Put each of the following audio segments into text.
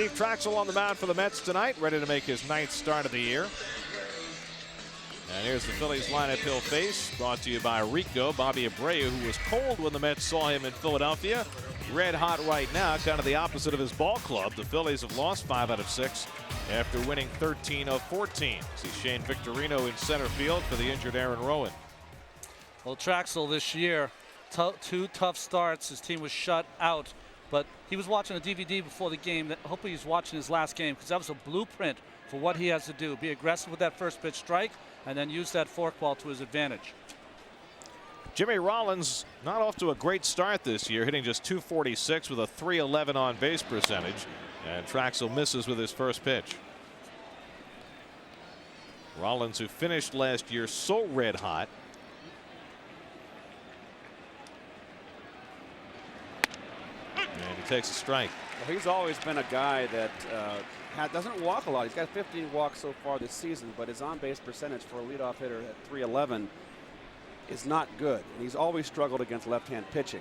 Steve Traxel on the mound for the Mets tonight, ready to make his 9th start of the year. And here's the Phillies lineup he'll face, brought to you by Rico. Bobby Abreu, who was cold when the Mets saw him in Philadelphia, red hot right now, kind of the opposite of his ball club. The Phillies have lost 5 out of 6 after winning 13 of 14. See Shane Victorino in center field for the injured Aaron Rowan. Well, Traxel this year, 2 tough starts. His team was shut out, but he was watching a DVD before the game. Hopefully he's watching his last game, because that was a blueprint for what he has to do. Be aggressive with that first pitch strike and then use that forkball to his advantage. Jimmy Rollins not off to a great start this year, hitting just .246 with a .311 on base percentage, and Traxel misses with his first pitch. Rollins, who finished last year so red hot. And he takes a strike. Well, he's always been a guy that doesn't walk a lot. He's got 15 walks so far this season, but his on-base percentage for a leadoff hitter at .311 is not good. And he's always struggled against left-hand pitching.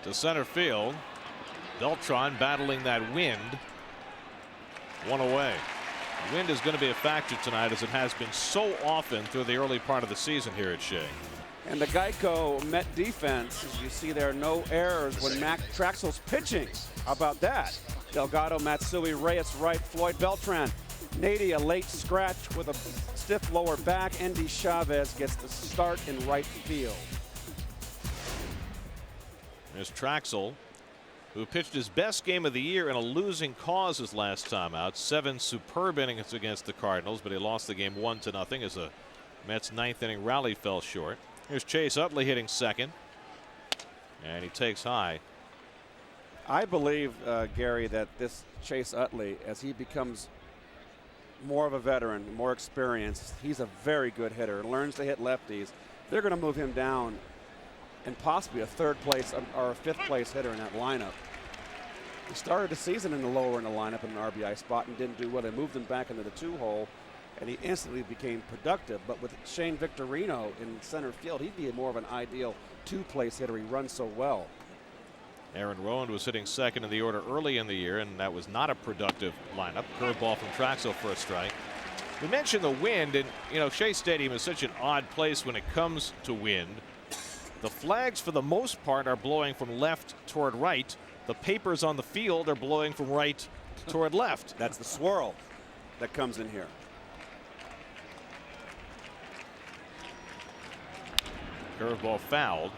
To center field, Beltran battling that wind. 1 away. The wind is going to be a factor tonight, as it has been so often through the early part of the season here at Shea. And the Geico Met defense, as you see there, no errors when Traxel's pitching. How about that? Delgado, Matsui, Reyes, Wright, Floyd, Beltran. Nady, a late scratch with a stiff lower back. Endy Chavez gets the start in right field. There's Traxel, who pitched his best game of the year in a losing cause his last time out. 7 superb innings against the Cardinals, but he lost the game 1-0 as the Mets' 9th inning rally fell short. Here's Chase Utley hitting second, and he takes high. I believe, Gary, that this Chase Utley, as he becomes more of a veteran, more experienced, he's a very good hitter, learns to hit lefties. They're going to move him down and possibly a 3rd place or a 5th place hitter in that lineup. He started the season in the lower in the lineup in an RBI spot and didn't do well. They moved him back into the 2-hole, and he instantly became productive. But with Shane Victorino in center field, he'd be more of an ideal 2-place hitter. He runs so well. Aaron Rowan was hitting second in the order early in the year, and that was not a productive lineup. Curveball from Traxel for a strike. We mentioned the wind, and you know, Shea Stadium is such an odd place when it comes to wind. The flags, for the most part, are blowing from left toward right. The papers on the field are blowing from right toward left. That's the swirl that comes in here. Curveball fouled.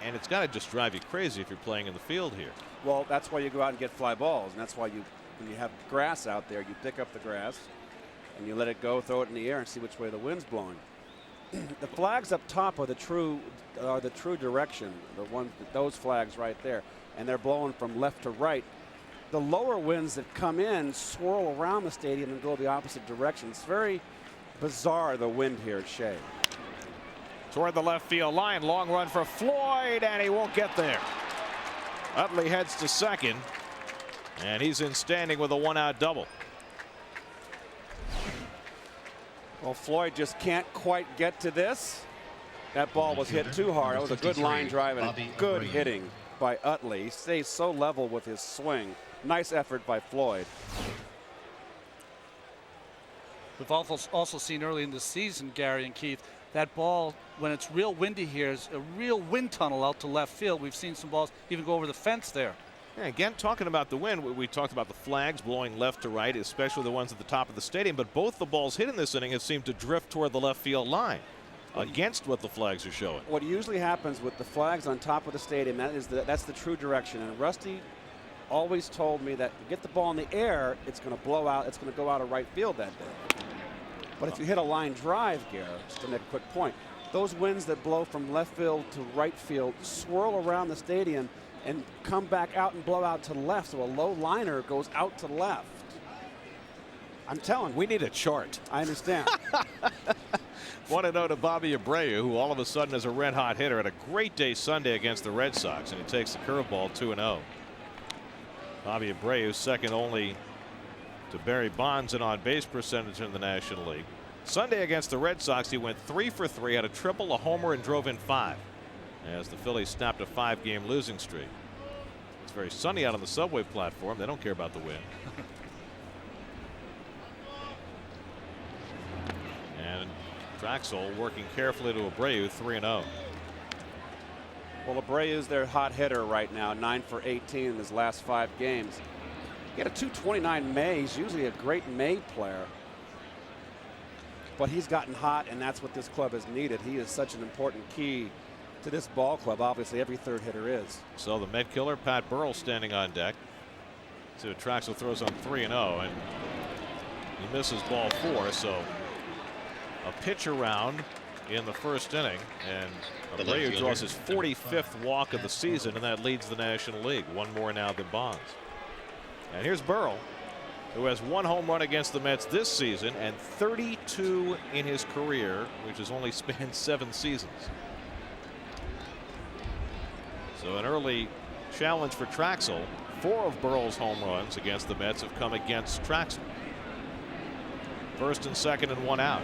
And it's got to just drive you crazy if you're playing in the field here. Well, that's why you go out and get fly balls, and that's why when you have grass out there, you pick up the grass and you let it go, throw it in the air, and see which way the wind's blowing. The flags up top are the true direction. Those flags right there, and they're blowing from left to right. The lower winds that come in swirl around the stadium and go the opposite direction. It's very bizarre, the wind here at Shea. Toward the left field line, long run for Floyd, and he won't get there. Utley heads to second, and he's in standing with a 1-out double. Well, Floyd just can't quite get to this. That ball was hit too hard. It was a good line drive and good hitting by Utley. He stays so level with his swing. Nice effort by Floyd. We've also seen early in the season, Gary and Keith, that ball, when it's real windy here, is a real wind tunnel out to left field. We've seen some balls even go over the fence there. Yeah, again, talking about the wind, we talked about the flags blowing left to right, especially the ones at the top of the stadium, but both the balls hit in this inning have seemed to drift toward the left field line against what the flags are showing. What usually happens with the flags on top of the stadium, that's the true direction. And Rusty always told me that to get the ball in the air, it's going to blow out, it's going to go out of right field that day. But if you hit a line drive, Gary, just to make a quick point, those winds that blow from left field to right field swirl around the stadium and come back out and blow out to the left. So a low liner goes out to the left. I'm telling you. We need a chart. I understand. Want to know to Bobby Abreu, who all of a sudden is a red hot hitter, had a great day Sunday against the Red Sox, and he takes the curveball 2-0. Bobby Abreu second only to Barry Bonds in on-base percentage in the National League. Sunday against the Red Sox, he went 3 for 3, had a triple, a homer, and drove in 5 as the Phillies snapped a 5-game losing streak. It's very sunny out on the subway platform. They don't care about the wind. And Traxel working carefully to Abreu, 3-0. Well, Abreu's their hot hitter right now, 9 for 18 in his last 5 games. He had a 229 May. He's usually a great May player. But he's gotten hot, and that's what this club has needed. He is such an important key to this ball club. Obviously, every third hitter is. So the Met killer, Pat Burrell, standing on deck. So Traxel throws on 3-0, and he misses ball 4. So a pitch around in the first inning, and Abreu draws his 45th walk of the season, and that leads the National League. One more now than Bonds. And here's Burrell, who has 1 home run against the Mets this season and 32 in his career, which has only spanned 7 seasons. So an early challenge for Traxel. 4 of Burrell's home runs against the Mets have come against Traxel. First and second and 1 out.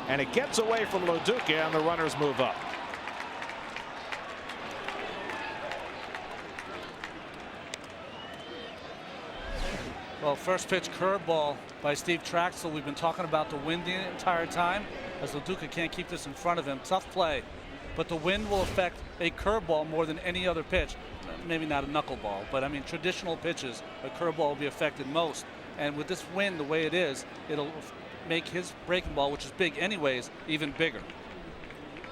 And it gets away from LaDuca, and the runners move up. Well, first pitch curveball by Steve Traxel. We've been talking about the wind the entire time, as LaDuca can't keep this in front of him. Tough play, but the wind will affect a curveball more than any other pitch. Maybe not a knuckleball, but I mean traditional pitches, a curveball will be affected most. And with this wind the way it is, it'll make his breaking ball, which is big anyways, even bigger.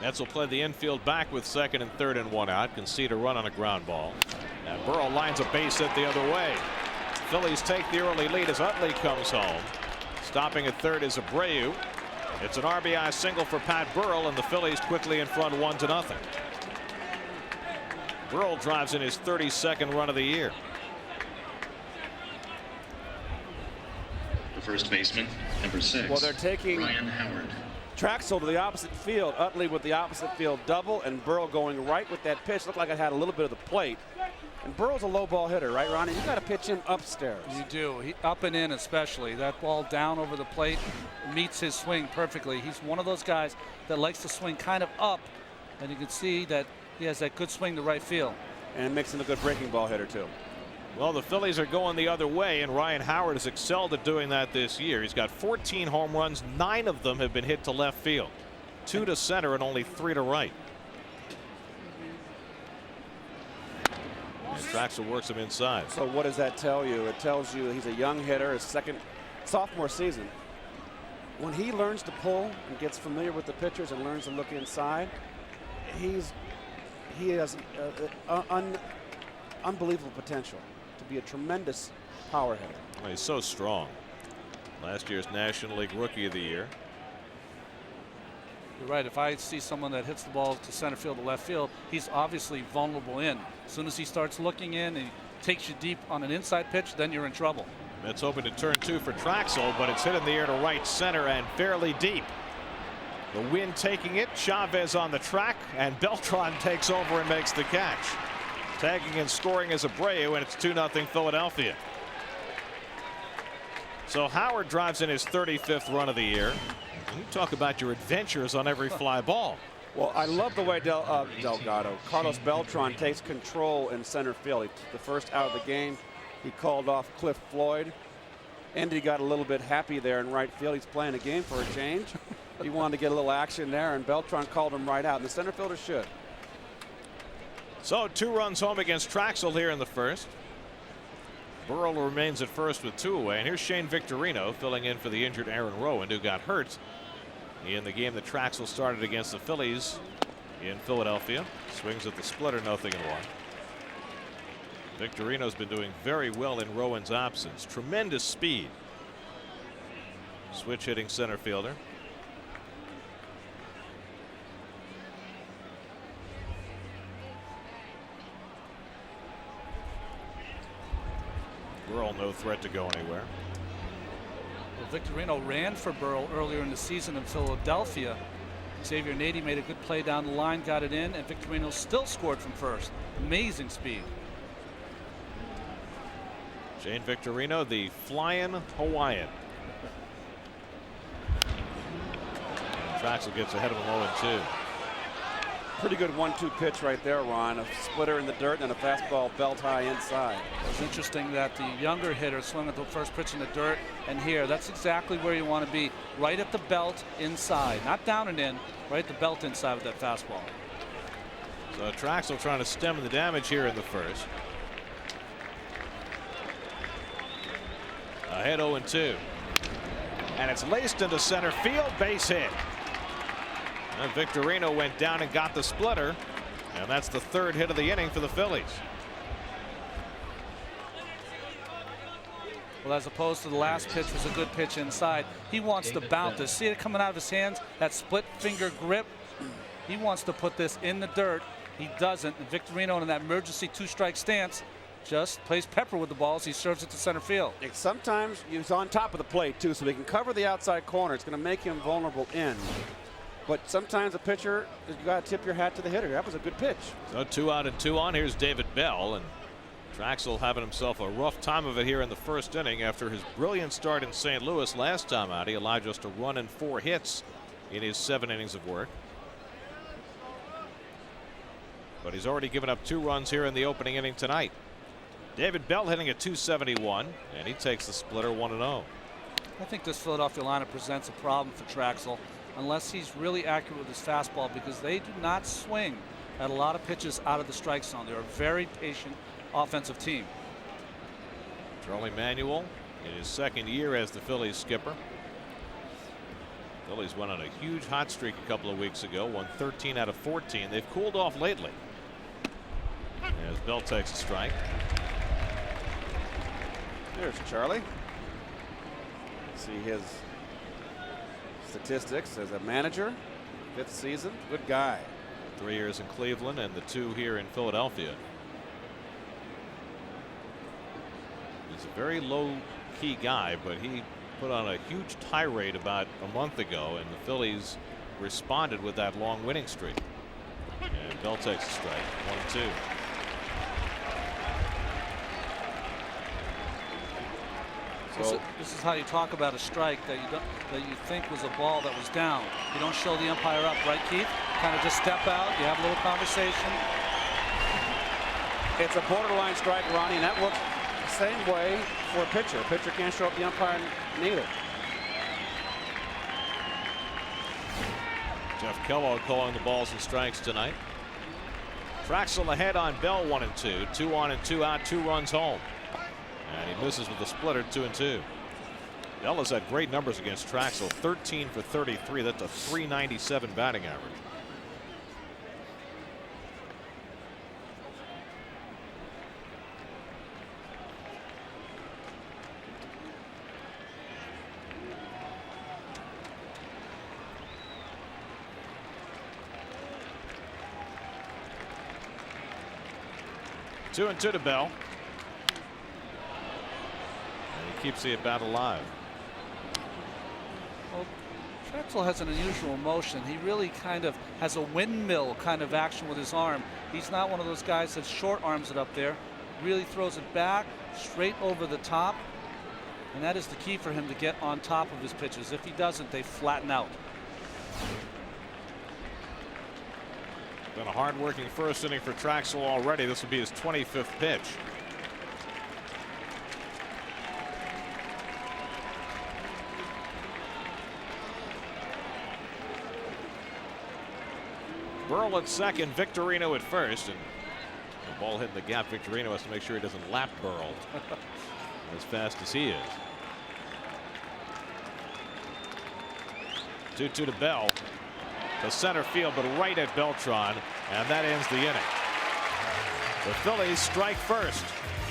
Mets will play the infield back with second and third and 1 out. Concede a run on a ground ball. And Burrell lines a base hit the other way. Phillies take the early lead as Utley comes home. Stopping at third is Abreu. It's an RBI single for Pat Burrell, and the Phillies quickly in front 1-0. Burrell drives in his 32nd run of the year. The first baseman, number 6. Well, they're taking Ryan Howard. Traxel to the opposite field. Utley with the opposite field double, and Burrell going right with that pitch. Looked like it had a little bit of the plate. And Burrell's a low ball hitter, right, Ronnie? You got to pitch him upstairs. You do. Up and in especially. That ball down over the plate meets his swing perfectly. He's one of those guys that likes to swing kind of up, and you can see that he has that good swing to right field. And mixing a good breaking ball hitter, too. Well, the Phillies are going the other way, and Ryan Howard has excelled at doing that this year. He's got 14 home runs. 9 of them have been hit to left field. 2 to center and only 3 to right. And Traxel works him inside. So what does that tell you? It tells you he's a young hitter, his sophomore season. When he learns to pull and gets familiar with the pitchers and learns to look inside, he has unbelievable potential to be a tremendous power hitter. Well, he's so strong. Last year's National League Rookie of the Year. You're right. If I see someone that hits the ball to center field or left field, he's obviously vulnerable in. As soon as he starts looking in and he takes you deep on an inside pitch, then you're in trouble. Mets open to turn 2 for Traxel, but it's hit in the air to right center and fairly deep. The wind taking it. Chavez on the track, and Beltran takes over and makes the catch. Tagging and scoring is Abreu, and it's 2-0 Philadelphia. So Howard drives in his 35th run of the year. You talk about your adventures on every fly ball. Well, I love the way Carlos Beltran takes control in center field. The first out of the game, he called off Cliff Floyd. Andy got a little bit happy there in right field. He's playing a game for a change. He wanted to get a little action there, and Beltran called him right out. And the center fielder should. So 2 runs home against Traxel here in the first. Burrell remains at first with 2 away. And here's Shane Victorino filling in for the injured Aaron Rowan, who got hurt in the game that Traxel started against the Phillies in Philadelphia. Swings at the splitter, 0-1. Victorino's been doing very well in Rowan's absence. Tremendous speed. Switch hitting center fielder. Burrell no threat to go anywhere. Well, Victorino ran for Burrell earlier in the season in Philadelphia. Xavier Nady made a good play down the line, got it in, and Victorino still scored from first. Amazing speed. Shane Victorino, the flying Hawaiian. Traxel gets ahead of him 0-2. Pretty good 1-2 pitch right there, Ron. A splitter in the dirt and a fastball belt high inside. It was interesting that the younger hitter swung at the first pitch in the dirt, and here, that's exactly where you want to be, right at the belt inside, not down and in, right at the belt inside with that fastball. So Traxel trying to stem the damage here in the first. Ahead 0-2. And it's laced into center field, base hit. And Victorino went down and got the splitter. And that's the third hit of the inning for the Phillies. Well, as opposed to the last pitch was a good pitch inside. He wants to bounce this. See it coming out of his hands, that split finger grip. He wants to put this in the dirt. He doesn't. And Victorino in that emergency 2-strike stance just plays pepper with the balls. He serves it to center field. Sometimes he's on top of the plate too, so he can cover the outside corner. It's going to make him vulnerable in. But sometimes a pitcher, you got to tip your hat to the hitter. That was a good pitch. So 2 out and 2 on. Here's David Bell, and Traxel having himself a rough time of it here in the first inning after his brilliant start in St. Louis last time out. He allowed just a run and 4 hits in his 7 innings of work. But he's already given up 2 runs here in the opening inning tonight. David Bell hitting at .271, and he takes the splitter 1-0. I think this Philadelphia lineup presents a problem for Traxel unless he's really accurate with his fastball, because they do not swing at a lot of pitches out of the strike zone. They're a very patient offensive team. Charlie Manuel in his second year as the Phillies skipper. Phillies went on a huge hot streak a couple of weeks ago, won 13 out of 14. They've cooled off lately. As Bell takes a strike. There's Charlie. See his statistics as a manager. 5th season. Good guy. 3 years in Cleveland and the 2 here in Philadelphia. He's a very low-key guy, but he put on a huge tirade about a month ago, and the Phillies responded with that long winning streak. And Bell takes a strike. 1-2. This is how you talk about a strike that you think was a ball that was down. You don't show the umpire up, right, Keith? Kind of just step out. You have a little conversation. It's a borderline strike, Ronnie, and that works the same way for a pitcher. A pitcher can't show up the umpire neither. Jeff Kellogg calling the balls and strikes tonight. Traxel ahead on Bell 1-2. 2 on and 2 out, 2 runs home. And he misses with the splitter 2-2. Bell has had great numbers against Traxel. 13 for 33. That's a .397 batting average. Two and 2 to Bell. Keeps the at bat alive. Well, Traxel has an unusual motion. He really kind of has a windmill kind of action with his arm. He's not one of those guys that short arms it up there. Really throws it back straight over the top, and that is the key for him to get on top of his pitches. If he doesn't, they flatten out. Been a hard-working first inning for Traxel already. This will be his 25th pitch. Burl at second, Victorino at first, and the ball hitting the gap. Victorino has to make sure he doesn't lap Burl as fast as he is. 2-2 to Bell. To center field, but right at Beltran, and that ends the inning. The Phillies strike first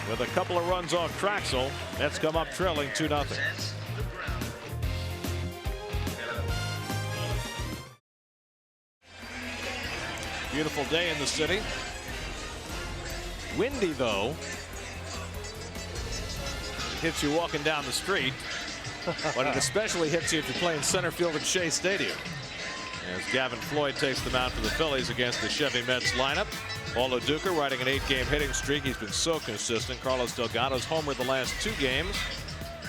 with a couple of runs off Traxel. Mets come up trailing 2-0. Beautiful day in the city. Windy though. It hits you walking down the street, but it especially hits you if you're playing center field at Shea Stadium. As Gavin Floyd takes the mound for the Phillies against the Chevy Mets lineup. Paulo Duca riding an 8-game hitting streak. He's been so consistent. Carlos Delgado's homered the last 2 games.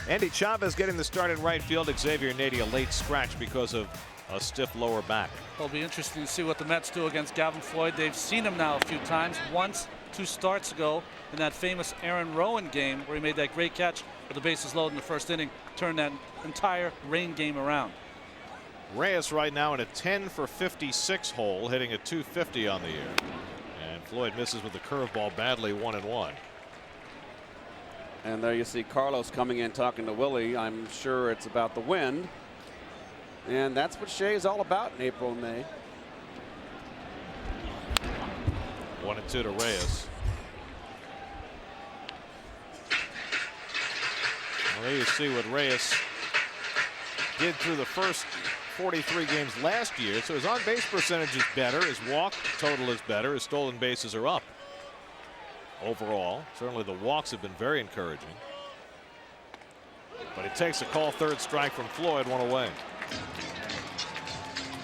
Andy Chavez getting the start in right field. Xavier Nady a late scratch because of a stiff lower back. It'll be interesting to see what the Mets do against Gavin Floyd. They've seen him now a few times. Once, 2 starts ago, in that famous Aaron Rowan game where he made that great catch with the bases loaded in the first inning, turned that entire rain game around. Reyes right now in a 10 for 56 hole, hitting a .250 on the year. And Floyd misses with the curveball badly, 1-1. And there you see Carlos coming in talking to Willie. I'm sure it's about the wind. And that's what Shea is all about in April and May. 1-2 to Reyes. Well, there you see what Reyes did through the first 43 games last year. So his on-base percentage is better. His walk total is better. His stolen bases are up. Overall, certainly the walks have been very encouraging. But he takes a call, 3rd strike from Floyd, 1 away.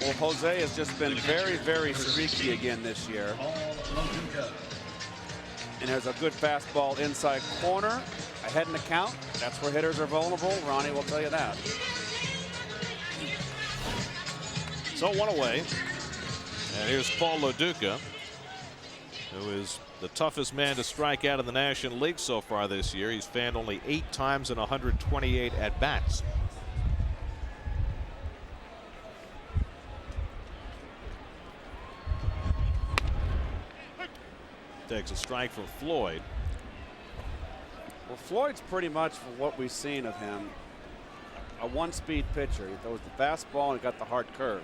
Well, Jose has just been very, very streaky again this year. And there's a good fastball inside corner, ahead in the count. That's where hitters are vulnerable. Ronnie will tell you that. So 1 away. And here's Paul Loduca, who is the toughest man to strike out in the National League so far this year. He's fanned only 8 times in 128 at-bats. Takes a strike from Floyd. Well, Floyd's pretty much, for what we've seen of him, a 1-speed pitcher. He throws the fastball and got the hard curve.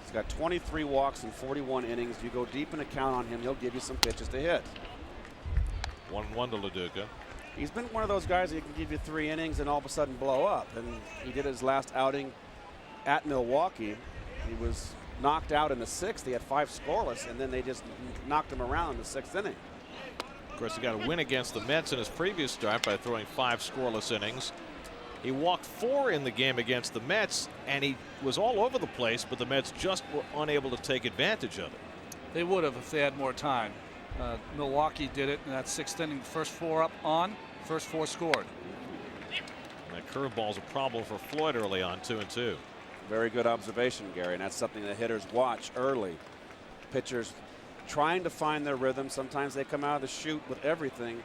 He's got 23 walks in 41 innings. You go deep in a count on him, he'll give you some pitches to hit. 1-1 to Loduca. He's been one of those guys that can give you 3 innings and all of a sudden blow up. And he did his last outing at Milwaukee. He was knocked out in the 6th. He had 5 scoreless, and then they just knocked him around in the 6th inning. Of course, he got a win against the Mets in his previous start by throwing 5 scoreless innings. He walked 4 in the game against the Mets, and he was all over the place, but the Mets just were unable to take advantage of it. They would have if they had more time. Milwaukee did it in that 6th inning. First 4 up on, first 4 scored. And that curveball's a problem for Floyd early on, 2-2. Very good observation, Gary, and that's something that hitters watch early. Pitchers trying to find their rhythm. Sometimes they come out of the chute with everything.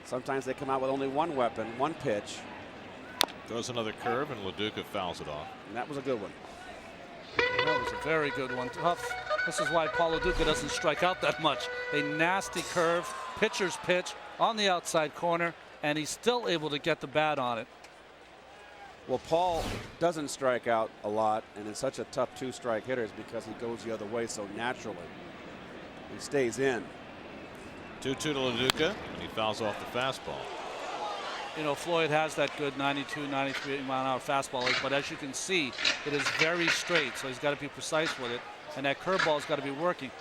Sometimes they come out with only one weapon, one pitch. Throws another curve, and Loduca fouls it off. And that was a good one. That was a very good one. Tough. This is why Paul Loduca doesn't strike out that much. A nasty curve, pitcher's pitch on the outside corner, and he's still able to get the bat on it. Well, Paul doesn't strike out a lot, and is such a tough 2-strike hitter is because he goes the other way so naturally. He stays in. 2-2 to Loduca, and he fouls off the fastball. You know, Floyd has that good 92, 93 mile-an-hour fastball, but as you can see, it is very straight, so he's got to be precise with it, and that curveball's got to be working.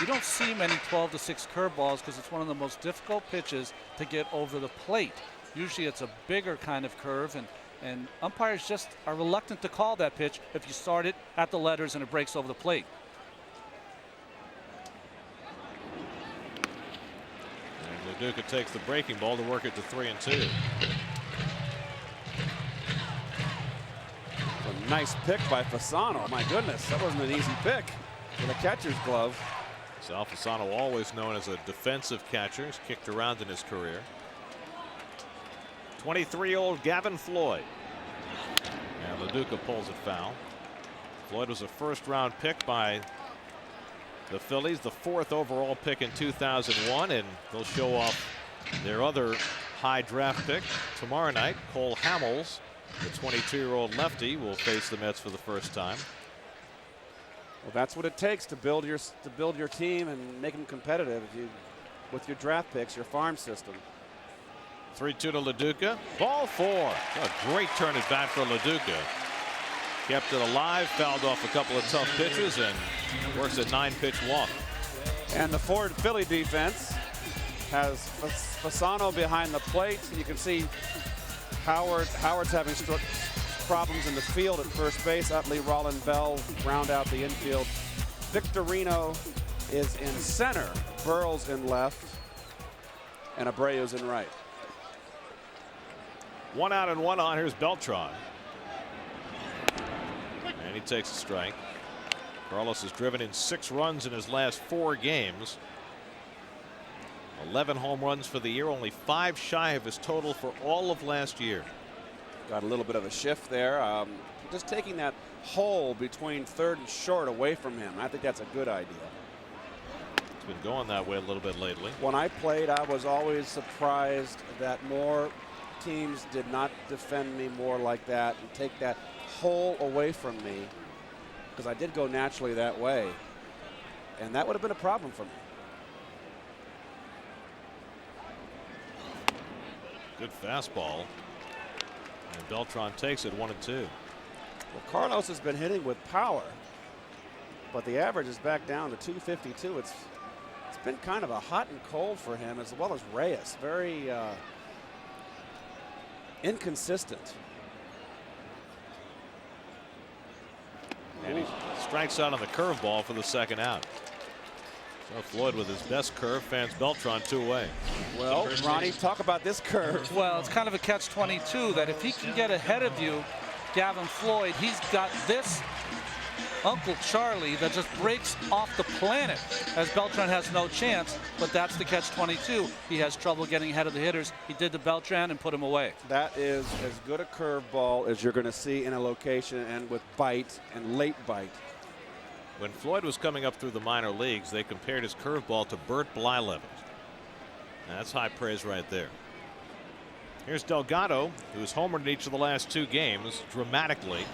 You don't see many 12-6 curveballs because it's one of the most difficult pitches to get over the plate. Usually it's a bigger kind of curve, and umpires just are reluctant to call that pitch if you start it at the letters and it breaks over the plate. And Loduca takes the breaking ball to work it to 3-2. A nice pick by Fasano. My goodness, that wasn't an easy pick with a catcher's glove. Sal Fasano, always known as a defensive catcher. He's kicked around in his career. 23-year-old Gavin Floyd. And Loduca pulls it foul. Floyd was a first-round pick by the Phillies, the 4th overall pick in 2001, and they'll show off their other high draft pick tomorrow night. Cole Hamels, the 22-year-old lefty, will face the Mets for the first time. Well, that's what it takes to build your team and make them competitive. With your draft picks, your farm system. 3-2 to Loduca. Ball 4. A great turn at bat for Loduca. Kept it alive, fouled off a couple of tough pitches, and works a 9-pitch walk. And the Ford Philly defense has Fasano behind the plate. You can see Howard's having problems in the field at first base. Utley, Rollin, Bell round out the infield. Victorino is in center. Burrell's in left. And Abreu's in right. 1 out and 1 on. Here's Beltran. And he takes a strike. Carlos has driven in 6 runs in his last 4 games. 11 home runs for the year, only 5 shy of his total for all of last year. Got a little bit of a shift there. Just taking that hole between third and short away from him. I think that's a good idea. It's been going that way a little bit lately. When I played, I was always surprised that more teams did not defend me more like that and take that hole away from me, because I did go naturally that way, and that would have been a problem for me. Good fastball. And Beltran takes it 1-2. Well, Carlos has been hitting with power, but the average is back down to 252. It's been kind of a hot and cold for him, as well as Reyes. Very inconsistent. And he strikes out on the curveball for the 2nd out. So Floyd with his best curve fans Beltran 2 away. Well, Ronnie, talk about this curve. Well, it's kind of a catch-22 that if he can get ahead of you, Gavin Floyd, he's got this Uncle Charlie that just breaks off the planet, as Beltran has no chance, but that's the catch-22. He has trouble getting ahead of the hitters. He did to Beltran and put him away. That is as good a curveball as you're going to see in a location, and with bite and late bite. When Floyd was coming up through the minor leagues, they compared his curveball to Bert Blyleven's. That's high praise right there. Here's Delgado, who's homered in each of the last 2 games dramatically,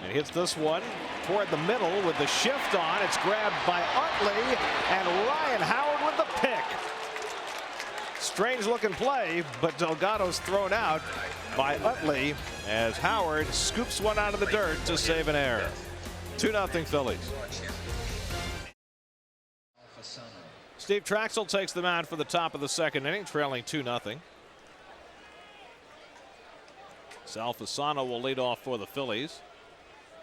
and hits this one toward the middle with the shift on. It's grabbed by Utley, and Ryan Howard with the pick. Strange looking play, but Delgado's thrown out by Utley as Howard scoops one out of the dirt to save an error. 2-0 Phillies. Steve Traxel takes the mound for the top of the 2nd inning, trailing 2-0. Sal Fasano will lead off for the Phillies.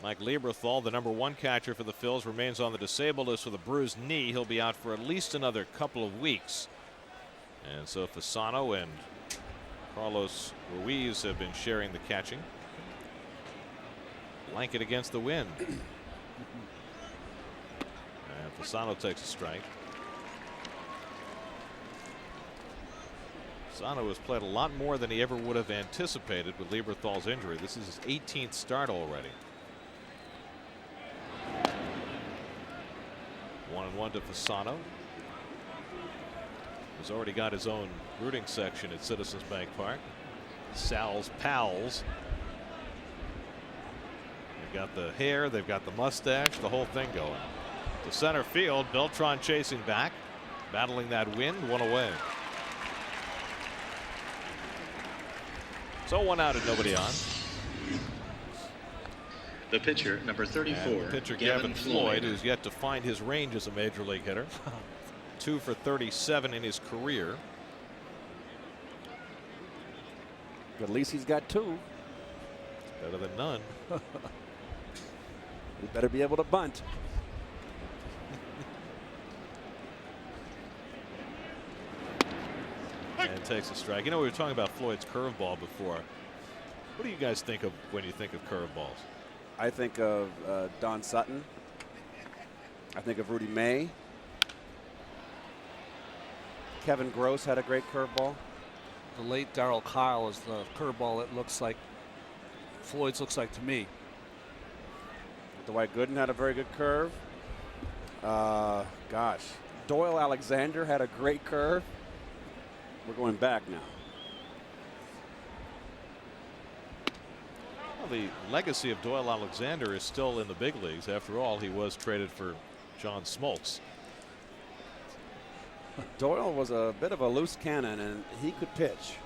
Mike Lieberthal, the #1 catcher for the Phils, remains on the disabled list with a bruised knee. He'll be out for at least another couple of weeks. And so Fasano and Carlos Ruiz have been sharing the catching. Blanket against the wind. And Fasano takes a strike. Fasano has played a lot more than he ever would have anticipated with Lieberthal's injury. This is his 18th start already. 1-1 to Fasano. He's already got his own rooting section at Citizens Bank Park. Sal's pals. They've got the hair, they've got the mustache, the whole thing going. To center field, Beltran chasing back, battling that wind, 1 away. So 1 out and nobody on. The pitcher, number 34, and the pitcher Gavin Floyd, who's yet to find his range as a major league hitter. 2 for 37 in his career. But at least he's got 2. It's better than none. He better be able to bunt. And takes a strike. You know, we were talking about Floyd's curveball before. What do you guys think of when you think of curveballs? I think of Don Sutton. I think of Rudy May. Kevin Gross had a great curveball. The late Darryl Kyle is the curveball it looks like Floyd's looks like to me. Dwight Gooden had a very good curve. Gosh, Doyle Alexander had a great curve. We're going back now. Well, the legacy of Doyle Alexander is still in the big leagues. After all, he was traded for John Smoltz. Doyle was a bit of a loose cannon, and he could pitch.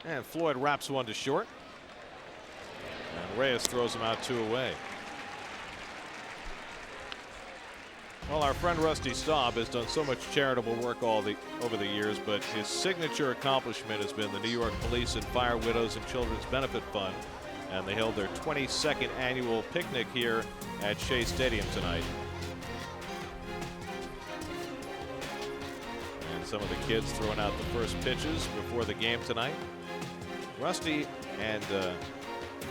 And Floyd wraps one to short. And Reyes throws him out 2 away. Well, our friend Rusty Staub has done so much charitable work over the years, but his signature accomplishment has been the New York Police and Fire Widows and Children's Benefit Fund, and they held their 22nd annual picnic here at Shea Stadium tonight. And some of the kids throwing out the first pitches before the game tonight. Rusty and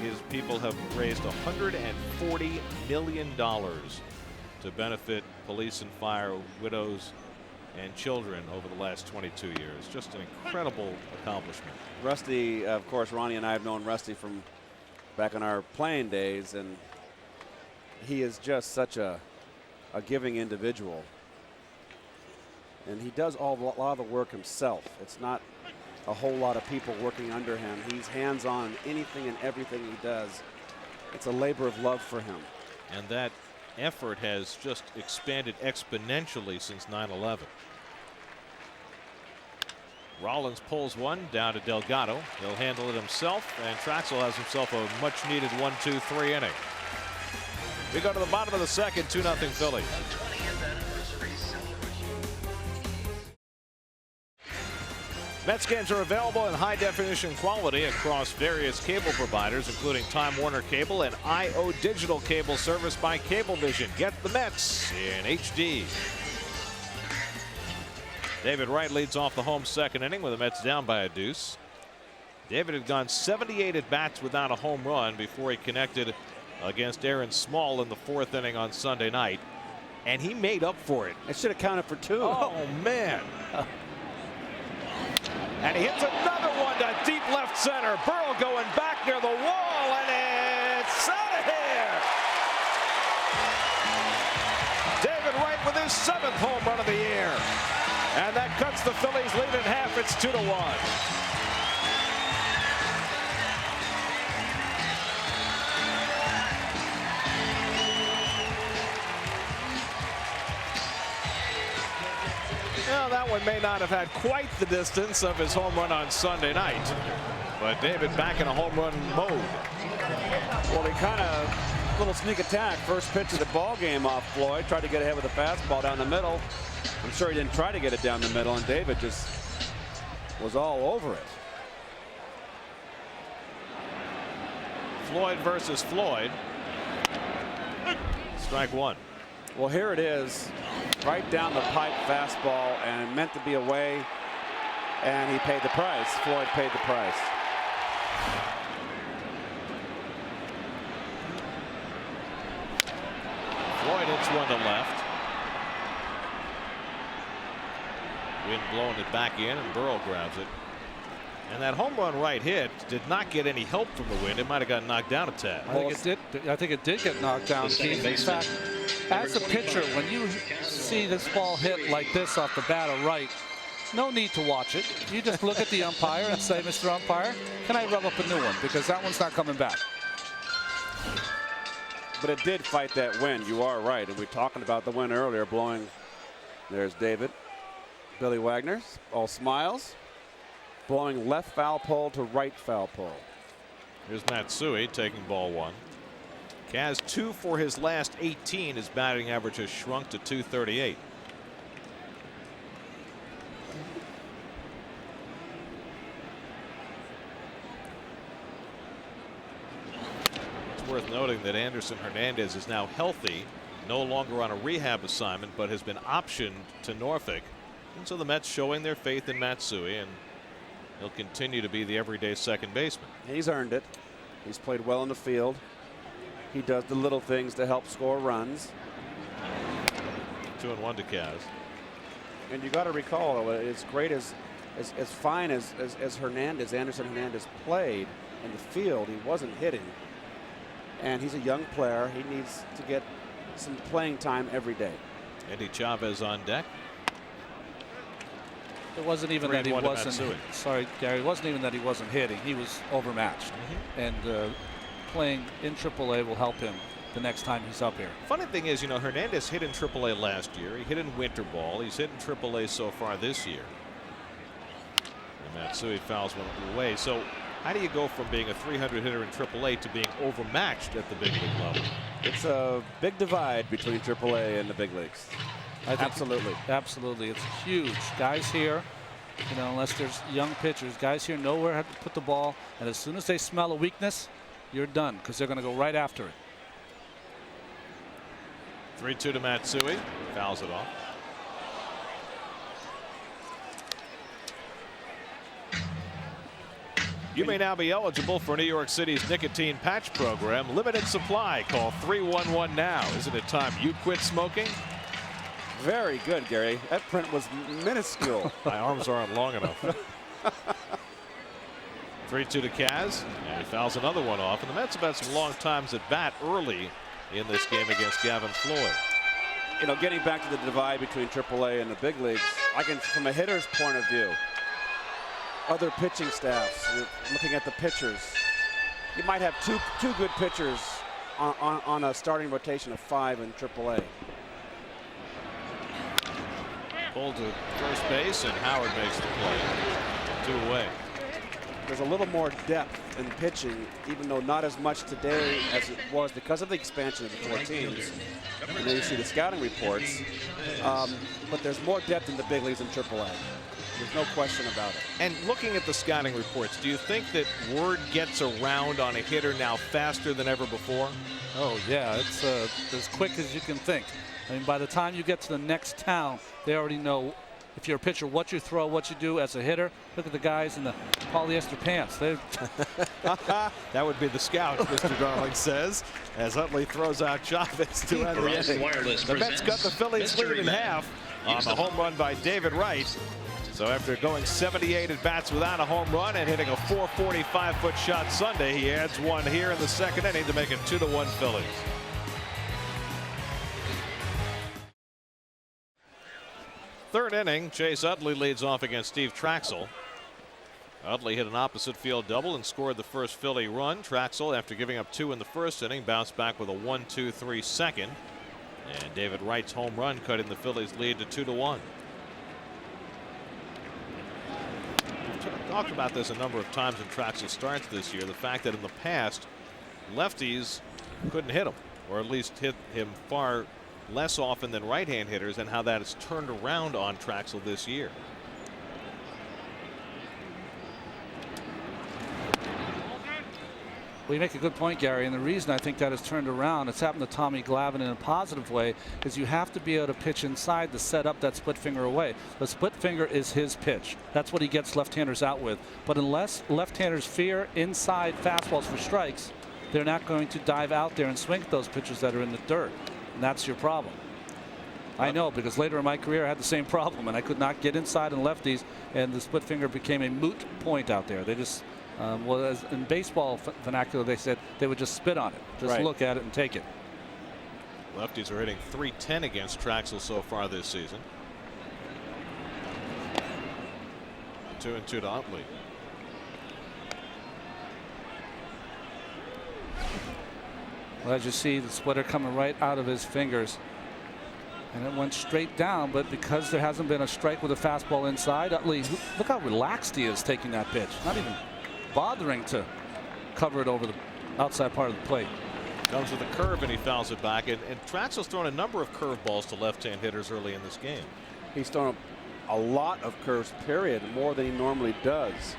his people have raised $140 million to benefit police and fire widows and children over the last 22 years. Just an incredible accomplishment. Rusty, of course, Ronnie and I have known Rusty from back in our playing days, and he is just such a giving individual. And he does a lot of the work himself. It's not a whole lot of people working under him. He's hands-on in anything and everything he does. It's a labor of love for him. And that effort has just expanded exponentially since 9/11. Rollins pulls one down to Delgado. He'll handle it himself, and Traxel has himself a much-needed 1-2-3 inning. We go to the bottom of the second, 2-0 Phillies. Mets games are available in high-definition quality across various cable providers, including Time Warner Cable and IO Digital Cable service by Cablevision. Get the Mets in HD. David Wright leads off the home second inning with the Mets down by a deuce. David had gone 78 at bats without a home run before he connected against Aaron Small in the fourth inning on Sunday night, and he made up for it. It should have counted for two. Oh man. And he hits another one to deep left center. Burrow going back near the wall, and it's out of here. David Wright with his 7th home run of the year. And that cuts the Phillies lead in half. It's 2-1. Well, that one may not have had quite the distance of his home run on Sunday night, but David back in a home run mode. Well, he kind of little sneak attack. First pitch of the ball game off Floyd. Tried to get ahead with a fastball down the middle. I'm sure he didn't try to get it down the middle, and David just was all over it. Floyd versus Floyd. Strike one. Well, here it is. Right down the pipe fastball, and meant to be away, and he paid the price. Floyd paid the price. Floyd hits one to left. Wind blowing it back in, and Burrow grabs it. And that home run Wright hit did not get any help from the wind. It might have got knocked down a tad. I think it did get knocked down, Keith. In fact, as a pitcher, when you see this ball hit like this off the bat of Wright, no need to watch it. You just look at the umpire and say, Mr. Umpire, can I rub up a new one? Because that one's not coming back. But it did fight that wind. You are right. And we were talking about the wind earlier blowing. There's David. Billy Wagner, all smiles. Blowing left foul pole to right foul pole. Here's Matsui taking ball one. Kaz 2 for his last 18. His batting average has shrunk to 238. It's worth noting that Anderson Hernandez is now healthy, no longer on a rehab assignment, but has been optioned to Norfolk. And so the Mets showing their faith in Matsui, and he'll continue to be the everyday second baseman. He's earned it. He's played well in the field. He does the little things to help score runs. 2-1 to Kaz. And you got to recall, though, as great as fine as Hernandez, Anderson Hernandez played in the field, he wasn't hitting. And he's a young player. He needs to get some playing time every day. Andy Chavez on deck. It wasn't even that he wasn't. Sorry, Gary. It wasn't even that he wasn't hitting. He was overmatched, and playing in AAA will help him the next time he's up here. Funny thing is, you know, Hernandez hit in AAA last year. He hit in winter ball. He's hit in AAA so far this year. And Matsui fouls one away. So how do you go from being a 300 hitter in AAA to being overmatched at the big league level? It's a big divide between AAA and the big leagues. Absolutely. Absolutely. It's huge. Guys here, you know, unless there's young pitchers, guys here know where to put the ball. And as soon as they smell a weakness, you're done, because they're going to go right after it. 3-2 to Matsui. Fouls it off. You may now be eligible for New York City's nicotine patch program. Limited supply. Call 311 now. Isn't it time you quit smoking? Very good, Gary. That print was minuscule. My arms aren't long enough. 3-2 to Kaz. And he fouls another one off. And the Mets have had some long times at bat early in this game against Gavin Floyd. You know, getting back to the divide between AAA and the big leagues, from a hitter's point of view, other pitching staffs, looking at the pitchers, you might have two good pitchers on a starting rotation of 5 in AAA. Pulled to first base, and Howard makes the play. 2 away. There's a little more depth in pitching, even though not as much today as it was because of the expansion of the 4 teams. And then you see the scouting reports. But there's more depth in the big leagues than AAA. There's no question about it. And looking at the scouting reports, do you think that word gets around on a hitter now faster than ever before? Oh, yeah. It's as quick as you can think. I mean, by the time you get to the next town, they already know, if you're a pitcher, what you throw, what you do. As a hitter, look at the guys in the polyester pants. That would be the scouts, Mr. Darling says, as Utley throws out Chavez to end the inning. The Mets cut the Phillies lead in half on the home run by David Wright. So after going 78 at bats without a home run and hitting a 445-foot shot Sunday, he adds one here in the second inning to make it 2-1 Phillies. Third inning, Chase Utley leads off against Steve Traxel. Utley hit an opposite field double and scored the first Philly run. Traxel, after giving up 2 in the first inning, bounced back with a 1-2-3 second. And David Wright's home run cut in the Phillies' lead to 2-1. We've talked about this a number of times in Traxel starts this year. The fact that in the past, lefties couldn't hit him, or at least hit him far less often than right-hand hitters, and how that has turned around on Traxel this year. Well, you make a good point, Gary, and the reason I think that has turned around, it's happened to Tommy Glavine in a positive way, is you have to be able to pitch inside to set up that split finger away. The split finger is his pitch. That's what he gets left-handers out with. But unless left-handers fear inside fastballs for strikes, they're not going to dive out there and swing at those pitches that are in the dirt. And that's your problem. I know, because later in my career I had the same problem, and I could not get inside in lefties, and the split finger became a moot point out there. They just, well, as in baseball vernacular, they said they would just spit on it, just look at it and take it. Lefties are hitting .310 against Traxel so far this season. 2-2 to Utley. Well, as you see, the splitter coming right out of his fingers, and it went straight down. But because there hasn't been a strike with a fastball inside, Utley, look how relaxed he is taking that pitch, not even bothering to cover it over the outside part of the plate. Comes with a curve and he fouls it back. And Traxel's thrown a number of curveballs to left-hand hitters early in this game. He's thrown a lot of curves, period, more than he normally does.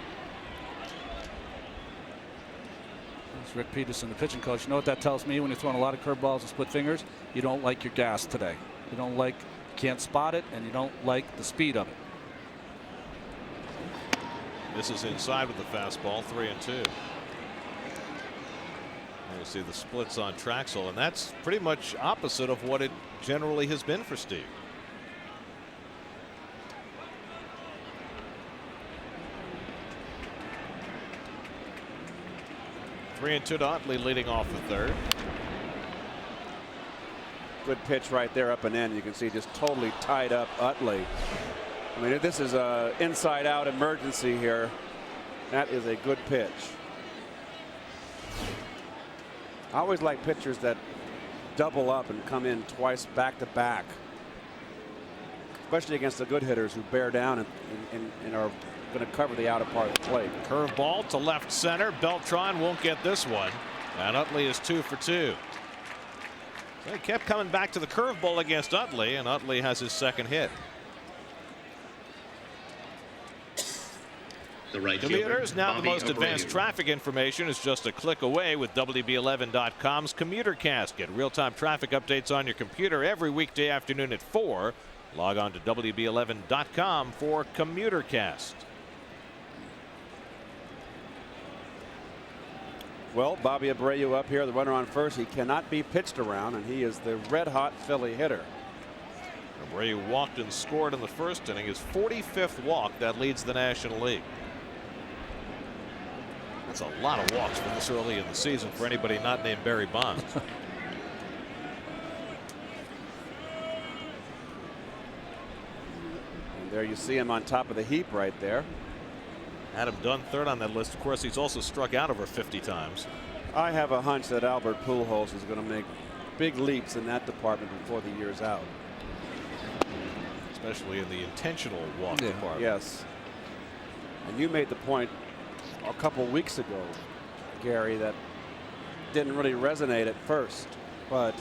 Rick Peterson, the pitching coach. You know what that tells me when you're throwing a lot of curveballs and split fingers? You don't like your gas today. You don't like, you can't spot it, and you don't like the speed of it. This is inside with the fastball, 3-2. You see the splits on Traxel, and that's pretty much opposite of what it generally has been for Steve. Three and 2 to Utley leading off the third. Good pitch right there up and in. You can see just totally tied up Utley. I mean, this is a inside out emergency here. That is a good pitch. I always like pitchers that double up and come in twice back to back, especially against the good hitters who bear down and are going to cover the outer part of the plate. Curveball to left center. Beltran won't get this one, and Utley is 2 for 2. So he kept coming back to the curveball against Utley, and Utley has his second hit. The right Commuters, now the Bobby most advanced Abreu. traffic information is just a click away with WB11.com's Commuter Cast. Get real-time traffic updates on your computer every weekday afternoon at 4. Log on to WB11.com for Commuter Cast. Well, Bobby Abreu up here, the runner on first. He cannot be pitched around, and he is the red-hot Philly hitter. Abreu walked and scored in the first inning. His 45th walk. That leads the National League. That's a lot of walks for this early in the season for anybody not named Barry Bonds. And there you see him on top of the heap right there. Adam Dunn third on that list. Of course, he's also struck out over 50 times. I have a hunch that Albert Pujols is going to make big leaps in that department before the year's out. Especially in the intentional walk department. Yes. And you made the point a couple weeks ago, Gary, that didn't really resonate at first. But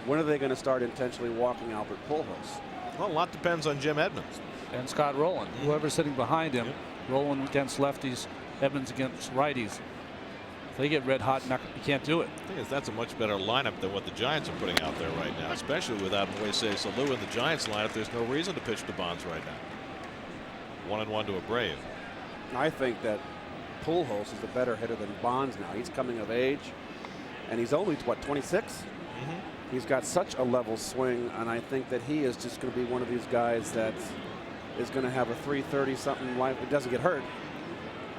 when are they going to start intentionally walking Albert Pujols? Well, a lot depends on Jim Edmonds. And Scott Rowland, whoever's sitting behind him. Rowland against lefties, Edmonds against righties. If they get red hot, you can't do it. The thing is, that's a much better lineup than what the Giants are putting out there right now, especially without Moises Alou in the Giants lineup. There's no reason to pitch to Bonds right now. 1-1 to Abreu. I think that Pujols is a better hitter than Bonds now. He's coming of age, and he's only, what, 26? He's got such a level swing, and I think that he is just going to be one of these guys that is going to have a 330 something life. It doesn't get hurt.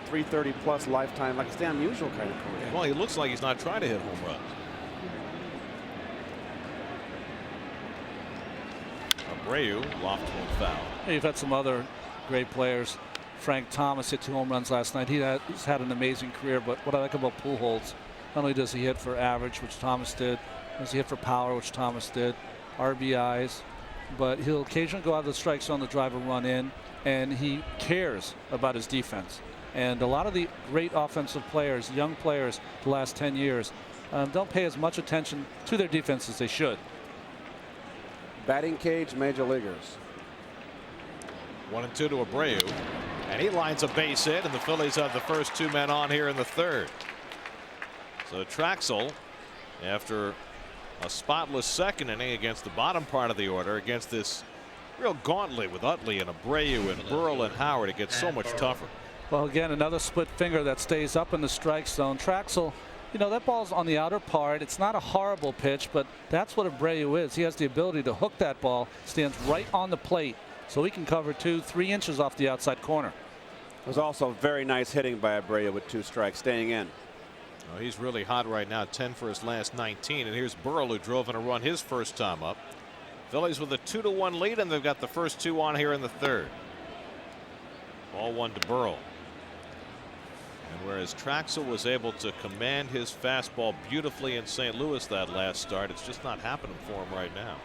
330 plus lifetime, like a Stan Musial kind of career. Well, he looks like he's not trying to hit home runs. Abreu lofted one foul. You've had some other great players. Frank Thomas hit 2 home runs last night. He's had an amazing career, but what I like about Pujols, not only does he hit for average, which Thomas did, does he hit for power, which Thomas did, RBIs, but he'll occasionally go out of the strike zone to drive a run in, and he cares about his defense. And a lot of the great offensive players, young players the last 10 years, don't pay as much attention to their defense as they should. Batting cage, major leaguers. 1-2 to Abreu, and he lines a base hit, and the Phillies have the first 2 men on here in the third. So Traxel, after a spotless second inning against the bottom part of the order, against this real gauntlet with Utley and Abreu and Burrell and Howard, it gets so much tougher. Well, again, another split finger that stays up in the strike zone. Traxel, you know, that ball's on the outer part. It's not a horrible pitch, but that's what Abreu is. He has the ability to hook that ball, stands right on the plate, so he can cover 2-3 inches off the outside corner. It was also very nice hitting by Abreu with 2 strikes, staying in. Oh, he's really hot right now, 10 for his last 19. And here's Burrell, who drove in a run his first time up. Phillies with a 2-1 lead, and they've got the first 2 on here in the third. Ball 1 to Burrell. And whereas Traxel was able to command his fastball beautifully in St. Louis that last start, it's just not happening for him right now.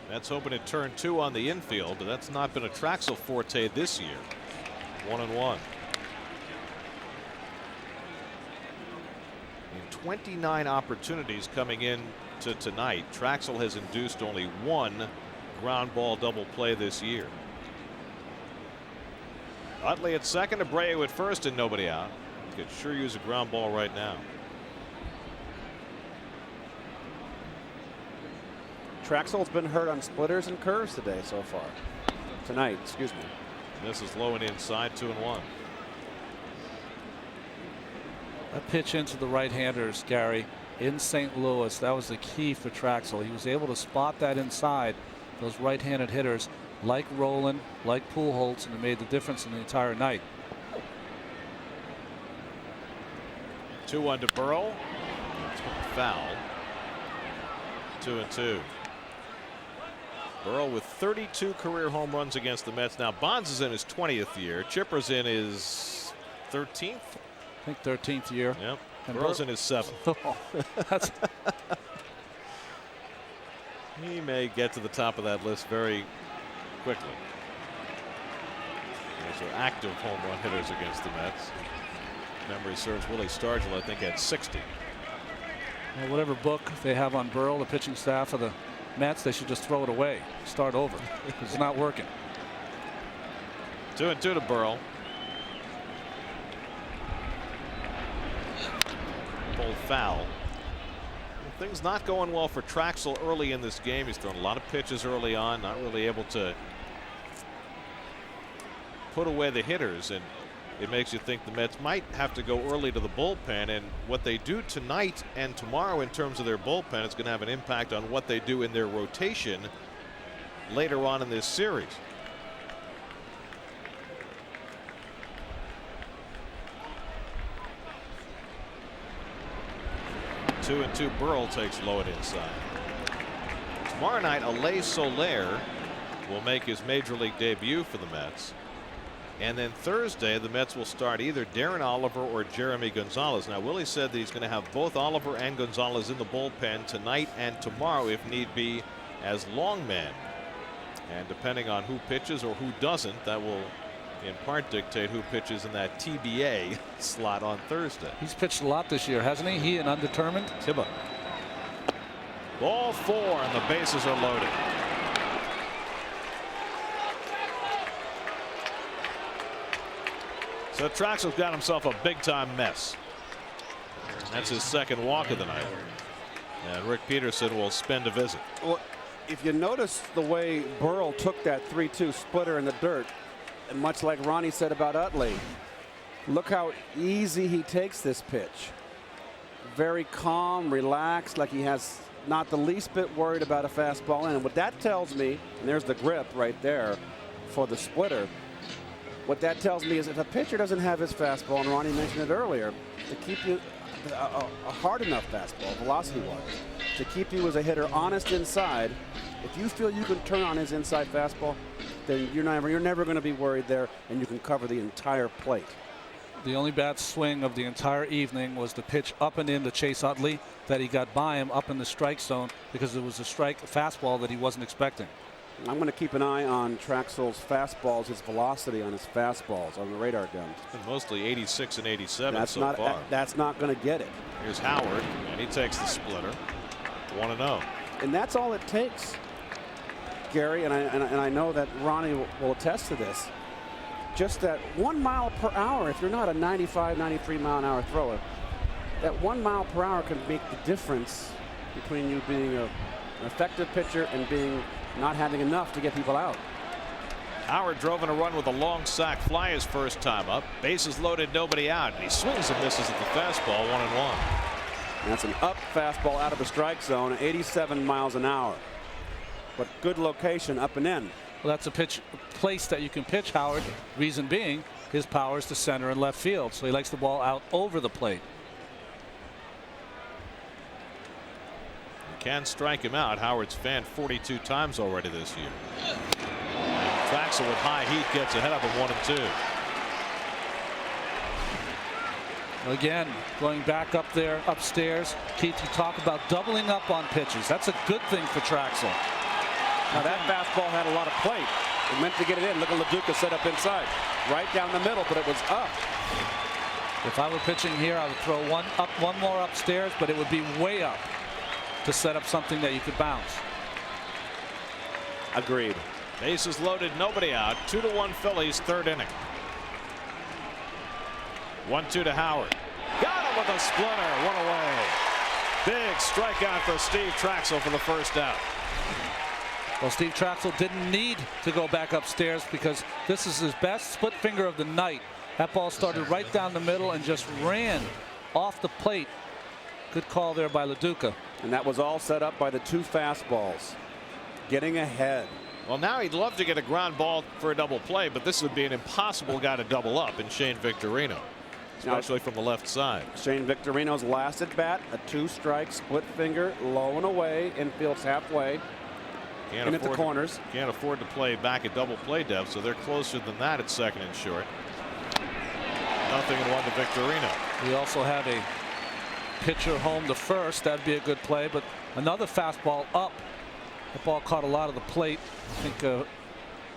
That's hoping to turn 2 on the infield, but that's not been a Traxel forte this year. 1-1. In 29 opportunities coming in to tonight, Traxel has induced only 1 ground ball double play this year. Utley at second, Abreu at first, and nobody out. Could sure use a ground ball right now. Traxel's been hurt on splitters and curves today so far. Tonight, excuse me. This is low and inside, 2-1. A pitch into the right-handers, Gary, in St. Louis. That was the key for Traxel. He was able to spot that inside, those right-handed hitters like Rowland, like Pujols, and it made the difference in the entire night. 2-1 to Burrell. Foul. 2-2. Burrell with 32 career home runs against the Mets. Now Bonds is in his 20th year. Chipper's in his 13th. I think 13th year. Yep. And Burrell's in his 7th. That's He may get to the top of that list very quickly. Those are active home run hitters against the Mets. Memory serves, Willie Stargell, I think, at 60. well, whatever book they have on Burrell, the pitching staff of the Mets, they should just throw it away, start over, because it's not working. 2-2 to Burrell. Pulled foul. things not going well for Traxel early in this game. He's thrown a lot of pitches early on, not really able to put away the hitters, and it makes you think the Mets might have to go early to the bullpen, and what they do tonight and tomorrow in terms of their bullpen is going to have an impact on what they do in their rotation later on in this series. Two and two. Burrell takes Floyd inside. Tomorrow night, Alay Soler will make his major league debut for the Mets. And then Thursday, the Mets will start either Darren Oliver or Jeremy Gonzalez. Now, Willie said that he's going to have both Oliver and Gonzalez in the bullpen tonight and tomorrow, if need be, as long men. And depending on who pitches or who doesn't, that will in part dictate who pitches in that TBA slot on Thursday. He's pitched a lot this year, hasn't he? He and undetermined. Tibba. Ball 4, and the bases are loaded. So Traxel's got himself a big-time mess. That's his second walk of the night. And Rick Peterson will spend a visit. Well, if you notice the way Burrell took that 3-2 splitter in the dirt, and much like Ronnie said about Utley, look how easy he takes this pitch. Very calm, relaxed, like he has not the least bit worried about a fastball in. And what that tells me, and there's the grip right there for the splitter, what that tells me is if a pitcher doesn't have his fastball, and Ronnie mentioned it earlier, to keep you a hard enough fastball, velocity-wise, to keep you as a hitter honest inside, if you feel you can turn on his inside fastball, then you're never going to be worried there, and you can cover the entire plate. The only bad swing of the entire evening was the pitch up and in to Chase Utley that he got by him up in the strike zone because it was a fastball that he wasn't expecting. I'm going to keep an eye on Traxel's fastballs, his velocity on his fastballs on the radar gun. It's been mostly 86 and 87 so far. That's not going to get it. Here's Howard, and he takes the splitter. 1-0. And that's all it takes, Gary, and I know that Ronnie will attest to this. Just that 1 mile per hour, if you're not a 95, 93 mile an hour thrower, that 1 mile per hour can make the difference between you being an effective pitcher and being not having enough to get people out. Howard drove in a run with a long sac fly his first time up. Bases loaded, nobody out. And he swings and misses at the fastball, 1-1. That's an up fastball out of the strike zone, 87 miles an hour. But good location up and in. Well, that's a place that you can pitch Howard. Reason being, his power is to center and left field, so he likes the ball out over the plate. Can strike him out. Howard's fanned 42 times already this year. Traxel with high heat gets ahead of him 1-2. Again, going back up there upstairs. Keith, you talk about doubling up on pitches. That's a good thing for Traxel. Now that fastball had a lot of plate. It meant to get it in. Look at LaDuca set up inside. Right down the middle, but it was up. If I were pitching here, I would throw one more upstairs, but it would be way up to set up something that you could bounce. Agreed. Bases loaded, nobody out. 2-1 Phillies, third inning. 1-2 to Howard. Got him with a splitter, one away. Big strikeout for Steve Traxel for the first out. Well, Steve Traxel didn't need to go back upstairs because this is his best split finger of the night. That ball started right down the middle and just ran off the plate. Good call there by LaDuca. And that was all set up by the two fastballs. Getting ahead. Well, now he'd love to get a ground ball for a double play, but this would be an impossible guy to double up in Shane Victorino, especially from the left side. Shane Victorino's last at bat, a two-strike split finger, low and away, infield's halfway. And at the corners. Can't afford to play back at double play depth, so they're closer than that at second and short. 0-1 to Victorino. We also have a pitcher home to first. That'd be a good play, but another fastball up. The ball caught a lot of the plate. I think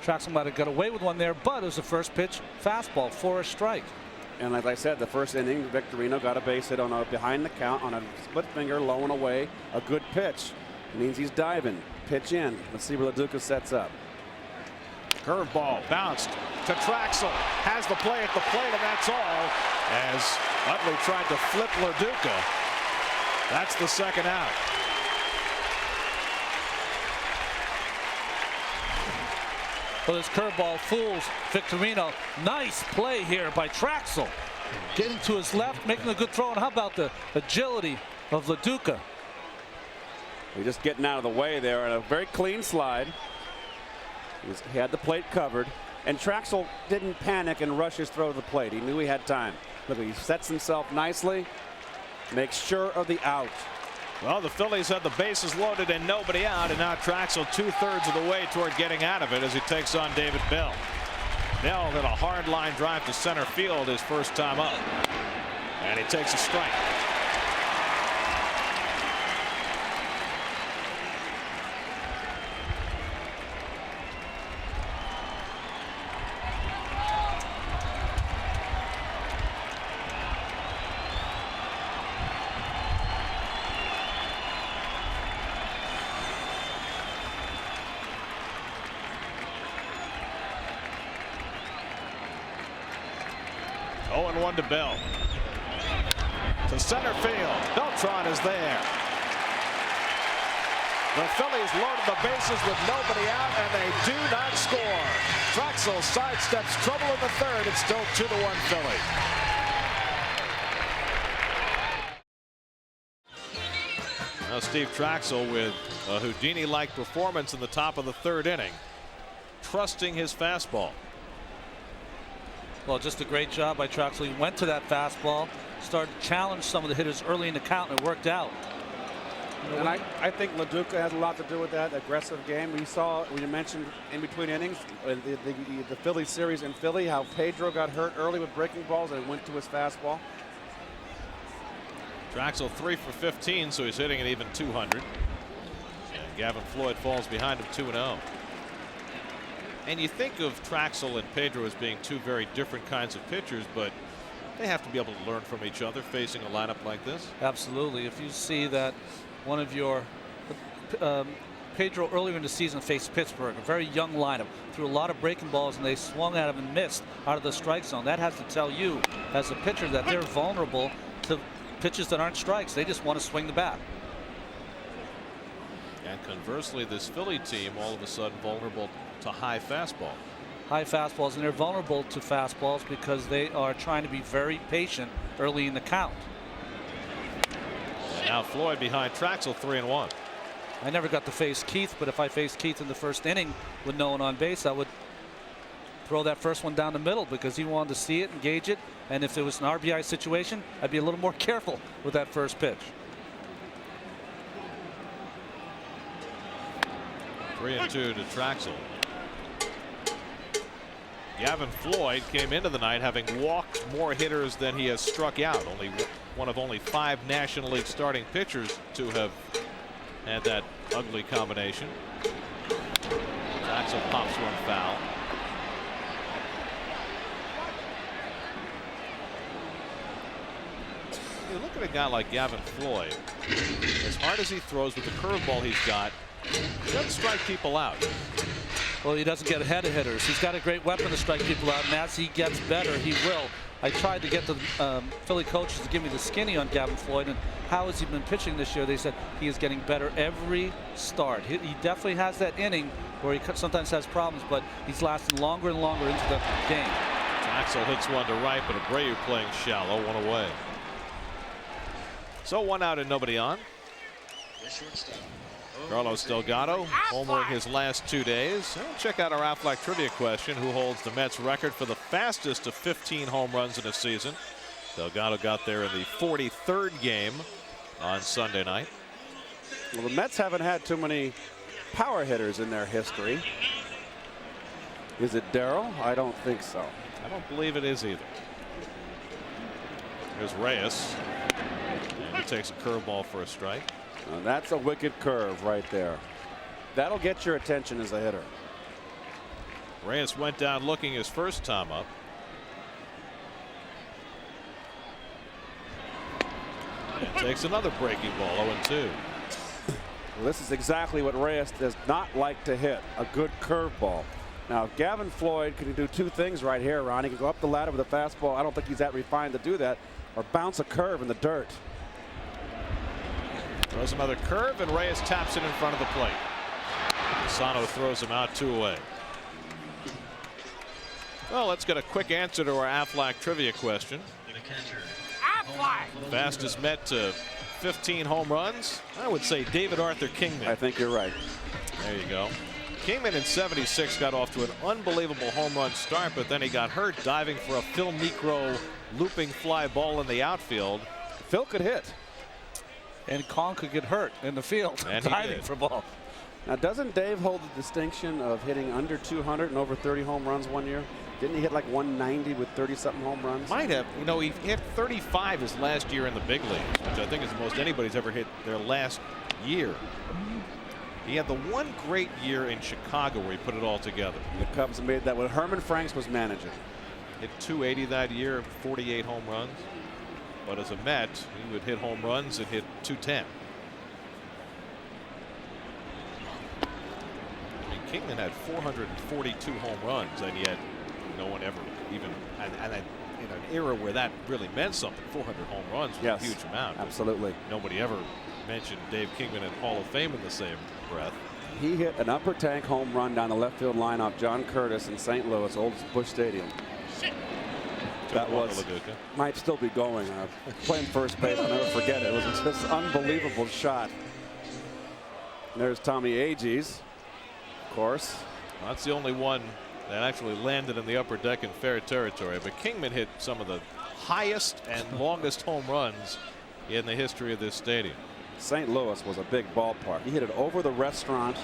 Traxel might have got away with one there, but it was the first pitch fastball for a strike. And as I said, the first inning, Victorino got a base hit on a behind the count on a split finger, low and away. A good pitch. It means he's diving. Pitch in. Let's see where LaDuca sets up. Curveball bounced to Traxel. Has the play at the plate, and that's all. As Utley tried to flip LaDuca. That's the second out. Well, this curveball fools Victorino. Nice play here by Traxel. Getting to his left, making a good throw. And how about the agility of LaDuca? He's just getting out of the way there, and a very clean slide. He had the plate covered, and Traxel didn't panic and rush his throw to the plate. He knew he had time. Look, he sets himself nicely, makes sure of the out. Well, the Phillies had the bases loaded and nobody out, and now Traxel 2/3 of the way toward getting out of it as he takes on David Bell. Bell hit a hard line drive to center field his first time up, and he takes a strike. One to Bell. To center field. Beltran is there. The Phillies loaded the bases with nobody out, and they do not score. Traxel sidesteps trouble in the third. It's still 2-1 Philly. Now Steve Traxel with a Houdini-like performance in the top of the third inning, trusting his fastball. Well, just a great job by Traxel. He went to that fastball, started to challenge some of the hitters early in the count, and it worked out. And I think LaDuca has a lot to do with that aggressive game. We saw, when you mentioned in between innings, the Phillies series in Philly, how Pedro got hurt early with breaking balls and went to his fastball. Traxel 3 for 15, so he's hitting an even 200. And Gavin Floyd falls behind him 2-0. And you think of Traxel and Pedro as being two very different kinds of pitchers, but they have to be able to learn from each other facing a lineup like this. Absolutely. If you see that one of your Pedro earlier in the season faced Pittsburgh, a very young lineup, threw a lot of breaking balls, and they swung at him and missed out of the strike zone. That has to tell you as a pitcher that they're vulnerable to pitches that aren't strikes. They just want to swing the bat. And conversely, this Philly team all of a sudden vulnerable to high fastball. High fastballs, and they're vulnerable to fastballs because they are trying to be very patient early in the count. And now Floyd behind Traxel, 3-1. I never got to face Keith, but if I faced Keith in the first inning with no one on base, I would throw that first one down the middle because he wanted to see it, engage it, and if it was an RBI situation, I'd be a little more careful with that first pitch. 3-2 to Traxel. Gavin Floyd came into the night having walked more hitters than he has struck out. One of only 5 National League starting pitchers to have had that ugly combination. Traxel pops one foul. You look at a guy like Gavin Floyd. As hard as he throws with the curveball he's got, he doesn't strike people out. Well, he doesn't get ahead of hitters. He's got a great weapon to strike people out, and as he gets better, he will. I tried to get the Philly coaches to give me the skinny on Gavin Floyd, and how has he been pitching this year? They said he is getting better every start. He definitely has that inning where he sometimes has problems, but he's lasting longer and longer into the game. Traxel hits one to right, but Abreu playing shallow, one away. So 1 out and nobody on. Carlos Delgado homering his last 2 days. And check out our Aflac trivia question. Who holds the Mets record for the fastest of 15 home runs in a season? Delgado got there in the 43rd game on Sunday night. Well, the Mets haven't had too many power hitters in their history. Is it Darryl? I don't think so. I don't believe it is either. Here's Reyes. And he takes a curveball for a strike. That's a wicked curve right there. That'll get your attention as a hitter. Reyes went down looking his first time up. And takes another breaking ball, 0-2. Well, this is exactly what Reyes does not like to hit, a good curveball. Now, Gavin Floyd can do 2 things right here, Ron. He can go up the ladder with a fastball. I don't think he's that refined to do that, or bounce a curve in the dirt. Throws another curve, and Reyes taps it in front of the plate. Fasano throws him out, 2 away. Well, let's get a quick answer to our Aflac trivia question. Aflac! Fastest Met to 15 home runs? I would say David Arthur Kingman. I think you're right. There you go. Kingman in '76 got off to an unbelievable home run start, but then he got hurt diving for a Phil Niekro looping fly ball in the outfield. Phil could hit. And Kong could get hurt in the field And he diving did. for ball. Now, doesn't Dave hold the distinction of hitting under 200 and over 30 home runs one year? Didn't he hit like 190 with 30-something home runs? Might have. You know, he hit 35 his last year in the big leagues, which I think is the most anybody's ever hit their last year. He had the one great year in Chicago where he put it all together. The Cubs made that when Herman Franks was managing. Hit 280 that year, 48 home runs. But as a Met, he would hit home runs and hit 210. I mean, Kingman had 442 home runs, and yet no one ever even, and in an era where that really meant something, 400 home runs was Yes, a huge amount. absolutely. Nobody ever mentioned Dave Kingman and Hall of Fame in the same breath. He hit an upper tank home run down the left field line off John Curtis in St. Louis, old Busch Stadium. That was, might still be going. Playing first base, I'll never forget it. It was just an unbelievable shot. And there's Tommy Agee, of course. Well, that's the only one that actually landed in the upper deck in fair territory. But Kingman hit some of the highest and longest home runs in the history of this stadium. St. Louis was a big ballpark. He hit it over the restaurant.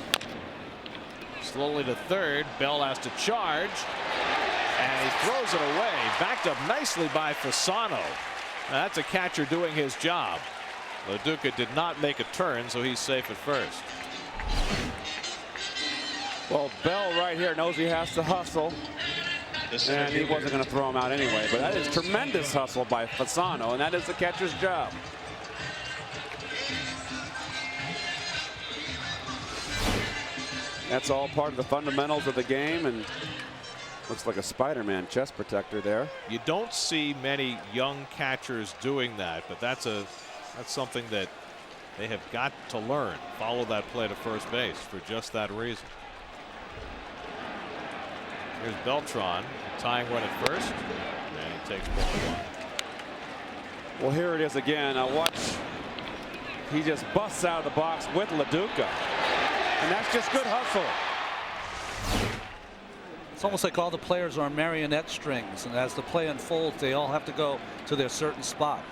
Slowly to third. Bell has to charge. And he throws it away. Backed up nicely by Fasano. Now, that's a catcher doing his job. LaDuca did not make a turn, so he's safe at first. Well, Bell right here knows he has to hustle. And he wasn't going to throw him out anyway. But that is tremendous hustle by Fasano, and that is the catcher's job. That's all part of the fundamentals of the game, and looks like a Spider-Man chest protector there. You don't see many young catchers doing that, but that's something that they have got to learn. Follow that play to first base for just that reason. Here's Beltran, tying run at first, and he takes ball one. Well, here it is again. Now watch. He just busts out of the box with LaDuca. And that's just good hustle. It's almost like all the players are on marionette strings, and as the play unfolds, they all have to go to their certain spot.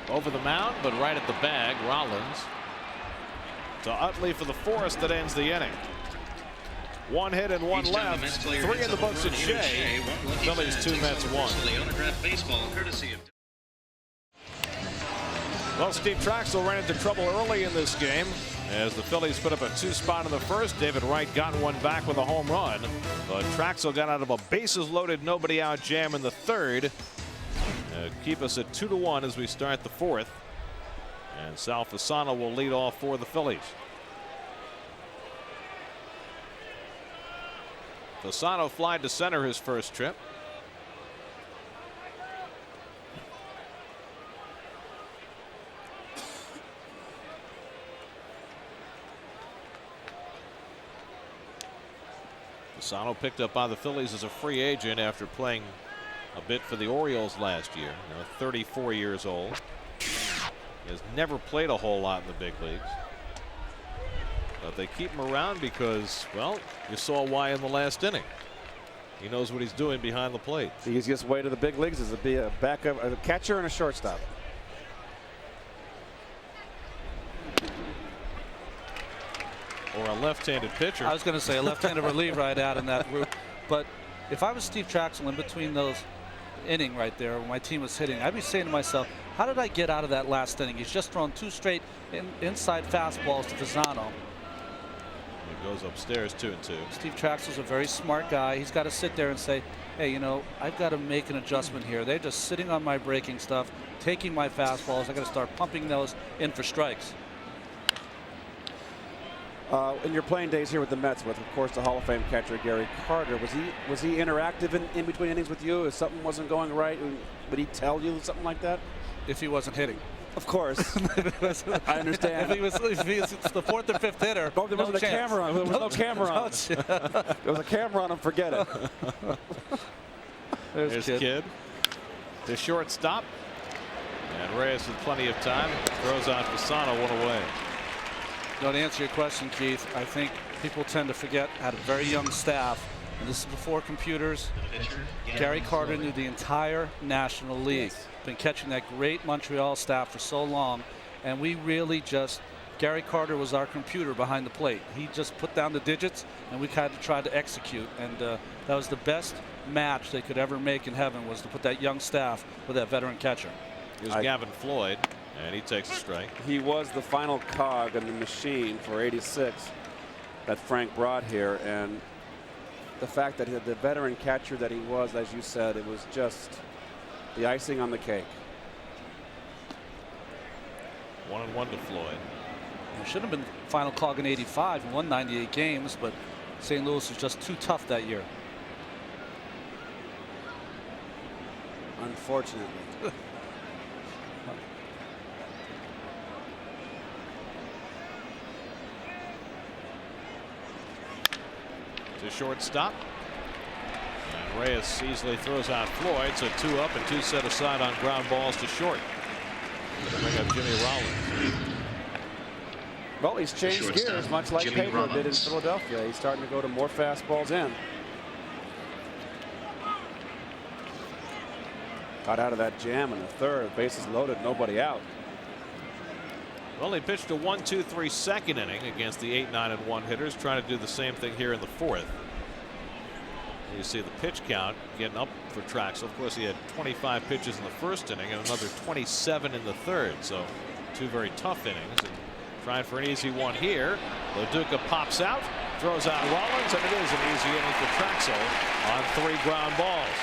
Over the mound, but right at the bag, Rollins. To Utley for the force that ends the inning. One hit and one left. 3 in the books at Shea. Phillies 2, Mets 1. Well, Steve Traxel ran into trouble early in this game as the Phillies put up a 2-spot in the first. David Wright got one back with a home run, but Traxel got out of a bases-loaded, nobody-out jam in the third. Keep us at 2-1 as we start the fourth, and Sal Fasano will lead off for the Phillies. Fasano flied to center his first trip. Fasano picked up by the Phillies as a free agent after playing a bit for the Orioles last year. 34 years old. He has never played a whole lot in the big leagues. But they keep him around because, well, you saw why in the last inning. He knows what he's doing behind the plate. The easiest way to the big leagues is to be a backup, a catcher and a shortstop. Or a left-handed pitcher. I was going to say a left-handed relief right out in that route. But if I was Steve Traxel in between those inning right there when my team was hitting, I'd be saying to myself, how did I get out of that last inning? He's just thrown 2 straight inside fastballs to Fasano. He goes upstairs 2-2. Steve Traxel's a very smart guy. He's got to sit there and say, hey, you know, I've got to make an adjustment here. They're just sitting on my breaking stuff, taking my fastballs. I got to start pumping those in for strikes. In your playing days here with the Mets, with of course the Hall of Fame catcher Gary Carter, was he interactive in between innings with you? If something wasn't going right, would he tell you something like that? If he wasn't hitting. Of course. I understand. If he was the fourth or fifth hitter, Oh, there wasn't a camera on. There was no camera on. There was a camera on him. Forget it. There's Kidd. The shortstop. And Reyes with plenty of time. Throws out Fasano, one away. To answer your question, Keith, I think people tend to forget had a very young staff. And this is before computers. Gary Carter knew the entire National League. Yes. Been catching that great Montreal staff for so long. And we really just, Gary Carter was our computer behind the plate. He just put down the digits and we kind of tried to execute. And that was the best match they could ever make in heaven, was to put that young staff with that veteran catcher. Here's Gavin Floyd, and he takes a strike. He was the final cog in the machine for 86 that Frank brought here. And the fact that the veteran catcher that he was, as you said, it was just the icing on the cake. 1-1 to Floyd. It should have been final cog in 85 and won 98 games, but St. Louis was just too tough that year. Unfortunately. To shortstop. And Reyes easily throws out Floyd, so 2 up and 2 set aside on ground balls to short. Bring up Jimmy Rollins. Well, he's changed gears, much like Pedro did in Philadelphia. He's starting to go to more fastballs in. Got out of that jam in the third. Bases loaded, nobody out. Well, he pitched a 1-2-3 second inning against the 8-9-1 hitters, trying to do the same thing here in the fourth. You see the pitch count getting up for Traxel. Of course, he had 25 pitches in the first inning and another 27 in the third. So 2 very tough innings. And trying for an easy one here. Loduca pops out, throws out Rollins, and it is an easy inning for Traxel on 3 ground balls.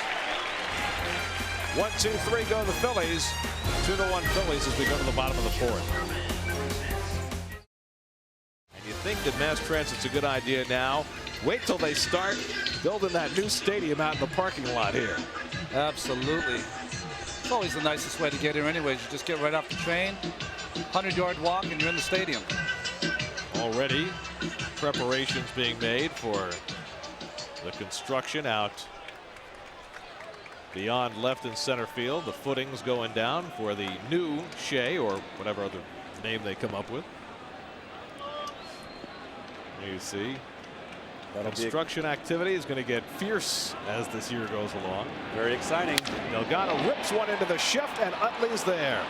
1-2-3 go the Phillies. 2-1 Phillies as we go to the bottom of the fourth. And you think that mass transit's a good idea now. Wait till they start building that new stadium out in the parking lot here. Absolutely. It's always the nicest way to get here anyways. You just get right off the train, 100-yard walk, and you're in the stadium. Already preparations being made for the construction out beyond left and center field. The footings going down for the new Shea, or whatever other name they come up with. You see, construction activity is going to get fierce as this year goes along. Very exciting. Delgado rips one into the shift, and Utley's there.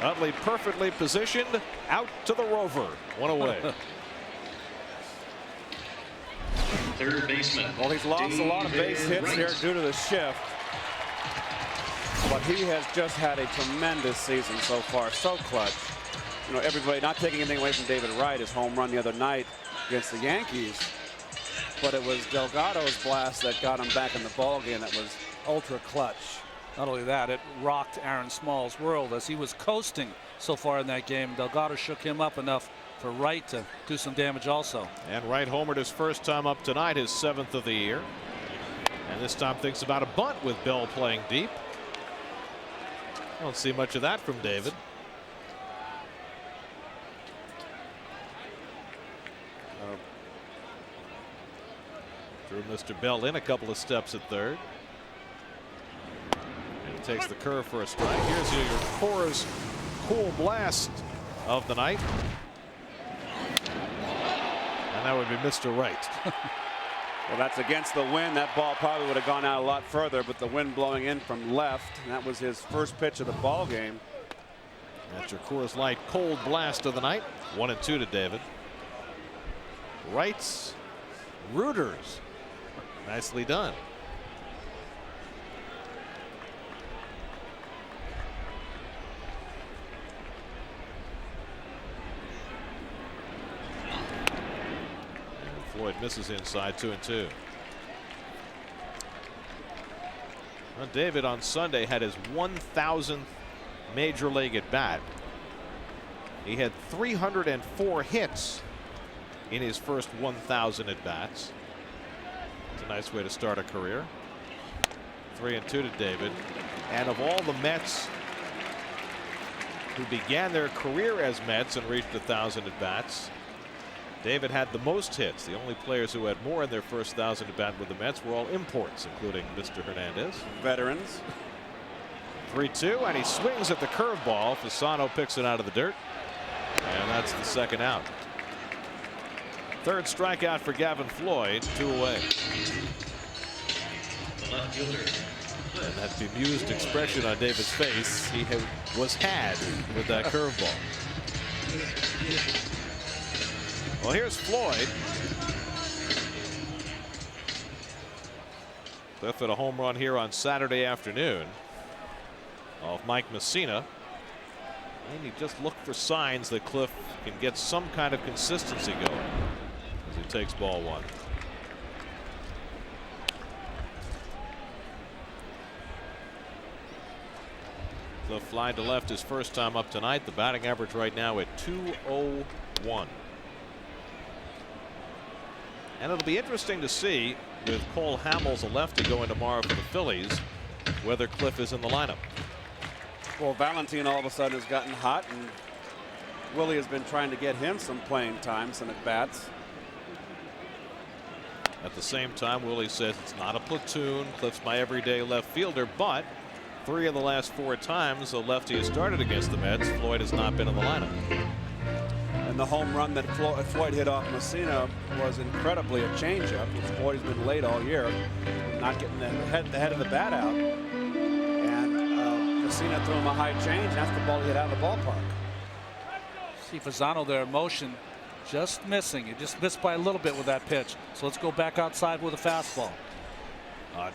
Utley perfectly positioned out to the rover. 1 away. Third baseman. Well, he's lost a lot of base hits here due to the shift. But he has just had a tremendous season so far. So clutch. You know, everybody, not taking anything away from David Wright, his home run the other night against the Yankees. But it was Delgado's blast that got him back in the ballgame that was ultra clutch. Not only that, it rocked Aaron Small's world as he was coasting so far in that game. Delgado shook him up enough for Wright to do some damage also. And Wright homered his first time up tonight, his 7th of the year. And this time thinks about a bunt with Bell playing deep. Don't see much of that from David. Drew Mr. Bell in a couple of steps at third. And he takes the curve for a strike. Here's your Coors cool blast of the night. And that would be Mr. Wright. Well, that's against the wind. That ball probably would have gone out a lot further, but the wind blowing in from left. And that was his first pitch of the ball game. That's your Coors Light cold blast of the night. 1-2 to David. Wright's rooters. Nicely done. Floyd misses inside, 2-2. Well, David on Sunday had his 1,000th major league at bat. He had 304 hits in his first 1,000 at bats. It's a nice way to start a career. 3-2 to David. And of all the Mets who began their career as Mets and reached 1,000 at bats. David had the most hits. The only players who had more in their first 1,000 at bat with the Mets were all imports, including Mr. Hernandez. Veterans. 3-2, and he swings at the curveball. Fasano picks it out of the dirt, and that's the second out. Third strikeout for Gavin Floyd, 2 away. The left fielder. And that bemused expression on David's face, he was had with that curveball. Well, here's Floyd. Cliff hit a home run here on Saturday afternoon off Mike Messina. And you just look for signs that Cliff can get some kind of consistency going as he takes ball 1. Cliff fly to left his first time up tonight. The batting average right now at .201. And it'll be interesting to see with Cole Hamels, a lefty, going tomorrow for the Phillies, whether Cliff is in the lineup. Well, Valentine all of a sudden has gotten hot, and Willie has been trying to get him some playing time, some at bats. At the same time, Willie says it's not a platoon. Cliff's my everyday left fielder, but 3 of the last 4 times a lefty has started against the Mets, Floyd has not been in the lineup. And the home run that Floyd hit off Messina was incredibly a changeup, which Floyd's been late all year, not getting the head of the bat out. And Messina threw him a high change, and that's the ball he hit out of the ballpark. See Fasano there, motion just missing. He just missed by a little bit with that pitch. So let's go back outside with a fastball.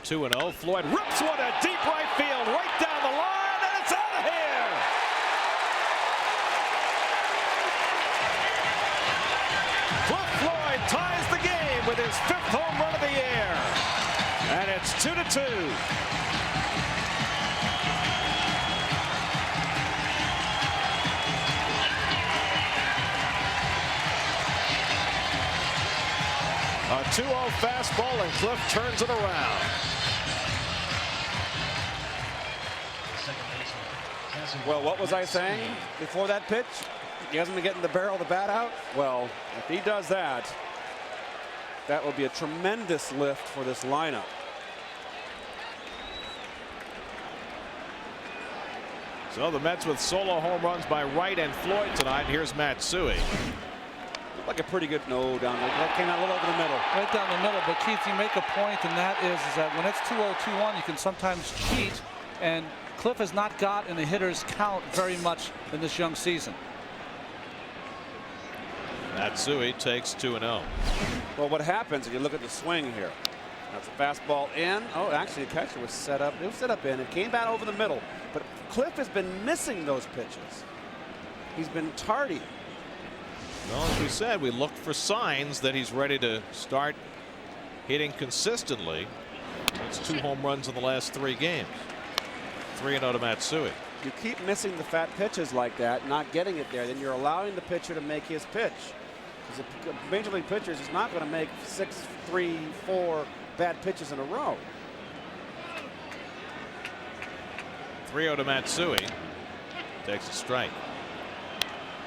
2-0. Floyd rips one to deep right field, right down the line, and it's out of here. Cliff Floyd ties the game with his 5th home run of the year, and it's 2-2. A 2-0 fastball, and Cliff turns it around. Well, what was I saying before that pitch? He hasn't been getting the barrel of the bat out. Well, if he does that, that will be a tremendous lift for this lineup. So the Mets with solo home runs by Wright and Floyd tonight. Here's Matsui. Like a pretty good no down there. That came out a little over the middle. Right down the middle. But Keith, you make a point, and that is that when it's 2-0, 2-1, you can sometimes cheat. And Cliff has not got in the hitter's count very much in this young season. Matsui takes 2-0. Well, what happens if you look at the swing here? That's a fastball in. Oh, actually, the catcher was set up. It was set up in. It came back over the middle. But Cliff has been missing those pitches. He's been tardy. Well, as we said, we look for signs that he's ready to start hitting consistently. That's 2 home runs in the last 3 games. 3-0 to Matsui. You keep missing the fat pitches like that, not getting it there, then you're allowing the pitcher to make his pitch. Because a major league pitcher is not going to make 6, 3, 4 bad pitches in a row. 3-0 to Matsui. Takes a strike.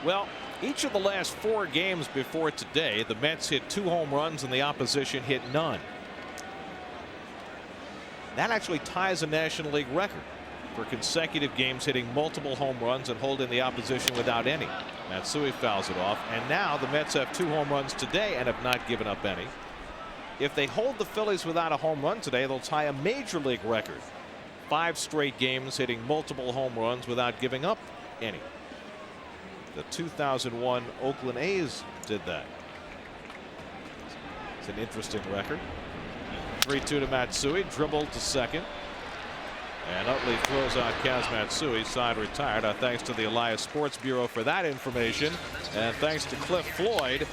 Well, each of the last 4 games before today, the Mets hit 2 home runs and the opposition hit none. That actually ties a National League record for consecutive games hitting multiple home runs and holding the opposition without any. Matsui fouls it off, and now the Mets have 2 home runs today and have not given up any. If they hold the Phillies without a home run today, they'll tie a major league record. 5 straight games hitting multiple home runs without giving up any. The 2001 Oakland A's did that. It's an interesting record. 3-2 to Matsui, dribbled to second. And Utley throws out Kaz Matsui, side retired. Our thanks to the Elias Sports Bureau for that information. And thanks to Cliff Floyd.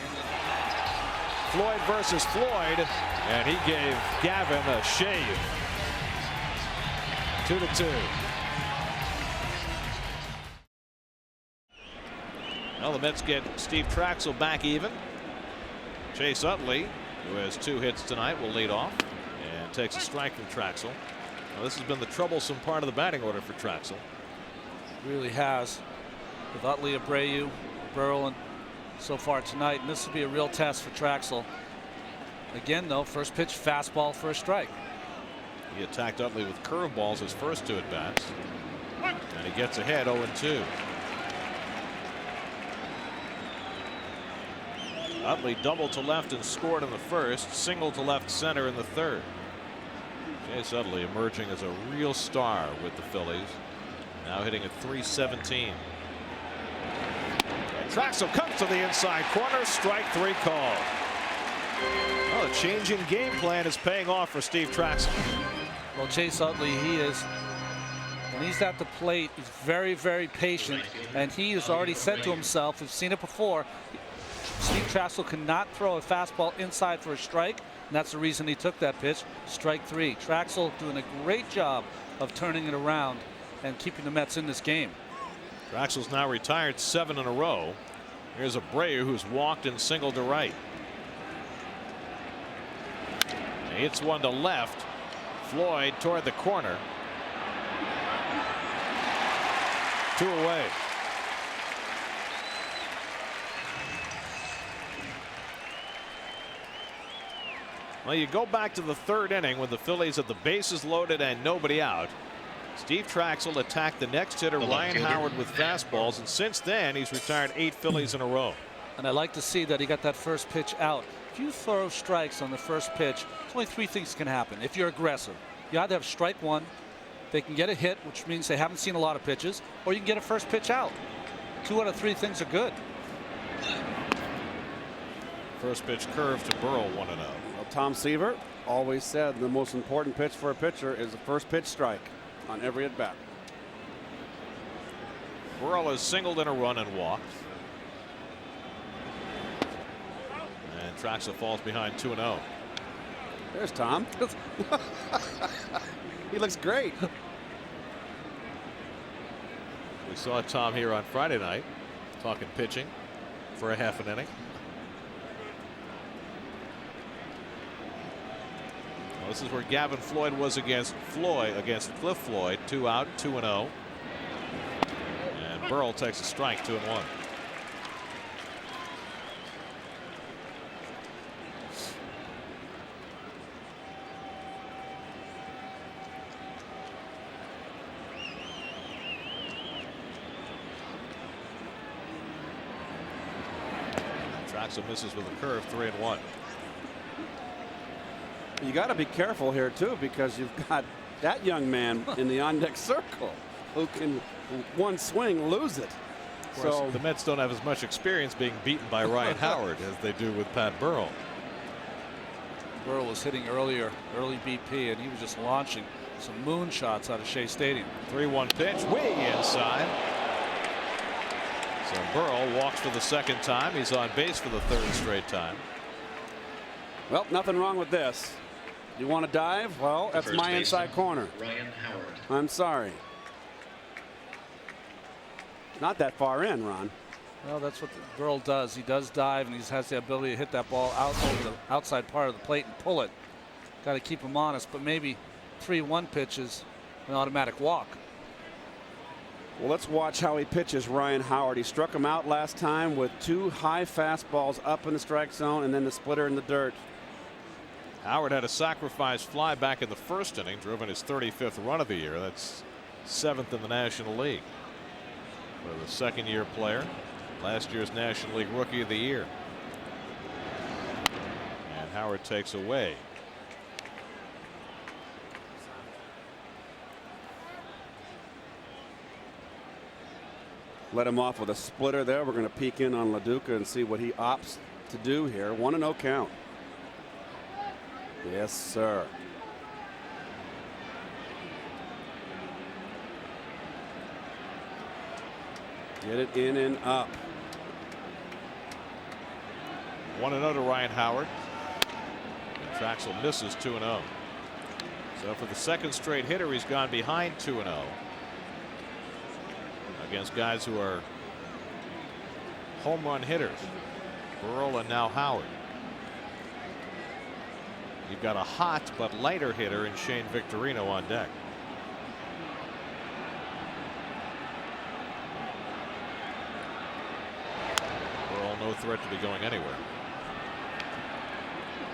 Floyd versus Floyd. And he gave Gavin a shave. 2-2. Well, the Mets get Steve Traxel back even. Chase Utley, who has 2 hits tonight, will lead off and takes a strike from Traxel. Now, this has been the troublesome part of the batting order for Traxel. Really has. with Utley, Abreu, Burrell, and so far tonight. And this will be a real test for Traxel. Again, though, first pitch fastball for a strike. He attacked Utley with curveballs his first 2 at-bats. And he gets ahead 0-2. Utley doubled to left and scored in the first, single to left center in the third. Chase Utley emerging as a real star with the Phillies. Now hitting at .317. And Traxel comes to the inside corner. Strike 3 call. Oh, the changing game plan is paying off for Steve Traxel. Well, Chase Utley, when he's at the plate, he's very, very patient. And he has already said to himself, we've seen it before, Steve Traxel cannot throw a fastball inside for a strike. And that's the reason he took that pitch. Strike 3. Traxel doing a great job of turning it around and keeping the Mets in this game. Traxel's now retired 7 in a row. Here's Abreu, who's walked and singled to right. He hits one to left. Floyd toward the corner. 2 away. Well, you go back to the 3rd inning when the Phillies had the bases loaded and nobody out. Steve Traxel attacked the next hitter, Ryan Howard, with fastballs, and since then he's retired 8 Phillies in a row. And I like to see that he got that first pitch out. If you throw strikes on the first pitch, there's only 3 things can happen if you're aggressive. You either have strike 1, they can get a hit, which means they haven't seen a lot of pitches, or you can get a first pitch out. 2 out of 3 things are good. First pitch curve to Burrell, 1-0. Well, Tom Seaver always said the most important pitch for a pitcher is the first pitch strike on every at bat. Burrell has singled in a run and walked. And Traxel falls behind 2-0. There's Tom. He looks great. We saw Tom here on Friday night talking pitching for a half an inning. Well, this is where Gavin Floyd was against Cliff Floyd. 2 out, 2-0. And Burrell takes a strike, 2-1. Traxel misses with a curve, 3-1. You got to be careful here too, because you've got that young man in the on-deck circle who can one swing lose it. So the Mets don't have as much experience being beaten by Ryan Howard as they do with Pat Burrell. Burrell was hitting early BP, and he was just launching some moonshots out of Shea Stadium. 3-1 pitch, way inside. So Burrell walks for the 2nd time. He's on base for the 3rd straight time. Well, nothing wrong with this. You want to dive? Well, that's my inside corner. Ryan Howard. I'm sorry. Not that far in, Ron. Well, that's what Burrell does. He does dive, and he has the ability to hit that ball out over the outside part of the plate and pull it. Got to keep him honest, but maybe 3-1 pitch is an automatic walk. Well, let's watch how he pitches Ryan Howard. He struck him out last time with 2 high fastballs up in the strike zone and then the splitter in the dirt. Howard had a sacrifice fly back in the 1st inning, driven his 35th run of the year. That's 7th in the National League for the 2nd-year player. Last year's National League Rookie of the Year. And Howard takes away. Let him off with a splitter there. We're going to peek in on LaDuca and see what he opts to do here. 1-0 count. Yes, sir. Get it in and up. 1-0 to Ryan Howard. And Traxel misses 2-0. So for the 2nd straight hitter, he's gone behind 2-0 against guys who are home run hitters. Burrell and now Howard. You've got a hot but lighter hitter in Shane Victorino on deck. Traxel no threat to be going anywhere.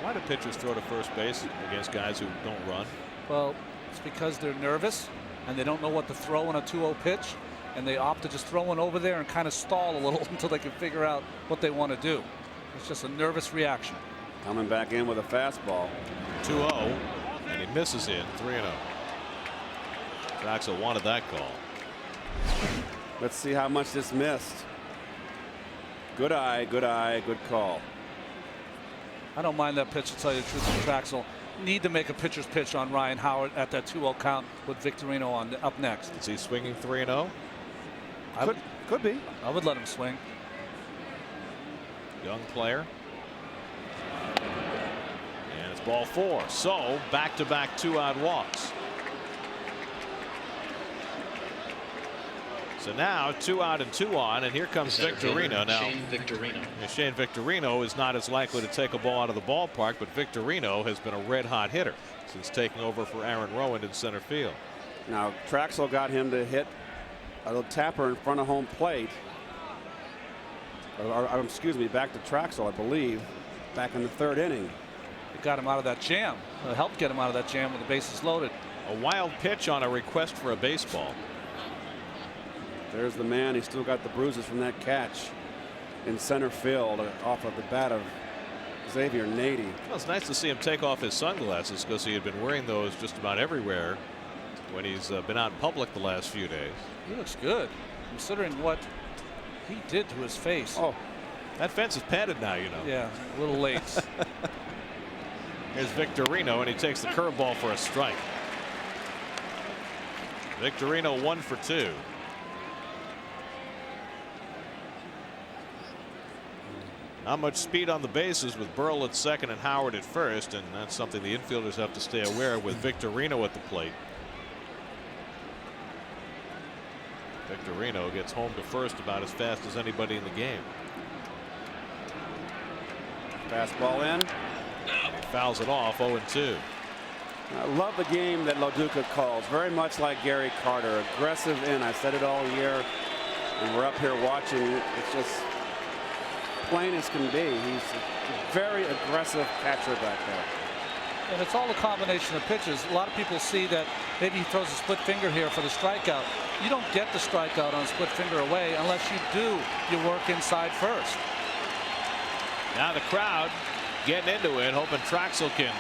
Why do pitchers throw to first base against guys who don't run? Well, it's because they're nervous and they don't know what to throw on a 2-0 pitch, and they opt to just throw one over there and kind of stall a little until they can figure out what they want to do. It's just a nervous reaction. Coming back in with a fastball. 2-0, and he misses in 3-0. Traxel wanted that call. Let's see how much this missed. Good eye, good call. I don't mind that pitch, to tell you the truth. Traxel need to make a pitcher's pitch on Ryan Howard at that 2-0 count with Victorino on up next. Is he swinging 3-0? Could be. I would let him swing. Young player. And it's ball 4. So back-to-back 2-out walks. So now 2 out and 2 on, and here comes Victorino now. Shane Victorino. Shane Victorino is not as likely to take a ball out of the ballpark, but Victorino has been a red-hot hitter since taking over for Aaron Rowan in center field. Now Traxel got him to hit a little tapper in front of home plate. Excuse me, back to Traxel, I believe, back in the 3rd inning. It got him out of that jam. It helped get him out of that jam with the bases loaded. A wild pitch on a request for a baseball. There's the man. He's still got the bruises from that catch in center field off of the bat of Xavier Nady. Well, it's nice to see him take off his sunglasses because he had been wearing those just about everywhere when he's been out in public the last few days. He looks good considering what he did to his face. Oh, that fence is padded now, you know. Yeah, a little late. Here's Victorino, and he takes the curveball for a strike. Victorino 1 for 2. Not much speed on the bases with Burrell at second and Howard at first, and that's something the infielders have to stay aware of with Victorino at the plate. Victorino gets home to first about as fast as anybody in the game. Fastball in. He fouls it off. 0-2. I love the game that Loduca calls. Very much like Gary Carter. Aggressive in. I said it all year, and we're up here watching. It's just plain as can be. He's a very aggressive catcher back there. And it's all a combination of pitches. A lot of people see that maybe he throws a split finger here for the strikeout. You don't get the strikeout on split finger away unless you do your work inside first. Now the crowd getting into it, hoping Traxel can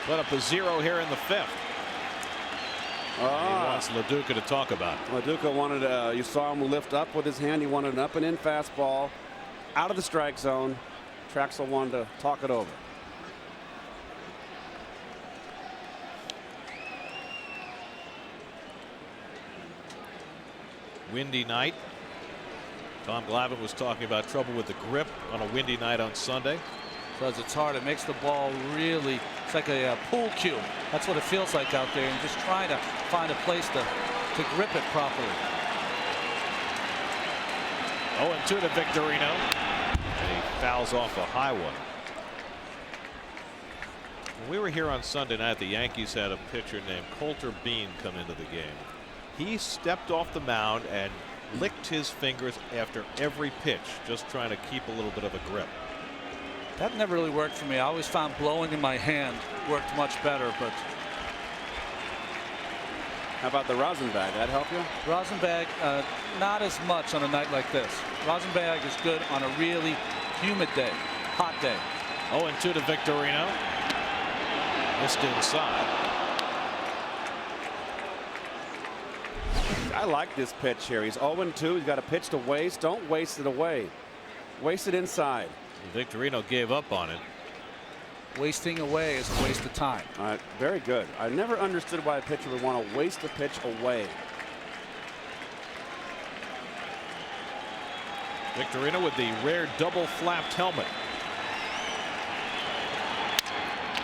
put up a 0 here in the 5th. He wants Loduca to talk about it. Loduca wanted, you saw him lift up with his hand. He wanted an up and in fastball out of the strike zone. Traxel wanted to talk it over. Windy night. Tom Glavine was talking about trouble with the grip on a windy night on Sunday. Because it's hard. It makes the ball really, it's like a pool cue. That's what it feels like out there, and just trying to find a place to grip it properly. 0-2 to Victorino. And he fouls off a high one. When we were here on Sunday night, the Yankees had a pitcher named Coulter Bean come into the game. He stepped off the mound and licked his fingers after every pitch, just trying to keep a little bit of a grip. That never really worked for me. I always found blowing in my hand worked much better. But how about the Rosenbag? That help you? Rosenbag, not as much on a night like this. Rosenbag is good on a really humid day, hot day. 0-2 to Victorino. Missed inside. I like this pitch here. He's 0-2. He's got a pitch to waste. Don't waste it away. Waste it inside. Victorino gave up on it. Wasting away is a waste of time. All right, very good. I never understood why a pitcher would want to waste a pitch away. Victorino with the rare double flapped helmet.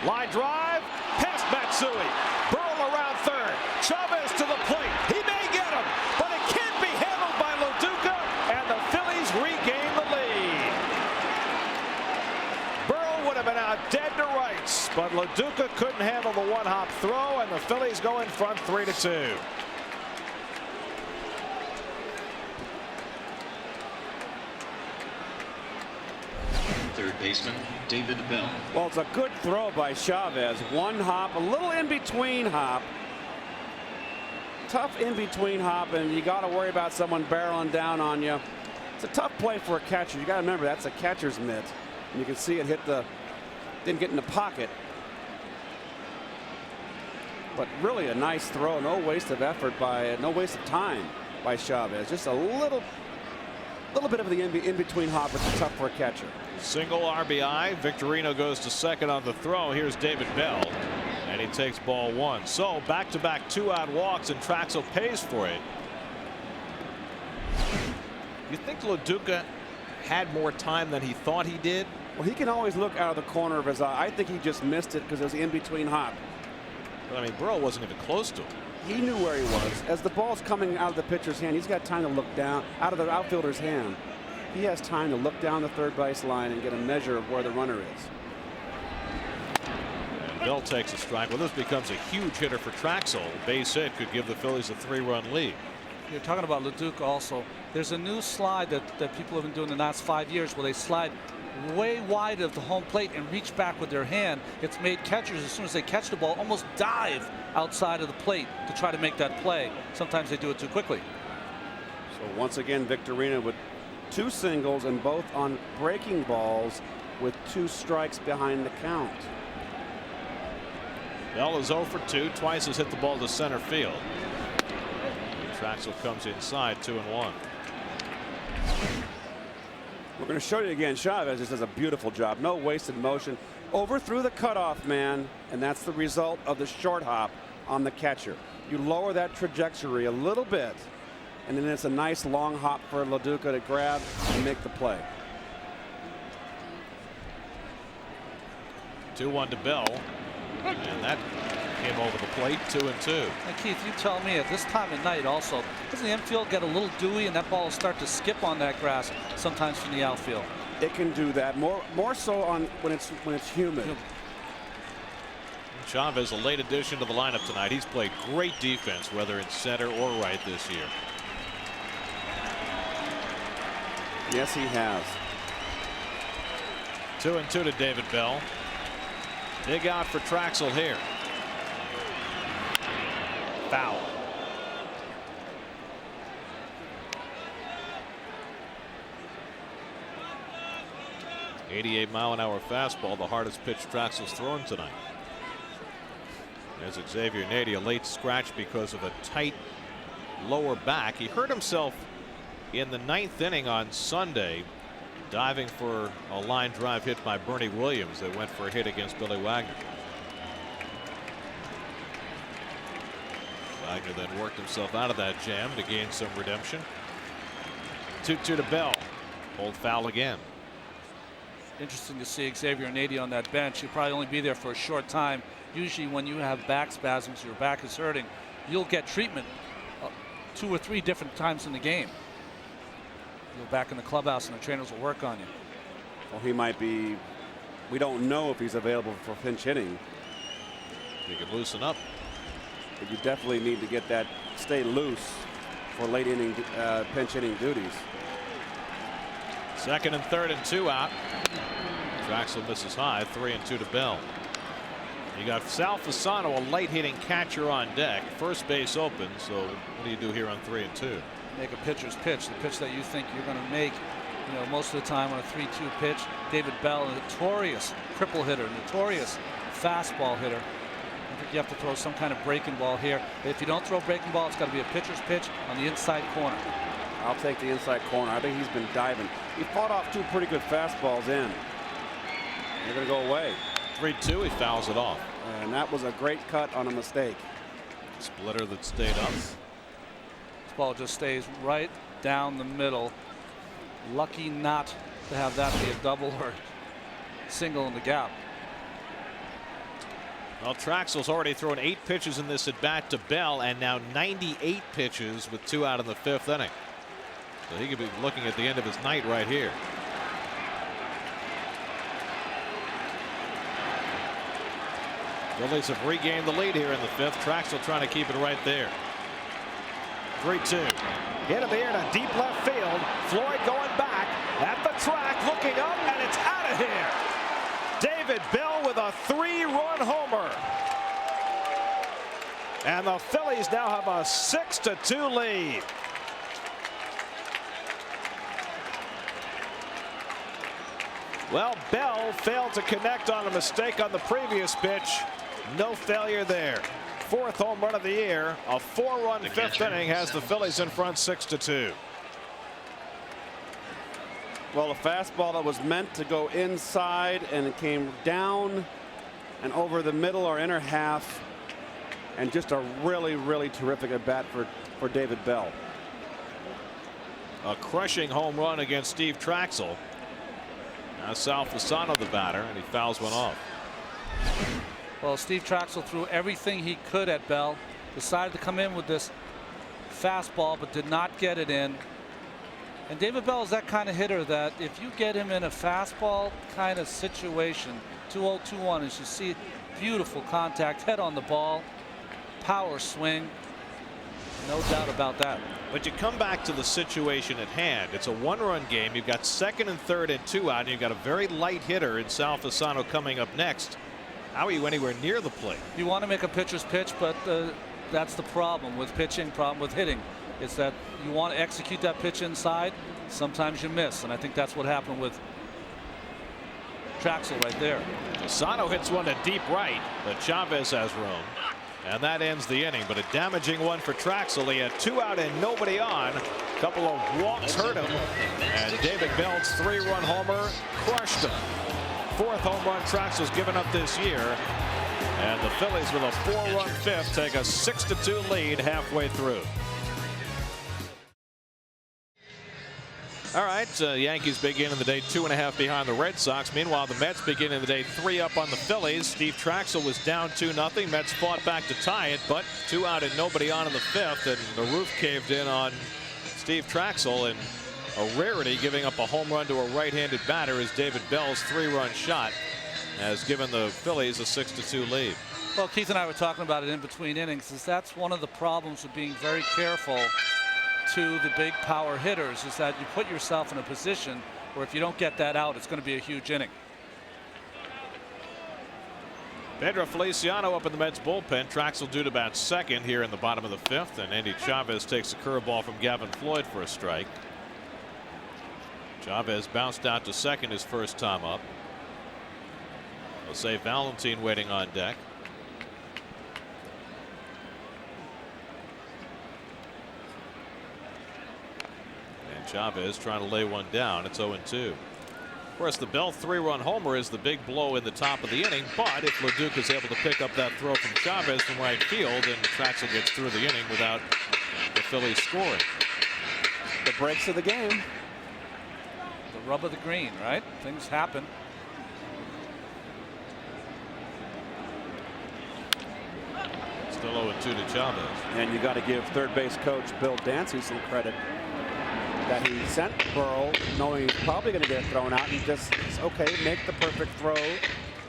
Line drive, past Matsui. Burrell around third. Chavez to the plate. He may get him, but it can't be handled by Loduca, and the Phillies regain the lead. Burrell would have been out dead to rights, but Loduca couldn't handle the one-hop throw, and the Phillies go in front 3-2. Third baseman, David Bell. Well, it's a good throw by Chavez. One hop, a little in between hop. Tough in between hop, and you got to worry about someone barreling down on you. It's a tough play for a catcher. You got to remember that's a catcher's mitt. And you can see it hit the, didn't get in the pocket. But really a nice throw. No waste of effort by, no waste of time by Chavez. Just a little bit of the in between hop, but it's tough for a catcher. Single RBI. Victorino goes to second on the throw. Here's David Bell, and he takes ball one. So back-to-back 2-out walks, and Traxel pays for it. You think LaDuca had more time than he thought he did? Well, he can always look out of the corner of his eye. I think he just missed it because it was the in-between hop. But I mean, Burrow wasn't even close to him. He knew where he was. As the ball's coming out of the pitcher's hand, he's got time to look down, out of the outfielder's hand. He has time to look down the third base line and get a measure of where the runner is. And Bell takes a strike. Well, this becomes a huge hitter for Traxel. Base hit could give the Phillies a 3-run lead. You're talking about LaDuca also. There's a new slide that people have been doing the last 5 years where they slide way wide of the home plate and reach back with their hand. It's made catchers, as soon as they catch the ball, almost dive outside of the plate to try to make that play. Sometimes they do it too quickly. So once again, Victorino with 2 singles and both on breaking balls with 2 strikes behind the count. Bell is 0 for 2. Twice has hit the ball to center field. Traxel comes inside 2-1. We're going to show you again. Chavez just does a beautiful job. No wasted motion. Overthrew the cutoff man, and that's the result of the short hop on the catcher. You lower that trajectory a little bit, and then it's a nice long hop for LaDuca to grab and make the play. 2-1 to Bell, and that came over the plate. 2-2. And Keith, you tell me, at this time of night also, doesn't the infield get a little dewy and that ball will start to skip on that grass sometimes from the outfield? It can do that more so on when it's humid. Chavez, a late addition to the lineup tonight. He's played great defense, whether in center or right this year. Yes, he has. 2-2 to David Bell. Dig out for Traxel here. Foul. .88-mile-an-hour fastball, the hardest pitch Traxel's thrown tonight. There's Xavier Nady, a late scratch because of a tight lower back. He hurt himself in the 9th inning on Sunday, diving for a line drive hit by Bernie Williams that went for a hit against Billy Wagner. Wagner then worked himself out of that jam to gain some redemption. 2-2 to Bell. Hold foul again. Interesting to see Xavier Nady on that bench. He'll probably only be there for a short time. Usually when you have back spasms, your back is hurting, you'll get treatment 2 or 3 different times in the game. You'll back in the clubhouse and the trainers will work on you. Well, he might be. We don't know if he's available for pinch hitting. He could loosen up. But you definitely need to get that, stay loose for late inning pinch hitting duties. 2nd and 3rd and 2 out. Traxel misses high. 3-2 to Bell. You got Sal Fasano, a light hitting catcher on deck. First base open. So what do you do here on 3-2? Make a pitcher's pitch, the pitch that you think you're going to make. You know, most of the time on a 3-2 pitch. David Bell, a notorious triple hitter, notorious fastball hitter. I think you have to throw some kind of breaking ball here. If you don't throw breaking ball, it's got to be a pitcher's pitch on the inside corner. I'll take the inside corner. I think he's been diving. He fought off 2 pretty good fastballs in. They're going to go away. 3-2. He fouls it off. And that was a great cut on a mistake. Splitter that stayed up. This ball just stays right down the middle. Lucky not to have that be a double or single in the gap. Well, Traxel's already thrown 8 pitches in this at bat to Bell, and now 98 pitches with 2 out in the 5th inning. So he could be looking at the end of his night right here. Phillies have regained the lead here in the 5th. Traxel trying to keep it right there. 3-2. Hit in the air to deep left field. Floyd going back at the track, looking up, and it's out of here. a 3-run homer. And the Phillies now have a 6-2 lead. Well, Bell failed to connect on a mistake on the previous pitch. No failure there. 4th home run of the year. A 4-run 5th inning has the Phillies in front 6-2. Well, a fastball that was meant to go inside and it came down and over the middle or inner half, and just a really, really terrific at bat for David Bell. A crushing home run against Steve Traxel. Now Sal Fasano the batter, and he fouls one off. Well, Steve Traxel threw everything he could at Bell. Decided to come in with this fastball, but did not get it in. And David Bell is that kind of hitter that if you get him in a fastball kind of situation, 2-0, 2-1, as you see, beautiful contact, head on the ball, power swing, no doubt about that. But you come back to the situation at hand. It's a 1-run game. You've got 2nd and 3rd and 2 out, and you've got a very light hitter in Sal Fasano coming up next. How are you anywhere near the plate? You want to make a pitcher's pitch, but that's the problem with pitching, problem with hitting. It's that you want to execute that pitch inside. Sometimes you miss, and I think that's what happened with Traxel right there. Fasano hits one to deep right, but Chavez has room. And that ends the inning, but a damaging one for Traxel. He had 2 out and nobody on. A couple of walks hurt him. And David Bell's 3-run homer crushed him. 4th home run Traxel's given up this year. And the Phillies with a 4-run 5th take a 6-2 lead halfway through. All right, Yankees beginning the day 2.5 behind the Red Sox. Meanwhile, the Mets beginning the day 3 up on the Phillies. Steve Traxel was down 2-0. Mets fought back to tie it, but 2 out and nobody on in the 5th, and the roof caved in on Steve Traxel. And a rarity, giving up a home run to a right-handed batter, is David Bell's 3-run shot has given the Phillies a 6-2 lead. Well, Keith and I were talking about it in between innings. Is that's one of the problems of being very careful to the big power hitters, is that you put yourself in a position where if you don't get that out, it's going to be a huge inning. Pedro Feliciano up in the Mets bullpen. Traxel due to bat 2nd here in the bottom of the 5th, and Andy Chavez takes a curveball from Gavin Floyd for a strike. Chavez bounced out to 2nd his first time up. Jose Valentin waiting on deck. Chavez trying to lay one down. It's 0-2. Of course, the Bell 3-run homer is the big blow in the top of the inning, but if LeDuc is able to pick up that throw from Chavez from right field, and Traxel gets through the inning without the Phillies scoring. The breaks of the game. The rub of the green, right? Things happen. Still 0-2 to Chavez. And you got to give third base coach Bill Dancy some credit that he sent Burrow knowing he's probably going to get thrown out, and just, okay, make the perfect throw.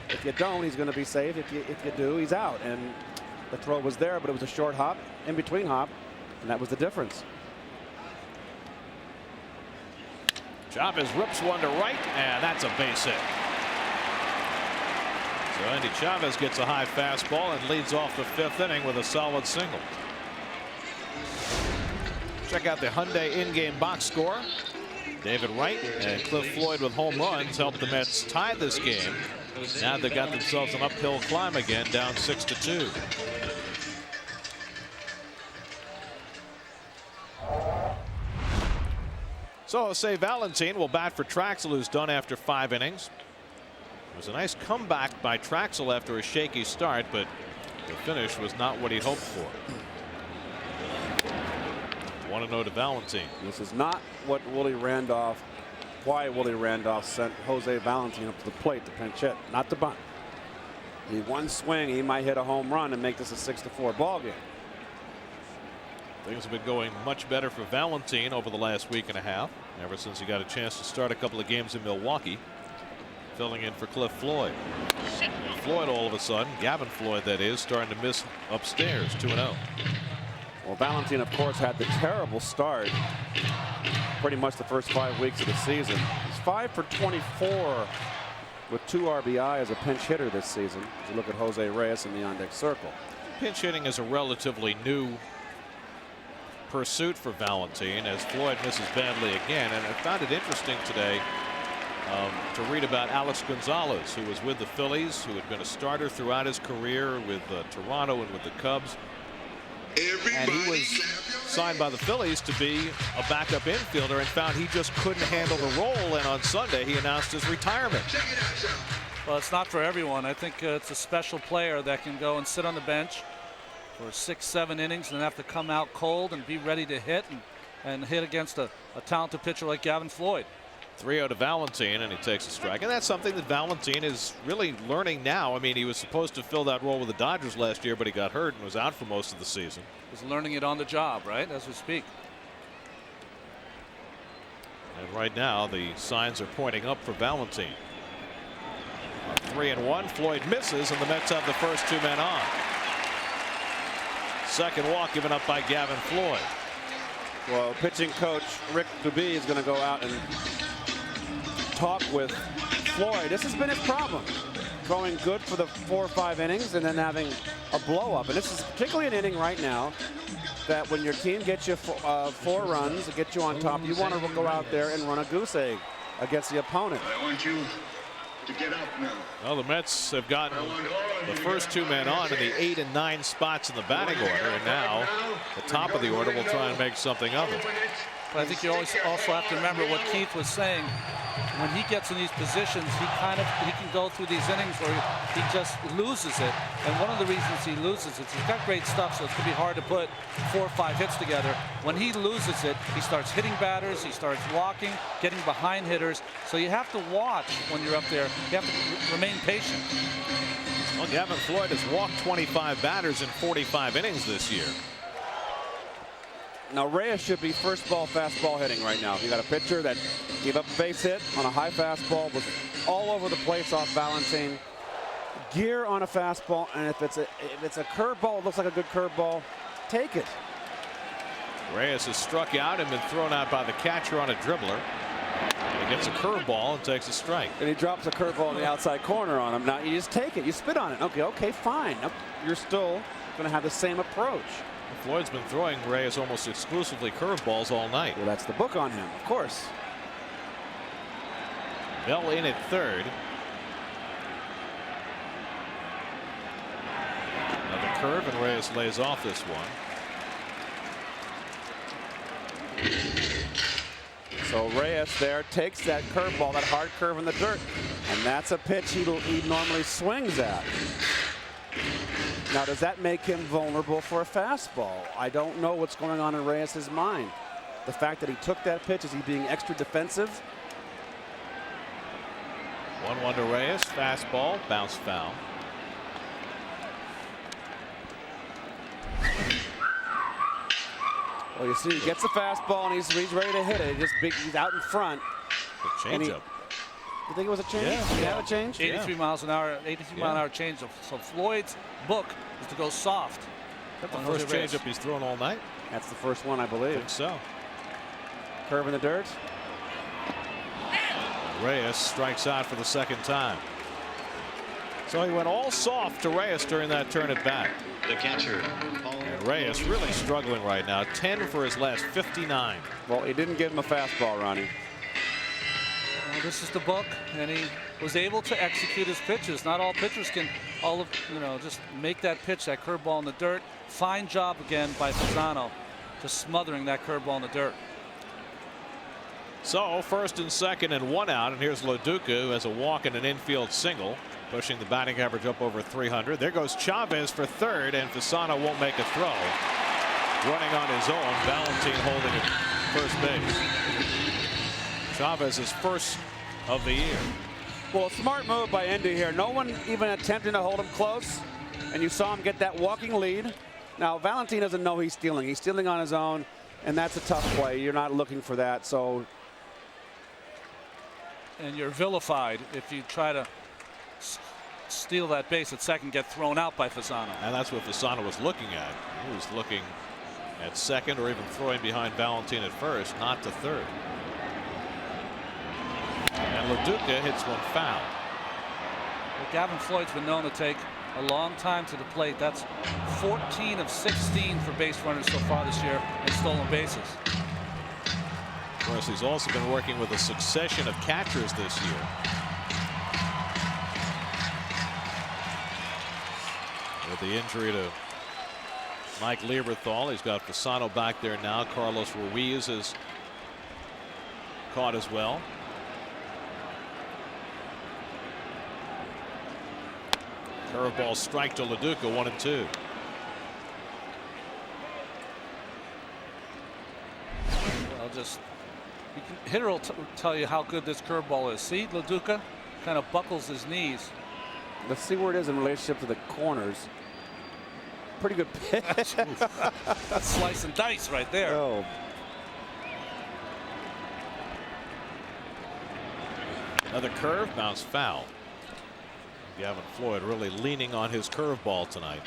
If you don't, he's going to be safe. If you do, he's out. And the throw was there, but it was a short hop, in between hop, and that was the difference. Chavez rips one to right, and that's a base hit. So Andy Chavez gets a high fastball and leads off the 5th inning with a solid single. Check out the Hyundai in-game box score. David Wright and Cliff Floyd with home runs helped the Mets tie this game. Now they got themselves an uphill climb again, down 6-2. So Jose Valentin will bat for Traxel, who's done after 5 innings. It was a nice comeback by Traxel after a shaky start, but the finish was not what he'd hoped for. 1-0 to Valentin. This is not what Willie Randolph, why Willie Randolph sent Jose Valentin up to the plate to pinch hit, not to bunt. He one swing, he might hit a home run and make this a 6-4 ball game. Things have been going much better for Valentin over the last week and a half, ever since he got a chance to start a couple of games in Milwaukee, filling in for Cliff Floyd. And Floyd, all of a sudden, Gavin Floyd that is, starting to miss upstairs, 2-0. Well, Valentin, of course, had the terrible start pretty much the first 5 weeks of the season. He's 5 for 24 with 2 RBI as a pinch hitter this season. As you look at Jose Reyes in the on-deck circle. Pinch hitting is a relatively new pursuit for Valentine as Floyd misses badly again. And I found it interesting today to read about Alex Gonzalez, who was with the Phillies, who had been a starter throughout his career with Toronto and with the Cubs. And he was signed by the Phillies to be a backup infielder and found he just couldn't handle the role. And on Sunday, he announced his retirement. Well, it's not for everyone. I think it's a special player that can go and sit on the bench for 6-7 innings and have to come out cold and be ready to hit and hit against a talented pitcher like Gavin Floyd. 3-0 to Valentine, and he takes a strike. And that's something that Valentine is really learning now. I mean, he was supposed to fill that role with the Dodgers last year, but he got hurt and was out for most of the season. He's learning it on the job, right, as we speak. And right now, the signs are pointing up for Valentine. 3-1. Floyd misses, and the Mets have the first 2 men on. Second walk given up by Gavin Floyd. Well, pitching coach Rick Dubee is going to go out and talk with Floyd. This has been his problem. Going good for the 4 or 5 innings and then having a blow up. And this is particularly an inning right now that when your team gets you 4 runs, get you on top, you want to go out there and run a goose egg against the opponent. I want you to get up now. Well, the Mets have gotten the first 2 men on in the 8 and 9 spots in the batting order, and now the top of the order will try and make something of it. But I think you always also have to remember what Keith was saying. When he gets in these positions, he can go through these innings where he just loses it. And one of the reasons he loses it, he's got great stuff, so it's going to be hard to put 4 or 5 hits together. When he loses it, he starts hitting batters, he starts walking, getting behind hitters. So you have to watch when you're up there. You have to remain patient. Well, Gavin Floyd has walked 25 batters in 45 innings this year. Now Reyes should be first ball fastball hitting right now. You got a pitcher that gave up a base hit on a high fastball, was all over the place off Valentine. Gear on a fastball, and if it's a curveball, it looks like a good curveball, take it. Reyes has struck out and been thrown out by the catcher on a dribbler. And he gets a curveball and takes a strike. And he drops a curveball in the outside corner on him. Now you just take it. You spit on it. Okay, fine. Nope, you're still going to have the same approach. Floyd's been throwing Reyes almost exclusively curveballs all night. Well, that's the book on him, of course. Bell in at third. Another curve, and Reyes lays off this one. So Reyes there takes that curveball, that hard curve in the dirt, and that's a pitch he normally swings at. Now, does that make him vulnerable for a fastball? I don't know what's going on in Reyes' mind. The fact that he took that pitch, is he being extra defensive? 1-1 to Reyes. Fastball, bounce foul. Well, you see, he gets the fastball and he's ready to hit it. He's out in front. The changeup. You think it was a change? Yeah. Did he have a change? 83 miles an hour, 83 mile an hour change. So Floyd's book is to go soft. That's the first changeup he's thrown all night. That's the first one, I believe. I think so. Curve in the dirt. Reyes strikes out for the second time. So he went all soft to Reyes during that turn at bat. The catcher. And Reyes really struggling right now. 10 for his last 59. Well, he didn't give him a fastball, Ronnie. Well, this is the book, and he was able to execute his pitches. Not all pitchers can just make that pitch, that curveball in the dirt. Fine job again by Fasano, just smothering that curveball in the dirt. So first and second and 1 out, and here's Loduca, who has a walk and an infield single, pushing the batting average up over 300. There goes Chavez for third, and Fasano won't make a throw. Running on his own, Valentine holding at first base. Chavez is first of the year. Well, a smart move by Indy here. No one even attempting to hold him close, and you saw him get that walking lead. Now, Valentine doesn't know he's stealing. He's stealing on his own, and that's a tough play. You're not looking for that, so. And you're vilified if you try to steal that base at second, get thrown out by Fasano. And that's what Fasano was looking at. He was looking at second or even throwing behind Valentine at first, not to third. And Loduca hits one foul. Well, Gavin Floyd's been known to take a long time to the plate. That's 14 of 16 for base runners so far this year and stolen bases. Of course, he's also been working with a succession of catchers this year. With the injury to Mike Lieberthal, he's got Fasano back there now. Carlos Ruiz is caught as well. Curveball strike to LaDuca, 1-2. Well, hitter will tell you how good this curveball is. See, LaDuca kind of buckles his knees. Let's see where it is in relationship to the corners. Pretty good pitch. That's slice and dice right there. Oh. Another curve, bounced foul. Gavin Floyd really leaning on his curveball tonight.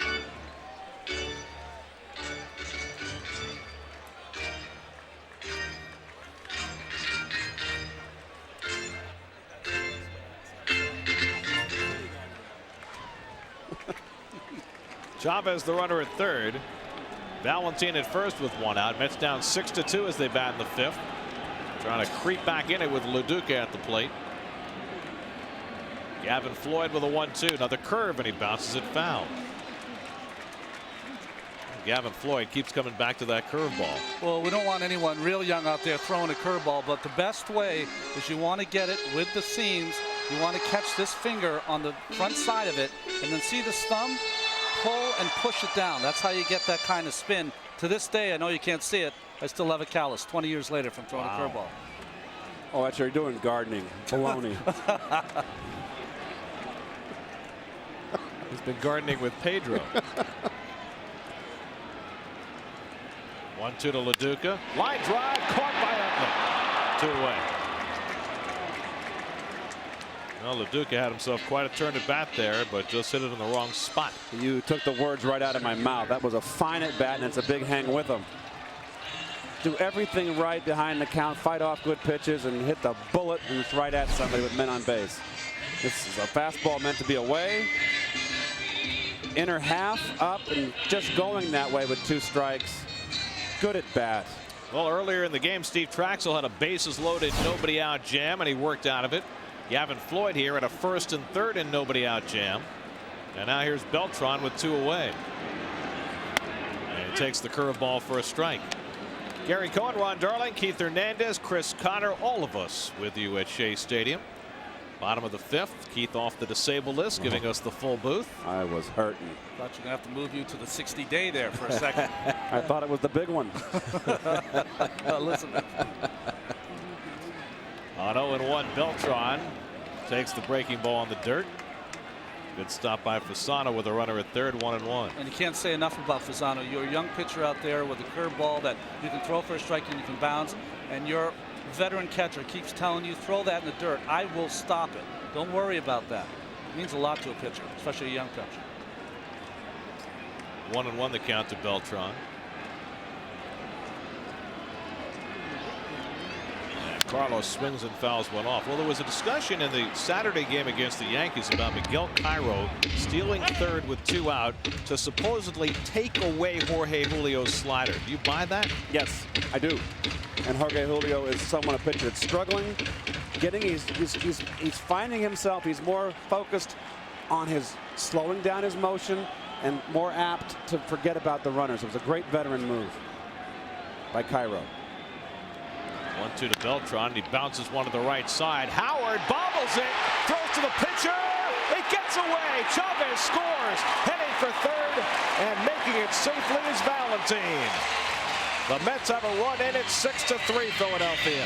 Chavez the runner at third. Valentin at first with one out. Mets down 6-2 as they bat in the fifth. Trying to creep back in it with LaDuca at the plate. Gavin Floyd with a 1-2. Another curve, and he bounces it foul. Gavin Floyd keeps coming back to that curveball. Well, we don't want anyone real young out there throwing a curveball, but the best way is you want to get it with the seams. You want to catch this finger on the front side of it, and then see this thumb, pull and push it down. That's how you get that kind of spin. To this day, I know you can't see it. I still have a callus 20 years later from throwing a curveball. Oh, that's you're doing gardening. Baloney. He's been gardening with Pedro. 1-2 to LaDuca. Line drive caught by Utley. 2 away. Well, LaDuca had himself quite a turn at bat there, but just hit it in the wrong spot. You took the words right out of my mouth. That was a fine at bat, and it's a big hang with him. Do everything right behind the count, fight off good pitches, and hit the bullet and it's right at somebody with men on base. This is a fastball meant to be away. Inner half up and just going that way with 2 strikes. Good at bat. Well, earlier in the game, Steve Traxel had a bases loaded, nobody out jam, and he worked out of it. Gavin Floyd here at a 1st and 3rd and nobody out jam. And now here's Beltran with 2 away. And he takes the curveball for a strike. Gary Cohen, Ron Darling, Keith Hernandez, Chris Connor, all of us with you at Shea Stadium. Bottom of the 5th. Keith off the disabled list, giving us the full booth. I was hurting. Thought you're going to have to move you to the 60-day there for a second. I thought it was the big one. Listen. On 0-1, Beltran takes the breaking ball on the dirt. Good stop by Fasano with a runner at third, 1-1. And you can't say enough about Fasano. You're a young pitcher out there with a curveball that you can throw for a strike and you can bounce. And your veteran catcher keeps telling you, throw that in the dirt. I will stop it. Don't worry about that. It means a lot to a pitcher, especially a young pitcher. 1-1 the count to Beltran. Carlos swings and fouls one off. Well, there was a discussion in the Saturday game against the Yankees about Miguel Cairo stealing third with 2 out to supposedly take away Jorge Julio's slider. Do you buy that? Yes, I do. And Jorge Julio is someone, a pitcher that's struggling. He's finding himself. He's more focused on his slowing down his motion and more apt to forget about the runners. It was a great veteran move by Cairo. 1-2 to Beltran. He bounces one to the right side. Howard bobbles it, throws to the pitcher. It gets away. Chavez scores, heading for third, and making it safely is Valentin. The Mets have a run in at 6-3 Philadelphia.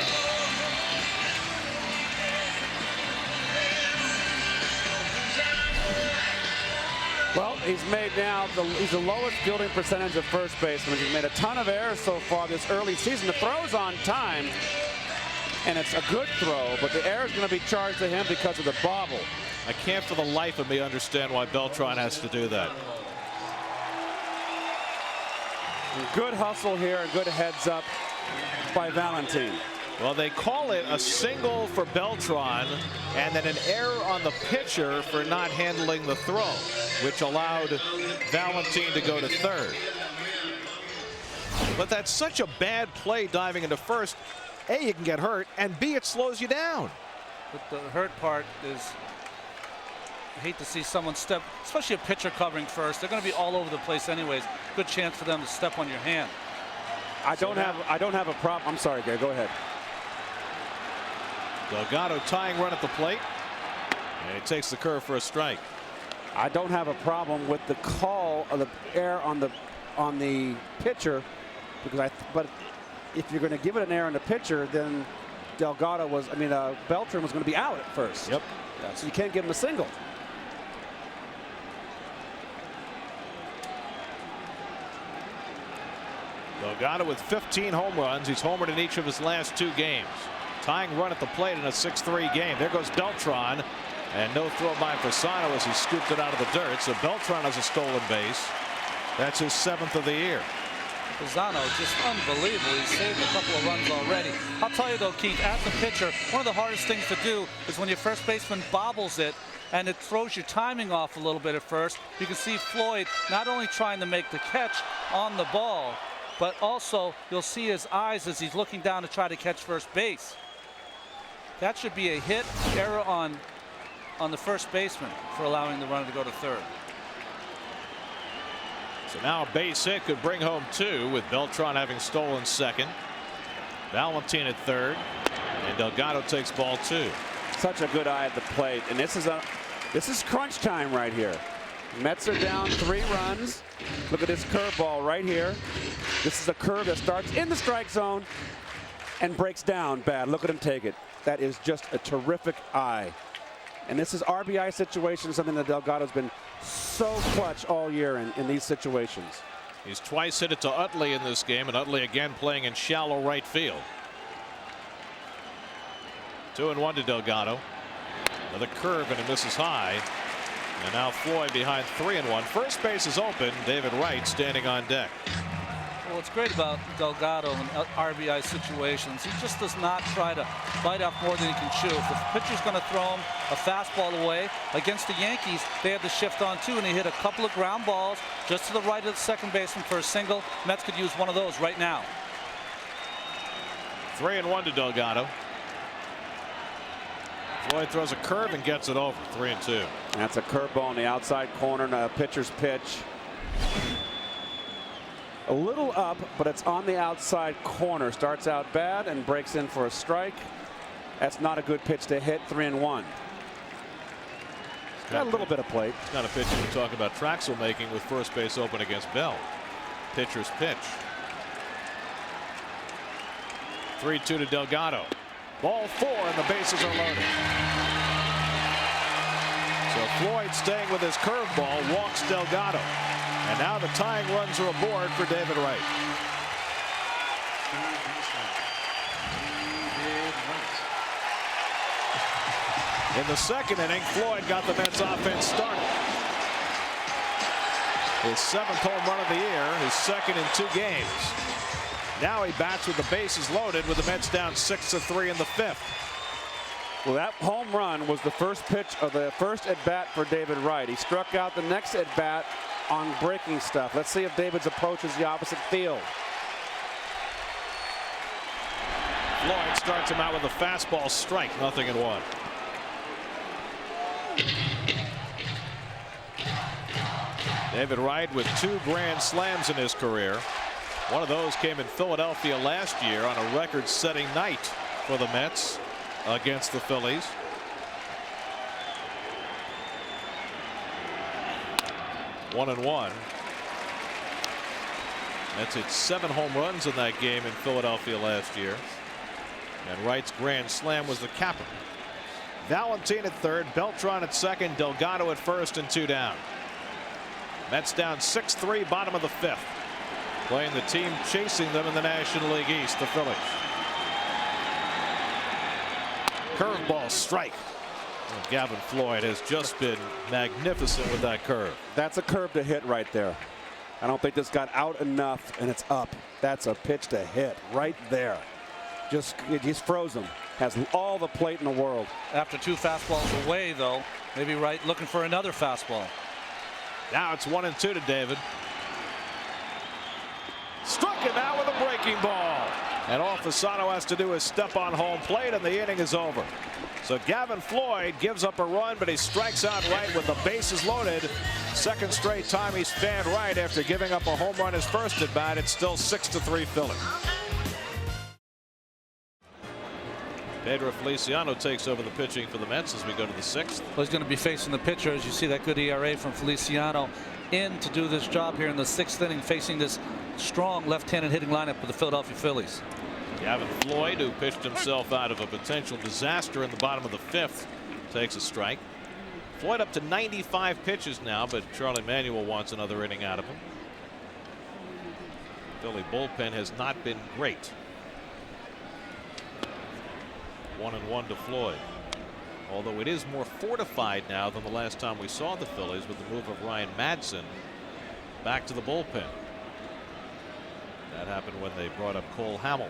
Well, he's made now he's the lowest fielding percentage of first baseman. He's made a ton of errors so far this early season. The throw's on time, and it's a good throw, but the error is going to be charged to him because of the bobble. I can't for the life of me understand why Beltran has to do that. And good hustle here and good heads up by Valentin. Well, they call it a single for Beltran and then an error on the pitcher for not handling the throw, which allowed Valentin to go to third. But that's such a bad play diving into first. A, you can get hurt, and B, it slows you down. But the hurt part is, I hate to see someone step, especially a pitcher covering first. They're going to be all over the place anyways. Good chance for them to step on your hand. I don't have a problem. I'm sorry, Gary. Go ahead. Delgado tying run at the plate, and he takes the curve for a strike. I don't have a problem with the call of the error on the pitcher, because but if you're going to give it an error on the pitcher, then Beltran was going to be out at first. Yep. Yeah, so you can't give him a single. Delgado with 15 home runs. He's homered in each of his last 2 games. Tying run at the plate in a 6-3 game. There goes Beltran, and no throw by Fasano as he scooped it out of the dirt. So Beltran has a stolen base. That's his 7th of the year. Fasano just unbelievable. He's saved a couple of runs already. I'll tell you though, Keith, as a pitcher, one of the hardest things to do is when your first baseman bobbles it and it throws your timing off a little bit at first. You can see Floyd not only trying to make the catch on the ball, but also you'll see his eyes as he's looking down to try to catch first base. That should be a hit, error on the first baseman for allowing the runner to go to third. So now a base hit could bring home 2 with Beltran having stolen second. Valentin at third, and Delgado takes ball 2. Such a good eye at the plate, and this is crunch time right here. Mets are down 3 runs. Look at this curveball right here. This is a curve that starts in the strike zone and breaks down bad. Look at him take it. That is just a terrific eye. And this is RBI situation, something that Delgado's been so clutch all year in these situations. He's twice hit it to Utley in this game, and Utley again playing in shallow right field. 2-1 to Delgado. Another curve, and it misses high. And now Floyd behind 3-1. First base is open. David Wright standing on deck. Well, what's great about Delgado in RBI situations, he just does not try to bite off more than he can chew. If the pitcher's going to throw him a fastball away, against the Yankees, they had to shift on 2, and he hit a couple of ground balls just to the right of the second baseman for a single. Mets could use one of those right now. 3-1 to Delgado. Floyd throws a curve and gets it over. 3-2. That's a curveball on the outside corner, and a pitcher's pitch. A little up, but it's on the outside corner. Starts out bad and breaks in for a strike. That's not a good pitch to hit. 3-1. Got a little bit of plate. It's not a pitch we're talking about Traxel making with first base open against Bell. Pitcher's pitch. 3-2 to Delgado. Ball 4, and the bases are loaded. So Floyd staying with his curveball, walks Delgado. And now the tying runs are aboard for David Wright. In the second inning, Floyd got the Mets offense started. His 7th home run of the year, his 2nd in 2 games. Now he bats with the bases loaded with the Mets down 6-3 in the 5th. Well, that home run was the first pitch of the first at bat for David Wright. He struck out the next at bat on breaking stuff. Let's see if David's approach is the opposite field. Floyd starts him out with a fastball strike, 0-1. David Wright with 2 grand slams in his career. One of those came in Philadelphia last year on a record-setting night for the Mets against the Phillies. One and one. Mets hit 7 home runs in that game in Philadelphia last year. And Wright's grand slam was the capper. Valentin at third, Beltran at second, Delgado at first, and 2 down. Mets down 6-3, bottom of the 5th. Playing the team chasing them in the National League East, the Phillies. Curveball strike. Well, Gavin Floyd has just been magnificent with that curve. That's a curve to hit right there. I don't think this got out enough, and it's up. That's a pitch to hit right there. he's frozen. Has all the plate in the world. After 2 fastballs away, though, maybe Wright looking for another fastball. Now it's 1-2 to David. Struck him out with a breaking ball. And all Fasano has to do is step on home plate, and the inning is over. So Gavin Floyd gives up a run, but he strikes out Wright with the bases loaded. Second straight time he's fanned Wright after giving up a home run his first at bat. It's still 6-3 Philly. Pedro Feliciano takes over the pitching for the Mets as we go to the 6th. Well, he's going to be facing the pitcher, as you see that good ERA from Feliciano in to do this job here in the 6th inning, facing this strong left-handed hitting lineup with the Philadelphia Phillies. Gavin Floyd, who pitched himself out of a potential disaster in the bottom of the 5th, takes a strike. Floyd up to 95 pitches now, but Charlie Manuel wants another inning out of him. Philly bullpen has not been great. 1-1 to Floyd. Although it is more fortified now than the last time we saw the Phillies with the move of Ryan Madsen back to the bullpen. That happened when they brought up Cole Hamels.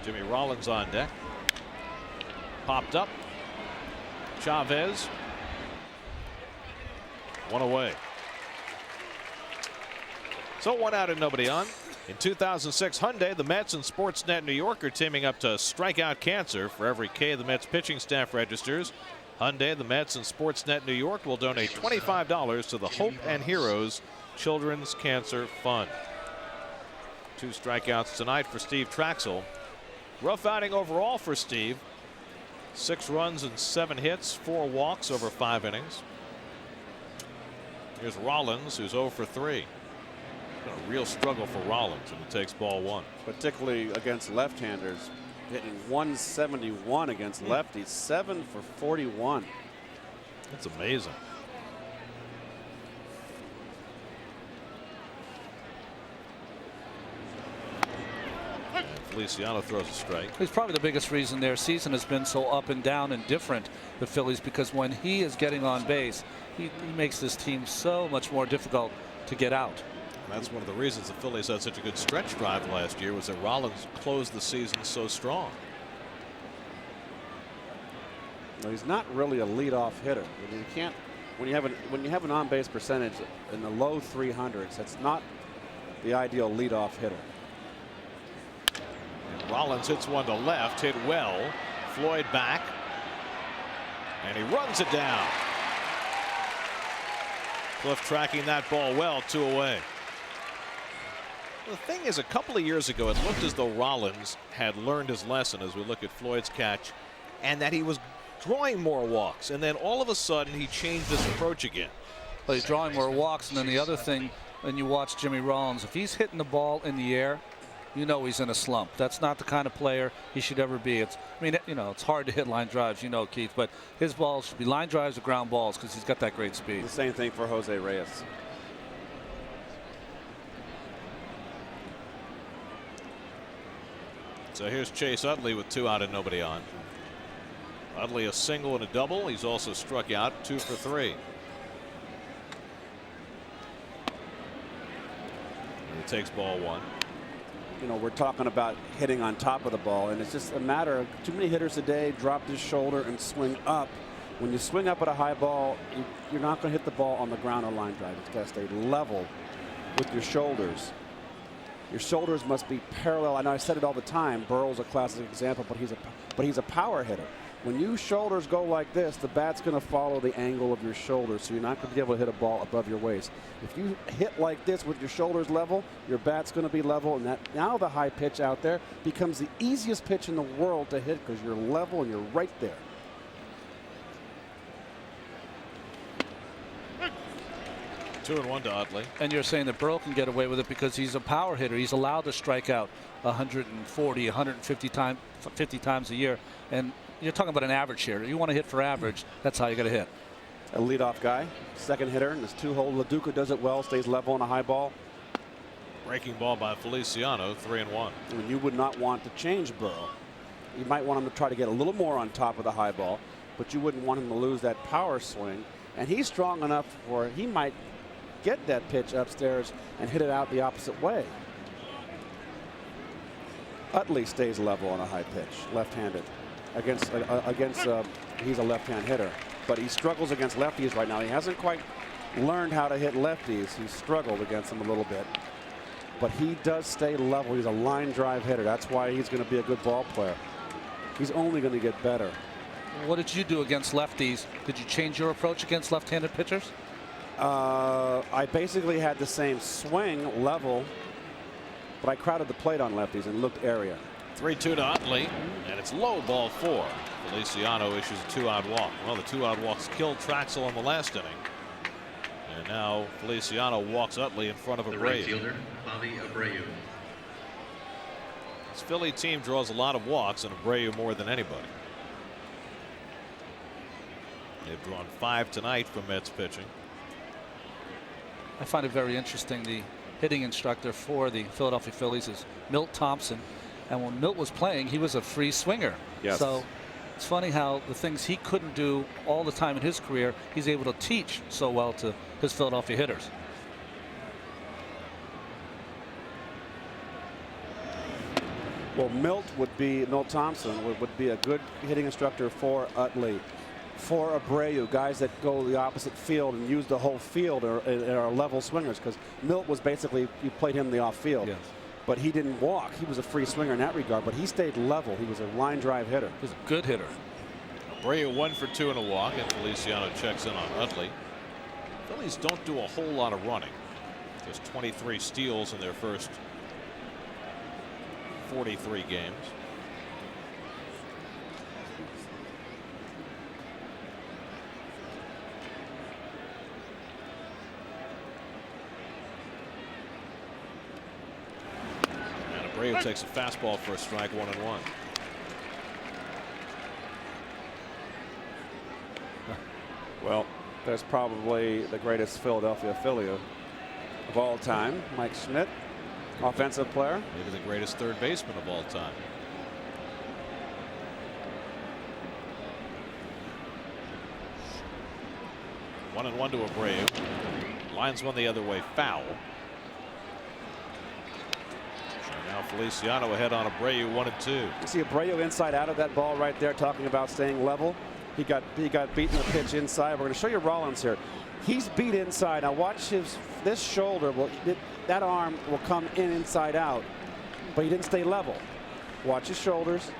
Jimmy Rollins on deck. Popped up. Chavez. 1 away. So 1 out and nobody on. In 2006 Hyundai, the Mets and Sportsnet New York are teaming up to strike out cancer. For every K the Mets pitching staff registers, Hyundai, the Mets, and Sportsnet New York will donate $25 to the Hope and Heroes Children's Cancer Fund. 2 strikeouts tonight for Steve Traxel. Rough outing overall for Steve. 6 runs and 7 hits, 4 walks over 5 innings. Here's Rollins, who's 0 for 3. A real struggle for Rollins, and it takes ball 1. Particularly against left-handers. Hitting 171 against lefties. 7 for 41. That's amazing. And Feliciano throws a strike. He's probably the biggest reason their season has been so up and down and different, the Phillies, because when he is getting on base, he makes this team so much more difficult to get out. That's one of the reasons the Phillies had such a good stretch drive last year, was that Rollins closed the season so strong. No, he's not really a leadoff hitter. You can't, when you have an on-base percentage in the low 300s, that's not the ideal leadoff hitter. And Rollins hits one to left, hit well. Floyd back, and he runs it down. Cliff tracking that ball well, 2 away. The thing is, a couple of years ago, it looked as though Rollins had learned his lesson as we look at Floyd's catch, and that he was drawing more walks. And then all of a sudden, he changed his approach again. But he's drawing more walks. And then the other thing, when you watch Jimmy Rollins, if he's hitting the ball in the air, you know he's in a slump. That's not the kind of player he should ever be. I mean, you know, it's hard to hit line drives, you know, Keith, but his balls should be line drives or ground balls because he's got that great speed. The same thing for Jose Reyes. So here's Chase Utley with 2 out and nobody on. Utley a single and a double. He's also struck out 2 for 3. And he takes ball 1. You know, we're talking about hitting on top of the ball, and it's just a matter of too many hitters today drop his shoulder and swing up. When you swing up at a high ball, you're not going to hit the ball on the ground or line drive. It's got to stay level with your shoulders. Your shoulders must be parallel. I know I said it all the time. Burrow's a classic example, but he's a power hitter. When your shoulders go like this, the bat's going to follow the angle of your shoulders, so you're not going to be able to hit a ball above your waist. If you hit like this with your shoulders level, your bat's going to be level, and that now the high pitch out there becomes the easiest pitch in the world to hit because you're level and you're right there. Two and 1 to Utley. And you're saying that Burrow can get away with it because he's a power hitter. He's allowed to strike out 140, 150 times a year. And you're talking about an average hitter. You want to hit for average. That's how you got to hit. A leadoff guy, second hitter in this 2-hole. LaDuca does it well, stays level on a high ball. Breaking ball by Feliciano, 3 and 1. I mean, you would not want to change Burrow. You might want him to try to get a little more on top of the high ball, but you wouldn't want him to lose that power swing. And he's strong enough for he might get that pitch upstairs and hit it out the opposite way. Utley stays level on a high pitch, left-handed. He's a left-hand hitter, but he struggles against lefties right now. He hasn't quite learned how to hit lefties. He's struggled against them a little bit, but he does stay level. He's a line drive hitter. That's why he's going to be a good ball player. He's only going to get better. What did you do against lefties? Did you change your approach against left-handed pitchers? I basically had the same swing level, but I crowded the plate on lefties and looked area. 3-2 to Utley, and it's low, ball 4. Feliciano issues a 2-out walk. Well, the 2-out walks killed Traxel in the last inning. And now Feliciano walks Utley in front of The Abreu. right fielder, Bobby Abreu. This Philly team draws a lot of walks, and Abreu more than anybody. They've drawn 5 tonight from Mets pitching. I find it very interesting. The hitting instructor for the Philadelphia Phillies is Milt Thompson. And when Milt was playing, he was a free swinger. Yes. So it's funny how the things he couldn't do all the time in his career, he's able to teach so well to his Philadelphia hitters. Well, Milt Thompson would be a good hitting instructor for Utley, for Abreu, guys that go the opposite field and use the whole field or are level swingers, because Milt was basically, you played him in the off field. Yes. But he didn't walk. He was a free swinger in that regard, but he stayed level. He was a line drive hitter. He's a good hitter. Abreu 1 for 2 and a walk, and Feliciano checks in on Utley. Phillies don't do a whole lot of running. Just 23 steals in their first 43 games. Abreu takes a fastball for a strike, 1-1. Well, there's probably the greatest Philadelphia Philly of all time, Mike Schmidt, offensive player. Maybe the greatest third baseman of all time. One and 1 to Abreu. Lines one the other way, foul. Now Feliciano ahead on Abreu, 1-2. You see Abreu inside out of that ball right there, talking about staying level. He got beaten the pitch inside. We're going to show you Rollins here. He's beat inside. Now watch this shoulder. That arm will come inside out, but he didn't stay level. Watch his shoulders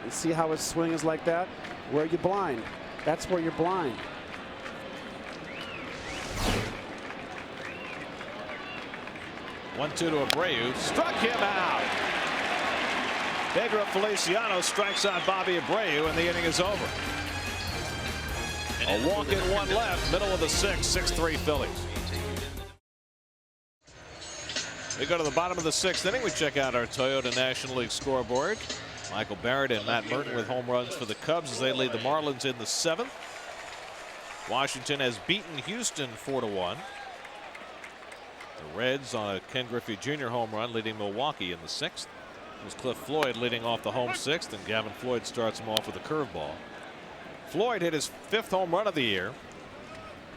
and see how his swing is like that. Where you blind. That's where you're blind. One-two to Abreu. Struck him out. Pedro Feliciano strikes out Bobby Abreu, and the inning is over. A walk in, one left, middle of the 6th, 6-3 Phillies. We go to the bottom of the 6th inning. We check out our Toyota National League scoreboard. Michael Barrett and Matt Merton with home runs for the Cubs as they lead the Marlins in the 7th. Washington has beaten Houston 4-1. The Reds on a Ken Griffey Jr. home run leading Milwaukee in the 6th. It was Cliff Floyd leading off the home 6th, and Gavin Floyd starts him off with a curveball. Floyd hit his 5th home run of the year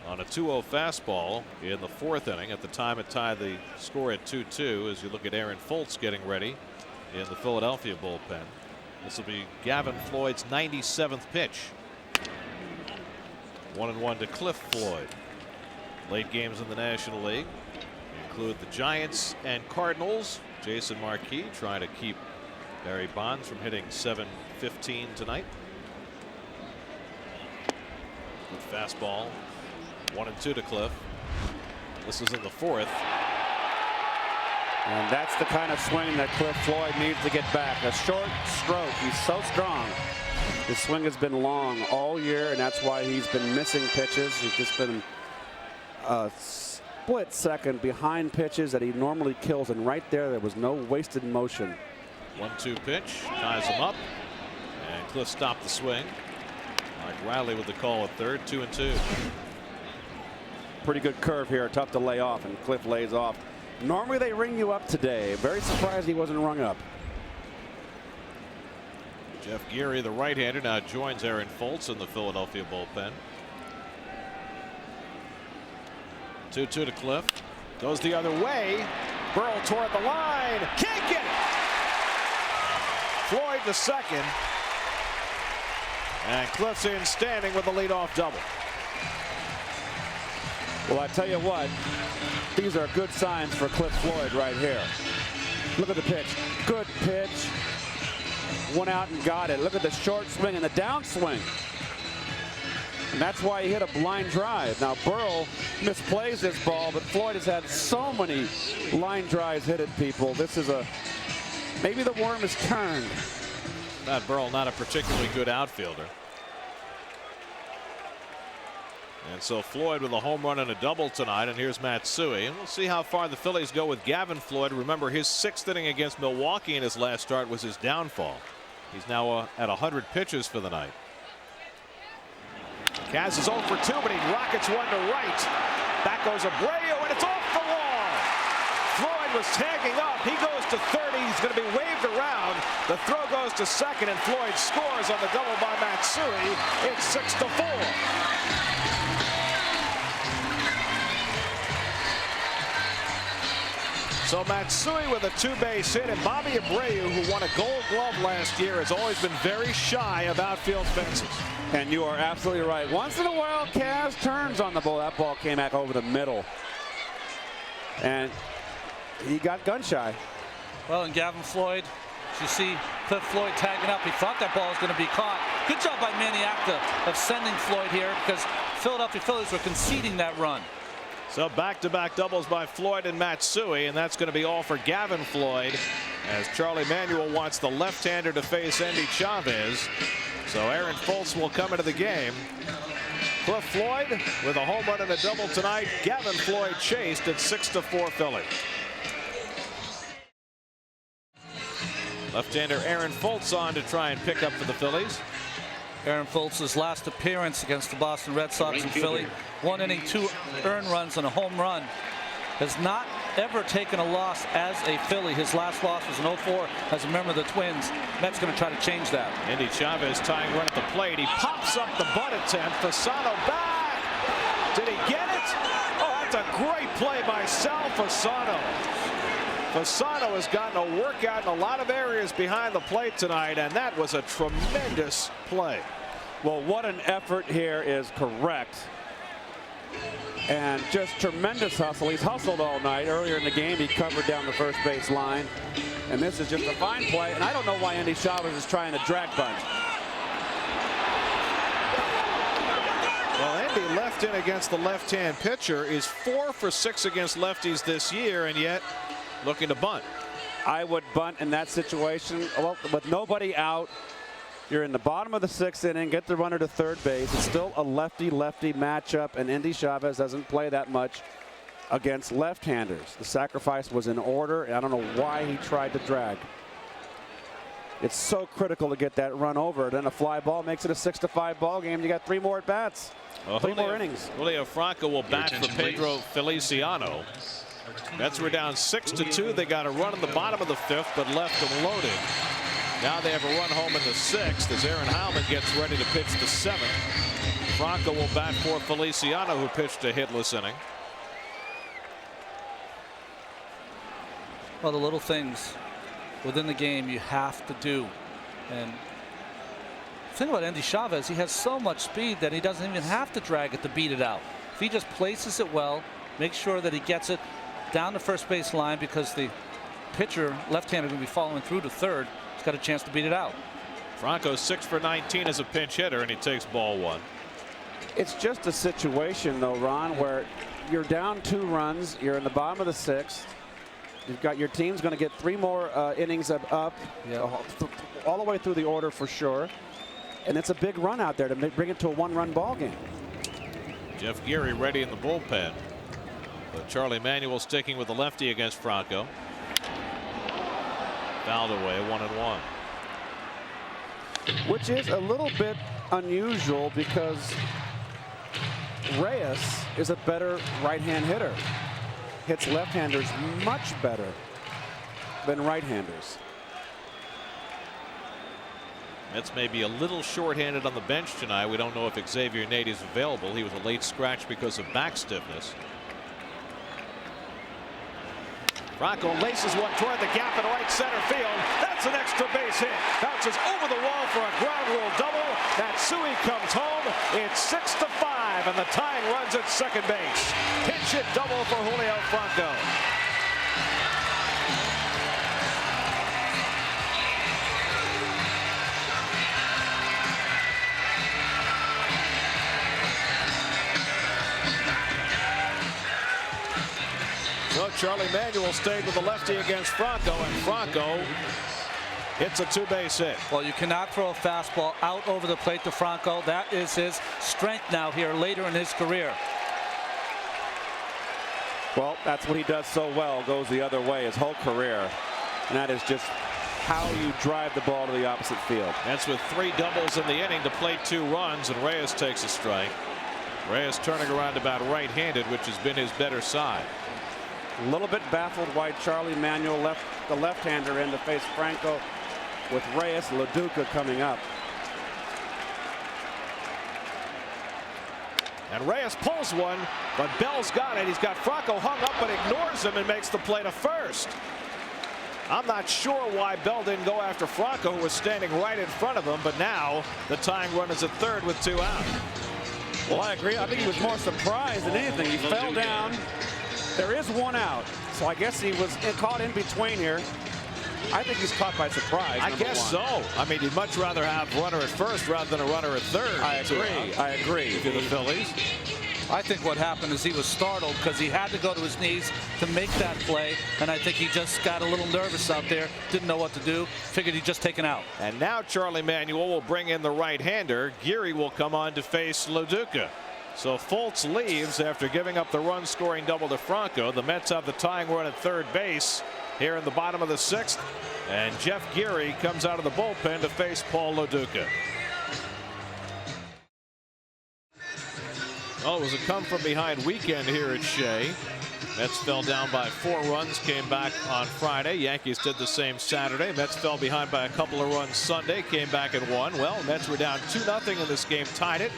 on a 2-0 fastball in the 4th inning. At the time it tied the score at 2-2 as you look at Aaron Foltz getting ready in the Philadelphia bullpen. This will be Gavin Floyd's 97th pitch. 1-1 to Cliff Floyd. Late games in the National League include the Giants and Cardinals. Jason Marquis trying to keep Barry Bonds from hitting .715 tonight. Good fastball. 1-2 to Cliff. This is in the 4th. And that's the kind of swing that Cliff Floyd needs to get back. A short stroke. He's so strong. His swing has been long all year, and that's why he's been missing pitches. He's just been a split second behind pitches that he normally kills, and right there was no wasted motion. 1-2 pitch, ties him up, and Cliff stopped the swing. Mike Riley with the call at third, 2-2. Pretty good curve here, tough to lay off, and Cliff lays off. Normally they ring you up today. Very surprised he wasn't rung up. Jeff Geary, the right-hander, now joins Aaron Foltz in the Philadelphia bullpen. 2-2 to Cliff. Goes the other way. Burrell toward the line. Can't get it. Floyd to second. And Cliff's in standing with a leadoff double. Well, I tell you what, these are good signs for Cliff Floyd right here. Look at the pitch. Good pitch. Went out and got it. Look at the short swing and the downswing. And that's why he hit a blind drive. Now, Burrell misplays this ball, but Floyd has had so many line drives hit at people. This is maybe the worm has turned. That Burrell, not a particularly good outfielder. And so Floyd with a home run and a double tonight, and here's Matsui. And we'll see how far the Phillies go with Gavin Floyd. Remember, his 6th inning against Milwaukee in his last start was his downfall. He's now at 100 pitches for the night. Kaz is 0 for 2, but he rockets one to right. Back goes Abreu, and it's off the wall. Floyd was tagging up. He goes to 30. He's going to be waved around. The throw goes to second, and Floyd scores on the double by Matsui. It's 6-4. So Matsui with a 2-base hit, and Bobby Abreu, who won a Gold Glove last year, has always been very shy of outfield fences. And you are absolutely right. Once in a while, Kaz turns on the ball. That ball came back over the middle. And he got gun shy. Well, and Gavin Floyd, as you see Cliff Floyd tagging up, he thought that ball was going to be caught. Good job by Maniacta of sending Floyd here, because Philadelphia Phillies were conceding that run. So back-to-back doubles by Floyd and Matsui, and that's going to be all for Gavin Floyd, as Charlie Manuel wants the left-hander to face Endy Chavez. So Aaron Foltz will come into the game. Cliff Floyd with a home run and a double tonight. Gavin Floyd chased at 6-4 Philly. Left-hander Aaron Foltz on to try and pick up for the Phillies. Aaron Foltz's last appearance against the Boston Red Sox in Philly. 1 inning, 2 earned runs and a home run. Has not ever taken a loss as a Philly. His last loss was in 04 as a member of the Twins. Mets going to try to change that. Endy Chavez tying run at the plate. He pops up the bunt attempt. Fasano back. Did he get it? Oh, that's a great play by Sal Fasano. Fasano has gotten a workout in a lot of areas behind the plate tonight, and that was a tremendous play. Well, what an effort here is correct. And just tremendous hustle. He's hustled all night. Earlier in the game, he covered down the first base line. And this is just a fine play. And I don't know why Endy Chavez is trying to drag bunt. Well, Endy left in against the left-hand pitcher, is 4 for 6 against lefties this year, and yet looking to bunt. I would bunt in that situation. Well, with nobody out, you're in the bottom of the 6th inning, get the runner to third base. It's still a lefty-lefty matchup, and Endy Chavez doesn't play that much against left-handers. The sacrifice was in order, and I don't know why he tried to drag. It's so critical to get that run over. Then a fly ball makes it a 6-5 ball game. You got 3 more at-bats, well, 3 more innings. Julio Franco will bat for Pedro Feliciano. Mets were down 6-2. They got a run in the bottom of the 5th, but left them loaded. Now they have a run home in the 6th as Aaron Heilman gets ready to pitch the 7th. Franco will bat for Feliciano, who pitched a hitless inning. Well, the little things within the game you have to do. And the thing about Endy Chavez, he has so much speed that he doesn't even have to drag it to beat it out. If he just places it well, make sure that he gets it down the first base line, because the pitcher, left-hander, will be following through to third. He's got a chance to beat it out. Franco's 6 for 19 as a pinch hitter, and he takes ball 1. It's just a situation, though, Ron, where you're down 2 runs. You're in the bottom of the 6th. You've got your team's going to get 3 more innings up, all the way through the order for sure. And it's a big run out there to bring it to a 1-run ball game. Jeff Geary ready in the bullpen. But Charlie Manuel sticking with the lefty against Franco. Fouled away, 1-1. Which is a little bit unusual, because Reyes is a better right-hand hitter. Hits left-handers much better than right-handers. Mets may be a little short-handed on the bench tonight. We don't know if Xavier Nate is available. He was a late scratch because of back stiffness. Franco laces one toward the gap in right center field. That's an extra base hit. Bounces over the wall for a ground rule double. Matsui comes home. It's 6-5, and the tying runs at second base. Pinch hit double for Julio Franco. So Charlie Manuel stayed with the lefty against Franco, and Franco hits a two-base hit. Well, you cannot throw a fastball out over the plate to Franco. That is his strength now here later in his career. Well, that's what he does so well, goes the other way his whole career. And that is just how you drive the ball to the opposite field. That's with 3 doubles in the inning to play 2 runs, and Reyes takes a strike. Reyes turning around about right-handed, which has been his better side. A little bit baffled why Charlie Manuel left the left-hander in to face Franco with Reyes Loduca coming up. And Reyes pulls one, but Bell's got it. He's got Franco hung up, but ignores him and makes the play to first. I'm not sure why Bell didn't go after Franco, who was standing right in front of him, but now the tying run is at third with 2 out. Well, I agree. I think he was more surprised than anything. He fell down. There is 1 out, so I guess he was caught in between here. I think he's caught by surprise. I guess so. I mean, you'd much rather have runner at first rather than a runner at third. I agree. I agree. To the Phillies. I think what happened is he was startled because he had to go to his knees to make that play, and I think he just got a little nervous out there, didn't know what to do, figured he'd just taken out. And now Charlie Manuel will bring in the right-hander. Geary will come on to face Loduca. So Fultz leaves after giving up the run-scoring double to Franco. The Mets have the tying run at third base here in the bottom of the 6th. And Jeff Geary comes out of the bullpen to face Paul Loduca. Oh, it was a come-from-behind weekend here at Shea. Mets fell down by 4 runs, came back on Friday. Yankees did the same Saturday. Mets fell behind by a couple of runs Sunday, came back and won. Well, Mets were down 2-0 in this game, tied it.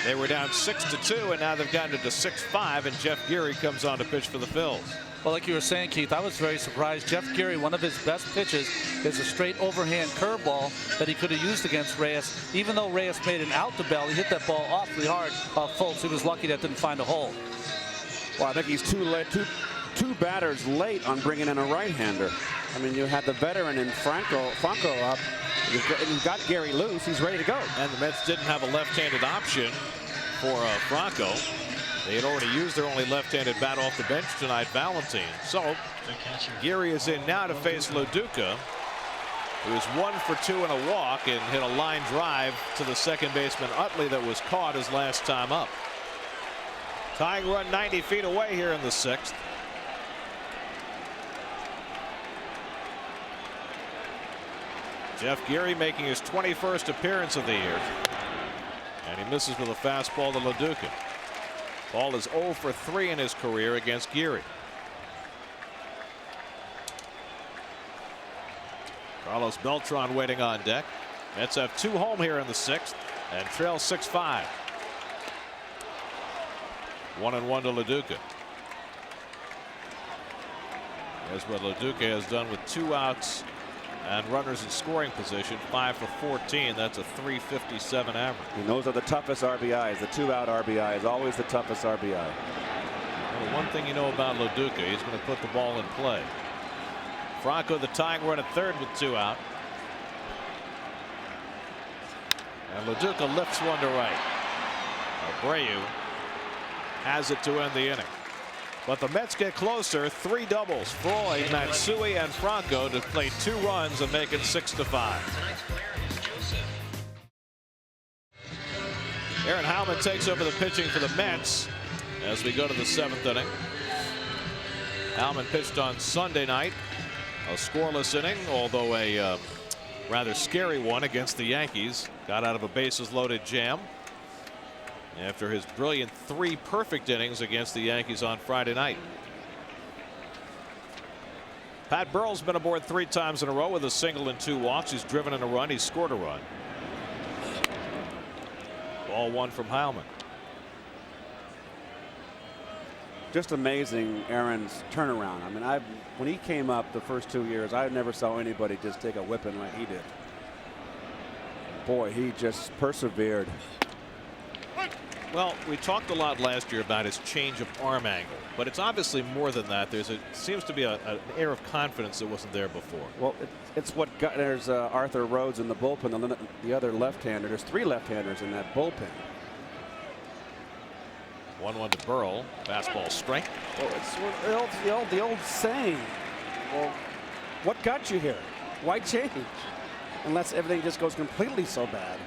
They were down 6-2, and now they've gotten it to 6-5, and Jeff Geary comes on to pitch for the Phils. Well, like you were saying, Keith, I was very surprised. Jeff Geary, one of his best pitches is a straight overhand curveball that he could have used against Reyes. Even though Reyes made an out to Bell, he hit that ball awfully hard. Fultz, he was lucky that didn't find a hole. Well, I think he's two batters late on bringing in a right-hander. I mean, you had the veteran in Franco up. You've got Geary loose. He's ready to go. And the Mets didn't have a left-handed option for Franco. They had already used their only left-handed bat off the bench tonight, Valentine. So Geary is in now to face Loduca, who was 1 for 2 in a walk and hit a line drive to the second baseman Utley that was caught his last time up. Tying run 90 feet away here in the 6th. Jeff Geary making his 21st appearance of the year. And he misses with a fastball to Loduca. Paul is 0 for 3 in his career against Geary. Carlos Beltran waiting on deck. Mets have 2 home here in the 6th and trail 6-5. 1-1 to Loduca. Here's what Loduca has done with 2 outs and runners in scoring position. 5 for 14. That's a .357 average. And those are the toughest RBIs. The 2-out RBI is always the toughest RBI. Well, one thing you know about Loduca, he's going to put the ball in play. Franco the tying run at third with 2 out. And Loduca lifts one to right. Abreu has it to end the inning. But the Mets get closer. 3 doubles. Floyd, Matsui, and Franco to play 2 runs and make it 6-5. Aaron Howman takes over the pitching for the Mets as we go to the 7th inning. Howman pitched on Sunday night. A scoreless inning, although a rather scary one against the Yankees. Got out of a bases loaded jam after his brilliant 3 perfect innings against the Yankees on Friday night. Pat Burrell's been aboard 3 times in a row with a single and 2 walks. He's driven in a run. He's scored a run. Ball 1 from Howman. just amazing, Aaron's turnaround. I mean, when he came up the first 2 years, I never saw anybody just take a whipping like he did. Boy, he just persevered. Well, we talked a lot last year about his change of arm angle, but it's obviously more than that. Seems to be an air of confidence that wasn't there before. Well, it's what got, there's Arthur Rhodes in the bullpen, the other left-hander. There's 3 left-handers in that bullpen. 1-1 to Burrell. Fastball strike. Well, it's the old saying. Well, what got you here? Why change? Unless everything just goes completely so bad.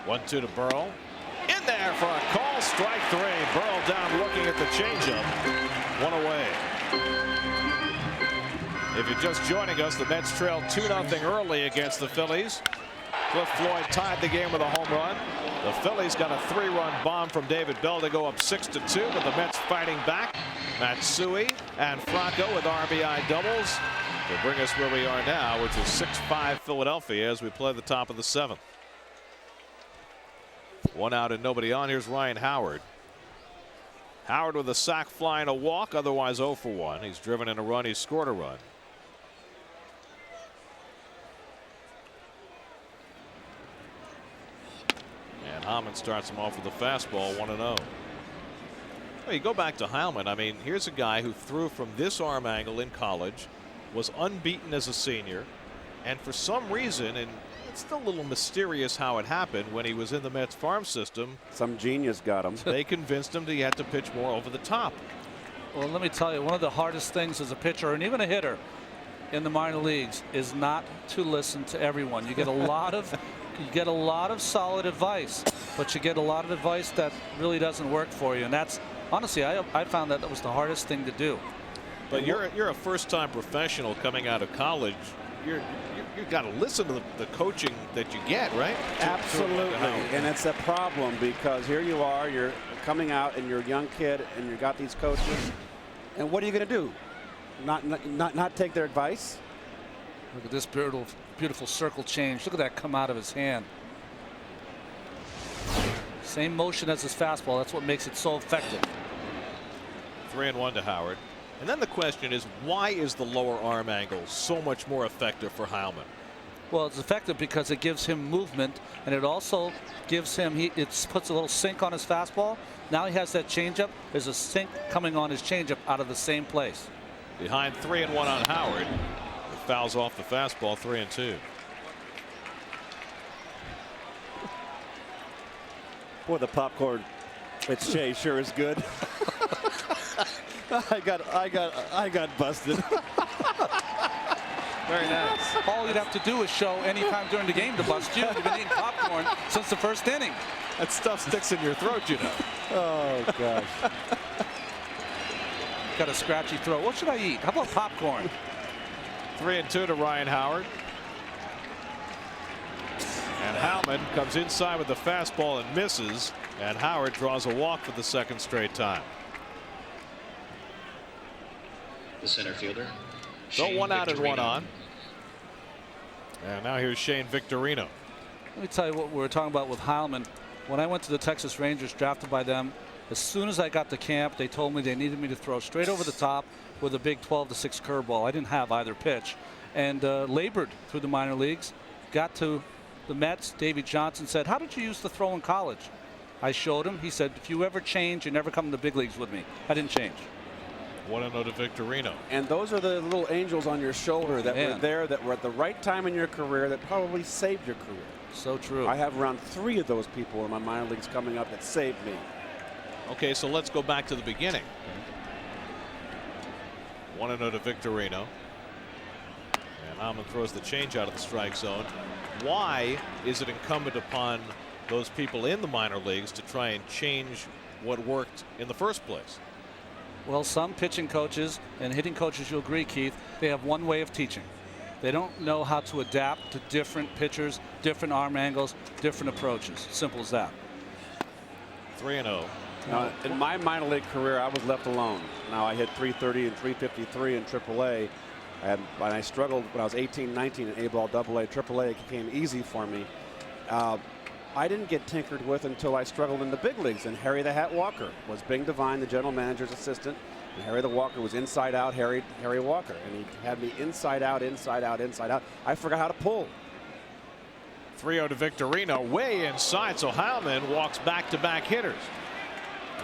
One, 2 to Burrell. In there for a call. Strike 3. Burrell down looking at the changeup. 1 away. If you're just joining us, the Mets trailed 2-0 early against the Phillies. Cliff Floyd tied the game with a home run. The Phillies got a 3-run bomb from David Bell to go up 6-2, but the Mets fighting back. Matsui and Franco with RBI doubles to bring us where we are now, which is 6-5 Philadelphia as we play the top of the 7th. 1 out and nobody on. Here's Ryan Howard. Howard with a sac fly and a walk, otherwise 0 for 1. He's driven in a run. He's scored a run. And Hammond starts him off with a fastball, 1-0. Well, you go back to Heilman. I mean, here's a guy who threw from this arm angle in college, was unbeaten as a senior, and for some reason, and it's still a little mysterious how it happened, when he was in the Mets farm system, some genius got him. They convinced him that he had to pitch more over the top. Well, let me tell you, one of the hardest things as a pitcher and even a hitter in the minor leagues is not to listen to everyone. You get a lot of solid advice, but you get a lot of advice that really doesn't work for you, and that's honestly, I found that was the hardest thing to do. But you're a first-time professional coming out of college. You've got to listen to the coaching that you get, right? Absolutely. And it's a problem because here you are, you're coming out and you're a young kid and you got these coaches. And what are you going to do? Not take their advice? Look at this beautiful circle change. Look at that come out of his hand. Same motion as his fastball. That's what makes it so effective. 3-1 to Howard. And then the question is, why is the lower arm angle so much more effective for Heilman? Well, it's effective because it gives him movement, and it also gives him, it puts a little sink on his fastball. Now he has that changeup. There's a sink coming on his changeup out of the same place. Behind 3-1 on Howard. It fouls off the fastball, 3-2. Boy, the popcorn it's Shea sure is good. I got busted. Very nice. All you'd have to do is show any time during the game to bust you. You've been eating popcorn since the first inning. That stuff sticks in your throat, you know. Oh, gosh. Got a scratchy throat. What should I eat? How about popcorn? 3-2 to Ryan Howard. And Heilman comes inside with the fastball and misses. And Howard draws a walk for the second straight time. The center fielder. So Shane 1 out and 1 Victorino. on. And now here's Shane Victorino. Let me tell you what we were talking about with Heilman. When I went to the Texas Rangers, drafted by them, as soon as I got to camp, they told me they needed me to throw straight over the top with a big 12-6 curveball. I didn't have either pitch, and labored through the minor leagues. Got to the Mets. Davey Johnson said, "How did you use the throw in college?" I showed him. He said, "If you ever change, you never come to the big leagues with me." I didn't change. 1-0 to Victorino. And those are the little angels on your shoulder that were there, that were at the right time in your career, that probably saved your career. So true. I have around 3 of those people in my minor leagues coming up that saved me. Okay, so let's go back to the beginning. 1-0 to Victorino. And Heilman throws the change out of the strike zone. Why is it incumbent upon those people in the minor leagues to try and change what worked in the first place? Well, some pitching coaches and hitting coaches, you'll agree, Keith, they have one way of teaching. They don't know how to adapt to different pitchers, different arm angles, different approaches. Simple as that. 3-0. Now, in my minor league career, I was left alone. Now, I hit .330 and .353 in AAA. And I struggled when I was 18, 19 in A-ball, AA, AAA. It became easy for me. I didn't get tinkered with until I struggled in the big leagues. And Harry the Hat Walker was Bing Devine, the general manager's assistant. And Harry the Walker was inside out Harry Walker. And he had me inside out, inside out, inside out. I forgot how to pull. 3-0 to Victorino, way inside, so Heilmann walks back-to-back hitters.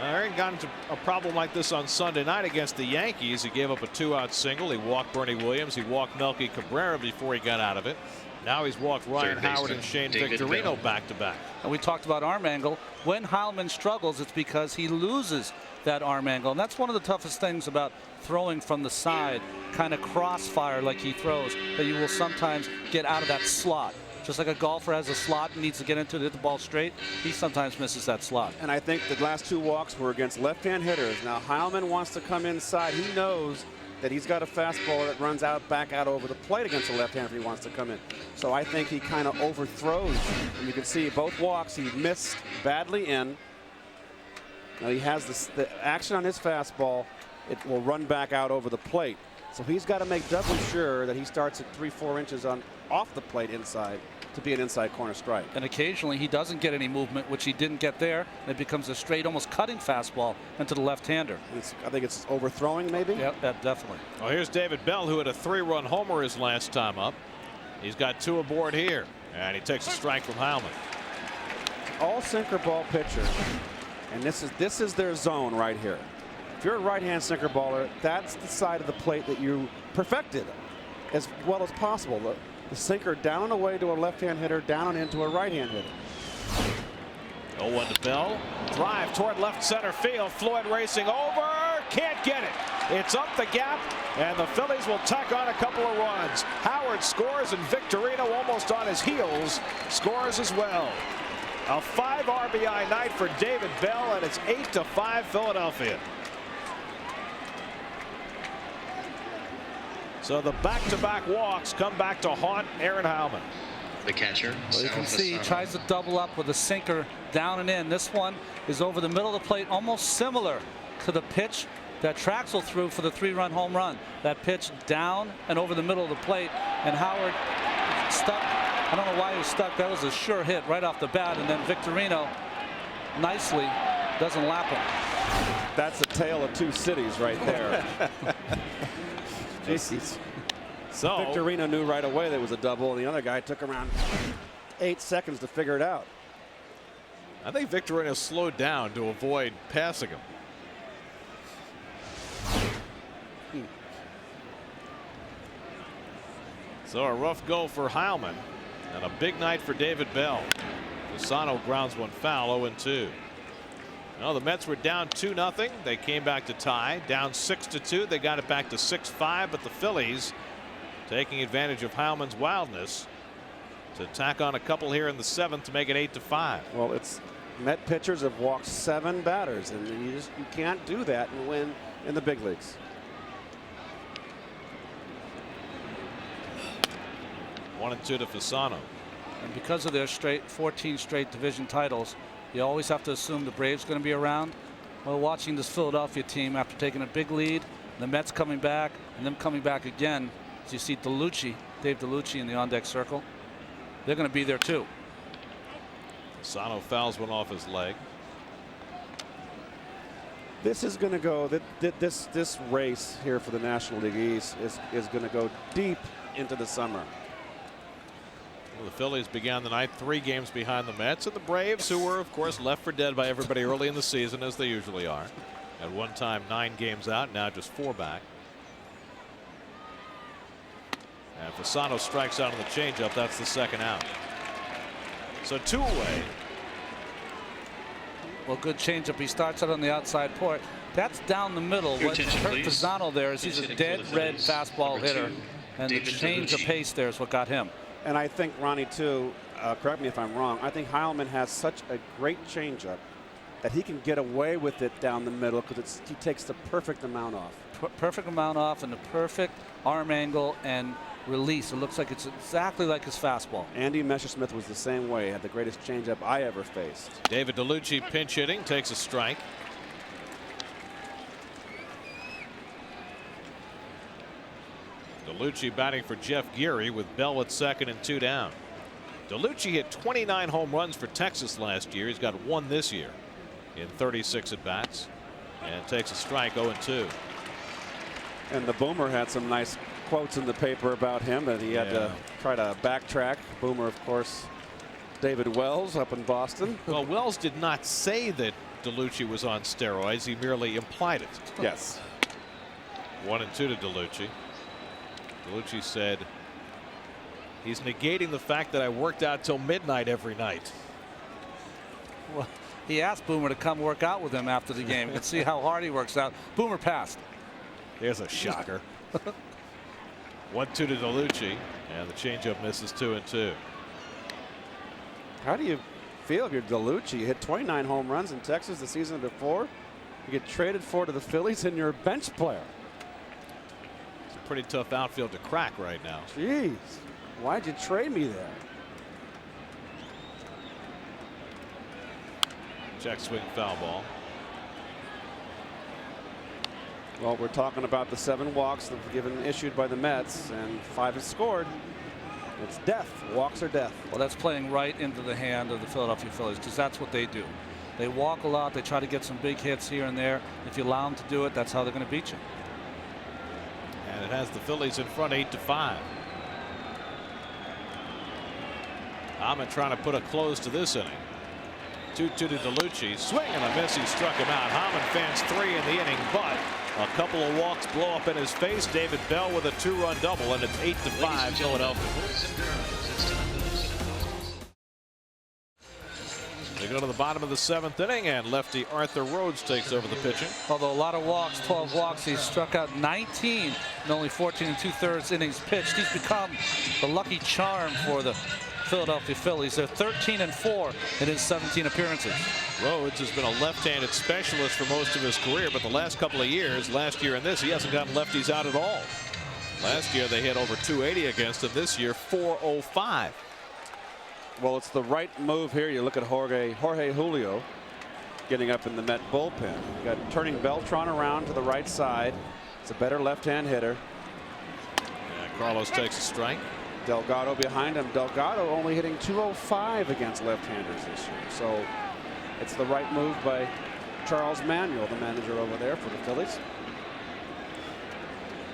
Aaron got into a problem like this on Sunday night against the Yankees. He gave up a 2-out single. He walked Bernie Williams. He walked Melky Cabrera before he got out of it. Now he's walked Ryan Howard and Shane Victorino back-to-back. And we talked about arm angle. When Heilmann struggles, it's because he loses that arm angle. And that's one of the toughest things about throwing from the side, kind of crossfire like he throws, that you will sometimes get out of that slot. Just like a golfer has a slot and needs to get into it, hit the ball straight, he sometimes misses that slot. And I think the last 2 walks were against left-hand hitters. Now Heilmann wants to come inside. He knows that he's got a fastball that runs back out over the plate against a left-hander if he wants to come in. So I think he kind of overthrows. And you can see both walks he missed badly in. Now he has the action on his fastball. It will run back out over the plate. So he's got to make doubly sure that he starts at 3-4 inches off the plate inside to be an inside corner strike. And occasionally he doesn't get any movement, which he didn't get there. It becomes a straight, almost cutting fastball into the left-hander. I think it's overthrowing maybe. Yep, definitely. Well, here's David Bell, who had a 3-run homer his last time up. He's got 2 aboard here, and he takes a strike from Heilmann. All sinker ball pitcher, and this is their zone right here. If you're a right-hand sinker baller, that's the side of the plate that you perfected as well as possible. The sinker down and away to a left-hand hitter, down and into a right-hand hitter. 0-1 to Bell. Drive toward left center field. Floyd racing over. Can't get it. It's up the gap, and the Phillies will tack on a couple of runs. Howard scores, and Victorino, almost on his heels, scores as well. A 5 RBI night for David Bell, and it's 8-5 Philadelphia. So the back-to-back walks come back to haunt Aaron Heilmann. The catcher. Well, you can see he tries to double up with a sinker down and in. This one is over the middle of the plate, almost similar to the pitch that Traxel threw for the 3-run home run. That pitch down and over the middle of the plate, and Howard stuck. I don't know why he was stuck. That was a sure hit right off the bat, and then Victorino nicely doesn't lap him. That's a tale of 2 cities right there. Jeez. So Victorino knew right away that it was a double, and the other guy took around 8 seconds to figure it out. I think Victorino slowed down to avoid passing him. So a rough go for Heilmann, and a big night for David Bell. Fasano grounds one foul, 0-2. Well, the Mets were down 2-0. They came back to tie. Down 6-2. They got it back to 6-5. But the Phillies, taking advantage of Heilmann's wildness, to tack on a couple here in the 7th to make it 8-5. Well, it's Met pitchers have walked 7 batters, and you can't do that and win in the big leagues. 1-2 to Fasano. And because of their 14 straight division titles, you always have to assume the Braves going to be around. Well, watching this Philadelphia team after taking a big lead, the Mets coming back, and them coming back again, as you see Dave DeLucci in the on-deck circle, they're going to be there too. Fasano fouls one off his leg. This is going to go. This race here for the National League East is going to go deep into the summer. Well, the Phillies began the night 3 games behind the Mets, and the Braves, who were, of course, left for dead by everybody early in the season, as they usually are. At one time, 9 games out, now just 4 back. And Fasano strikes out on the changeup. That's the 2nd out. So 2 away. Well, good changeup. He starts out on the outside port. That's down the middle. What hurt Fasano there is he's a dead red fastball hitter, and the change of pace there is what got him. And I think, Ronnie, too, correct me if I'm wrong, I think Heilmann has such a great changeup that he can get away with it down the middle because he takes the perfect amount off. Perfect amount off and the perfect arm angle and release. It looks like it's exactly like his fastball. Andy Messersmith was the same way. Had the greatest changeup I ever faced. David DeLucci pinch hitting, takes a strike. DeLucci batting for Jeff Geary with Bell at 2nd and 2 down. DeLucci hit 29 home runs for Texas last year. He's got 1 this year in 36 at bats, and takes a strike. 0-2. And the Boomer had some nice quotes in the paper about him that he had to try to backtrack. Boomer, of course, David Wells up in Boston. Well, Wells did not say that DeLucci was on steroids. He merely implied it. Yes. 1-2 to DeLucci. DeLucci said he's negating the fact that I worked out till midnight every night. Well, he asked Boomer to come work out with him after the game and see how hard he works out. Boomer passed. There's a shocker. 1-2 to DeLucci, and the changeup misses. 2-2. How do you feel if you're DeLucci? You hit 29 home runs in Texas the season before. You get traded to the Phillies, and you're a bench player. It's a pretty tough outfield to crack right now. Jeez, why'd you trade me there? Check swing, foul ball. Well, we're talking about the 7 walks that were given issued by the Mets, and 5 have scored. It's death. Walks are death. Well, that's playing right into the hand of the Philadelphia Phillies, because that's what they do. They walk a lot. They try to get some big hits here and there. If you allow them to do it, that's how they're going to beat you. And it has the Phillies in front 8-5. Ahmed trying to put a close to this inning. 2-2 to DeLucci. Swing and a miss. He struck him out. Hammond fans 3 in the inning, but a couple of walks blow up in his face. David Bell with a 2-run double, and it's 8-5 Philadelphia. They go to the bottom of the 7th inning, and lefty Arthur Rhodes takes over the pitching. Although a lot of walks, 12 walks, he struck out 19 in only 14 2/3 innings pitched. He's become the lucky charm for the Philadelphia Phillies. They're 13-4 in his 17 appearances. Rhodes has been a left-handed specialist for most of his career, but the last couple of years, last year and this, he hasn't gotten lefties out at all. Last year they hit over 280 against him. This year 405. Well, it's the right move here. You look at Jorge Julio getting up in the Met bullpen. You got turning Beltran around to the right side. It's a better left-hand hitter. And Carlos takes a strike. Delgado behind him. Delgado only hitting 205 against left-handers this year. So it's the right move by Charles Manuel, the manager over there for the Phillies.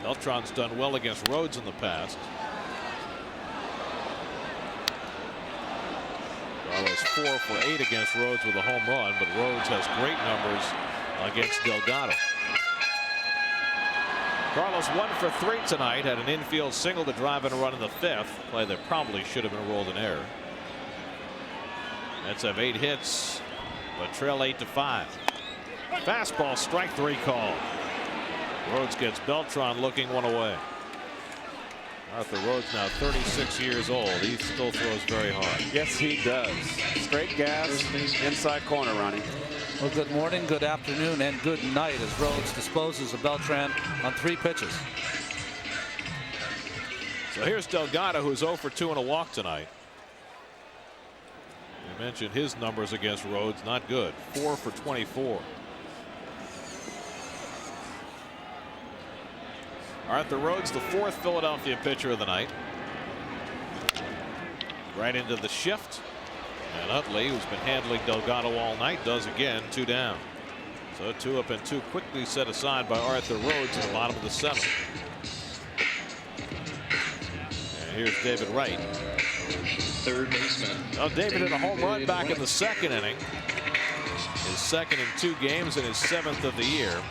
Beltran's done well against Rhodes in the past. Carlos 4 for 8 against Rhodes with a home run, but Rhodes has great numbers against Delgado. Carlos 1 for 3 tonight, had an infield single to drive in a run in the 5th. Play that probably should have been ruled an error. Mets have 8 hits, but trail 8-5. Fastball, strike 3 call. Rhodes gets Beltran looking one away. Arthur Rhodes now 36 years old. He still throws very hard. Yes, he does. Straight gas, inside corner, Ronnie. Well, good morning, good afternoon, and good night as Rhodes disposes of Beltran on 3 pitches. So here's Delgado, who's 0 for 2 and a walk tonight. We mentioned his numbers against Rhodes, not good. 4 for 24. Arthur Rhodes, the 4th Philadelphia pitcher of the night. Right into the shift. And Utley, who's been handling Delgado all night, does again. 2 down. So 2 up and 2 quickly set aside by Arthur Rhodes at the bottom of the 7th. And here's David Wright. Third baseman. Well, David hit a home run back in the 2nd inning. His 2nd in 2 games and his 7th of the year.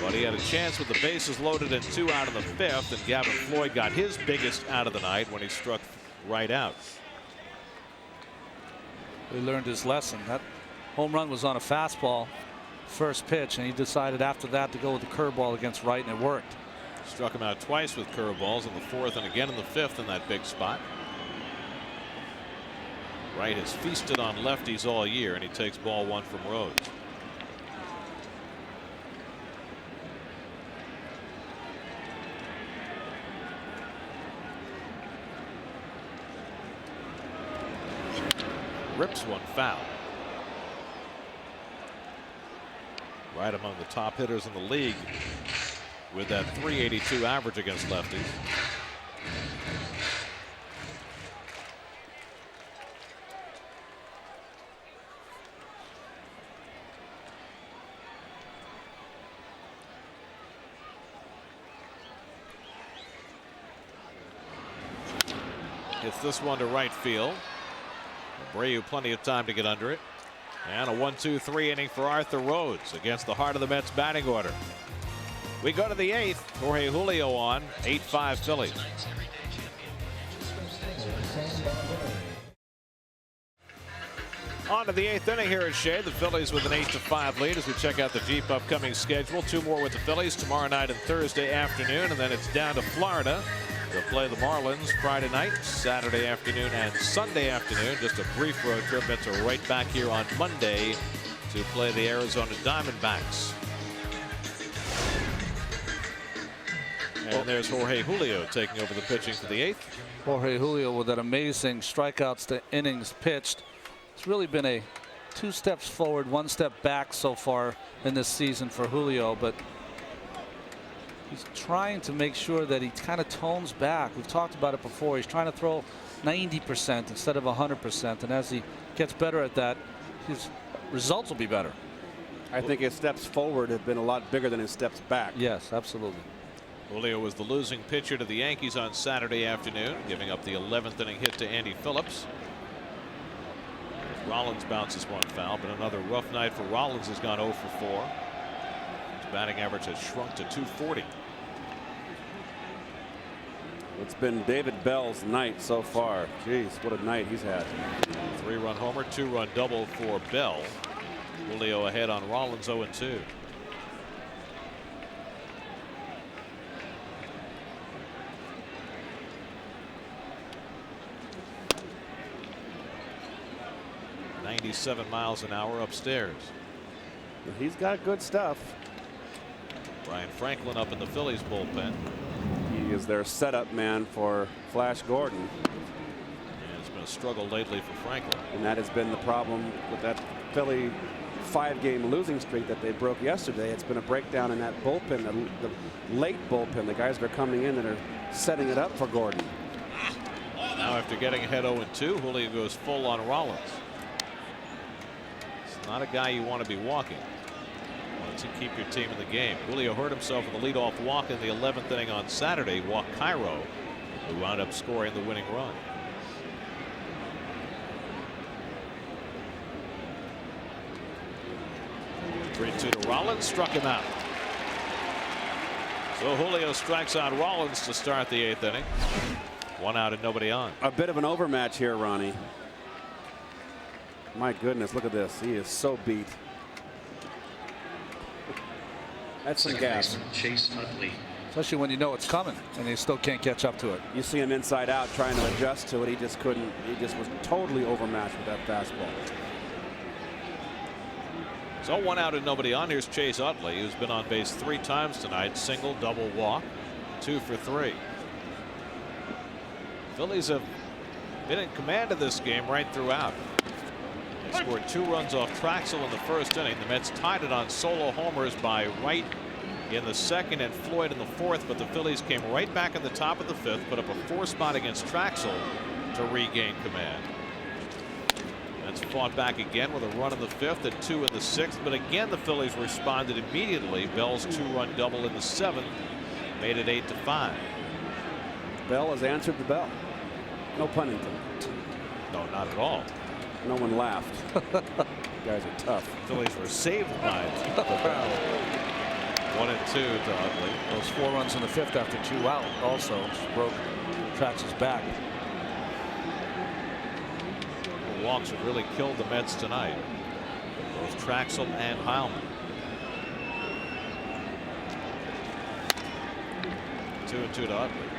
But he had a chance with the bases loaded and 2 out of the 5th, and Gavin Floyd got his biggest out of the night when he struck Wright out. He learned his lesson. That home run was on a fastball first pitch, and he decided after that to go with the curveball against Wright, and it worked. Struck him out twice with curveballs in the 4th and again in the 5th in that big spot. Wright has feasted on lefties all year, and he takes ball 1 from Rhodes. Rips one foul. Right among the top hitters in the league with that .382 average against lefties. Hits this one to right field. Abreu plenty of time to get under it. And a 1-2-3 inning for Arthur Rhodes against the heart of the Mets batting order. We go to the 8th. Jorge Julio on. 8-5 Phillies. On to the 8th inning here at Shea. The Phillies with an 8-5 lead as we check out the Jeep upcoming schedule. 2 more with the Phillies tomorrow night and Thursday afternoon, and then it's down to Florida. They'll play the Marlins Friday night, Saturday afternoon, and Sunday afternoon. Just a brief road trip. Mets are right back here on Monday to play the Arizona Diamondbacks. And there's Jorge Julio taking over the pitching for the 8th. Jorge Julio with that amazing strikeouts to innings pitched. It's really been a 2 steps forward, 1 step back so far in this season for Julio, but he's trying to make sure that he kind of tones back. We've talked about it before. He's trying to throw 90% instead of 100%, and as he gets better at that, his results will be better. I think his steps forward have been a lot bigger than his steps back. Yes, absolutely. Julio was the losing pitcher to the Yankees on Saturday afternoon, giving up the 11th inning hit to Andy Phillips. Rollins bounces one foul, but another rough night for Rollins. Has gone 0 for 4. His batting average has shrunk to .240. It's been David Bell's night so far. Jeez, what a night he's had. 3-run homer, 2-run double for Bell. Julio ahead on Rollins 0-2. .97 miles an hour upstairs. He's got good stuff. Brian Franklin up in the Phillies bullpen. He is their setup man for Flash Gordon. And it's been a struggle lately for Franklin. And that has been the problem with that Philly 5-game losing streak that they broke yesterday. It's been a breakdown in that bullpen, the late bullpen, the guys that are coming in that are setting it up for Gordon. Now after getting ahead 0-2, Julio goes full on Rollins. Not a guy you want to be walking. Want to keep your team in the game. Julio hurt himself in the leadoff walk in the 11th inning on Saturday. Walked Cairo, who wound up scoring the winning run. (3-2) to Rollins, struck him out. So Julio strikes out Rollins to start the 8th inning. 1 out and nobody on. A bit of an overmatch here, Ronnie. My goodness, look at this. He is so beat. That's some gas. Chase Utley. Especially when you know it's coming and you still can't catch up to it. You see him inside out trying to adjust to it. He just couldn't. He just was totally overmatched with that fastball. So 1 out and nobody on. Here's Chase Utley, who's been on base 3 times tonight. Single, double, walk. 2 for 3. Phillies have been in command of this game right throughout. They scored 2 runs off Traxel in the first inning. The Mets tied it on solo homers by Wright in the 2nd and Floyd in the 4th, but the Phillies came right back in the top of the 5th, put up a 4 spot against Traxel to regain command. Mets fought back again with a run in the 5th and 2 in the 6th, but again the Phillies responded immediately. Bell's 2-run double in the 7th made it 8-5. Bell has answered the bell. No pun intended. No, not at all. No one laughed. Guys are tough. Phillies were saved by the Bell. 1-2 to Utley. Those 4 runs in the 5th after 2 out also broke Traxel's back. The walks have really killed the Mets tonight. Both Traxel and Heilman. 2-2 to Utley.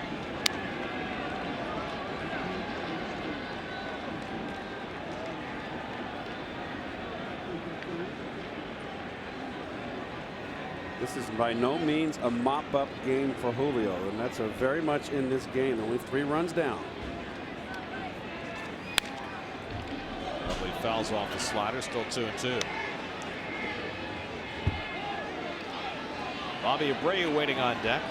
This is by no means a mop-up game for Julio, and that's very much in this game. Only 3 runs down. Utley fouls off the slider, still 2-2. Bobby Abreu waiting on deck.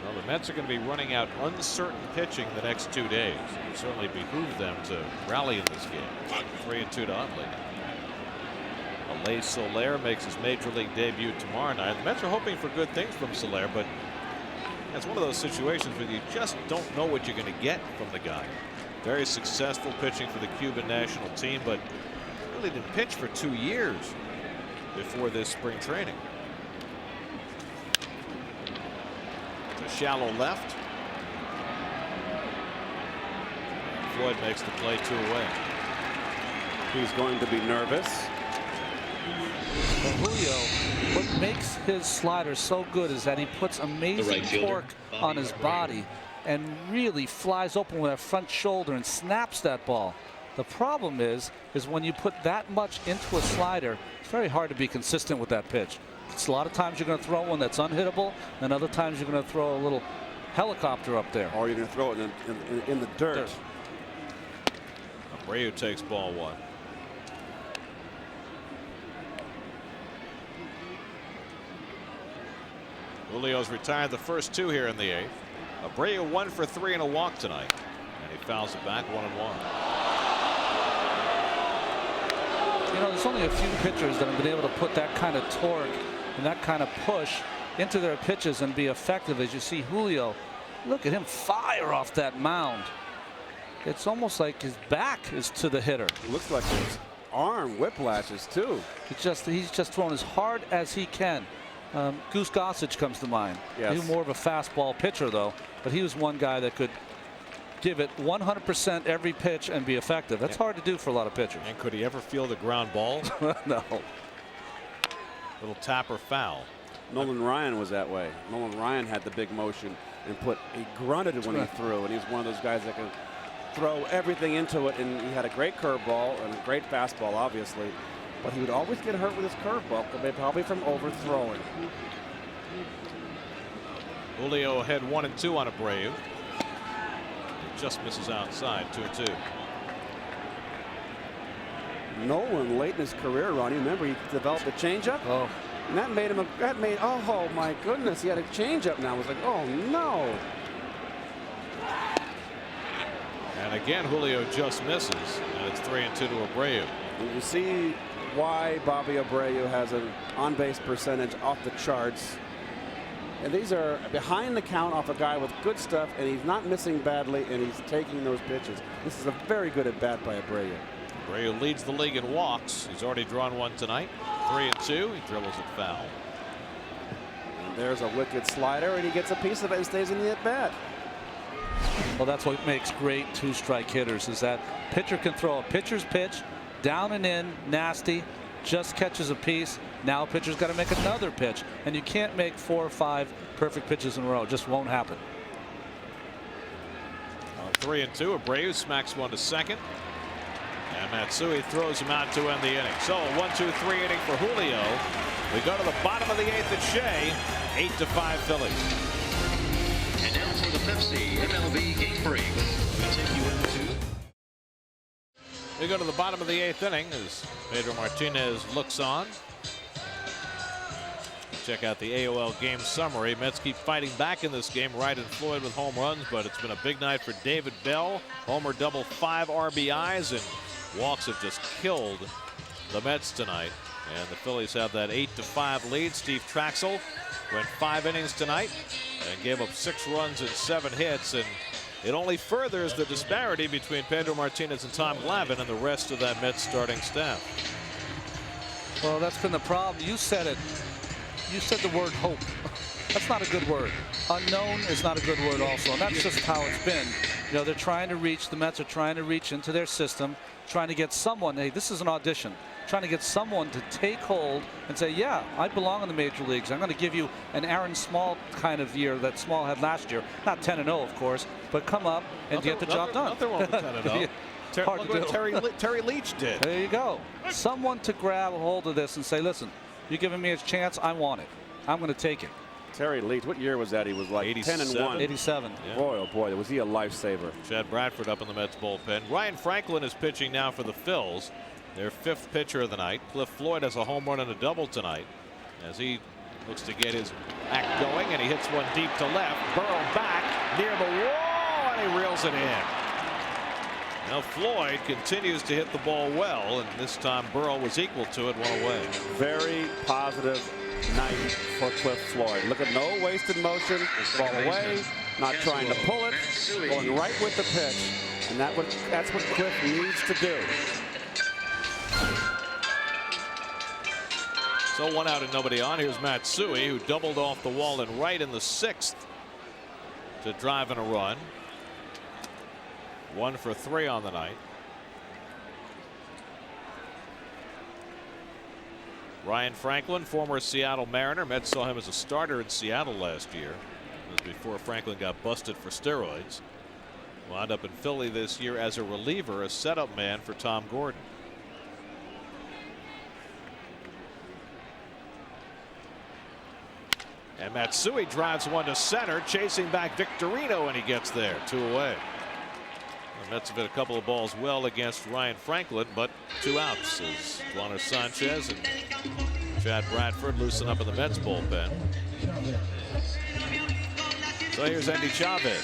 Well, the Mets are going to be running out uncertain pitching the next 2 days. It would certainly behoove them to rally in this game. 3-2 to Utley. Lay Soler makes his major league debut tomorrow night. The Mets are hoping for good things from Soler, but it's one of those situations where you just don't know what you're going to get from the guy. Very successful pitching for the Cuban national team, but really didn't pitch for 2 years before this spring training. To shallow left. Floyd makes the play, 2 away. He's going to be nervous. Well, Julio, what makes his slider so good is that he puts amazing torque on his body and really flies open with that front shoulder and snaps that ball. The problem is when you put that much into a slider, it's very hard to be consistent with that pitch. It's a lot of times you're going to throw one that's unhittable, and other times you're going to throw a little helicopter up there. Or you're going to throw it in the dirt. Abreu takes ball 1. Julio's retired the first 2 here in the 8th. Abreu 1 for 3 and a walk tonight, and he fouls it back 1-1. You know, there's only a few pitchers that have been able to put that kind of torque and that kind of push into their pitches and be effective. As you see Julio, look at him fire off that mound. It's almost like his back is to the hitter. It looks like his arm whiplashes too. He's just thrown as hard as he can. Goose Gossage comes to mind. Yes. He was more of a fastball pitcher though, but he was one guy that could give it 100% every pitch and be effective. That's hard to do for a lot of pitchers. And could he ever feel the ground ball? No. Little tap or foul. Nolan Ryan was that way. Nolan Ryan had the big motion and he grunted when he threw, and he's one of those guys that can throw everything into it, and he had a great curveball and a great fastball, obviously, but he would always get hurt with his curveball, probably from overthrowing. Julio ahead 1-2 on Abreu. Just misses outside, 2-2. Nolan late in his career run, you remember he developed a changeup. Oh. And that made him oh my goodness, he had a changeup now. It was like, oh no. And again, Julio just misses, and it's 3-2 to Abreu. And you see why Bobby Abreu has an on-base percentage off the charts. And these are behind the count off a guy with good stuff, and he's not missing badly, and he's taking those pitches. This is a very good at bat by Abreu. Abreu leads the league in walks. He's already drawn 1 tonight. 3-2. He dribbles it foul. And there's a wicked slider, and he gets a piece of it and stays in the at bat. Well, that's what makes great 2-strike hitters, is that pitcher can throw a pitcher's pitch down and in, nasty, just catches a piece. Now a pitcher's got to make another pitch, and you can't make 4 or 5 perfect pitches in a row. It just won't happen. 3-2. Abreu smacks one to second, and Matsui throws him out to end the inning. So a 1-2-3 inning for Julio. We go to the bottom of the 8th at Shea. 8-5 Phillies. And now for the Pepsi MLB Game Break. We take you into. We go to the bottom of the 8th inning as Pedro Martinez looks on. Check out the AOL game summary. Mets keep fighting back in this game. Wright and Floyd with home runs, but it's been a big night for David Bell. Homer double, 5 RBIs, and walks have just killed the Mets tonight. And the Phillies have that 8-5 lead. Steve Traxel went 5 innings tonight and gave up 6 runs and 7 hits, and it only furthers the disparity between Pedro Martinez and Tom Glavine and the rest of that Mets starting staff. Well, that's been the problem. You said it. You said the word hope. That's not a good word. Unknown is not a good word also, and that's just how it's been. You know, they're trying to reach, the Mets are trying to reach into their system, trying to get someone, hey, this is an audition, trying to get someone to take hold and say, yeah, I belong in the major leagues. I'm going to give you an Aaron Small kind of year that Small had last year. Not 10-0, of course, but come up and get the job done. Nothing wrong with 10-0. Look what Terry Leach did. There you go. Someone to grab a hold of this and say, listen, you're giving me a chance, I want it. I'm going to take it. Terry Leach, what year was that? He was like 10-1. 87. Yeah. Boy, oh boy, was he a lifesaver. Chad Bradford up in the Mets bullpen. Ryan Franklin is pitching now for the Phils. Their 5th pitcher of the night. Cliff Floyd has a home run and a double tonight as he looks to get his act going, and he hits one deep to left. Burrow back near the wall, and he reels it in. Now Floyd continues to hit the ball well, and this time Burrow was equal to it, one away. Very positive night for Cliff Floyd. Look at no wasted motion. Ball away, not trying to pull it, going right with the pitch. And that's what Cliff needs to do. So 1 out and nobody on. Here's Matsui, who doubled off the wall and right in the 6th to drive in a run. 1 for 3 on the night. Ryan Franklin, former Seattle Mariner. Mets saw him as a starter in Seattle last year. This was before Franklin got busted for steroids. Wound up in Philly this year as a reliever, a setup man for Tom Gordon. And Matsui drives one to center, chasing back Victorino, and he gets there. 2 away. The Mets have hit a couple of balls well against Ryan Franklin, but 2 outs as Juan Sanchez and Chad Bradford loosen up in the Mets bullpen. So here's Andy Chavez.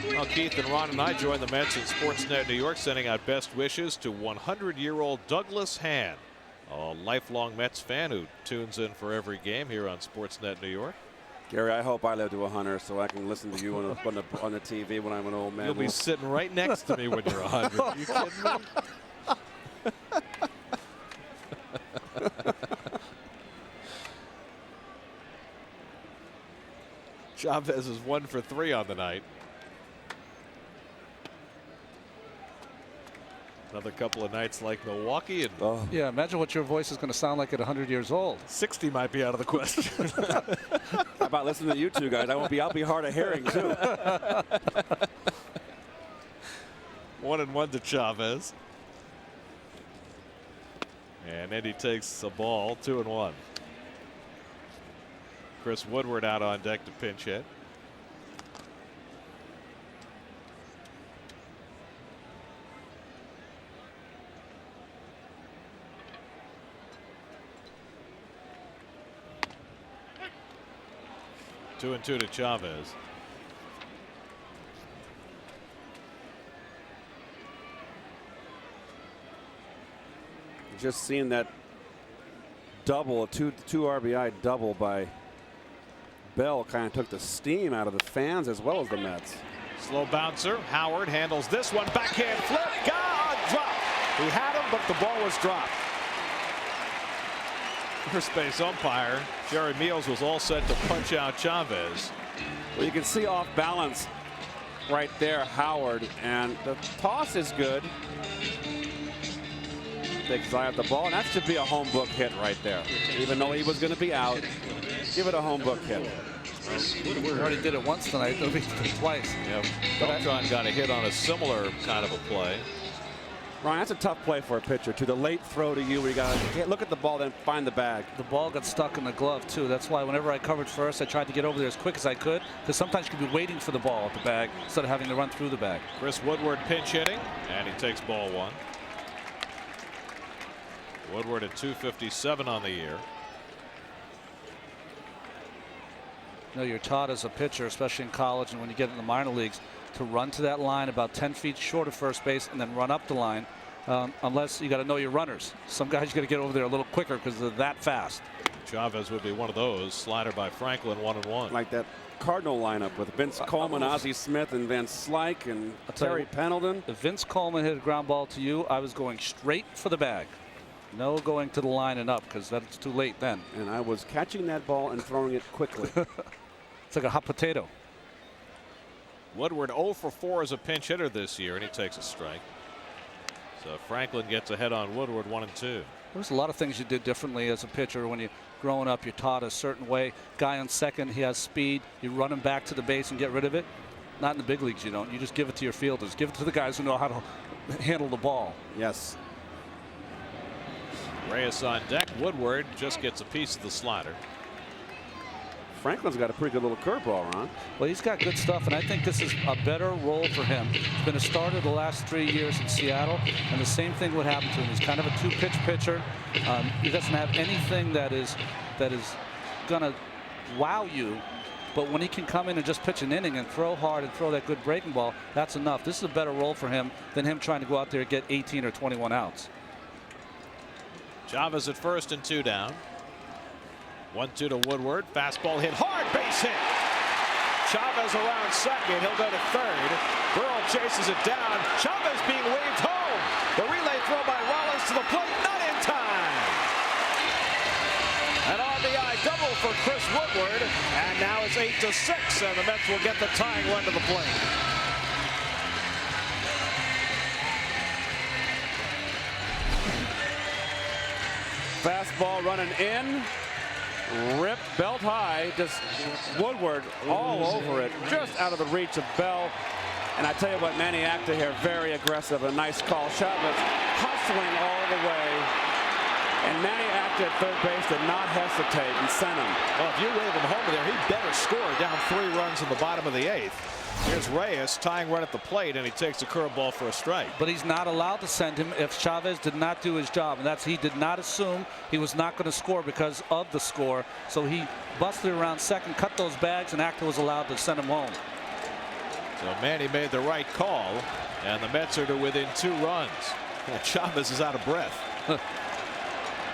Well, Keith and Ron and I joined the Mets in Sportsnet New York, sending out best wishes to 100-year-old Douglas Hand, a lifelong Mets fan who tunes in for every game here on Sportsnet New York. Gary, I hope I live to 100 so I can listen to you on the TV when I'm an old man. You'll be sitting right next to me when you're 100. Are you kidding me? Chavez is 1 for 3 on the night. Another couple of nights like Milwaukee. And yeah, imagine what your voice is going to sound like at 100 years old. 60 might be out of the question. How about listening to you two guys? I'll be hard of hearing too. 1-1 to Chavez. And Eddie takes a ball, 2-1. Chris Woodward out on deck to pinch hit. Two and 2 to Chavez. Just seeing that double, a two RBI double by Bell kind of took the steam out of the fans as well as the Mets. Slow bouncer. Howard handles this one. Backhand flip. God, drop. He had him, but the ball was dropped. First base umpire Jerry Meals was all set to punch out Chavez. Well, you can see off balance right there, Howard, and the toss is good. Takes his eye off the ball, and that should be a home book hit right there. Even though he was going to be out, give it a home book hit. We already did it once tonight. They'll be twice. Yep. Beltran got a hit on a similar kind of a play. Ryan, that's a tough play for a pitcher. To the late throw to you, where you got to look at the ball, then find the bag. The ball got stuck in the glove too. That's why whenever I covered first, I tried to get over there as quick as I could, because sometimes you could be waiting for the ball at the bag instead of having to run through the bag. Chris Woodward pinch hitting, and he takes ball 1. Woodward at 257 on the year. You know, you're taught as a pitcher, especially in college and when you get in the minor leagues, to run to that line about 10 feet short of first base and then run up the line, unless you got to know your runners. Some guys you got to get over there a little quicker because they're that fast. Chavez would be one of those. Slider by Franklin, 1-1. Like that Cardinal lineup with Vince Coleman, Ozzie Smith, and Van Slyke, and Terry Pendleton. If Vince Coleman hit a ground ball to you, I was going straight for the bag. No going to the line and up, because that's too late then. And I was catching that ball and throwing it quickly. It's like a hot potato. Woodward 0 for 4 as a pinch hitter this year, and he takes a strike. So Franklin gets ahead on Woodward, 1-2. There's a lot of things you did differently as a pitcher. When you're growing up, you're taught a certain way. Guy on second, he has speed. You run him back to the base and get rid of it. Not in the big leagues, you don't. You just give it to your fielders. Give it to the guys who know how to handle the ball. Yes. Reyes on deck. Woodward just gets a piece of the slider. Franklin's got a pretty good little curveball, Ron. Well, he's got good stuff, and I think this is a better role for him. He's been a starter the last 3 years in Seattle, and the same thing would happen to him. He's kind of a two-pitch pitcher. He doesn't have anything that is going to wow you, But when he can come in and just pitch an inning and throw hard and throw that good breaking ball, that's enough. This is a better role for him than him trying to go out there and get 18 or 21 outs. Chavez at first and 2 down. 1-2 to Woodward. Fastball hit hard, base hit. Chavez around second. He'll go to third. Burrell chases it down. Chavez being waved home. The relay throw by Rollins to the plate, not in time. An RBI double for Chris Woodward, and now it's 8-6, and the Mets will get the tying run to the plate. Fastball running in. Rip, belt high, just Woodward all over it, just out of the reach of Bell. And I tell you what, Manny Acta here, very aggressive, a nice call. Chavez hustling all the way. And Manny Acta at third base did not hesitate and sent him. Well, if you wave him home there, he better score down 3 runs in the bottom of the 8th. Here's Reyes tying run at the plate, and he takes a curveball for a strike. But he's not allowed to send him if Chavez did not do his job, and that's he did not assume he was not going to score because of the score. So he busted around second, cut those bags, and Acta was allowed to send him home. So Manny made the right call, and the Mets are to within 2 runs. And Chavez is out of breath.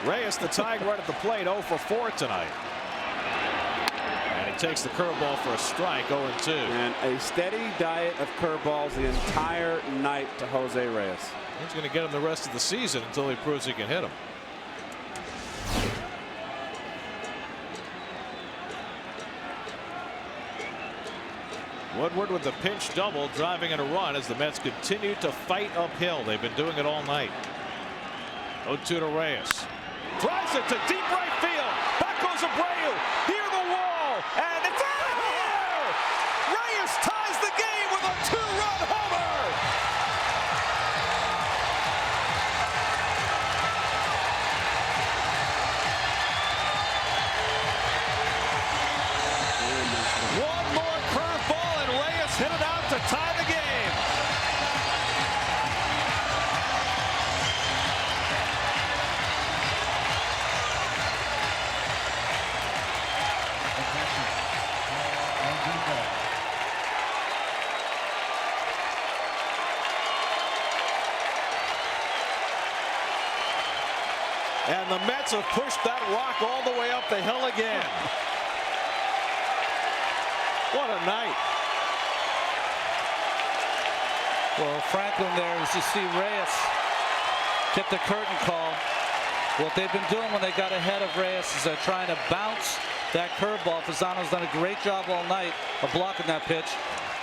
Reyes, the tying run at the plate, 0 for 4 tonight. And he takes the curveball for a strike, 0-2. And a steady diet of curveballs the entire night to Jose Reyes. He's going to get him the rest of the season until he proves he can hit him. Woodward with the pinch double, driving in a run as the Mets continue to fight uphill. They've been doing it all night. 0-2 to Reyes. Drives it to deep right field. Back goes Abreu. Near the wall. And it's out of here! Reyes ties the game with a 2-run homer! One more curveball and Reyes hit it out to tie the game. And the Mets have pushed that rock all the way up the hill again. What a night. Well, Franklin there, as you see Reyes get the curtain call. What they've been doing when they got ahead of Reyes is they're trying to bounce that curveball. Fasano's done a great job all night of blocking that pitch.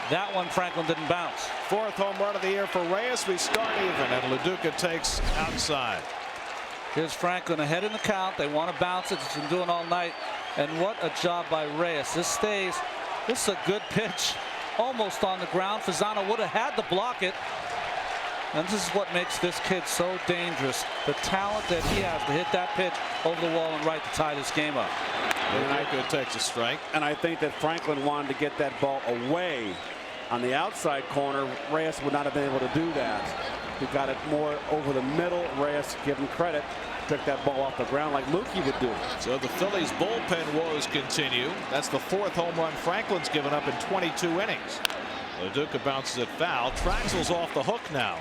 That one Franklin didn't bounce. 4th home run of the year for Reyes. We start even, and LaDuca takes outside. Here's Franklin ahead in the count. They want to bounce it. It's been doing all night. And what a job by Reyes. This stays. This is a good pitch. Almost on the ground. Fasano would have had to block it. And this is what makes this kid so dangerous. The talent that he has to hit that pitch over the wall and right to tie this game up. LaDuca takes a strike. And I think that Franklin wanted to get that ball away on the outside corner. Reyes would not have been able to do that. He got it more over the middle. Reyes, give him credit, took that ball off the ground like Mookie would do. So the Phillies bullpen woes continue. That's the 4th home run Franklin's given up in 22 innings. LaDuca bounces it foul. Traxel's off the hook now.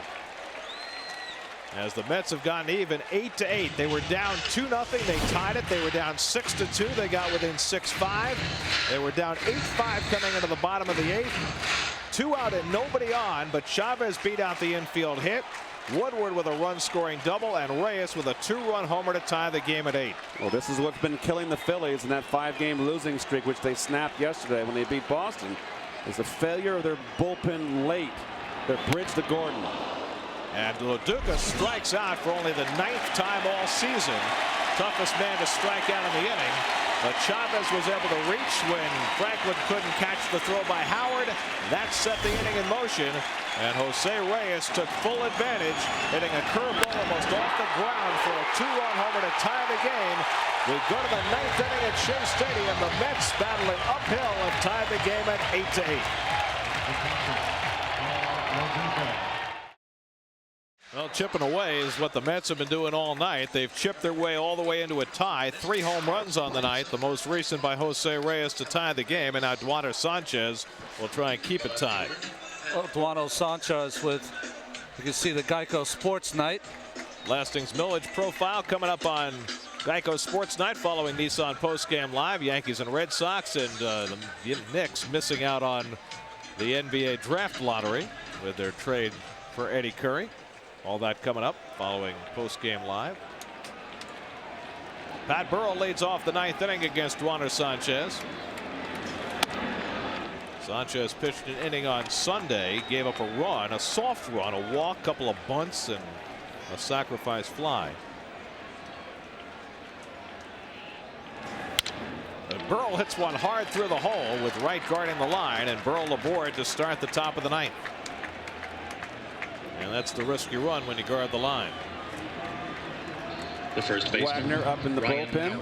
As the Mets have gotten even 8-8. They were down 2-0. They tied it. They were down 6-2. They got within 6-5. They were down 8-5 coming into the bottom of the 8th. 2 out and nobody on, but Chavez beat out the infield hit. Woodward with a run-scoring double, and Reyes with a 2-run homer to tie the game at 8. Well, this is what's been killing the Phillies in that 5-game losing streak, which they snapped yesterday when they beat Boston, is the failure of their bullpen late. Their bridge to Gordon. And LaDuca strikes out for only the 9th time all season. Toughest man to strike out in the inning. But Chavez was able to reach when Franklin couldn't catch the throw by Howard. That set the inning in motion. And Jose Reyes took full advantage, hitting a curveball almost off the ground for a 2-run homer to tie the game. We go to the 9th inning at Shea Stadium. The Mets battling uphill and tied the game at 8-8. Well, chipping away is what the Mets have been doing all night. They've chipped their way all the way into a tie. 3 home runs on the night, the most recent by Jose Reyes to tie the game. And now Eduardo Sanchez will try and keep it tied. Well, Eduardo Sanchez with, you can see the Geico Sports Night. Lastings Millage profile coming up on Geico Sports Night following Nissan Postgame Live. Yankees and Red Sox, and the Knicks missing out on the NBA Draft Lottery with their trade for Eddie Curry. All that coming up following Postgame Live. Pat Burrell leads off the 9th inning against Eduardo Sanchez. Sanchez pitched an inning on Sunday, gave up a run, a soft run, a walk, couple of bunts, and a sacrifice fly. And Burrell hits one hard through the hole with Wright guarding the line, and Burrell aboard to start the top of the 9th. And that's the risky run when you guard the line. The first baseman, Wagner up in the bullpen.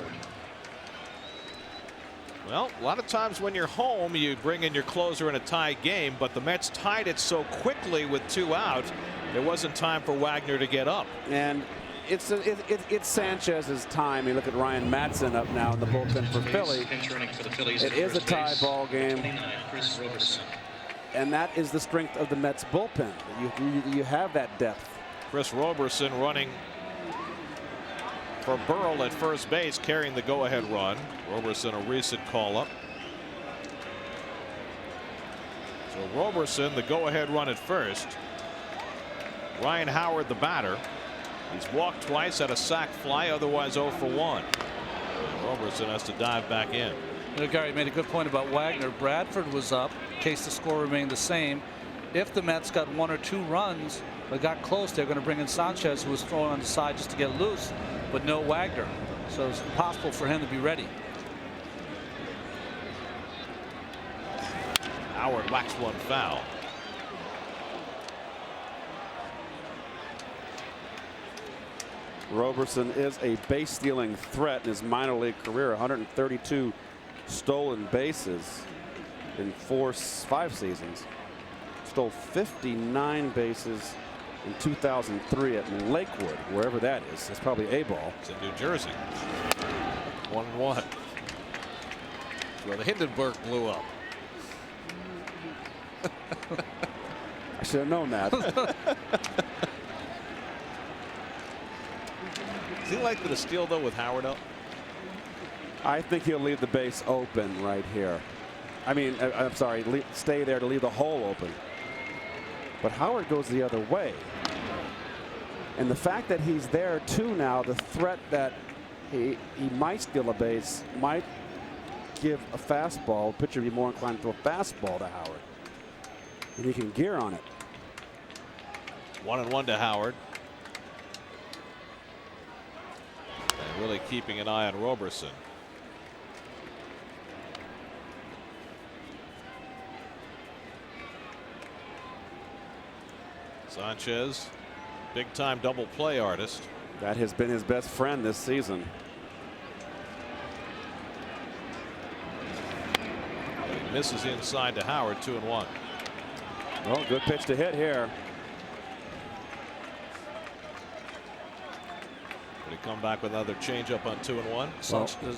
Well, a lot of times when you're home, you bring in your closer in a tie game, but the Mets tied it so quickly with 2 out, there wasn't time for Wagner to get up. And it's Sanchez's time. You look at Ryan Madsen up now in the bullpen for Philly. It is a tie ball game. And that is the strength of the Mets bullpen. You have that depth. Chris Roberson running for Burrell at first base, carrying the go-ahead run. Roberson, a recent call-up. So Roberson, the go-ahead run at first. Ryan Howard, the batter. He's walked twice, had a sac fly, otherwise 0 for 1. Roberson has to dive back in. Gary made a good point about Wagner. Bradford was up in case the score remained the same. If the Mets got 1 or 2 runs but got close, they're going to bring in Sanchez, who was throwing on the side just to get loose, but no Wagner. So it's impossible for him to be ready. Howard whacks one foul. Roberson is a base stealing threat in his minor league career. 132 stolen bases in 5 seasons. Stole 59 bases in 2003 at Lakewood, wherever that is. It's probably A-ball. It's in New Jersey. 1-1. Where the Hindenburg blew up. I should have known that. Is he likely to steal, though, with Howard up? I think he'll leave the base open right here. I mean, I'm sorry, stay there to leave the hole open. But Howard goes the other way. And the fact that he's there too now, the threat that he might steal a base might give a fastball, pitcher be more inclined to throw a fastball to Howard. And he can gear on it. 1-1 to Howard. And really keeping an eye on Roberson. Sanchez, big time double play artist. That has been his best friend this season. He misses inside to Howard. 2-1. Well, good pitch to hit here. Did he come back with another changeup on 2-1?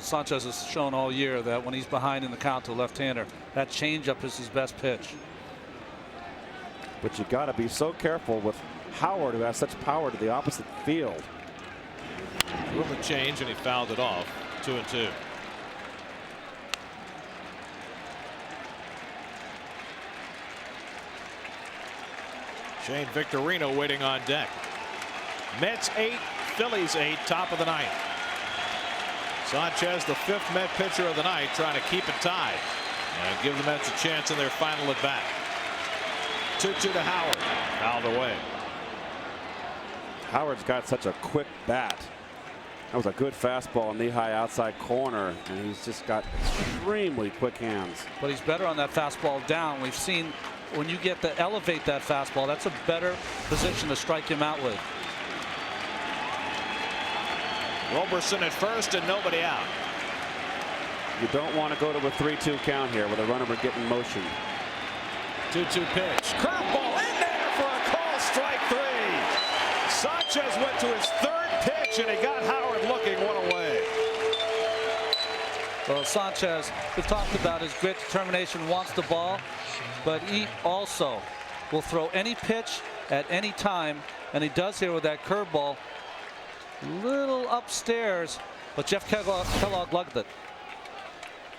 Sanchez has shown all year that when he's behind in the count to left-hander, that changeup is his best pitch. But you got to be so careful with Howard, who has such power to the opposite field. Threw him a change and he fouled it off. 2-2. Shane Victorino waiting on deck. Mets 8, Phillies 8, top of the 9th. Sanchez, the 5th Met pitcher of the night, trying to keep it tied and give the Mets a chance in their final at bat. 2-2 to Howard. Fouled away. Howard's got such a quick bat. That was a good fastball, knee-high outside corner, and he's just got extremely quick hands. But he's better on that fastball down. We've seen when you get to elevate that fastball, that's a better position to strike him out with. Roberson at first and nobody out. You don't want to go to a 3-2 count here with a runner would get in motion. 2-2 pitch. Curveball in there for a call. Strike 3. Sanchez went to his third pitch, and he got Howard looking one away. Well, Sanchez, we've talked about his grit, determination, wants the ball, but he also will throw any pitch at any time, and he does here with that curveball. Little upstairs, but Jeff Kellogg lugged it.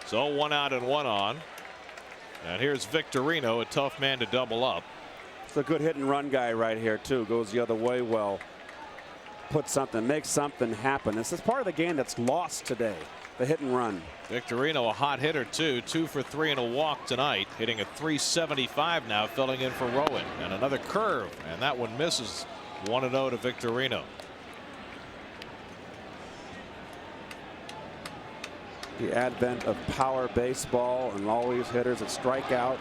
So 1 out and 1 on. And here's Victorino, a tough man to double up. It's a good hit and run guy right here, too. Goes the other way well. Put something, makes something happen. This is part of the game that's lost today, the hit and run. Victorino, a hot hitter, too. 2 for 3 and a walk tonight. Hitting a .375 now, filling in for Rowan. And another curve, and that one misses. 1-0 to Victorino. The advent of power baseball and all these hitters that strike out.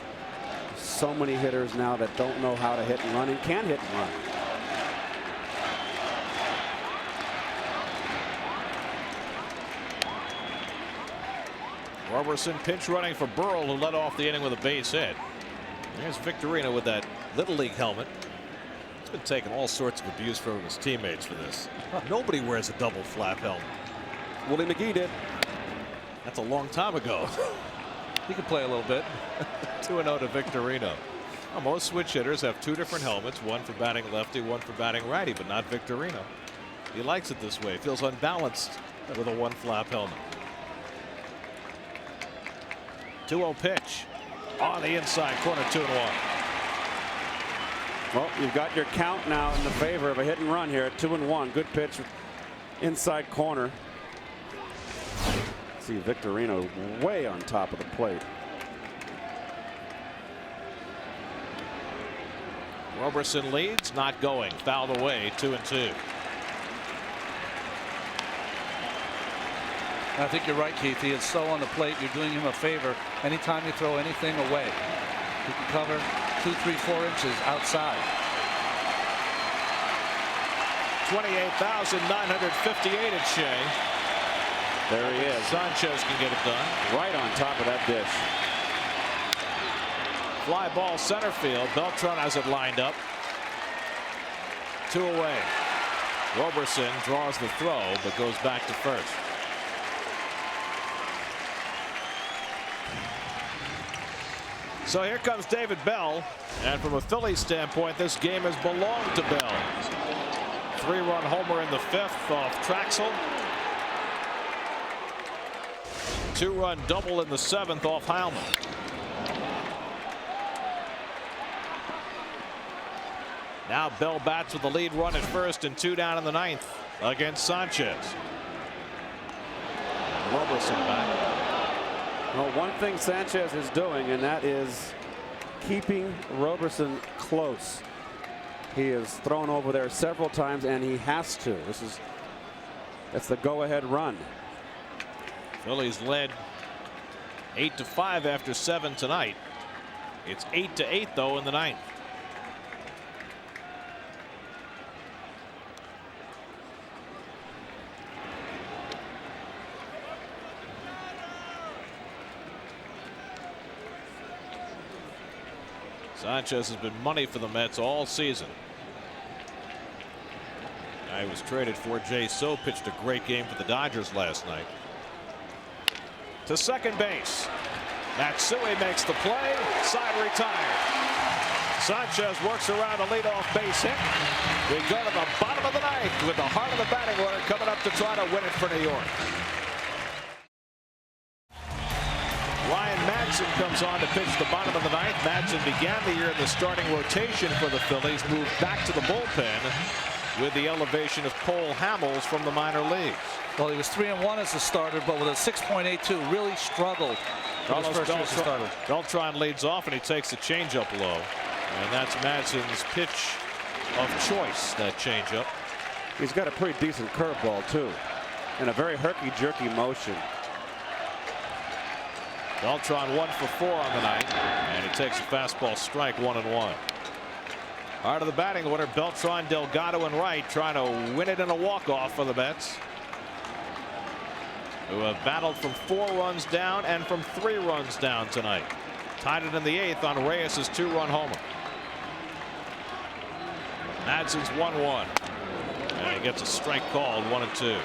So many hitters now that don't know how to hit and run and can hit and run. Robertson pinch running for Burrell, who led off the inning with a base hit. There's Victorino with that Little League helmet. He's been taking all sorts of abuse from his teammates for this. Nobody wears a double flap helmet. Willie McGee did. That's a long time ago. He can play a little bit. 2-0 to Victorino. Well, most switch hitters have 2 different helmets, one for batting lefty, one for batting righty, but not Victorino. He likes it this way. Feels unbalanced with a 1 flap helmet. 2-0 pitch on the inside corner, 2-1. Well, you've got your count now in the favor of a hit and run here at 2-1. Good pitch inside corner. See Victorino way on top of the plate. Robertson leads, not going, fouled away, 2-2. I think you're right, Keith. He is so on the plate. You're doing him a favor anytime you throw anything away. He can cover 2, 3, 4 inches outside. 28,958 at Shea. There he is. Sanchez can get it done. Right on top of that dish. Fly ball center field. Beltran has it lined up. 2 away. Robertson draws the throw, but goes back to first. So here comes David Bell, and from a Phillies standpoint, this game has belonged to Bell. 3-run homer in the 5th off Traxel. 2-run double in the 7th off Heilman. Now Bell bats with the lead run at first and 2 down in the 9th against Sanchez. Robertson back. Well, one thing Sanchez is doing, and that is keeping Robertson close. He has thrown over there several times, and he has to. That's the go-ahead run. Phillies led 8-5 after 7 tonight. It's 8-8 though in the 9th. Sanchez has been money for the Mets all season. Guy was traded for. Jay So pitched a great game for the Dodgers last night. To second base. Matsui makes the play. Side retired. Sanchez works around a leadoff base hit. We go to the bottom of the 9th with the heart of the batting order coming up to try to win it for New York. Ryan Madsen comes on to pitch the bottom of the 9th. Madsen began the year in the starting rotation for the Phillies, moved back to the bullpen with the elevation of Cole Hamels from the minor leagues. Well, he was 3-1 as a starter, but with a 6.82, really struggled. Beltran leads off, and he takes a changeup low, and that's Madsen's pitch of choice. That changeup. He's got a pretty decent curveball too, and a very herky-jerky motion. Beltran 1 for 4 on the night, and he takes a fastball strike, 1-1. Out of the batting order, Beltran, Delgado, and Wright trying to win it in a walk-off for the Mets, who have battled from 4 runs down and from 3 runs down tonight. Tied it in the 8th on Reyes' 2-run homer. Madsen's 1-1. And he gets a strike called, 1-2.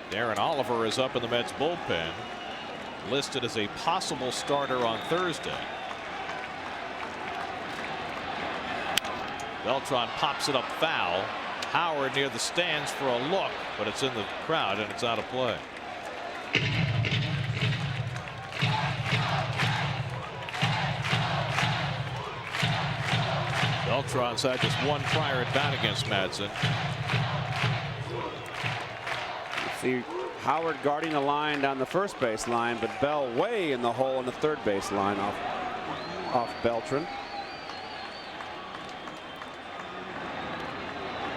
Darren Oliver is up in the Mets bullpen, listed as a possible starter on Thursday. Beltran pops it up foul. Howard near the stands for a look, but it's in the crowd and it's out of play. Beltran's had just one prior at bat against Madsen. See Howard guarding the line down the first base line, but Bell way in the hole in the third base line off Beltran.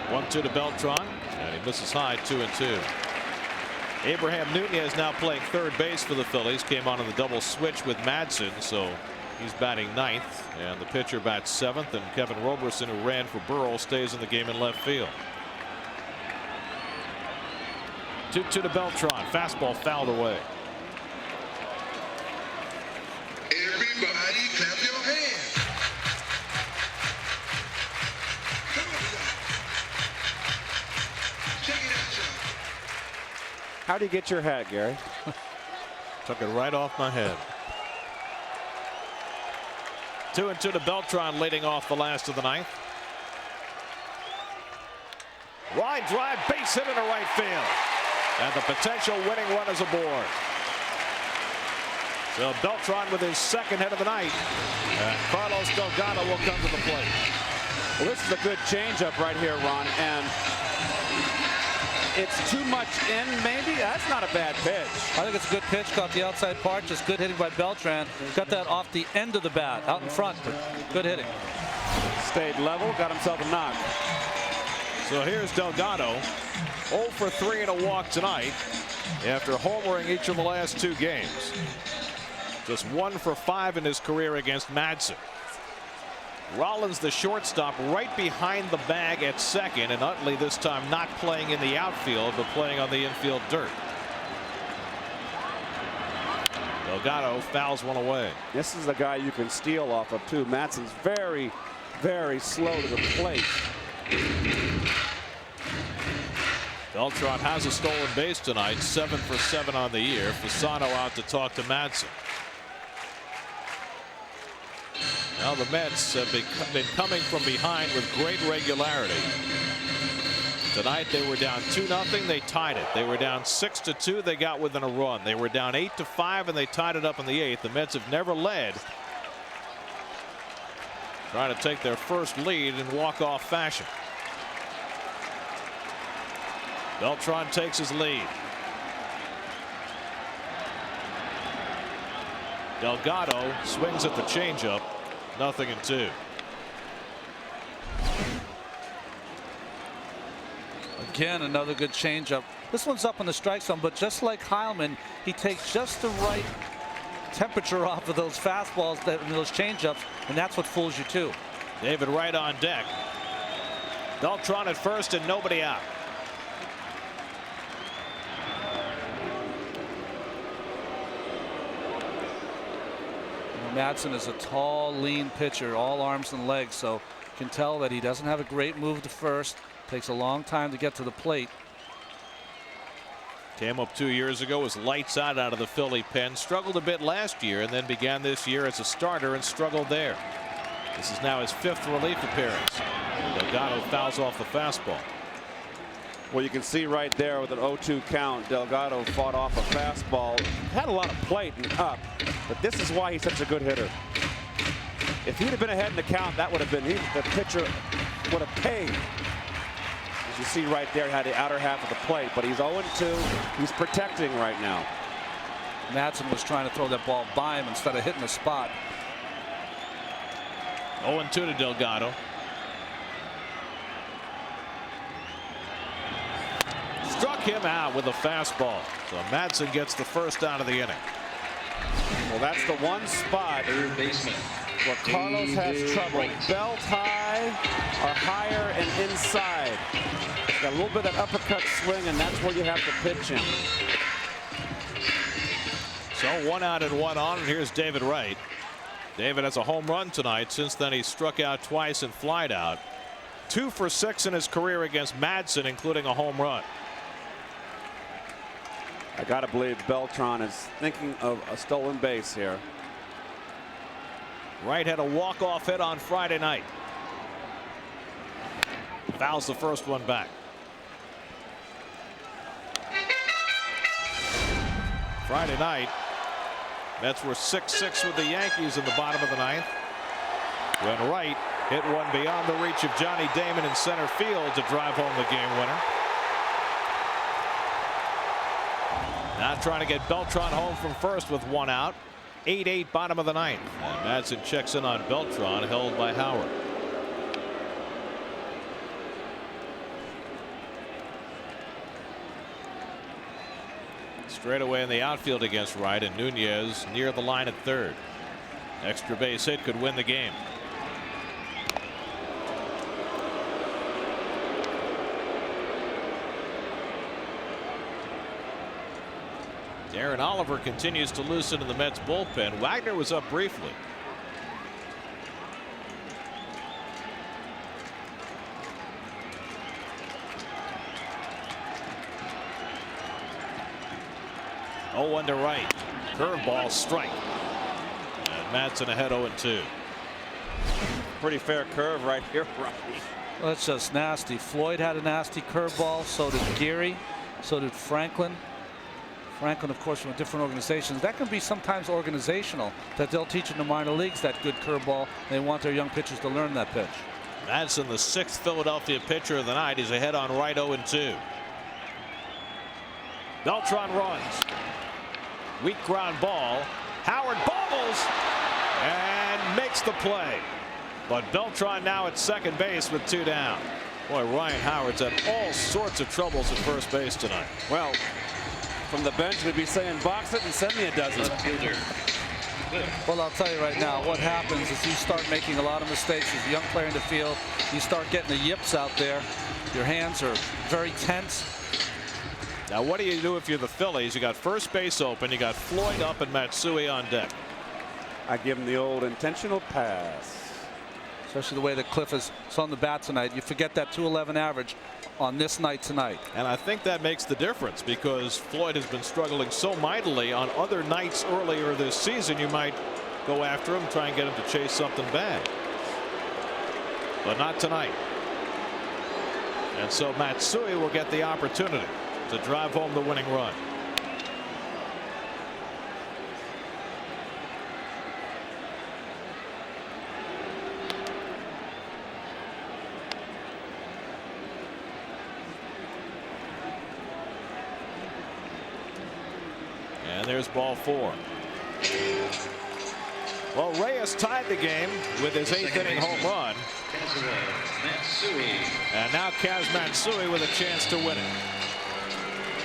1-2 to Beltran, and he misses high, 2-2. Abraham Nunez now playing third base for the Phillies. Came on in the double switch with Madsen, so he's batting ninth, and the pitcher bats seventh, and Kevin Roberson, who ran for Burrow, stays in the game in left field. 2-2 to Beltran. Fastball fouled away. Everybody clap your hands. Come on, check it out, y'all. How do you get your hat, Gary? Took it right off my head. 2-2 to Beltran, leading off the last of the ninth. Line drive, base hit into right field. And the potential winning run is aboard. So Beltran with his second hit of the night. And Carlos Delgado will come to the plate. Well, this is a good changeup right here, Ron, and it's too much in, maybe? That's not a bad pitch. I think it's a good pitch. Got the outside part. Just good hitting by Beltran. Got that off the end of the bat, out in front, but good hitting. Stayed level, got himself a knock. So here's Delgado, 0 for 3 and a walk tonight after homering each of the last two games. Just 1 for 5 in his career against Madsen. Rollins, the shortstop, right behind the bag at second, and Utley this time not playing in the outfield but playing on the infield dirt. Delgado fouls one away. This is the guy you can steal off of too. Madsen's very, very slow to the plate. Beltran has a stolen base tonight, 7 for 7 on the year. Fasano out to talk to Madsen. Now the Mets have been coming from behind with great regularity. Tonight they were down 2-0. They tied it. They were down 6-2. They got within a run. They were down 8-5 and they tied it up in the 8th. The Mets have never led. Trying to take their first lead in walk-off fashion. Beltran takes his lead. Delgado swings at the changeup. 0-2. Again, another good changeup. This one's up in the strike zone, but just like Heilman, he takes just the right temperature off of those fastballs, those changeups, and that's what fools you too. David Wright on deck. Beltran at first and nobody out. Madsen is a tall, lean pitcher, all arms and legs, so you can tell that he doesn't have a great move to first. Takes a long time to get to the plate. Came up 2 years ago, was lights out of the Philly pen. Struggled a bit last year and then began this year as a starter and struggled there. This is now his 5th relief appearance. Delgado fouls off the fastball. Well, you can see right there with an 0-2 count, Delgado fought off a fastball. Had a lot of plate and up, but this is why he's such a good hitter. If he'd have been ahead in the count, that would have been, the pitcher would have paid. As you see right there, had the outer half of the plate, but he's 0-2. He's protecting right now. Madsen was trying to throw that ball by him instead of hitting the spot. 0-2 to Delgado. Struck him out with a fastball. So Madsen gets the first out of the inning. Well, that's the one spot where Carlos has trouble. Belt high or higher and inside. He's got a little bit of that uppercut swing, and that's where you have to pitch him. So 1 out and 1 on, and here's David Wright. David has a home run tonight. Since then, he struck out twice and flied out. 2 for 6 in his career against Madsen, including a home run. I got to believe Beltran is thinking of a stolen base here. Wright had a walk-off hit on Friday night. Fouls the first one back. Friday night, Mets were 6-6 with the Yankees in the bottom of the 9th, when Wright hit one beyond the reach of Johnny Damon in center field to drive home the game winner. Now trying to get Beltran home from first with 1 out. 8-8 bottom of the 9th. And Madsen checks in on Beltran, held by Howard. Straight away in the outfield against Wright, and Nunez near the line at third. Extra base hit could win the game. Darren Oliver continues to loosen in the Mets bullpen. Wagner was up briefly. Oh, 1 to Wright. Curveball strike. And Madsen ahead 0-2. Pretty fair curve right here. Well, that's just nasty. Floyd had a nasty curveball. So did Geary. So did Franklin. Franklin, of course, from different organizations. That can be sometimes organizational, that they'll teach in the minor leagues that good curveball. They want their young pitchers to learn that pitch. Madsen, the 6th Philadelphia pitcher of the night. He's ahead on Wright 0-2. Beltran runs. Weak ground ball. Howard bobbles and makes the play. But Beltran now at second base with 2 down. Boy, Ryan Howard's had all sorts of troubles at first base tonight. Well, from the bench, we'd be saying box it and send me a dozen. Well, I'll tell you right now, what happens is you start making a lot of mistakes as a young player in the field. You start getting the yips out there. Your hands are very tense. Now, what do you do if you're the Phillies? You got first base open. You got Floyd up and Matsui on deck. I give him the old intentional pass. Especially the way that Cliff is on the bat tonight. You forget that 211 average on this night tonight. And I think that makes the difference, because Floyd has been struggling so mightily on other nights earlier this season. You might go after him, try and get him to chase something bad. But not tonight. And so Matsui will get the opportunity to drive home the winning run. And there's ball 4. Well, Reyes tied the game with his 8th inning home run. And now Kaz Matsui with a chance to win it.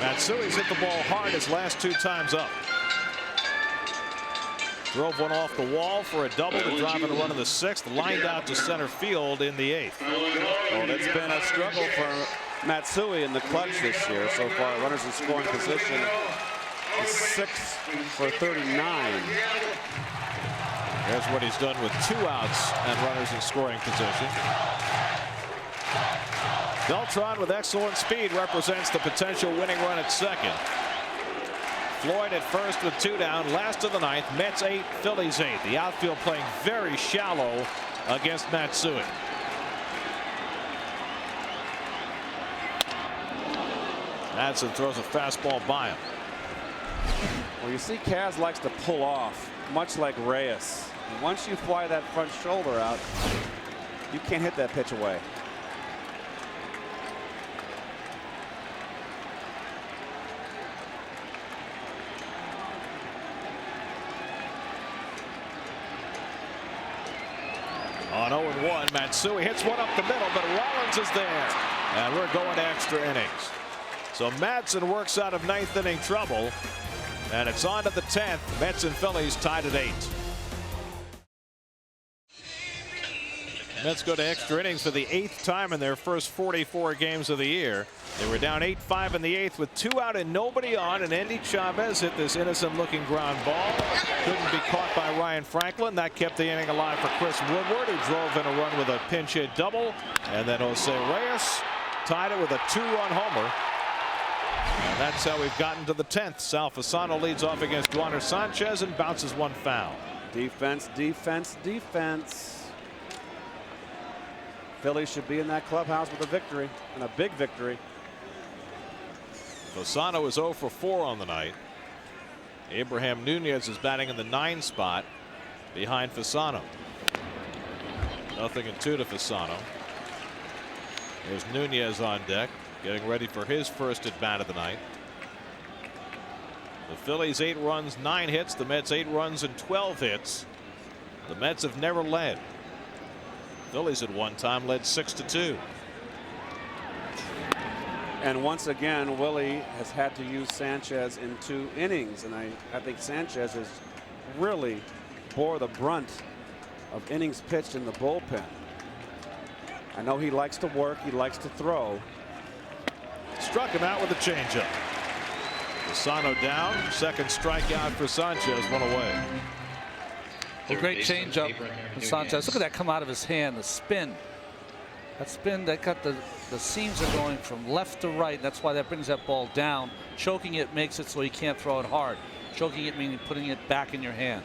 Matsui's hit the ball hard his last 2 times up. Drove one off the wall for a double to drive in a run in the 6th. Lined out to center field in the 8th. Well, it's been a struggle for Matsui in the clutch this year so far. Runners in scoring position. 6 for 39. Here's what he's done with 2 outs and runners in scoring position. Beltran with excellent speed represents the potential winning run at second. Floyd at first with 2 down. Last of the 9th. Mets 8, Phillies 8. The outfield playing very shallow against Matsui. Madsen throws a fastball by him. Well, you see Kaz likes to pull off, much like Reyes. And once you fly that front shoulder out, you can't hit that pitch away. On 0-1, Matsui hits one up the middle, but Rollins is there. And we're going to extra innings. So Madsen works out of 9th inning trouble. And it's on to the 10th. Mets and Phillies tied at 8. Mets go to extra innings for the 8th time in their first 44 games of the year. They were down 8-5 in the 8th with 2 out and nobody on, and Andy Chavez hit this innocent-looking ground ball. Couldn't be caught by Ryan Franklin. That kept the inning alive for Chris Woodward, who drove in a run with a pinch hit double, and then Jose Reyes tied it with a 2-run homer. And that's how we've gotten to the 10th. Sal Fasano leads off against Duaner Sanchez and bounces one foul. Defense, defense, defense. Phillies should be in that clubhouse with a victory, and a big victory. Fasano is 0 for 4 on the night. Abraham Nunez is batting in the 9 spot behind Fasano. 0-2 to Fasano. There's Nunez on deck, getting ready for his first at bat of the night. The Phillies 8 runs, 9 hits. The Mets 8 runs and 12 hits. The Mets have never led. Phillies at one time led 6-2. And once again, Willie has had to use Sanchez in 2 innings, and I think Sanchez has really bore the brunt of innings pitched in the bullpen. I know he likes to work, he likes to throw. Struck him out with a changeup. Fasano down, second strikeout for Sanchez, 1 away. A great changeup from Sanchez. Look at that come out of his hand, the spin. That spin that got the seams are going from left to right. That's why that brings that ball down. Choking it makes it so you can't throw it hard. Choking it meaning putting it back in your hand.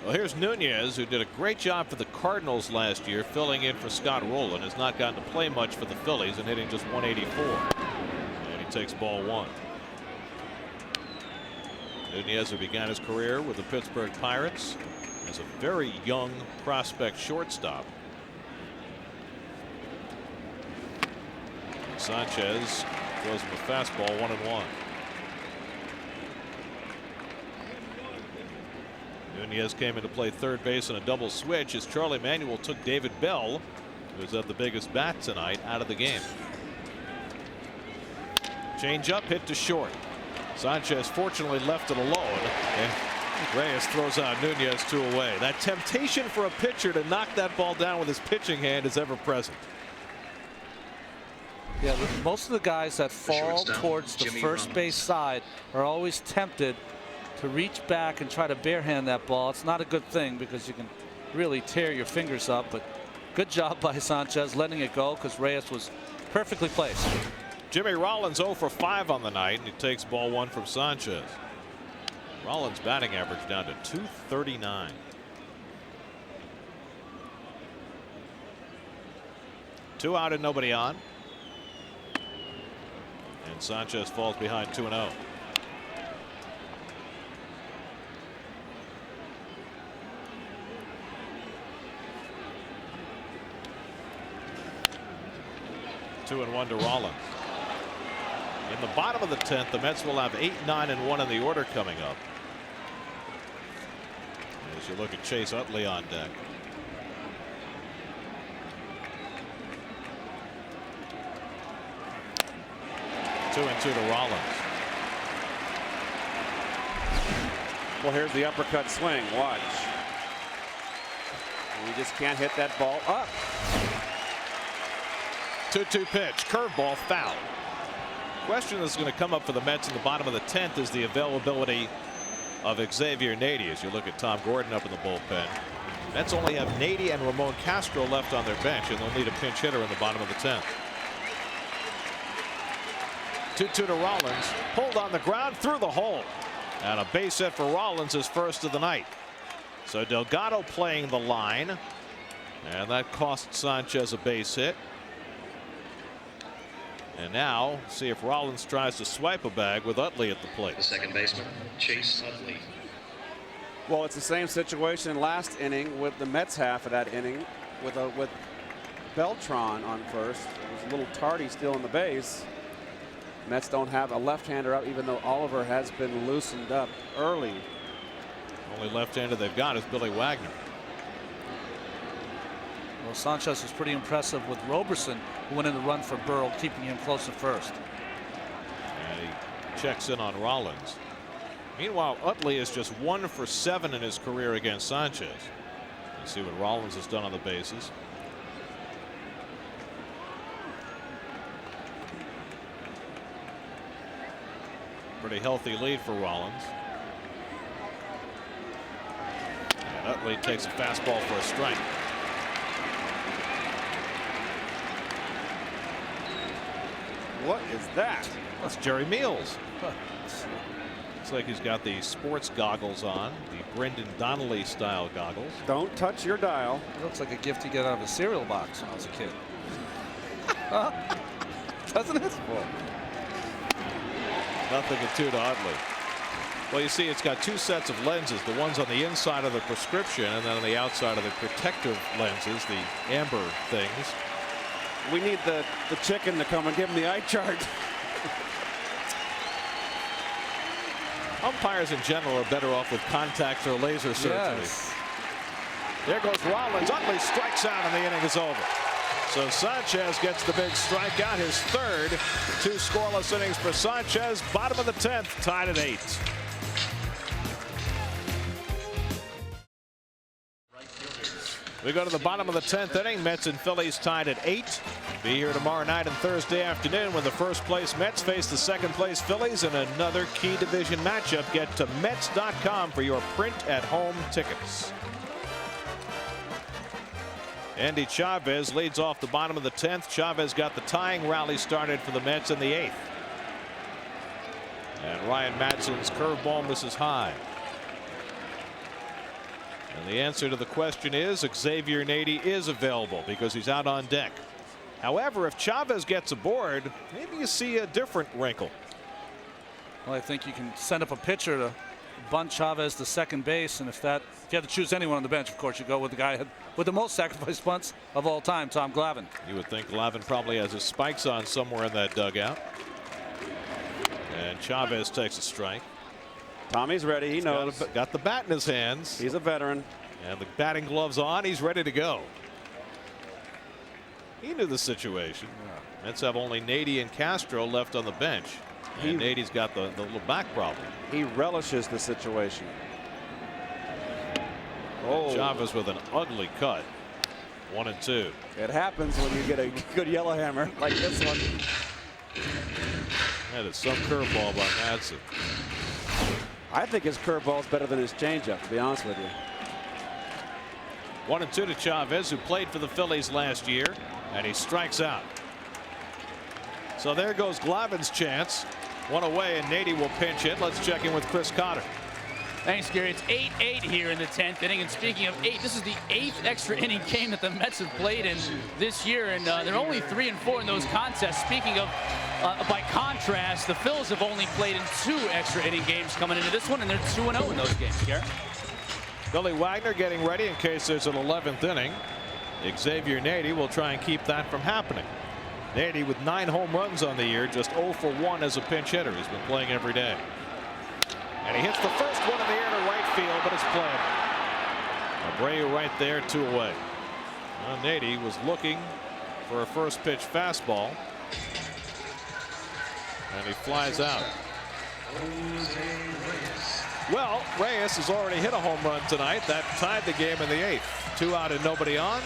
Well, here's Nunez, who did a great job for the Cardinals last year, filling in for Scott Rowland. Has not gotten to play much for the Phillies and hitting just 184. And he takes ball 1. Nunez, who began his career with the Pittsburgh Pirates, as a very young prospect shortstop. Sanchez throws him a fastball, 1-1. Nunez came in to play third base in a double switch as Charlie Manuel took David Bell, who was at the biggest bat tonight, out of the game. Change up, hit to short. Sanchez fortunately left it alone, and Reyes throws out Nunez 2 away. That temptation for a pitcher to knock that ball down with his pitching hand is ever present. Yeah, most of the guys that fall towards the first base side are always tempted to reach back and try to barehand that ball. It's not a good thing because you can really tear your fingers up, but good job by Sanchez letting it go because Reyes was perfectly placed. Jimmy Rollins 0 for 5 on the night, and he takes ball 1 from Sanchez. Rollins' batting average down to 239. Two out and nobody on. And Sanchez falls behind 2-0. Two and 1 to Rollins. In the bottom of the 10th, the Mets will have 8, 9, and 1 in the order coming up. As you look at Chase Utley on deck. Two and 2 to Rollins. Well, here's the uppercut swing. Watch. And he just can't hit that ball up. 2-2 pitch, curveball, foul. Question that's going to come up for the Mets in the bottom of the 10th is the availability of Xavier Nady. As you look at Tom Gordon up in the bullpen, Mets only have Nady and Ramon Castro left on their bench, and they'll need a pinch hitter in the bottom of the 10th. 2-2 to Rollins, pulled on the ground through the hole, and a base hit for Rollins, his first of the night. So Delgado playing the line, and that cost Sanchez a base hit. And now see if Rollins tries to swipe a bag with Utley at the plate. The second baseman, Chase Utley. Well, it's the same situation last inning with the Mets half of that inning with Beltran on first. It was a little tardy still in the base. Mets don't have a left-hander up, even though Oliver has been loosened up early. Only left-hander they've got is Billy Wagner. Well, Sanchez was pretty impressive with Roberson, who went in the run for Burrow, keeping him close to first. And he checks in on Rollins. Meanwhile, Utley is just 1 for 7 in his career against Sanchez. You see what Rollins has done on the bases. Pretty healthy lead for Rollins. And Utley takes a fastball for a strike. What is that? That's Jerry Meals. Looks like he's got the sports goggles on, the Brendan Donnelly style goggles. Don't touch your dial. It looks like a gift you get out of a cereal box when I was a kid. Doesn't it? Well, Nothing to two to Utley. Well, you see, it's got two sets of lenses. The ones on the inside of the prescription, and then on the outside of the protective lenses, the amber things. we need the chicken to come and give him the eye chart. Umpires in general are better off with contacts or laser surgery. Yes. There goes Rollins. Utley strikes out and the inning is over. So Sanchez gets the big strikeout, his third. 2 scoreless innings for Sanchez. Bottom of the 10th, tied at 8. We go to the bottom of the 10th inning. Mets and Phillies tied at 8. Be here tomorrow night and Thursday afternoon when the first place Mets face the second place Phillies in another key division matchup. Get to Mets.com for your print at home tickets. Andy Chavez leads off the bottom of the 10th. Chavez got the tying rally started for the Mets in the 8th. And Ryan Madsen's curveball misses high. And the answer to the question is Xavier Nady is available because he's out on deck. However, if Chavez gets aboard, maybe you see a different wrinkle. Well, I think you can send up a pitcher to bunt Chavez to second base, and if you had to choose anyone on the bench, of course you go with the guy with the most sacrifice bunts of all time, Tom Glavine. You would think Glavine probably has his spikes on somewhere in that dugout. And Chavez takes a strike. Tommy's ready. He knows. Got the bat in his hands. He's a veteran. And the batting gloves on. He's ready to go. He knew the situation. Mets have only Nady and Castro left on the bench. And Nady's got the little back problem. He relishes the situation. Oh. Chavez with an ugly cut. 1-2. It happens when you get a good yellow hammer like this one. That is some curveball by Madsen. I think his curveball is better than his changeup, to be honest with you. 1-2 to Chavez, who played for the Phillies last year, and he strikes out. So there goes Glavine's chance. One away, and Nady will pinch hit. Let's check in with Chris Cotter. Thanks, Gary. It's 8-8 here in the 10th inning. And speaking of 8, this is the 8th extra inning game that the Mets have played in this year. And they're only 3-4 in those contests. Speaking of, by contrast, the Phillies have only played in 2 extra inning games coming into this one, and they're 2-0 in those games, Gary. Billy Wagner getting ready in case there's an 11th inning. Xavier Nady will try and keep that from happening. Nady with 9 home runs on the year, just 0 for 1 as a pinch hitter. He's been playing every day. And he hits the first one in the air to right field, but it's playable. Abreu right there, 2 away. Well, Nady was looking for a first pitch fastball. And he flies out. Well, Reyes has already hit a home run tonight. That tied the game in the 8th. 2 out and nobody on.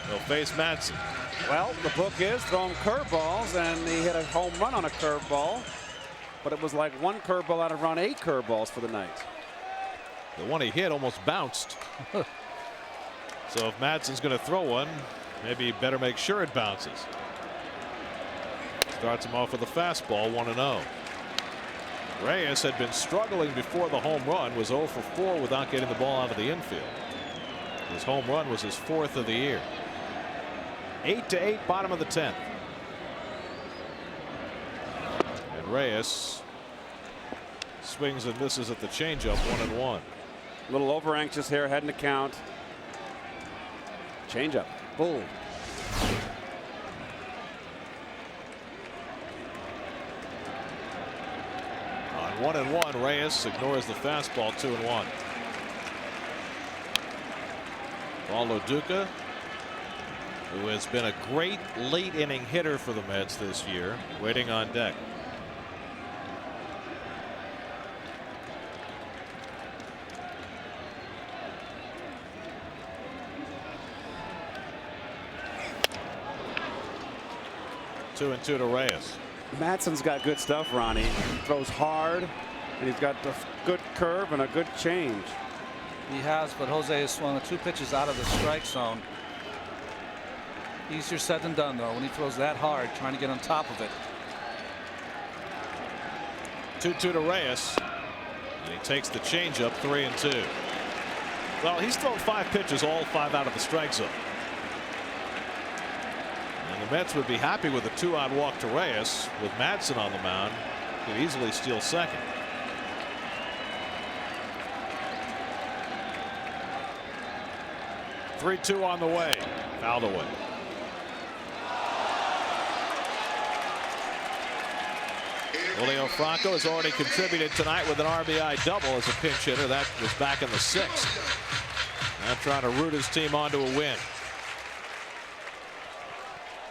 He'll face Madsen. Well, the book is throwing curveballs, and he hit a home run on a curveball. But it was like 1 curveball out of around 8 curveballs for the night. The one he hit almost bounced. So if Madsen's going to throw one, maybe he better make sure it bounces. Starts him off with a fastball, 1-0. Reyes had been struggling before the home run, was 0 for 4 without getting the ball out of the infield. His home run was his 4th of the year. 8-8, bottom of the 10th. And Reyes swings and misses at the changeup, 1-1. A little over anxious here, heading to count. Changeup. Bull. On 1-1, Reyes ignores the fastball, 2-1. Paulo Duca, who has been a great late inning hitter for the Mets this year, waiting on deck. Two and 2 to Reyes. Matson's got good stuff, Ronnie. He throws hard, and he's got a good curve and a good change. He has, but Jose has swung 2 pitches out of the strike zone. Easier said than done, though, when he throws that hard, trying to get on top of it. 2-2 to Reyes. And he takes the changeup, 3-2. Well, he's thrown 5 pitches, all 5 out of the strike zone. And the Mets would be happy with a 2-out walk to Reyes. With Madsen on the mound, could easily steal second. Three-2 on the way. Fouled away. Julio Franco has already contributed tonight with an RBI double as a pinch hitter. That was back in the 6th. Now trying to root his team onto a win.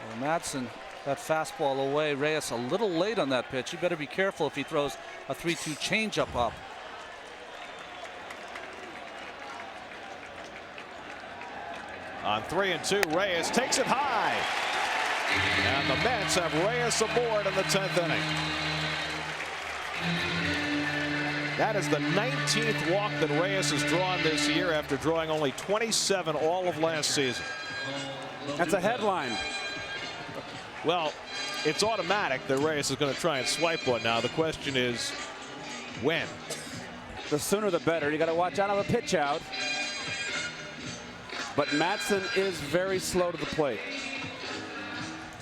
Well, Madsen, that fastball away. Reyes a little late on that pitch. You better be careful if he throws a 3-2 changeup up. On 3-2, Reyes takes it high. And the Mets have Reyes aboard in the 10th inning. That is the 19th walk that Reyes has drawn this year after drawing only 27 all of last season. That's a headline. Well, it's automatic that Reyes is going to try and swipe one now. The question is when. The sooner the better. You got to watch out of a pitch out. But Madsen is very slow to the plate.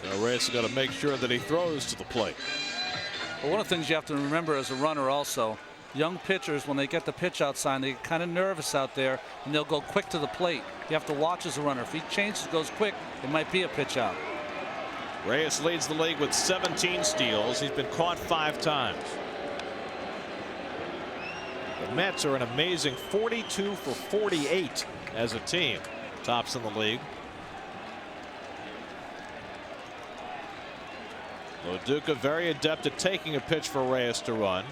So Reyes has got to make sure that he throws to the plate. Well, one of the things you have to remember as a runner also, young pitchers, when they get the pitch out sign, they get kind of nervous out there, and they'll go quick to the plate. You have to watch as a runner. If he changes, goes quick, it might be a pitch out. Reyes leads the league with 17 steals. He's been caught 5 times. The Mets are an amazing 42 for 48 as a team. Tops in the league. Loduca very adept at taking a pitch for Reyes to run.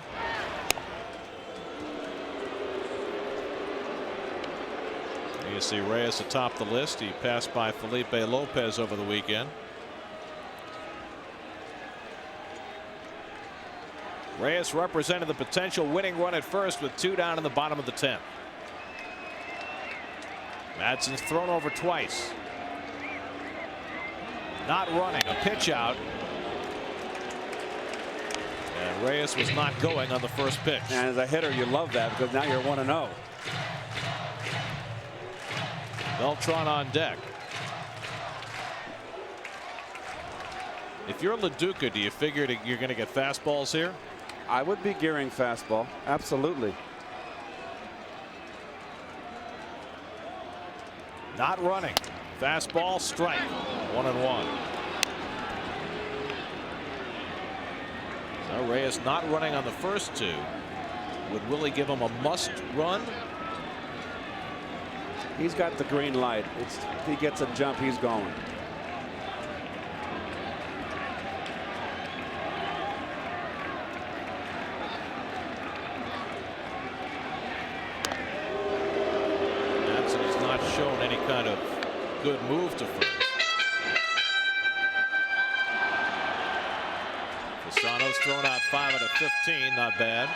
You see Reyes atop the list. He passed by Felipe Lopez over the weekend. Reyes represented the potential winning run at first with 2 down in the bottom of the 10th. Madsen's thrown over twice. Not running. A pitch out. And Reyes was not going on the first pitch. And as a hitter, you love that because now you're 1-0. Beltran on deck. If you're Loduca, do you figure you're going to get fastballs here? I would be gearing fastball. Absolutely. Not running. Fastball, strike. 1-1. So Reyes not running on the first 2. Would Willie give him a must run? He's got the green light. If he gets a jump, he's going. Madsen has not shown any kind of good move to first. Fasano's thrown out 5 out of 15. Not bad.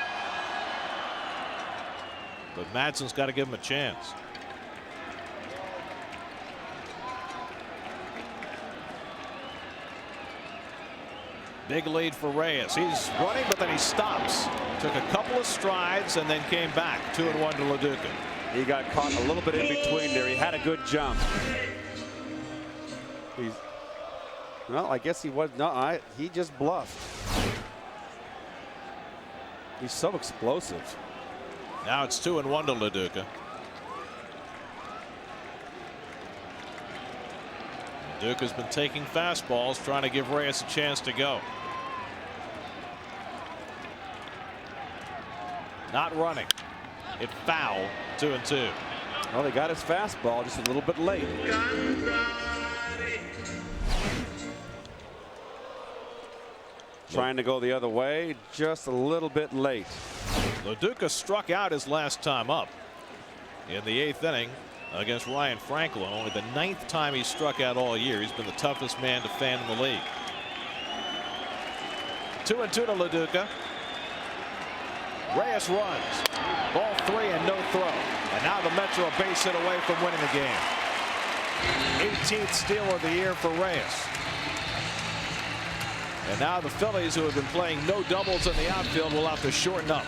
But Madsen's got to give him a chance. Big lead for Reyes. He's running, but then he stops. Took a couple of strides and then came back. 2-1 to Loduca. He got caught a little bit in between there. He had a good jump. Well, I guess he was. No, he just bluffed. He's so explosive. Now it's 2-1 to Loduca. Loduca's been taking fastballs, trying to give Reyes a chance to go. Not running. It foul. 2-2. Well, he got his fastball just a little bit late. Trying to go the other way, just a little bit late. Loduca struck out his last time up in the 8th inning against Ryan Franklin. Only the 9th time he struck out all year. He's been the toughest man to fan in the league. 2-2 to LaDuca. Reyes runs. Ball 3 and no throw. And now the Mets are a base hit away from winning the game. 18th steal of the year for Reyes. And now the Phillies, who have been playing no doubles in the outfield, will have to shorten up.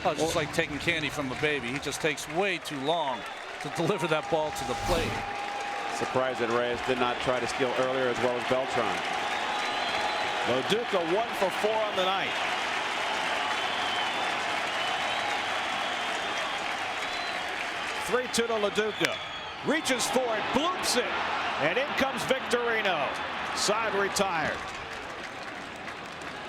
Oh, it's just like taking candy from a baby. He just takes way too long to deliver that ball to the plate. Surprised that Reyes did not try to steal earlier, as well as Beltran. LaDuca 1 for 4 on the night. Three-2 to LaDuca. Reaches for it, bloops it, and in comes Victorino. Side retired.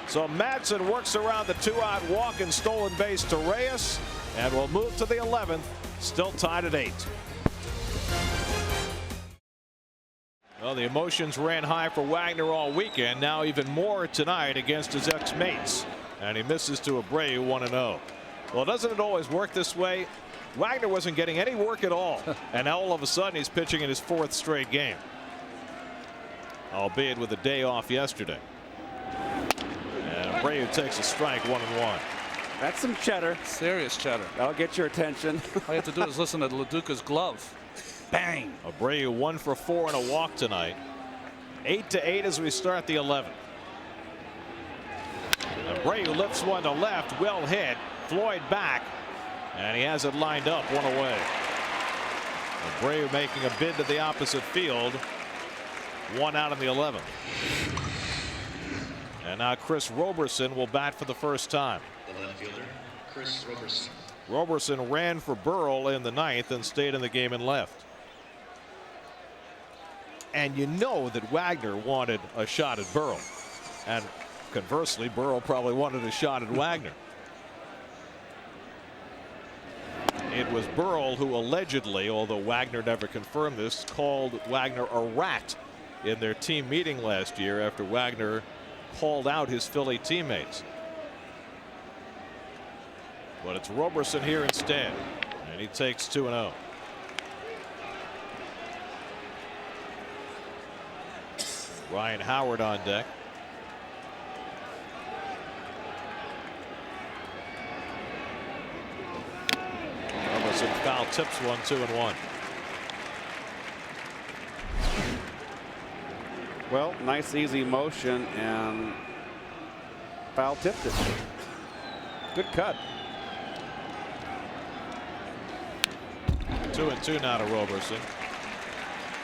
So Madsen works around the 2-out walk and stolen base to Reyes, and will move to the 11th, still tied at 8. Well, the emotions ran high for Wagner all weekend, now even more tonight against his ex-mates. And he misses to Abreu 1-0. Well, doesn't it always work this way? Wagner wasn't getting any work at all, and now all of a sudden he's pitching in his 4th straight game, albeit with a day off yesterday. And Abreu takes a strike, 1-1. That's some cheddar. Serious cheddar. That'll get your attention. All you have to do is listen to LaDuca's glove. Bang. Abreu 1 for 4 and a walk tonight. 8-8 as we start the 11th. Abreu lifts one to left, well hit. Floyd back, and he has it lined up, 1 away. Abreu making a bid to the opposite field. 1 out in the 11th. And now Chris Roberson will bat for the first time. The left fielder, Chris Roberson. Roberson ran for Burrell in the 9th and stayed in the game and left. And you know that Wagner wanted a shot at Burrell. And conversely, Burrell probably wanted a shot at Wagner. It was Burrell who allegedly, although Wagner never confirmed this, called Wagner a rat in their team meeting last year after Wagner called out his Philly teammates. But it's Roberson here instead, and he takes 2-0. Ryan Howard on deck. Roberson foul tips 1, 2-1. Well, nice easy motion, and foul tipped it. Good cut. 2-2 now to Roberson.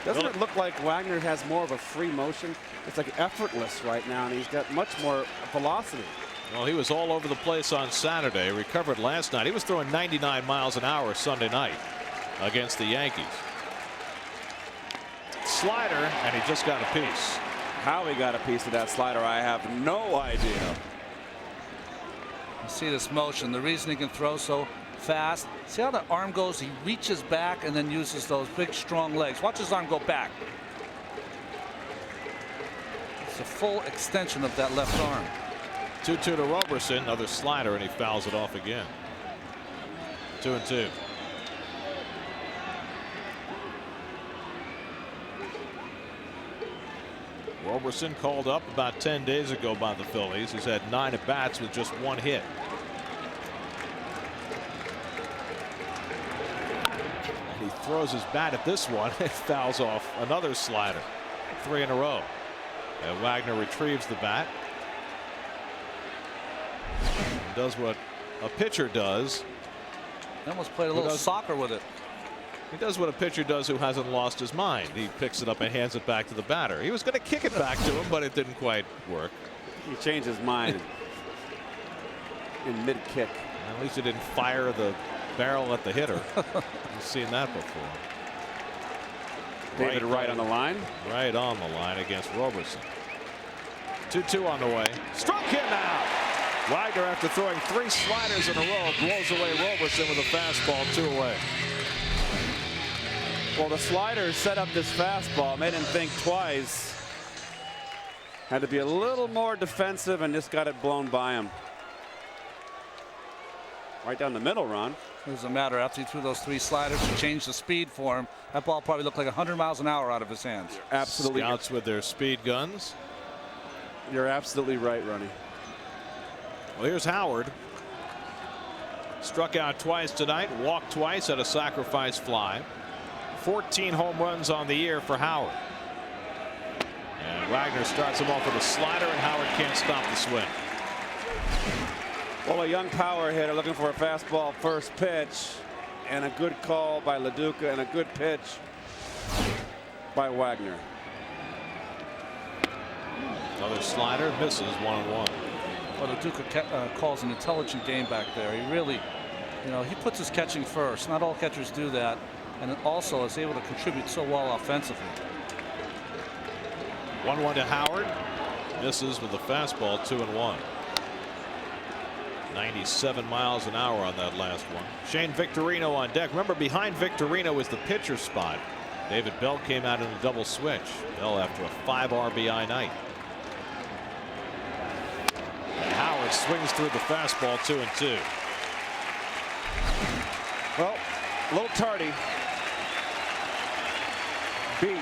Doesn't it look like Wagner has more of a free motion? It's like effortless right now, and he's got much more velocity. Well, he was all over the place on Saturday. Recovered last night. He was throwing 99 miles an hour Sunday night against the Yankees. Slider, and he just got a piece. How he got a piece of that slider, I have no idea. You see this motion. The reason he can throw so fast. See how the arm goes? He reaches back and then uses those big, strong legs. Watch his arm go back. It's a full extension of that left arm. 2-2 to Roberson. Another slider, and he fouls it off again. 2-2. Roberson called up about 10 days ago by the Phillies. He's had 9 at-bats with just 1 hit. He throws his bat at this one. It fouls off another slider. 3 in a row. And Wagner retrieves the bat. Does what a pitcher does. He almost played a little soccer with it. He does what a pitcher does who hasn't lost his mind. He picks it up and hands it back to the batter. He was going to kick it back to him, but it didn't quite work. He changed his mind in mid-kick. At least he didn't fire the barrel at the hitter. You've seen that before. David Wright on the line. Right on the line against Roberson. 2-2 on the way. Struck him out. Wagner, after throwing 3 sliders in a row, blows away Roberson with a fastball, 2 away. Well, the slider set up this fastball, made him think twice. Had to be a little more defensive and just got it blown by him. Right down the middle, Ron. It doesn't matter. After he threw those 3 sliders to change the speed for him, that ball probably looked like 100 miles an hour out of his hands. Absolutely. Scouts with their speed guns. You're absolutely right, Ronnie. Well, here's Howard. Struck out twice tonight, walked twice, had a sacrifice fly. 14 home runs on the year for Howard. And Wagner starts him off with a slider, and Howard can't stop the swing. Well, a young power hitter looking for a fastball first pitch, and a good call by LaDuca, and a good pitch by Wagner. Another slider, misses 1-1. Well, LaDuca calls an intelligent game back there. He really, he puts his catching first. Not all catchers do that, and also is able to contribute so well offensively. 1-1 to Howard. Misses with the fastball, 2-1. 97 miles an hour on that last one. Shane Victorino on deck. Remember, behind Victorino was the pitcher spot. David Bell came out in a double switch. Bell after a 5 RBI night. And Howard swings through the fastball, 2-2. Well, a little tardy. Beat.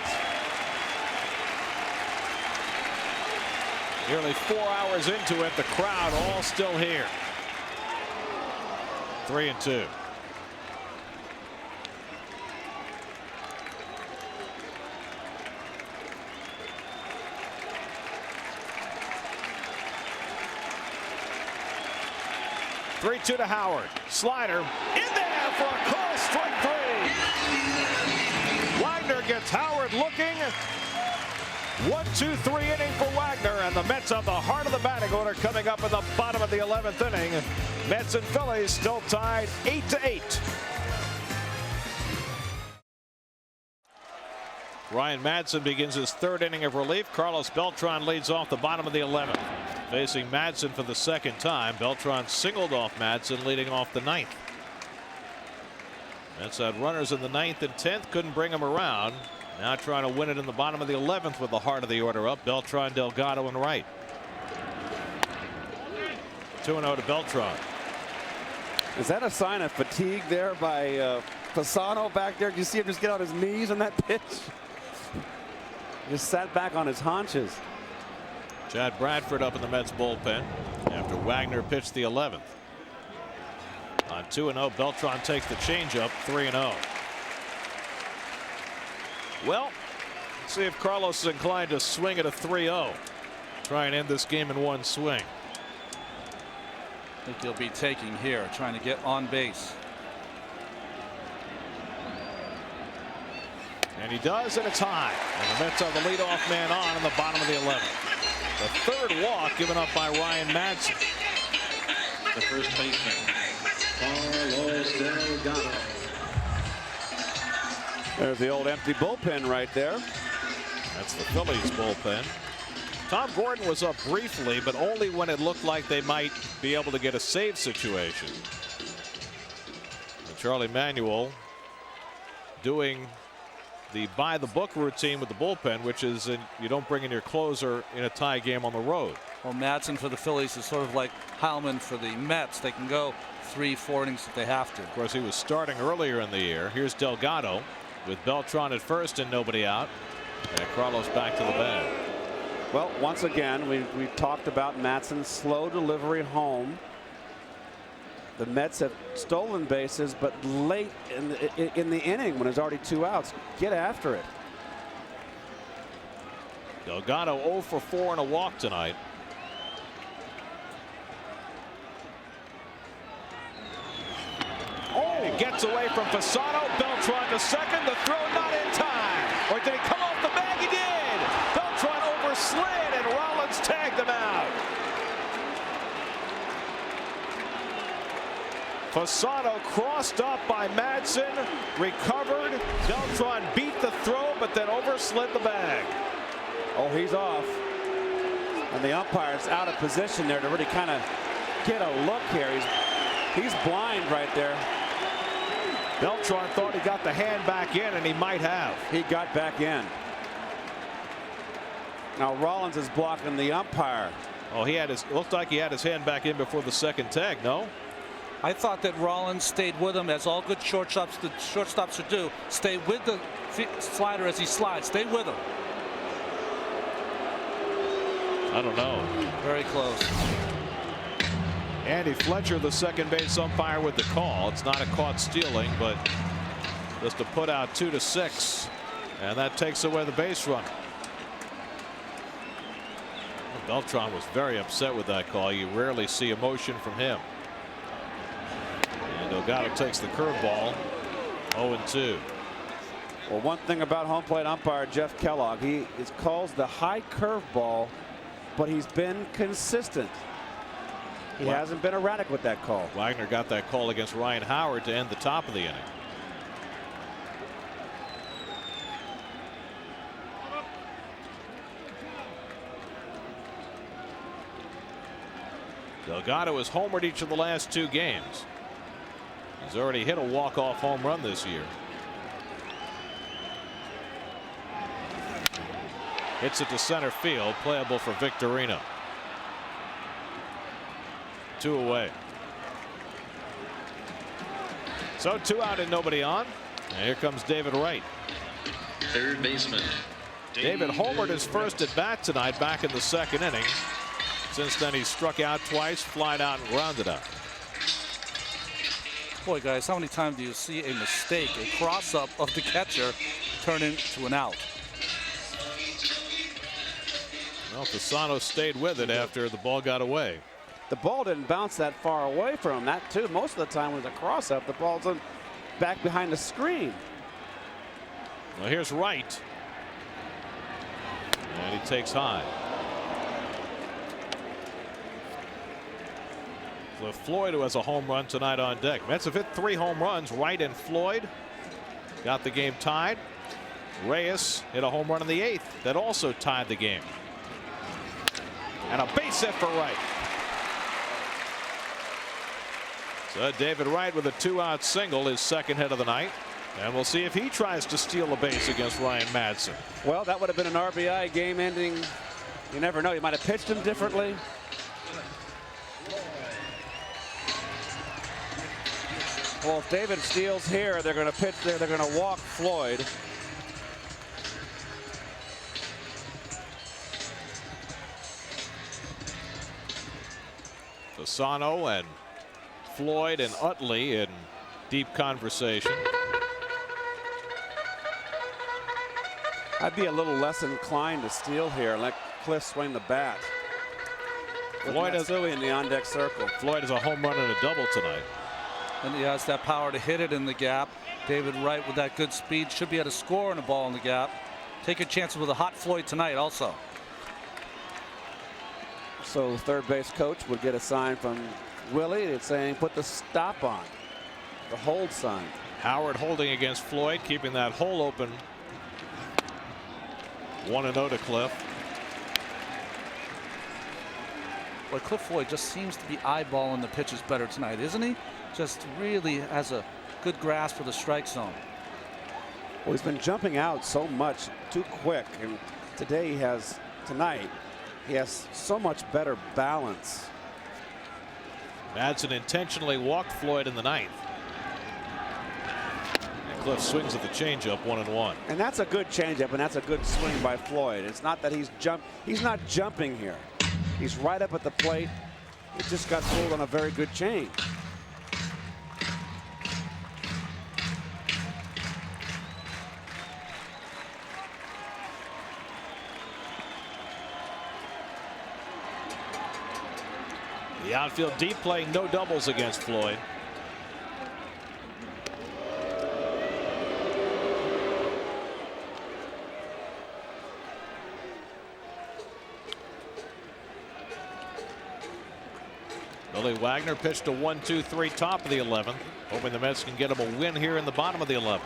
Nearly 4 hours into it, the crowd all still here. 3-2. To Howard. Slider in there for a call, strike 3. Wagner gets Howard looking. 1-2-3 inning for Wagner, and the Mets have the heart of the batting order coming up in the bottom of the 11th inning. Mets and Phillies still tied 8-8. Ryan Madson begins his 3rd inning of relief. Carlos Beltran leads off the bottom of the 11th. Facing Madson for the 2nd time. Beltran singled off Madson, leading off the 9th. Mets had runners in the 9th and 10th, couldn't bring him around. Now trying to win it in the bottom of the 11th with the heart of the order up. Beltran, Delgado, and Wright. 2-0 to Beltran. Is that a sign of fatigue there by Fasano back there? Did you see him just get on his knees on that pitch? Just sat back on his haunches. Chad Bradford up in the Mets bullpen after Wagner pitched the 11th. On 2-0, Beltran takes the changeup, 3-0. Well, let's see if Carlos is inclined to swing at a 3-0. Try and end this game in one swing. I think he'll be taking here, trying to get on base. And he does, and it's high. And the Mets are the leadoff man on in the bottom of the 11th. The 3rd walk given up by Ryan Madson. The first baseman, Carlos Delgado. There's the old empty bullpen right there. That's the Phillies bullpen. Tom Gordon was up briefly, but only when it looked like they might be able to get a save situation. And Charlie Manuel doing the by the book routine with the bullpen, which is you don't bring in your closer in a tie game on the road. Well, Madson for the Phillies is sort of like Heilman for the Mets. They can go 3-4 innings if they have to. Of course, he was starting earlier in the year. Here's Delgado with Beltran at first and nobody out, and Carlos back to the bag. Well, once again, we talked about Matson's slow delivery home. The Mets have stolen bases, but late in the inning when there's already 2 outs. Get after it. Delgado 0 for 4 and a walk tonight. Oh, he gets away from Fasano. Beltran to second. The throw not in time. Or did he come off the bag? He did. Beltran overslid, and Rollins tagged him out. Fasano crossed up by Madson, recovered. Beltran beat the throw, but then overslid the bag. Oh, he's off. And the umpire's out of position there to really kind of get a look here. He's blind right there. Beltran thought he got the hand back in, and he might have. He got back in. Now Rollins is blocking the umpire. Oh, looked like he had his hand back in before the second tag, no? I thought that Rollins stayed with him, as all good shortstops should do. Stay with the slider as he slides. Stay with him. I don't know. Very close. Andy Fletcher, the second base umpire, with the call. It's not a caught stealing, but just to put out 2-6, and that takes away the base runner. Beltran was very upset with that call. You rarely see emotion from him. And Delgado takes the curveball. 0-2. Well, one thing about home plate umpire Jeff Kellogg, he calls the high curveball, but he's been consistent. He hasn't been erratic with that call. Wagner got that call against Ryan Howard to end the top of the inning. Delgado has homered each of the last 2 games. He's already hit a walk-off home run this year. Hits it to center field, playable for Victorino. 2 away. So 2 out and nobody on. And here comes David Wright. Third baseman. David homered his first at bat tonight back in the 2nd inning. Since then, he's struck out twice, flied out, and grounded out. Boy, guys, how many times do you see a mistake, a cross-up of the catcher, turn into an out? Well, Fasano stayed with it after the ball got away. The ball didn't bounce that far away from him. That too, most of the time when it's a cross-up, the ball's back behind the screen. Well, here's Wright. And he takes high. So Floyd, who has a home run tonight on deck. Mets have hit 3 home runs. Wright and Floyd got the game tied. Reyes hit a home run in the 8th that also tied the game. And a base hit for Wright. So David Wright with a 2-out single, his 2nd hit of the night. And we'll see if he tries to steal a base against Ryan Madson. Well, that would have been an RBI game ending. You never know. You might have pitched him differently. Well, if David steals here, they're going to pitch there. They're going to walk Floyd. Fasano and Floyd and Utley in deep conversation. I'd be a little less inclined to steal here and let Cliff swing the bat. Floyd is silly in the on-deck circle. Floyd has a home run and a double tonight. And he has that power to hit it in the gap. David Wright with that good speed should be able to score on a ball in the gap. Take your chances with a hot Floyd tonight also. So third base coach would get a sign from Willie. It's saying put the stop on. The hold sign. Howard holding against Floyd, keeping that hole open. 1-0 to Cliff. Well, Cliff Floyd just seems to be eyeballing the pitches better tonight, isn't he? Just really has a good grasp of the strike zone. Well, he's been jumping out so much too quick, and tonight he has so much better balance. Madsen intentionally walked Floyd in the 9th. And Cliff swings at the changeup, 1-1. And that's a good changeup, and that's a good swing by Floyd. It's not that he's not jumping here. He's right up at the plate. It just got pulled on a very good change. The outfield deep, playing no doubles against Floyd. Billy Wagner pitched a 1-2-3 top of the 11th, hoping the Mets can get him a win here in the bottom of the 11th.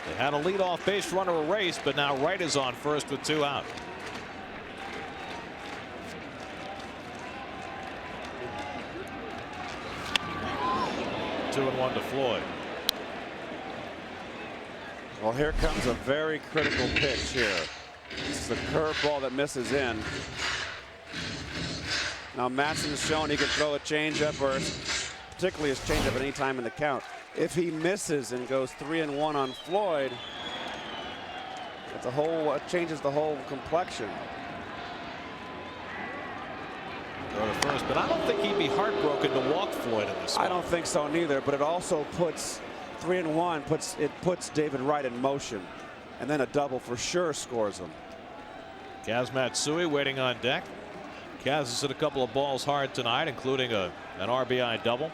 They had a leadoff base runner erased, but now Wright is on first with 2 out. Two and 1 to Floyd. Well, here comes a very critical pitch here. This is a curveball that misses in. Now Madsen's shown he can throw a changeup, or particularly his changeup at any time in the count. If he misses and goes 3-1 on Floyd, it changes the whole complexion. Go to first, but I don't think he'd be heartbroken to walk Floyd in this one. I don't think so neither, but it also puts 3-1, puts David Wright in motion, and then a double for sure scores him. Kaz Matsui waiting on deck. Kaz has hit a couple of balls hard tonight, including an RBI double.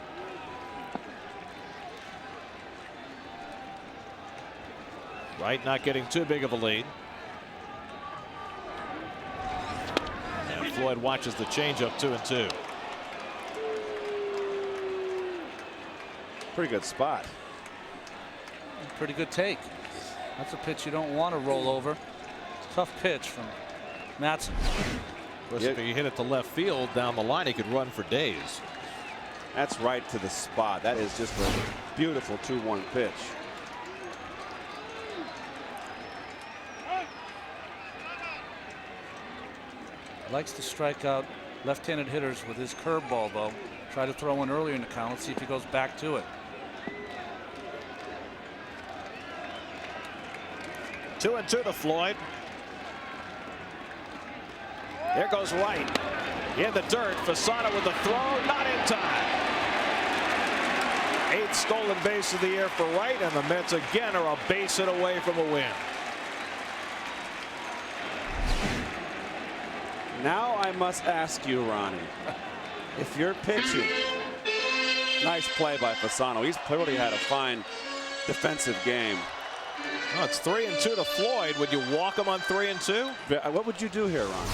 Wright not getting too big of a lead. And Floyd watches the changeup 2-2. Pretty good spot. Pretty good take. That's a pitch you don't want to roll over. Tough pitch from Matson. Of course, if he hit it to left field down the line, he could run for days. That's right to the spot. That is just a beautiful 2-1 pitch. Likes to strike out left-handed hitters with his curveball, though. Try to throw one earlier in the count. Let's see if he goes back to it. 2-2 to Floyd. There goes Wright in the dirt. Fasano with the throw, not in time. 8th stolen base of the year for Wright, and the Mets again are a base hit away from a win. Now I must ask you, Ronnie, if you're pitching. Nice play by Fasano. He's clearly had a fine defensive game. Well, it's 3-2 to Floyd. Would you walk him on 3-2? What would you do here, Ron?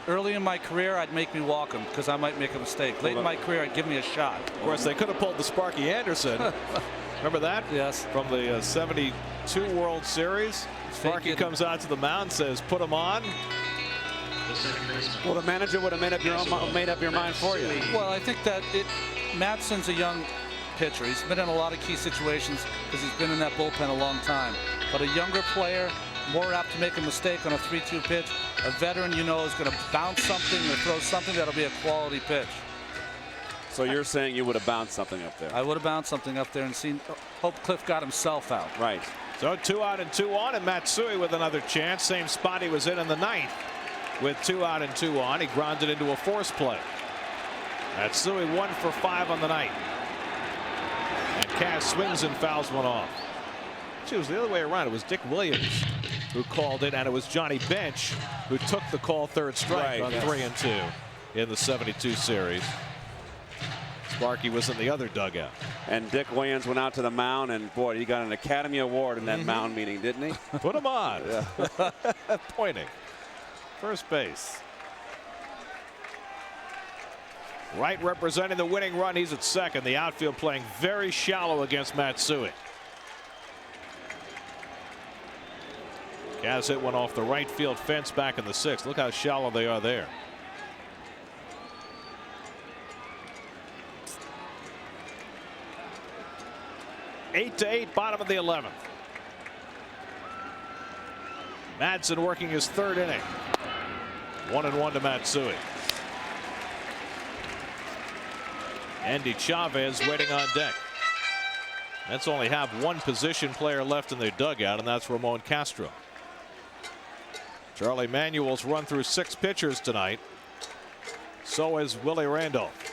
Early in my career, I'd make me walk him because I might make a mistake. Late in my career, I'd give me a shot. Of course, they could have pulled the Sparky Anderson. Remember that? Yes. From the 72 World Series. Sparky comes out to the mound, says, put him on. Well, the manager would have made up your mind for you. Well, I think that Matson's a young pitcher. He's been in a lot of key situations because he's been in that bullpen a long time. But a younger player, more apt to make a mistake on a 3-2 pitch. A veteran, you know, is going to bounce something or throw something that'll be a quality pitch. So you're saying you would have bounced something up there? I would have bounced something up there and seen. Hope Cliff got himself out. Right. So 2 out and 2 on, and Matsui with another chance. Same spot he was in the 9th. With 2 out and 2 on, he grounded into a force play. Matsui 1 for 5 on the night. And Kaz swings and fouls one off. It was the other way around. It was Dick Williams who called it, and it was Johnny Bench who took the call third strike on 3-2 in the 72 series. Sparky was in the other dugout. And Dick Williams went out to the mound, and boy, he got an Academy Award in that mound meeting, didn't he? Put him on. Pointing. First base. Wright representing the winning run. He's at second. The outfield playing very shallow against Matsui. Kaz hit one off the right field fence back in the 6th. Look how shallow they are there. Eight to 8, bottom of the 11th. Madsen working his 3rd inning. 1-1 to Matsui. Andy Chavez waiting on deck. Mets only have one position player left in their dugout, and that's Ramon Castro. Charlie Manuel's run through 6 pitchers tonight. So is Willie Randolph.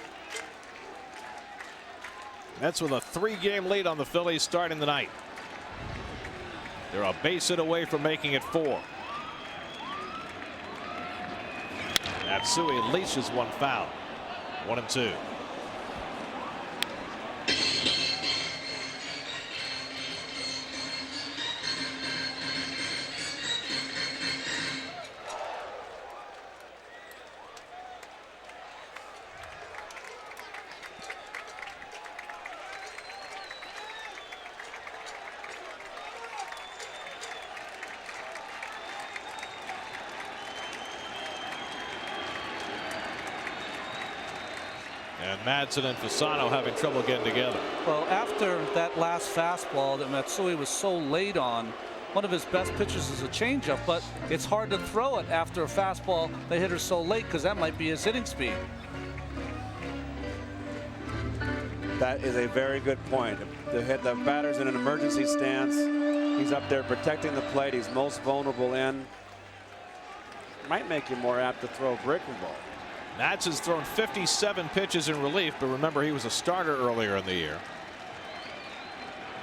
Mets with a 3-game lead on the Phillies starting the night. They're a base hit away from making it 4. Matsui leashes one foul. 1-2. And Madsen and Fasano having trouble getting together. Well, after that last fastball that Matsui was so late on, one of his best pitches is a changeup, but it's hard to throw it after a fastball the hitter's so late because that might be his hitting speed. That is a very good point. The batter's in an emergency stance. He's up there protecting the plate. He's most vulnerable in. Might make you more apt to throw a breaking ball. Madsen's thrown 57 pitches in relief, but remember he was a starter earlier in the year.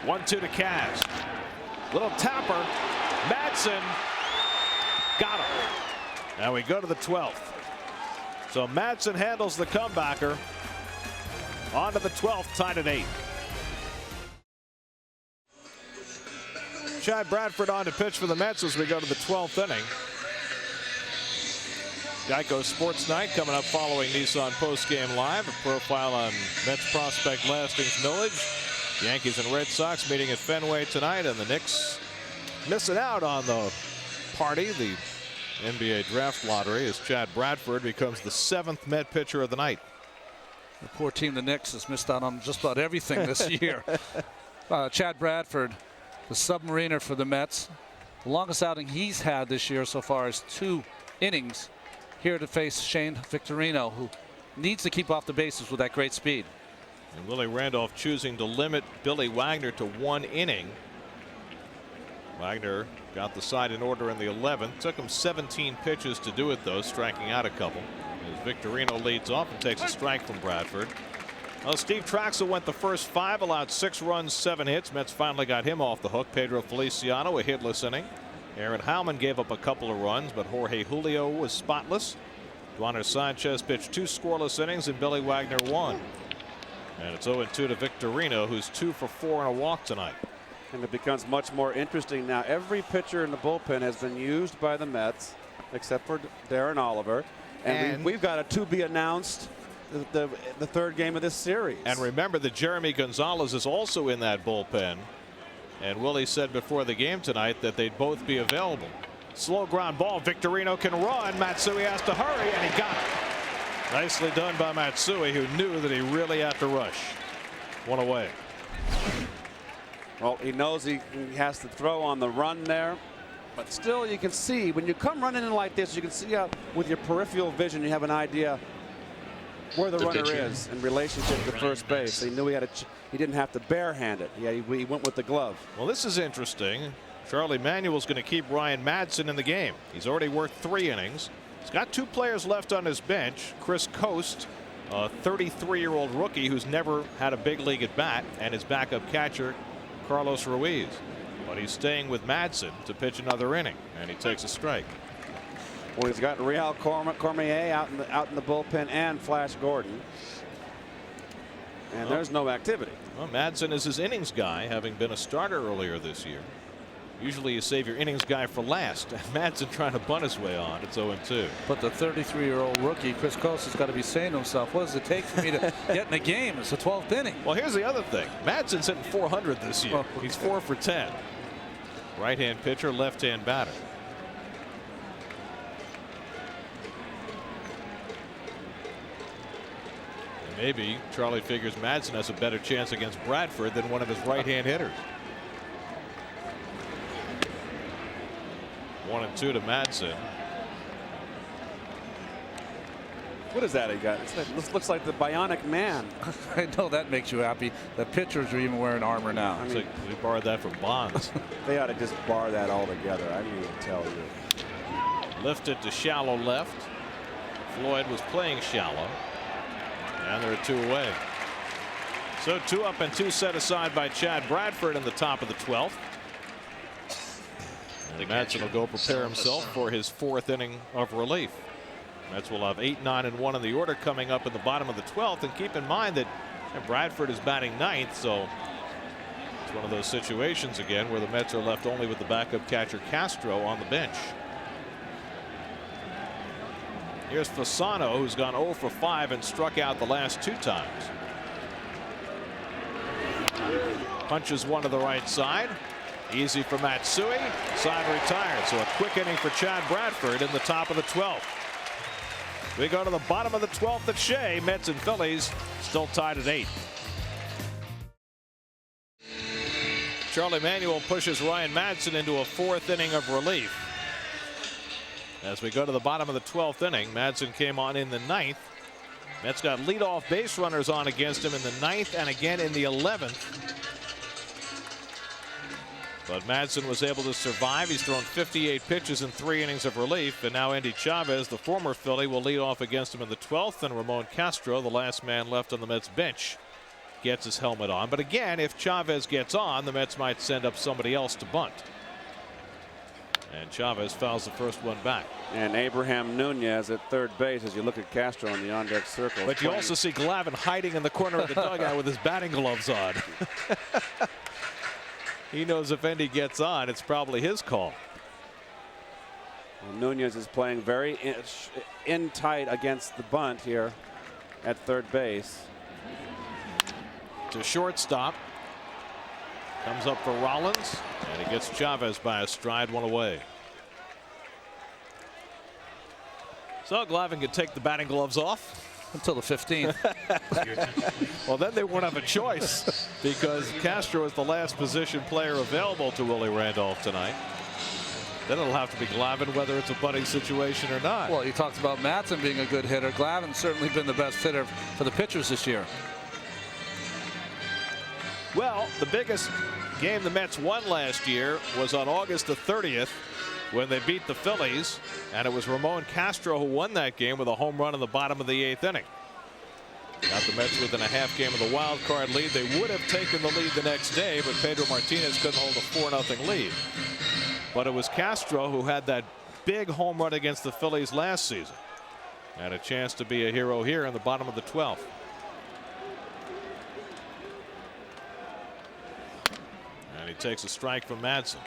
1-2 to Kaz. Little tapper. Madsen got him. Now we go to the 12th. So Madsen handles the comebacker. On to the 12th, tied at 8. Chad Bradford on to pitch for the Mets as we go to the 12th inning. Geico Sports Night coming up following Nissan Postgame Live. A profile on Mets prospect Lastings Millage. Yankees and Red Sox meeting at Fenway tonight, and the Knicks missing out on the party, the NBA draft lottery, as Chad Bradford becomes the 7th Met pitcher of the night. The poor team, the Knicks, has missed out on just about everything this year. Chad Bradford, the submariner for the Mets. The longest outing he's had this year so far is 2 innings. Here to face Shane Victorino, who needs to keep off the bases with that great speed. And Willie Randolph choosing to limit Billy Wagner to 1 inning. Wagner got the side in order in the 11th. Took him 17 pitches to do it, though, striking out a couple. As Victorino leads off and takes a strike from Bradford. Well, Steve Traxel went the first 5, allowed 6 runs, 7 hits. Mets finally got him off the hook. Pedro Feliciano, a hitless inning. Aaron Howman gave up a couple of runs, but Jorge Julio was spotless. Duaner Sanchez pitched 2 scoreless innings, and Billy Wagner 1. And it's 0-2 to Victorino, who's 2 for 4 and a walk tonight. And it becomes much more interesting now. Every pitcher in the bullpen has been used by the Mets, except for Darren Oliver. And we've got a to be announced the 3rd game of this series. And remember that Jeremy Gonzalez is also in that bullpen. And Willie said before the game tonight that they'd both be available. Slow ground ball. Victorino can run. Matsui has to hurry, and he got it. Nicely done by Matsui, who knew that he really had to rush. 1 away. Well, he knows he has to throw on the run there. But still, you can see when you come running in like this, you can see with your peripheral vision, you have an idea where the runner is in relationship to first base. He knew he didn't have to barehand it. Yeah, he went with the glove. Well, this is interesting. Charlie Manuel's going to keep Ryan Madsen in the game. He's already worked 3 innings. He's got 2 players left on his bench. Chris Coast, a 33-year-old rookie who's never had a big league at bat, and his backup catcher, Carlos Ruiz. But he's staying with Madsen to pitch another inning, and he takes a strike. Well, he's got Real Cormier out in the bullpen and Flash Gordon. And there's no activity. Well, Madsen is his innings guy, having been a starter earlier this year. Usually you save your innings guy for last. And Madsen trying to bunt his way on. It's 0-2. But the 33-year-old rookie, Chris Coast, has got to be saying to himself, what does it take for me to get in the game? It's the 12th inning. Well, here's the other thing. Madsen's hitting 400 this year. He's 4 for 10. Right-hand pitcher, left-hand batter. And maybe Charlie figures Madsen has a better chance against Bradford than one of his right-hand hitters. 1-2 to Madsen. What is that he got? It looks like the Bionic Man. I know that makes you happy. The pitchers are even wearing armor now. I mean, we borrowed that from Bonds. They ought to just bar that altogether. I didn't even tell you. Lifted to shallow left. Floyd was playing shallow. And there are 2 away. So 2 up and 2 set aside by Chad Bradford in the top of the 12th. And Madsen will go prepare himself for his 4th inning of relief. Mets will have 8, 9, and 1 in the order coming up in the bottom of the 12th. And keep in mind that Bradford is batting 9th, so it's one of those situations again where the Mets are left only with the backup catcher Castro on the bench. Here's Fasano, who's gone 0 for 5 and struck out the last 2 times. Punches one to the right side. Easy for Matsui. Side retired. So a quick inning for Chad Bradford in the top of the 12th. We go to the bottom of the 12th at Shea. Mets and Phillies still tied at 8. Charlie Manuel pushes Ryan Madsen into a 4th inning of relief. As we go to the bottom of the 12th inning, Madsen came on in the 9th. Mets got leadoff base runners on against him in the 9th and again in the 11th. But Madsen was able to survive. He's thrown 58 pitches in 3 innings of relief. And now Andy Chavez, the former Philly, will lead off against him in the 12th. And Ramon Castro, the last man left on the Mets bench, gets his helmet on. But again, if Chavez gets on, the Mets might send up somebody else to bunt. And Chavez fouls the first one back. And Abraham Nunez at third base as you look at Castro in the on-deck circle. But you also see Glavine hiding in the corner of the dugout with his batting gloves on. He knows if Endy gets on, it's probably his call. Well, Nunez is playing very in tight against the bunt here at third base. To shortstop. Comes up for Rollins, and he gets Chavez by a stride, 1 away. So Glavine could take the batting gloves off until the 15th. Well, then they won't have a choice because Castro is the last position player available to Willie Randolph tonight. Then it'll have to be Glavine whether it's a bunting situation or not. Well, you talked about Madsen being a good hitter. Glavine's certainly been the best hitter for the pitchers this year. Well, the biggest game the Mets won last year was on August the 30th when they beat the Phillies, and it was Ramon Castro who won that game with a home run in the bottom of the 8th inning. Got the Mets within a half game of the wild card lead. They would have taken the lead the next day, but Pedro Martinez couldn't hold a 4-0 lead. But it was Castro who had that big home run against the Phillies last season. And a chance to be a hero here in the bottom of the 12th. And he takes a strike from Madsen.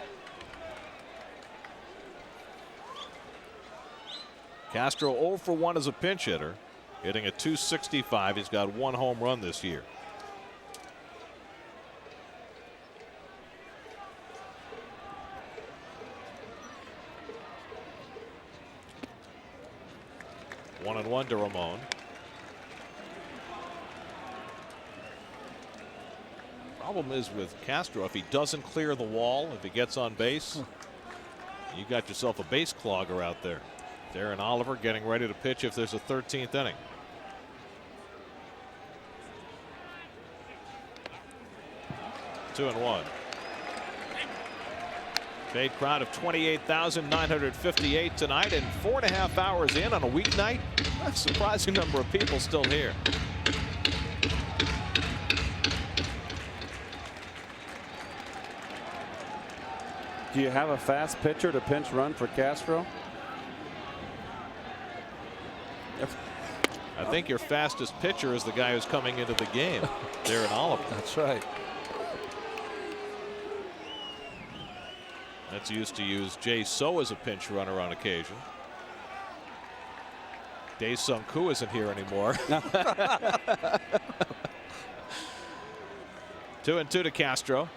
Castro 0 for 1 as a pinch hitter, hitting at .265. He's got 1 home run this year. One and one to Ramon. Problem is with Castro, if he doesn't clear the wall, if he gets on base, you got yourself a base clogger out there. Darren Oliver getting ready to pitch if there's a 13th inning. Two and one. Paid crowd of 28,958 tonight, and 4.5 hours in on a weeknight. A surprising number of people still here. Do you have a fast pitcher to pinch run for Castro? I think your fastest pitcher is the guy who's coming into the game, Darren Oliver. That's right. That's used to use Jay So as a pinch runner on occasion. Dae Sung Koo isn't here anymore. 2-2 to Castro.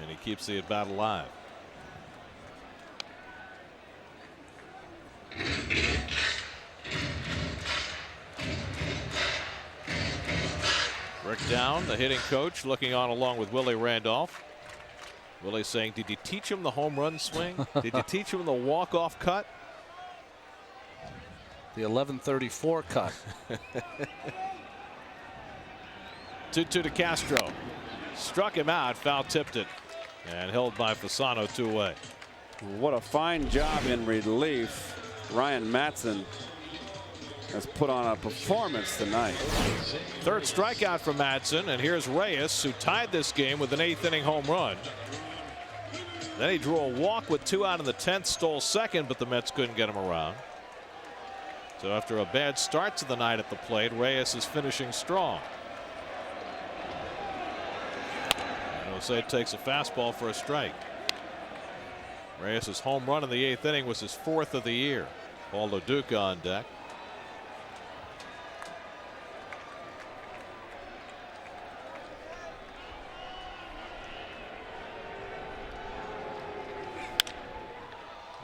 And he keeps the at bat alive. Rick Down, the hitting coach, looking on along with Willie Randolph. Willie saying, did you teach him the home run swing? Did you teach him the walk-off cut? The 1134 cut. 2-2 to Castro. Struck him out, foul tipped it, and held by Fasano 2 away. What a fine job in relief. Ryan Madsen has put on a performance tonight. Third strikeout for Madsen, and here's Reyes, who tied this game with an 8th inning home run. Then he drew a walk with 2 out in the 10th, stole second, but the Mets couldn't get him around. So after a bad start to the night at the plate, Reyes is finishing strong. And Jose takes a fastball for a strike. Reyes' home run in the 8th inning was his 4th of the year. Paul Lo Duca on deck.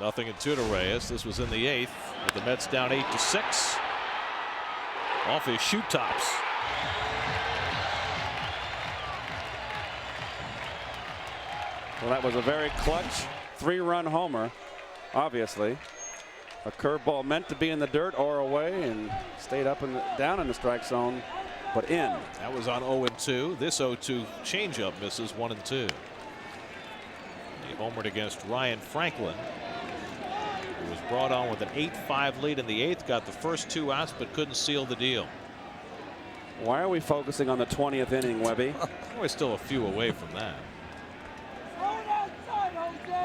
Nothing in 2 to Reyes. This was in the 8th with the Mets down 8-6 off his shoe tops. Well, that was a very clutch 3-run homer. Obviously, a curveball meant to be in the dirt or away, and stayed up and down in the strike zone but in. That was on 0-2. This 0-2 changeup misses 1-2. He homered against Ryan Franklin, who was brought on with an 8-5 lead in the 8th. Got the first 2 outs, but couldn't seal the deal. Why are we focusing on the 20th inning, Webby? We're still a few away from that.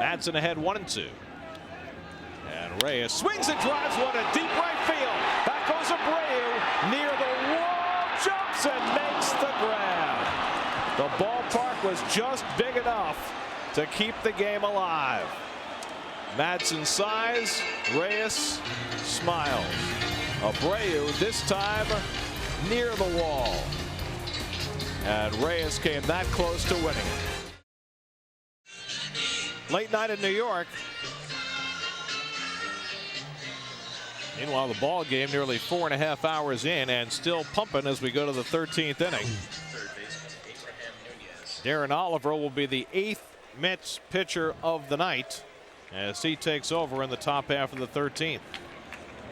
Madsen ahead 1-2. And Reyes swings and drives one to deep right field. Back goes Abreu near the wall, jumps and makes the grab. The ballpark was just big enough to keep the game alive. Madsen sighs, Reyes smiles. Abreu this time near the wall. And Reyes came that close to winning it. Late night in New York. Meanwhile, the ball game nearly 4.5 hours in and still pumping as we go to the 13th inning. Darren Oliver will be the 8th Mets pitcher of the night as he takes over in the top half of the 13th.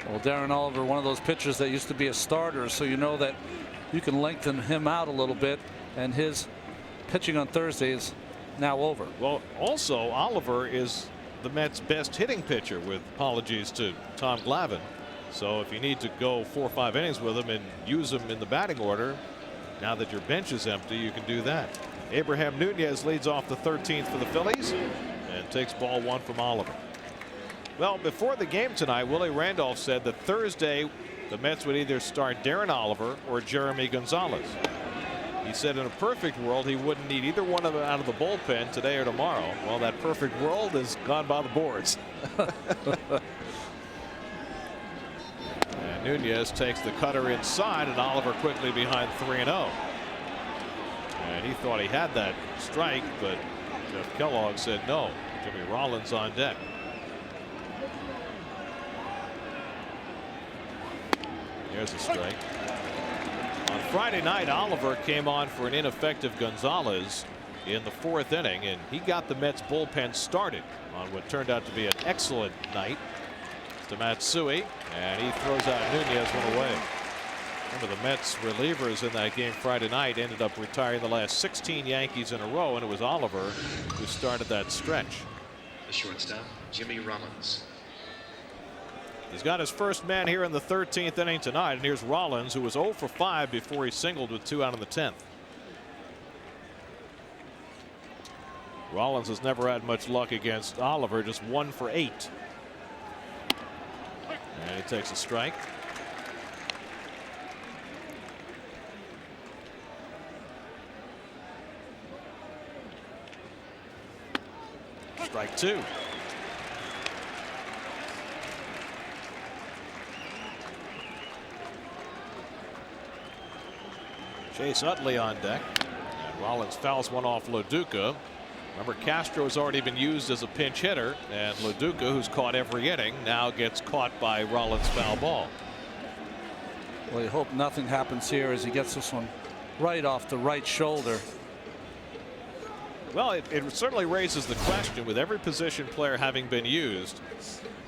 Well, Darren Oliver, one of those pitchers that used to be a starter, so you know that you can lengthen him out a little bit, and his pitching on Thursday is now over. Well, also Oliver is the Mets' best hitting pitcher, with apologies to Tom Glavine. So if you need to go 4 or 5 innings with him and use him in the batting order, now that your bench is empty, you can do that. Abraham Nunez leads off the 13th for the Phillies and takes ball 1 from Oliver. Well, before the game tonight, Willie Randolph said that Thursday the Mets would either start Darren Oliver or Jeremy Gonzalez. He said in a perfect world he wouldn't need either one of them out of the bullpen today or tomorrow. Well, that perfect world is gone by the boards. And Nunez takes the cutter inside, and Oliver quickly behind 3-0. And he thought he had that strike, but Jeff Kellogg said no. Jimmy Rollins on deck. There's a strike. On Friday night, Oliver came on for an ineffective Gonzalez in the 4th inning, and he got the Mets bullpen started on what turned out to be an excellent night to Matsui, and he throws out Nunez one away. Remember, the Mets relievers in that game Friday night ended up retiring the last 16 Yankees in a row, and it was Oliver who started that stretch. The shortstop, Jimmy Rollins. He's got his first man here in the 13th inning tonight, and here's Rollins, who was 0 for 5 before he singled with 2 out in the 10th. Rollins has never had much luck against Oliver, just 1 for 8. And he takes a strike. Strike 2. Chase Utley on deck, and Rollins fouls one off Loduca. Remember, Castro has already been used as a pinch hitter, and Loduca, who's caught every inning, now gets caught by Rollins' foul ball. Well, you hope nothing happens here as he gets this one right off the right shoulder. Well, it certainly raises the question, with every position player having been used,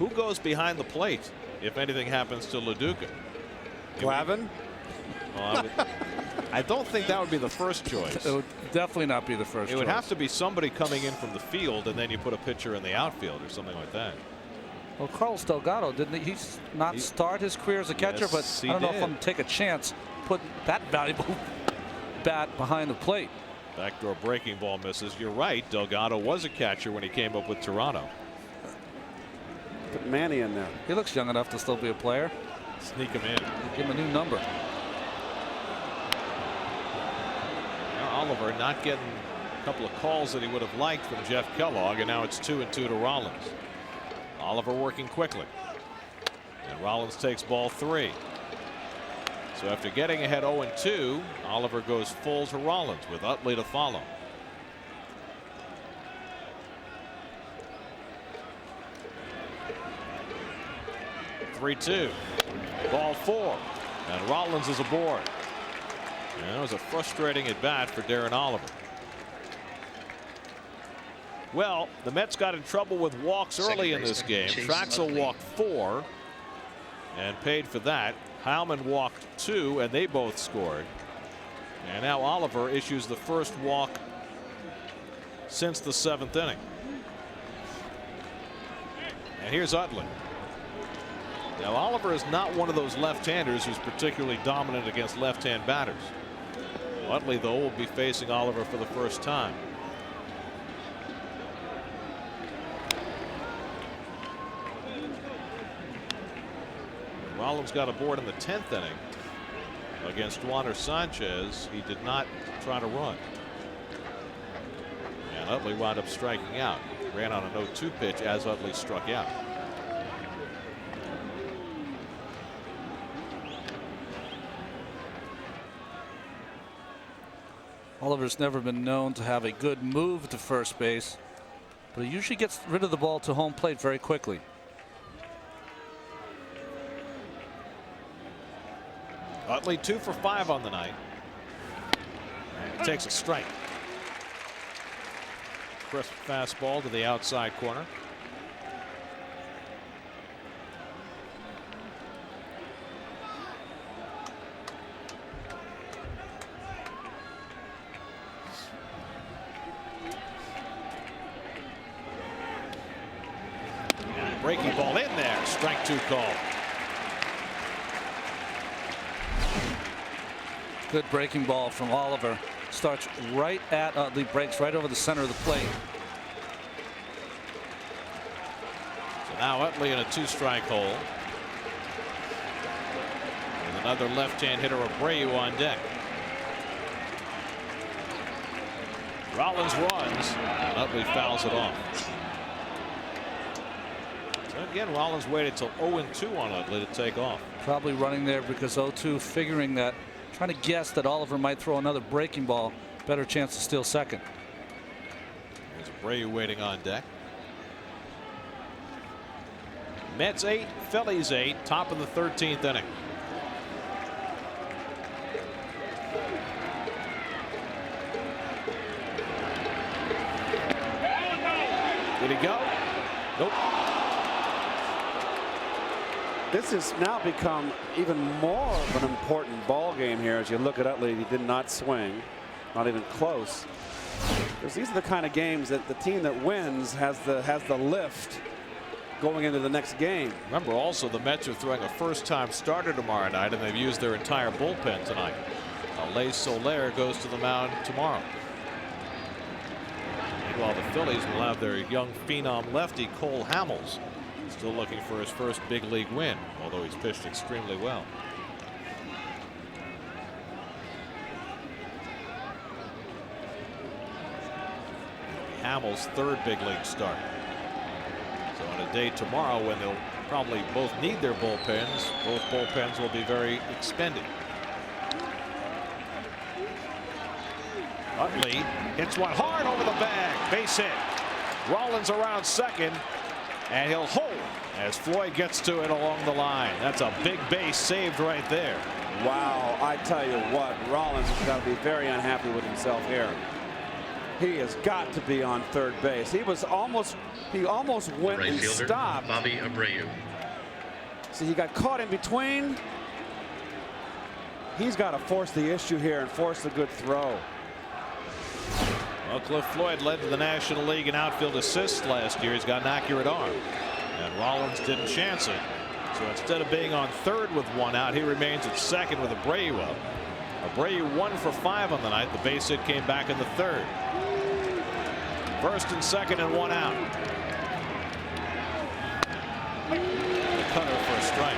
who goes behind the plate if anything happens to Loduca? Glavine? Well, I don't think that would be the first choice. It would definitely not be the first choice. It would have to be somebody coming in from the field, and then you put a pitcher in the outfield or something like that. Well, Carlos Delgado, didn't he not start his career as a catcher? Yes, But he I don't know did. if I'm going to take a chance putting that valuable bat behind the plate. Backdoor breaking ball misses. You're right. Delgado was a catcher when he came up with Toronto. Put Manny in there. He looks young enough to still be a player. Sneak him in. Give him a new number. Now Oliver not getting a couple of calls that he would have liked from Jeff Kellogg, and now it's 2-2 to Rollins. Oliver working quickly, and Rollins takes ball 3. So after getting ahead 0-2, Oliver goes full to Rollins with Utley to follow. (3-2). Ball 4, and Rollins is aboard. And it was a frustrating at bat for Darren Oliver. Well, the Mets got in trouble with walks early in this game. Traxel walked 4 and paid for that. Heilman walked 2, and they both scored. And now Oliver issues the first walk since the 7th inning. And here's Utley. Now Oliver is not one of those left-handers who's particularly dominant against left-hand batters. Utley, though, will be facing Oliver for the first time. Rollins got aboard in the 10th inning against Juaner Sanchez. He did not try to run. And Utley wound up striking out. Ran on a 0-2 pitch as Utley struck out. Oliver's never been known to have a good move to first base, but he usually gets rid of the ball to home plate very quickly. Utley 2 for 5 on the night. And he takes a strike. Crisp fastball to the outside corner. And breaking ball in there. Strike 2 call. Good breaking ball from Oliver. Starts right at Utley, breaks right over the center of the plate. So now Utley in a 2-strike hole. With another left-hand hitter, Abreu, on deck. Rollins runs, and Utley fouls it off. So again, Rollins waited till 0-2 on Utley to take off. Probably running there because 0-2, figuring that, trying to guess that Oliver might throw another breaking ball. Better chance to steal second. There's Abreu waiting on deck. Mets 8, Phillies 8, top of the 13th inning. Did he go? Nope. This has now become even more of an important ball game here as you look at Utley. He did not swing, not even close. Because these are the kind of games that the team that wins has the lift going into the next game. Remember also the Mets are throwing a first-time starter tomorrow night, and they've used their entire bullpen tonight. Lay Soler goes to the mound tomorrow. Meanwhile, the Phillies will have their young phenom lefty Cole Hamels, still looking for his first big league win, although he's pitched extremely well. Hamels' third big league start. So on a day tomorrow when they'll probably both need their bullpens, both bullpens will be very expended. Utley hits one hard over the bag, base hit. Rollins around second, and he'll hold as Floyd gets to it along the line. That's a big base saved right there. Wow, I tell you what, Rollins has got to be very unhappy with himself here. He has got to be on third base. He almost went Right and fielder, stopped. Bobby Abreu. See, he got caught in between. He's got to force the issue here and force a good throw. Well, Cliff Floyd led to the National League in outfield assists last year. He's got an accurate arm, and Rollins didn't chance it. So instead of being on third with one out, he remains at second with Abreu up. Abreu 1 for 5 on the night. The base hit came back in the third. First and second and 1 out. The cutter for a strike.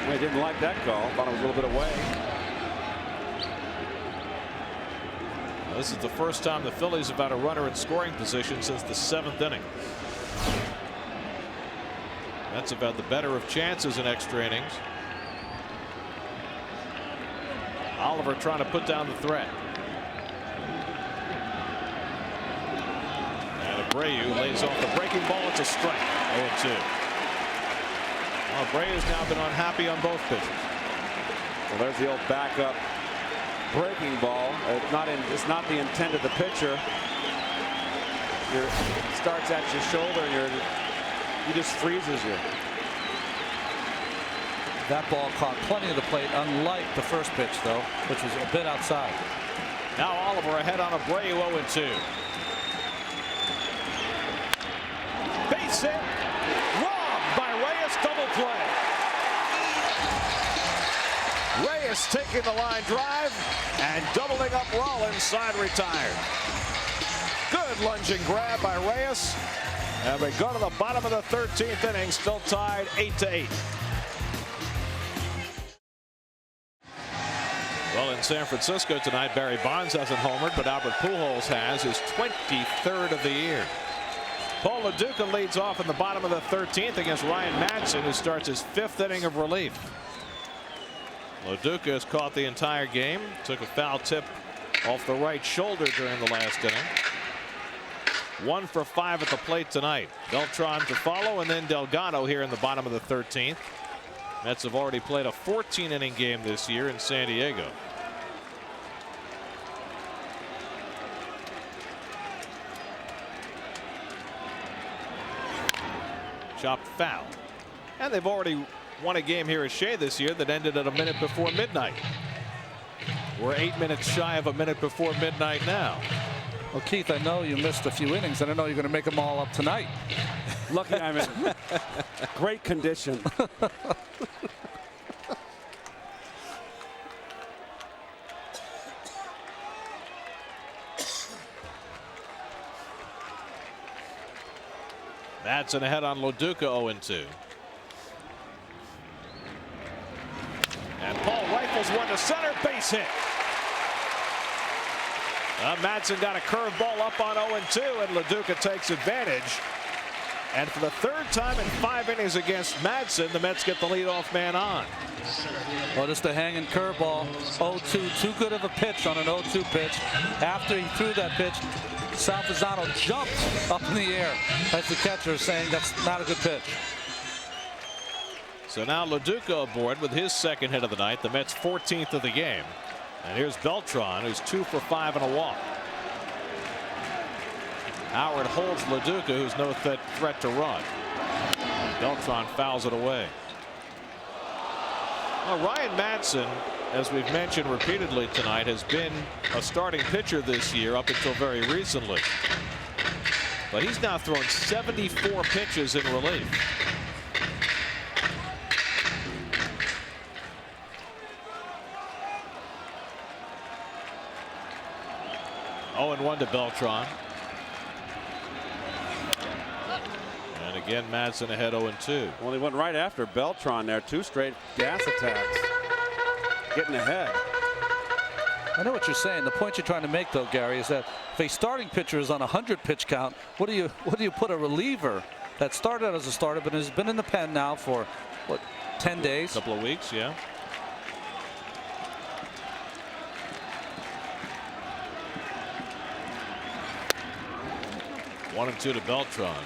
I didn't like that call. Thought it was a little bit away. Now, this is the first time the Phillies have had a runner in scoring position since the 7th inning. Mets have had the better of chances in extra innings. Oliver trying to put down the threat. And Abreu lays off the breaking ball. It's a strike. 0-2. Well, Abreu's now been unhappy on both pitches. Well, there's the old backup breaking ball. It's not the intent of the pitcher. It starts at your shoulder and he just freezes you. That ball caught plenty of the plate, unlike the first pitch, though, which was a bit outside. Now Oliver ahead on Abreu, 0-2. Base hit. Robbed by Reyes, double play. Reyes taking the line drive and doubling up Rollins, side retired. Good lunging grab by Reyes. And we go to the bottom of the 13th inning, still tied 8-8. Well, in San Francisco tonight, Barry Bonds hasn't homered, but Albert Pujols has his 23rd of the year. Paul Lo Duca leads off in the bottom of the 13th against Ryan Madson, who starts his 5th inning of relief. Lo Duca has caught the entire game, took a foul tip off the right shoulder during the last inning. 1 for 5 at the plate tonight. Beltran to follow, and then Delgado here in the bottom of the 13th. Mets have already played a 14-inning game this year in San Diego. Chopped foul. And they've already won a game here at Shea this year that ended at a minute before midnight. We're 8 minutes shy of a minute before midnight now. Well, Keith, I know you missed a few innings. I don't know you're going to make them all up tonight. Lucky I'm in great condition. Madson ahead on Lo Duca, 0-2. And Paul rifles one to center, base hit. Madson got a curveball up on 0-2, and Lo Duca takes advantage. And for the 3rd time in 5 innings against Madson, the Mets get the leadoff man on. Well, just a hanging curveball. 0-2, too good of a pitch on an 0-2 pitch. After he threw that pitch, Sal Fasano jumped up in the air as the catcher, saying that's not a good pitch. So now Lo Duca aboard with his 2nd hit of the night, the Mets' 14th of the game. And here's Beltran, who's 2 for 5 and a walk. Howard holds Lo Duca, who's no threat to run. Beltran fouls it away. Well, Ryan Madson, as we've mentioned repeatedly tonight, has been a starting pitcher this year up until very recently. But he's now thrown 74 pitches in relief. 0-1 to Beltran. And again, Madson ahead 0-2. Well, he went right after Beltran there. 2 straight gas attacks. Getting ahead. I know what you're saying. The point you're trying to make, though, Gary, is that if a starting pitcher is on a 100-pitch count, what do you put a reliever that started out as a starter but has been in the pen now for what, 10 days? A couple of weeks, yeah. One and 2 to Beltran.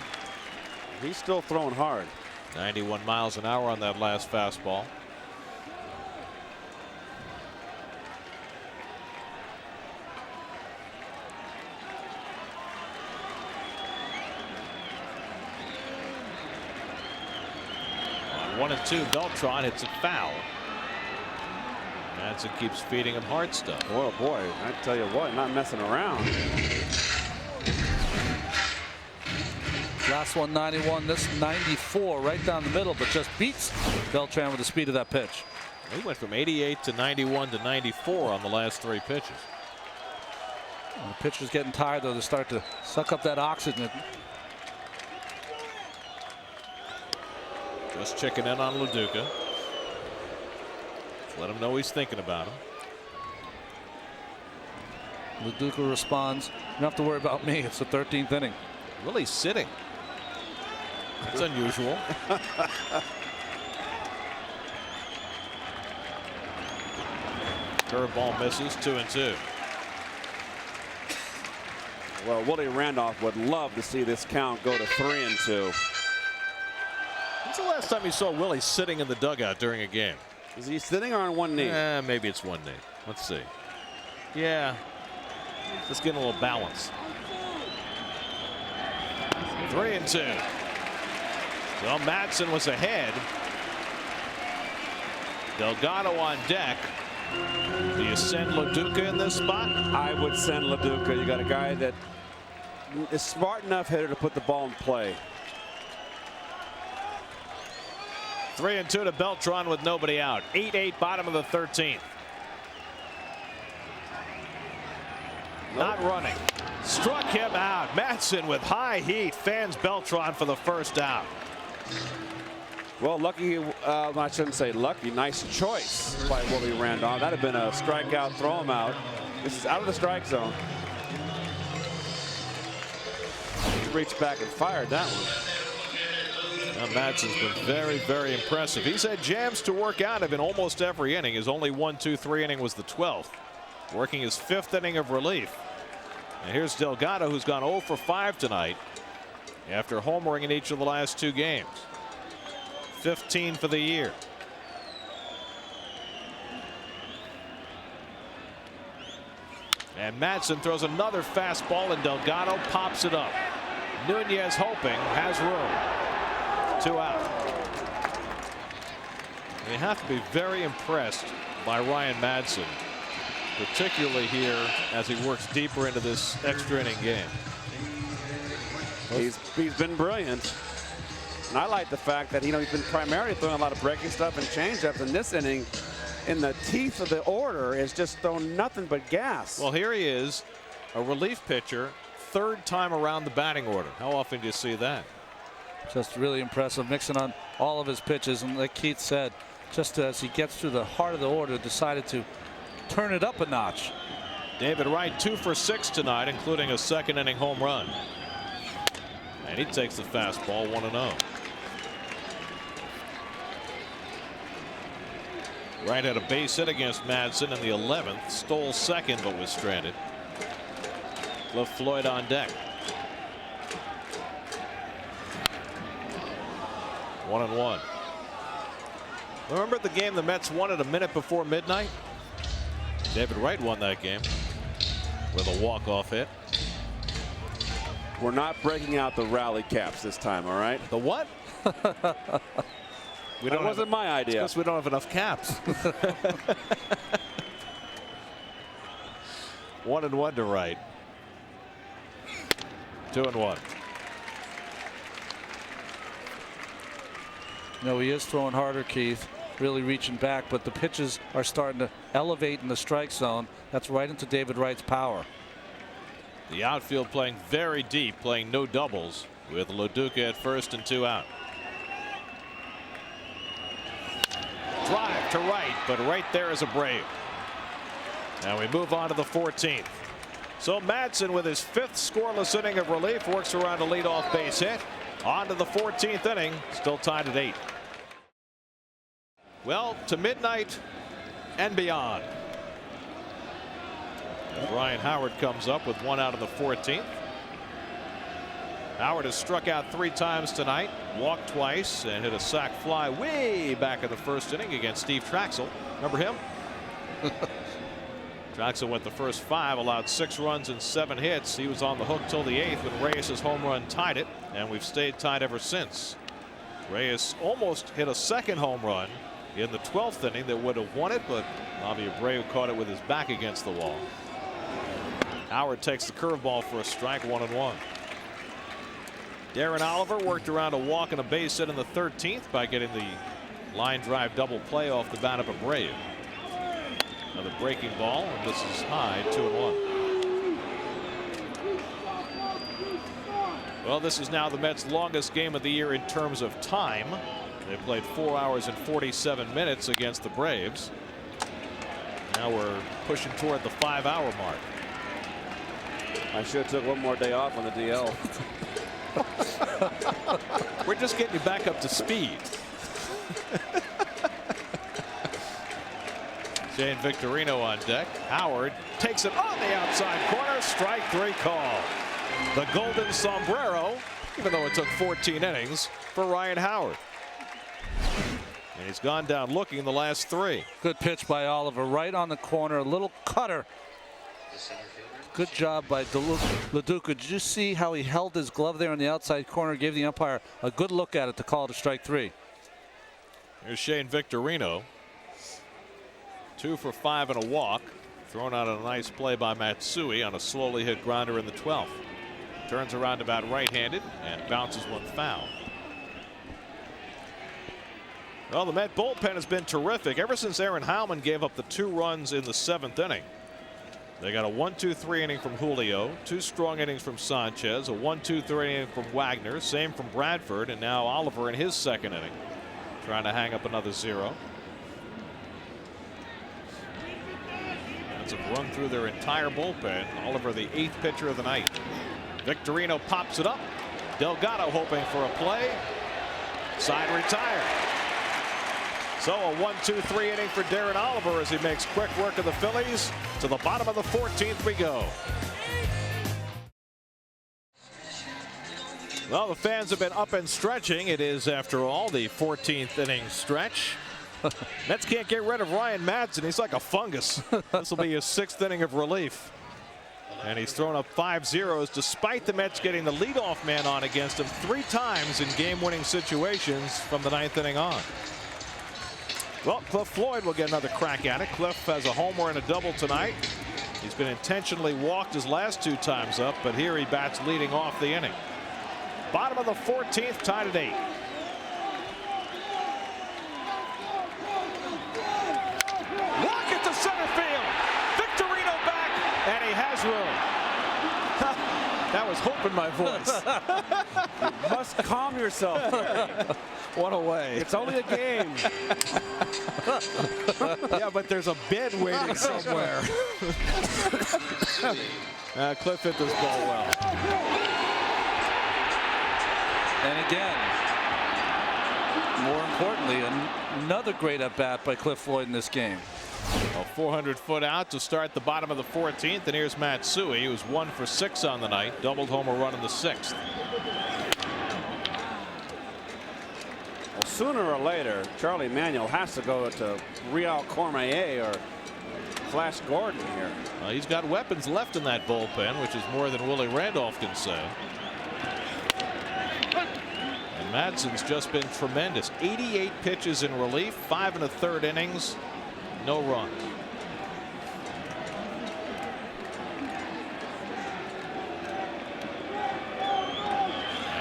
He's still throwing hard. 91 miles an hour on that last fastball. On 1-2, Beltran hits a foul. Madson keeps feeding him hard stuff. Oh boy, I tell you what, not messing around. Last one 91, this 94, right down the middle, but just beats Beltran with the speed of that pitch. He went from 88 to 91 to 94 on the last 3 pitches. When the pitcher's getting tired, though, they start to suck up that oxygen. Just checking in on Lo Duca. Let him know he's thinking about him. Lo Duca responds, you don't have to worry about me. It's the 13th inning. Really sitting. That's unusual. Curveball misses, 2-2. Well, Willie Randolph would love to see this count go to 3-2. When's the last time you saw Willie sitting in the dugout during a game? Is he sitting or on one knee? Maybe it's one knee. Let's see. Yeah. Just getting a little balance. 3-2. Well, Madson was ahead. Delgado on deck. Do you send LaDuca in this spot? I would send LaDuca. You got a guy that is smart enough hitter to put the ball in play. 3-2 to Beltran with nobody out. 8-8 bottom of the 13th. Not running. Struck him out. Madsen with high heat fans Beltran for the first out. Well, lucky, I shouldn't say lucky, nice choice by Willie Randolph. That'd have been a strikeout, throw him out. This is out of the strike zone. He reached back and fired that one. Now, Madsen's been very, very impressive. He's had jams to work out of in almost every inning. His only 1-2-3 inning was the 12th. Working his 5th inning of relief. And here's Delgado, who's gone 0 for 5 tonight after homering in each of the last 2 games. 15 for the year. And Madsen throws another fastball and Delgado pops it up. Nunez hoping, has room. 2 out. And you have to be very impressed by Ryan Madsen, particularly here as he works deeper into this extra inning game. He's been brilliant. And I like the fact that he's been primarily throwing a lot of breaking stuff and changeups. In this inning, in the teeth of the order, is just throwing nothing but gas. Well, here he is, a relief pitcher, 3rd time around the batting order. How often do you see that? Just really impressive, mixing on all of his pitches. And like Keith said, just as he gets to the heart of the order, decided to turn it up a notch. David Wright 2 for 6 tonight, including a 2nd inning home run. And he takes the fastball 1-0. Wright had a base hit against Madsen in the 11th, stole 2nd but was stranded. Left Floyd on deck. 1-1. Remember the game the Mets won at a minute before midnight? David Wright won that game with a walk-off hit. We're not breaking out the rally caps this time, all right? The what? That wasn't my idea. Because we don't have enough caps. 1-1 to Wright. 2-1. No, he is throwing harder, Keith. Really reaching back, but the pitches are starting to elevate in the strike zone. That's right into David Wright's power. The outfield playing very deep, playing no doubles with LaDuca at first and 2 out. Drive to Wright, but right there is a Brave. Now we move on to the 14th. So Madsen, with his 5th scoreless inning of relief, works around a leadoff base hit. On to the 14th inning, still tied at 8. Well, to midnight and beyond. Ryan Howard comes up with 1 out of the 14th. Howard has struck out 3 times tonight, walked twice, and hit a sac fly way back in the 1st inning against Steve Traxel. Remember him? Traxel went the first 5, allowed 6 runs and 7 hits. He was on the hook till the 8th when Reyes' home run tied it, and we've stayed tied ever since. Reyes almost hit a 2nd home run in the 12th inning that would have won it, but Bobby Abreu caught it with his back against the wall. Howard takes the curveball for a strike, 1-1. Darren Oliver worked around a walk and a base hit in the 13th by getting the line drive double play off the bat of Abreu. Another breaking ball, and this is high, 2-1. Well, this is now the Mets' longest game of the year in terms of time. They played 4 hours and 47 minutes against the Braves. Now we're pushing toward the 5-hour mark. I should have took one more day off on the DL. We're just getting you back up to speed. Shane Victorino on deck. Howard takes it on the outside corner. Strike 3 call. The golden sombrero, even though it took 14 innings, for Ryan Howard. And he's gone down looking in the last 3. Good pitch by Oliver, right on the corner, a little cutter. Good job by LaDuca. Did you see how he held his glove there in the outside corner, gave the umpire a good look at it to call it a strike 3. Here's Shane Victorino. 2 for 5 and a walk. Thrown out a nice play by Matsui on a slowly hit grounder in the 12th. Turns around about right-handed and bounces one foul. Well, the Met bullpen has been terrific ever since Aaron Heilman gave up the 2 runs in the 7th inning. They got a 1-2-3 inning from Julio, 2 strong innings from Sanchez, a 1-2-3 inning from Wagner, same from Bradford, and now Oliver in his 2nd inning, trying to hang up another 0. That's a run through their entire bullpen. Oliver, the 8th pitcher of the night. Victorino pops it up. Delgado hoping for a play. Side retired. So a 1-2-3 inning for Darren Oliver as he makes quick work of the Phillies. To the bottom of the 14th we go. Well, the fans have been up and stretching. It is, after all, the 14th inning stretch. Mets can't get rid of Ryan Madson. He's like a fungus. This will be his 6th inning of relief. And he's thrown up 5 zeros despite the Mets getting the leadoff man on against him 3 times in game-winning situations from the 9th inning on. Well, Cliff Floyd will get another crack at it. Cliff has a homer and a double tonight. He's been intentionally walked his last 2 times up, but here he bats leading off the inning. Bottom of the 14th, tied at 8. Rocket to center field. Victorino back, and he has room. That was hope in my voice. You must calm yourself. What a way. It's only a game. Yeah, but there's a bed waiting somewhere. Cliff hit this ball well. And again, more importantly, another great at bat by Cliff Floyd in this game. A 400-foot out to start the bottom of the 14th, and here's Matsui, who's 1 for 6 on the night, doubled home a run in the 6th. Well, sooner or later, Charlie Manuel has to go to Real Cormier or Flash Gordon here. He's got weapons left in that bullpen, which is more than Willie Randolph can say. And Madson's just been tremendous. 88 pitches in relief, 5 1/3 innings. No runs.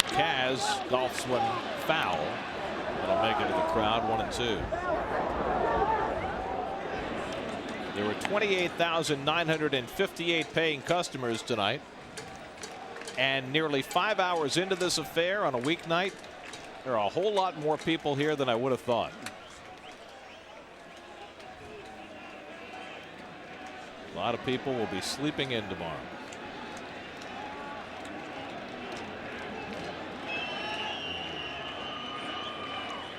Kaz golfs one foul. That'll make it to the crowd, 1-2. There were 28,958 paying customers tonight. And nearly 5 hours into this affair on a weeknight, there are a whole lot more people here than I would have thought. A lot of people will be sleeping in tomorrow.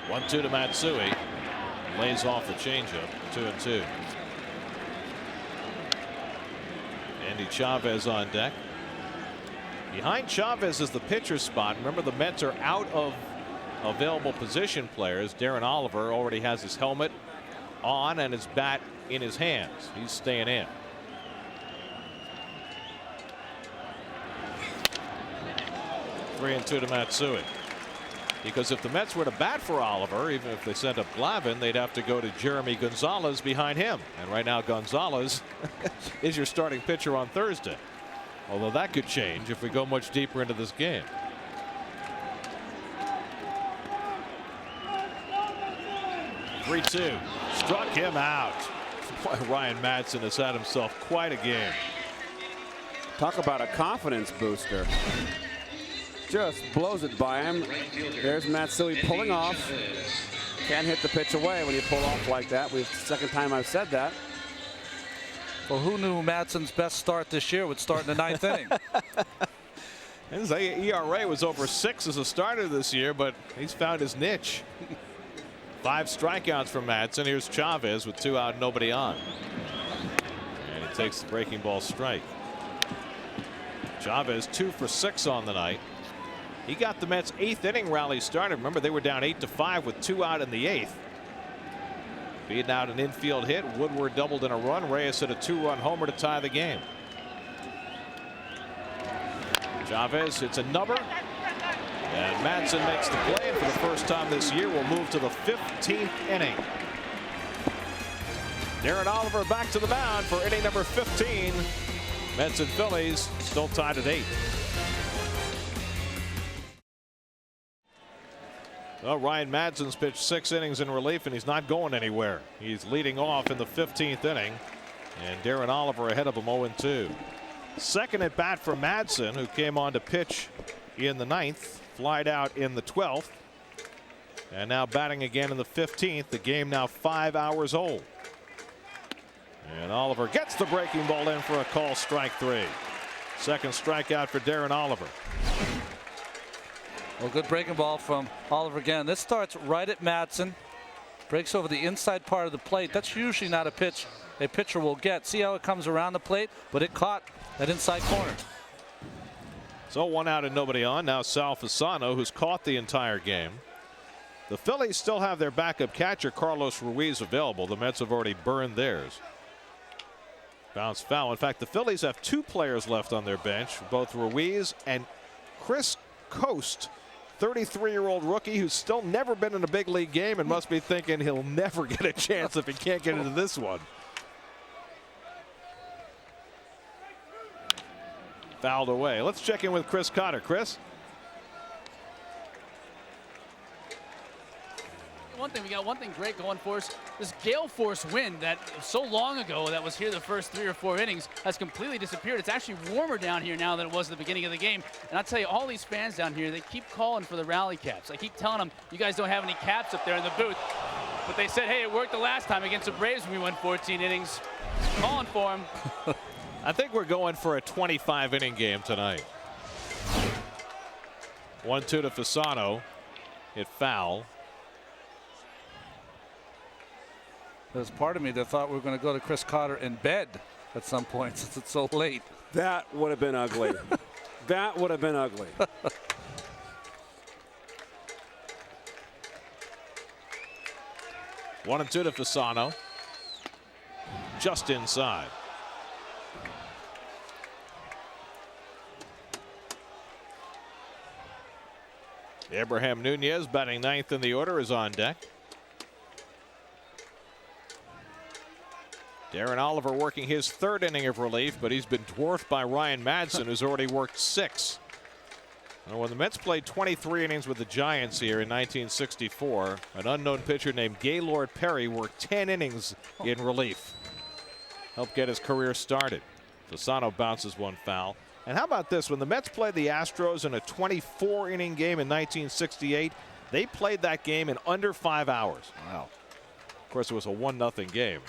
One-two to Matsui. Lays off the changeup. 2-2. Andy Chavez on deck. Behind Chavez is the pitcher's spot. Remember, the Mets are out of available position players. Darren Oliver already has his helmet on and his bat in his hands. He's staying in. 3-2 to Matsui. Because if the Mets were to bat for Oliver, even if they sent up Glavine, they'd have to go to Jeremy Gonzalez behind him. And right now Gonzalez is your starting pitcher on Thursday. Although that could change if we go much deeper into this game. Three-two. Struck him out. Boy, Ryan Madson has had himself quite a game. Talk about a confidence booster. Just blows it by him. There's Matsui pulling off. Can't hit the pitch away when you pull off like that. Second time I've said that. Well, who knew Madson's best start this year would start in the 9th inning? His ERA was over 6 as a starter this year, but he's found his niche. 5 strikeouts from Madson. Here's Chavez with 2 out, nobody on. And he takes the breaking ball strike. Chavez 2 for 6 on the night. He got the Mets 8th inning rally started. Remember, they were down 8-5 with 2 out in the 8th. Beating out an infield hit. Woodward doubled in a run. Reyes hit a 2-run homer to tie the game. Chavez hits a number. And Madson makes the play. And for the first time this year, we'll move to the 15th inning. Darren Oliver back to the mound for inning number 15. Mets and Phillies still tied at 8. Well, Ryan Madsen's pitched 6 innings in relief, and he's not going anywhere. He's leading off in the 15th inning, and Darren Oliver ahead of him 0-2. Second at bat for Madsen, who came on to pitch in the 9th, flied out in the 12th, and now batting again in the 15th. The game now 5 hours old. And Oliver gets the breaking ball in for a call, strike 3. Second strikeout for Darren Oliver. Well, good breaking ball from Oliver again. This starts right at Madsen. Breaks over the inside part of the plate. That's usually not a pitch a pitcher will get. See how it comes around the plate, but it caught that inside corner. So 1 out and nobody on. Now Sal Fasano, who's caught the entire game. The Phillies still have their backup catcher Carlos Ruiz available. The Mets have already burned theirs. Bounce foul. In fact, the Phillies have 2 players left on their bench, both Ruiz and Chris Coast, 33-year-old rookie who's still never been in a big league game and must be thinking he'll never get a chance if he can't get into this one. Fouled away. Let's check in with Chris Cotter. Chris? We got one thing great going for us. This gale force wind that so long ago that was here the first 3 or 4 innings has completely disappeared. It's actually warmer down here now than it was at the beginning of the game. And I'll tell you, all these fans down here, they keep calling for the rally caps. I keep telling them, you guys don't have any caps up there in the booth. But they said, hey, it worked the last time against the Braves when we won 14 innings. Calling for them. I think we're going for a 25-inning game tonight. 1-2 to Fasano. Hit foul. There's part of me that thought we were going to go to Chris Cotter in bed at some point since it's so late. That would have been ugly. That would have been ugly. 1-2 to Fasano. Just inside. Abraham Nunez, batting 9th in the order, is on deck. Darren Oliver working his 3rd inning of relief, but he's been dwarfed by Ryan Madsen, who's already worked 6. And when the Mets played 23 innings with the Giants here in 1964, an unknown pitcher named Gaylord Perry worked 10 innings in relief. Helped get his career started. Fasano bounces one foul. And how about this? When the Mets played the Astros in a 24-inning game in 1968, they played that game in under 5 hours. Wow. Of course, it was a 1-0 game.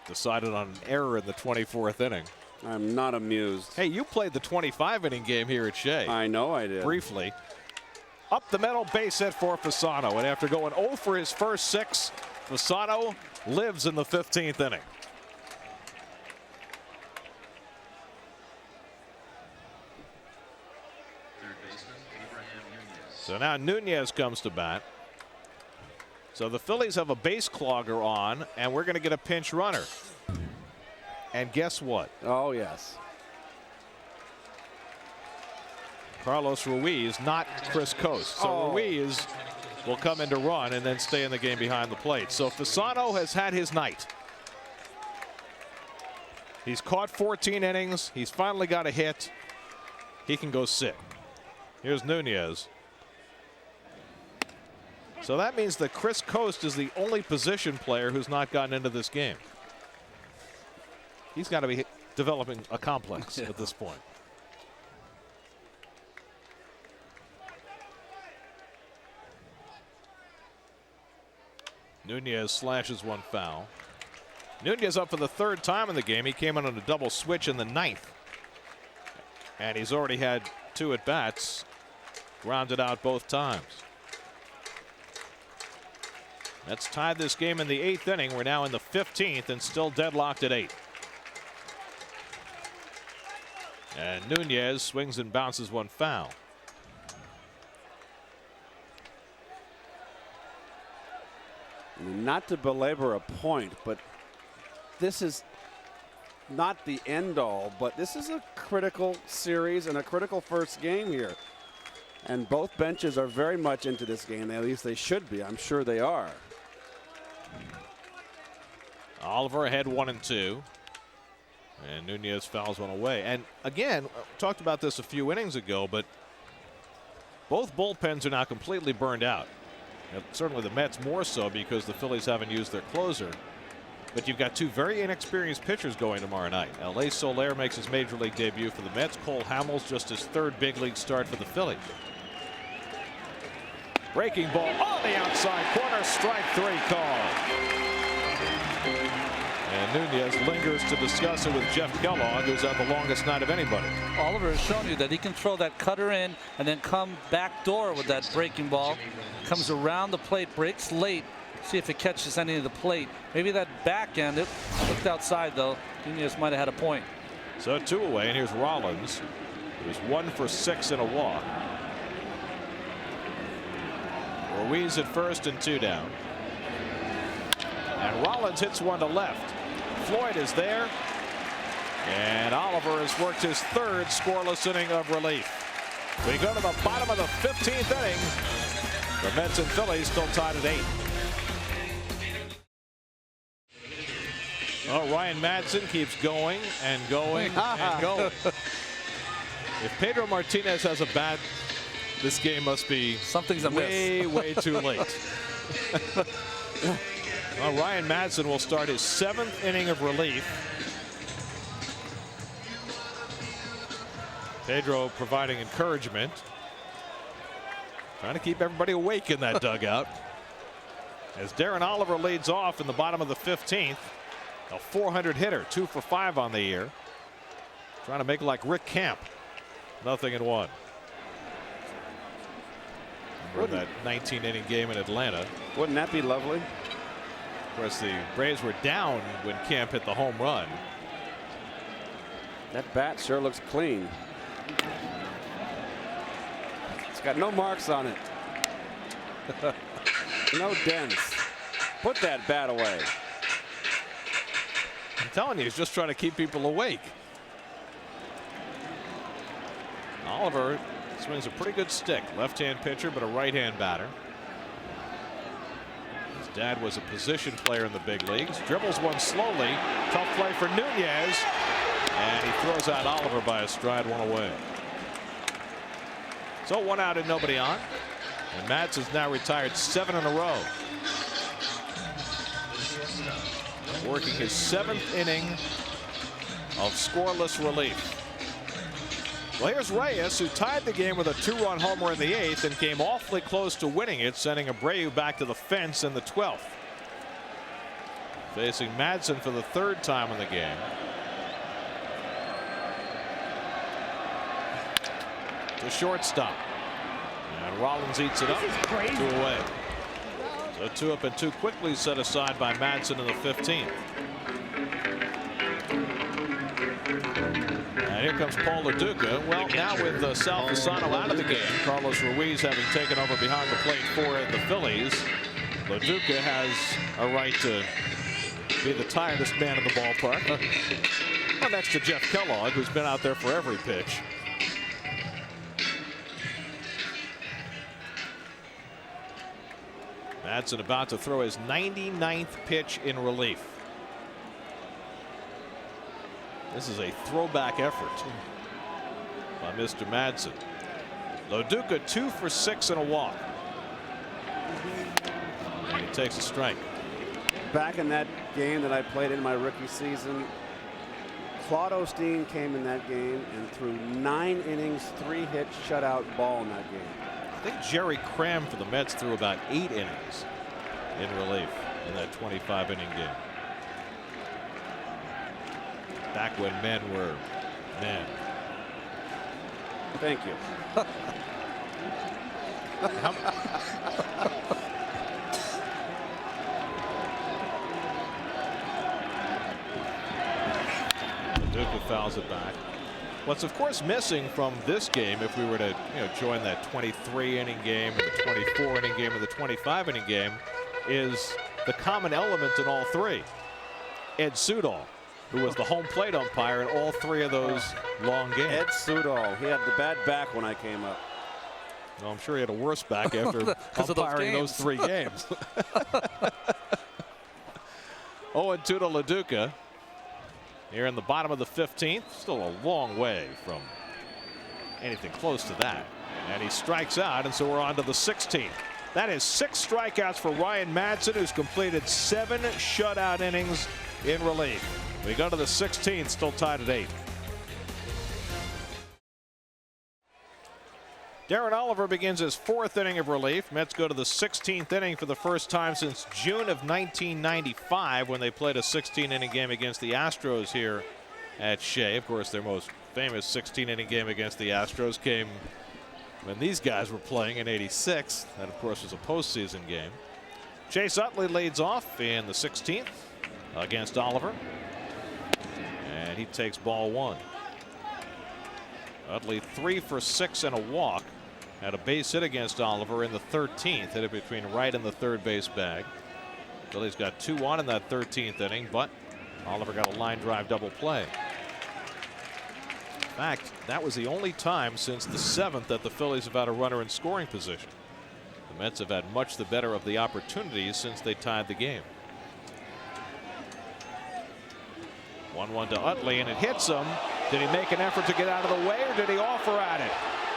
Decided on an error in the 24th inning. I'm not amused. Hey, you played the 25-inning game here at Shea. I know I did. Briefly. Up the middle, base hit for Fasano. And after going 0 for his first 6, Fasano lives in the 15th inning. So now Nunez comes to bat. So the Phillies have a base clogger on, and we're going to get a pinch runner. And guess what? Oh, yes. Carlos Ruiz, not Chris Coast. So Ruiz will come in to run and then stay in the game behind the plate. So Fasano has had his night. He's caught 14 innings. He's finally got a hit. He can go sit. Here's Nunez. So that means that Chris Coast is the only position player who's not gotten into this game. He's got to be developing a complex at this point. Nunez slashes one foul. Nunez up for the 3rd time in the game. He came in on a double switch in the 9th. And he's already had 2 at-bats. Grounded out both times. That's tied this game in the 8th inning. We're now in the 15th and still deadlocked at 8. And Nunez swings and bounces one foul. Not to belabor a point, but this is not the end all, but this is a critical series and a critical first game here. And both benches are very much into this game. At least they should be. I'm sure they are. Oliver ahead 1-2. And Nunez fouls one away. And again, talked about this a few innings ago, but both bullpens are now completely burned out. And certainly the Mets more so because the Phillies haven't used their closer. But you've got two very inexperienced pitchers going tomorrow night. L.A. Soler makes his major league debut for the Mets. Cole Hamels just his third big league start for the Phillies. Breaking ball on the outside corner, strike 3 call. And Nunez lingers to discuss it with Jeff Kellogg, who's had the longest night of anybody. Oliver has shown you that he can throw that cutter in and then come back door with that breaking ball. Comes around the plate, breaks late. See if it catches any of the plate. Maybe that back end, it looked outside though. Nunez might have had a point. So 2 away, and here's Rollins, who's 1 for 6 in a walk. Reyes at first and 2 down. And Rollins hits one to left. Floyd is there. And Oliver has worked his third scoreless inning of relief. We go to the bottom of the 15th inning. The Mets and Phillies still tied at 8. Oh, Ryan Madson keeps going and going and going. If Pedro Martinez has a bat, this game must be something's amiss. Way too late. Well, Ryan Madson will start his 7th inning of relief. Pedro providing encouragement. Trying to keep everybody awake in that dugout. As Darren Oliver leads off in the bottom of the 15th. A 400 hitter, 2 for 5 on the year. Trying to make it like Rick Camp. 0-1. Remember that 19-inning game in Atlanta. Wouldn't that be lovely? Of course, the Braves were down when Camp hit the home run. That bat sure looks clean. It's got no marks on it. No dents. Put that bat away. I'm telling you, he's just trying to keep people awake. Oliver swings a pretty good stick. Left-hand pitcher, but a right-hand batter. His dad was a position player in the big leagues. Dribbles one slowly. Tough play for Nunez. And he throws out Oliver by a stride, 1 away. So 1 out and nobody on. And Matz has now retired 7 in a row. Working his 7th inning of scoreless relief. Well, here's Reyes, who tied the game with a 2-run homer in the 8th and came awfully close to winning it, sending Abreu back to the fence in the 12th. Facing Madsen for the 3rd time in the game. To shortstop. And Rollins eats it up. 2 away. So 2 up and 2 quickly set aside by Madsen in the 15th. And here comes Paul LaDuca. Well, now with Sal Fasano out of the game, Carlos Ruiz having taken over behind the plate for the Phillies, LaDuca has a right to be the tiredest man in the ballpark. Well, next to Jeff Kellogg, who's been out there for every pitch. Madsen about to throw his 99th pitch in relief. This is a throwback effort by Mr. Madsen. LaDuca 2 for 6 in a walk. And he takes a strike. Back in that game that I played in my rookie season, Claude Osteen came in that game and threw 9 innings, 3-hit shutout ball in that game. I think Jerry Cram for the Mets threw about 8 innings in relief in that 25-inning game. Back when men were men. Thank you. Duca fouls it back. What's of course missing from this game, if we were to join that 23-inning game, or the 24-inning game, or the 25-inning game, is the common element in all 3. Ed Sudol, who was the home plate umpire in all 3 of those long games. Ed Sudol. He had the bad back when I came up. Well, I'm sure he had a worse back after umpiring those 3 games. 0-2 to LaDuca here in the bottom of the 15th. Still a long way from anything close to that. And he strikes out, and so we're on to the 16th. That is 6 strikeouts for Ryan Madson, who's completed 7 shutout innings in relief. We go to the 16th, still tied at 8. Darren Oliver begins his 4th inning of relief. Mets go to the 16th inning for the first time since June of 1995, when they played a 16-inning game against the Astros here at Shea. Of course, their most famous 16-inning game against the Astros came when these guys were playing in '86. That, of course, was a postseason game. Chase Utley leads off in the 16th against Oliver, and he takes ball 1. Utley 3 for 6 and a walk. Had a base hit against Oliver in the 13th. Hit it between right and the third base bag. Phillies got 2 on in that 13th inning, but Oliver got a line drive double play. In fact, that was the only time since the 7th that the Phillies have had a runner in scoring position. The Mets have had much the better of the opportunities since they tied the game. 1-1 to Utley, and it hits him. Did he make an effort to get out of the way, or did he offer at it?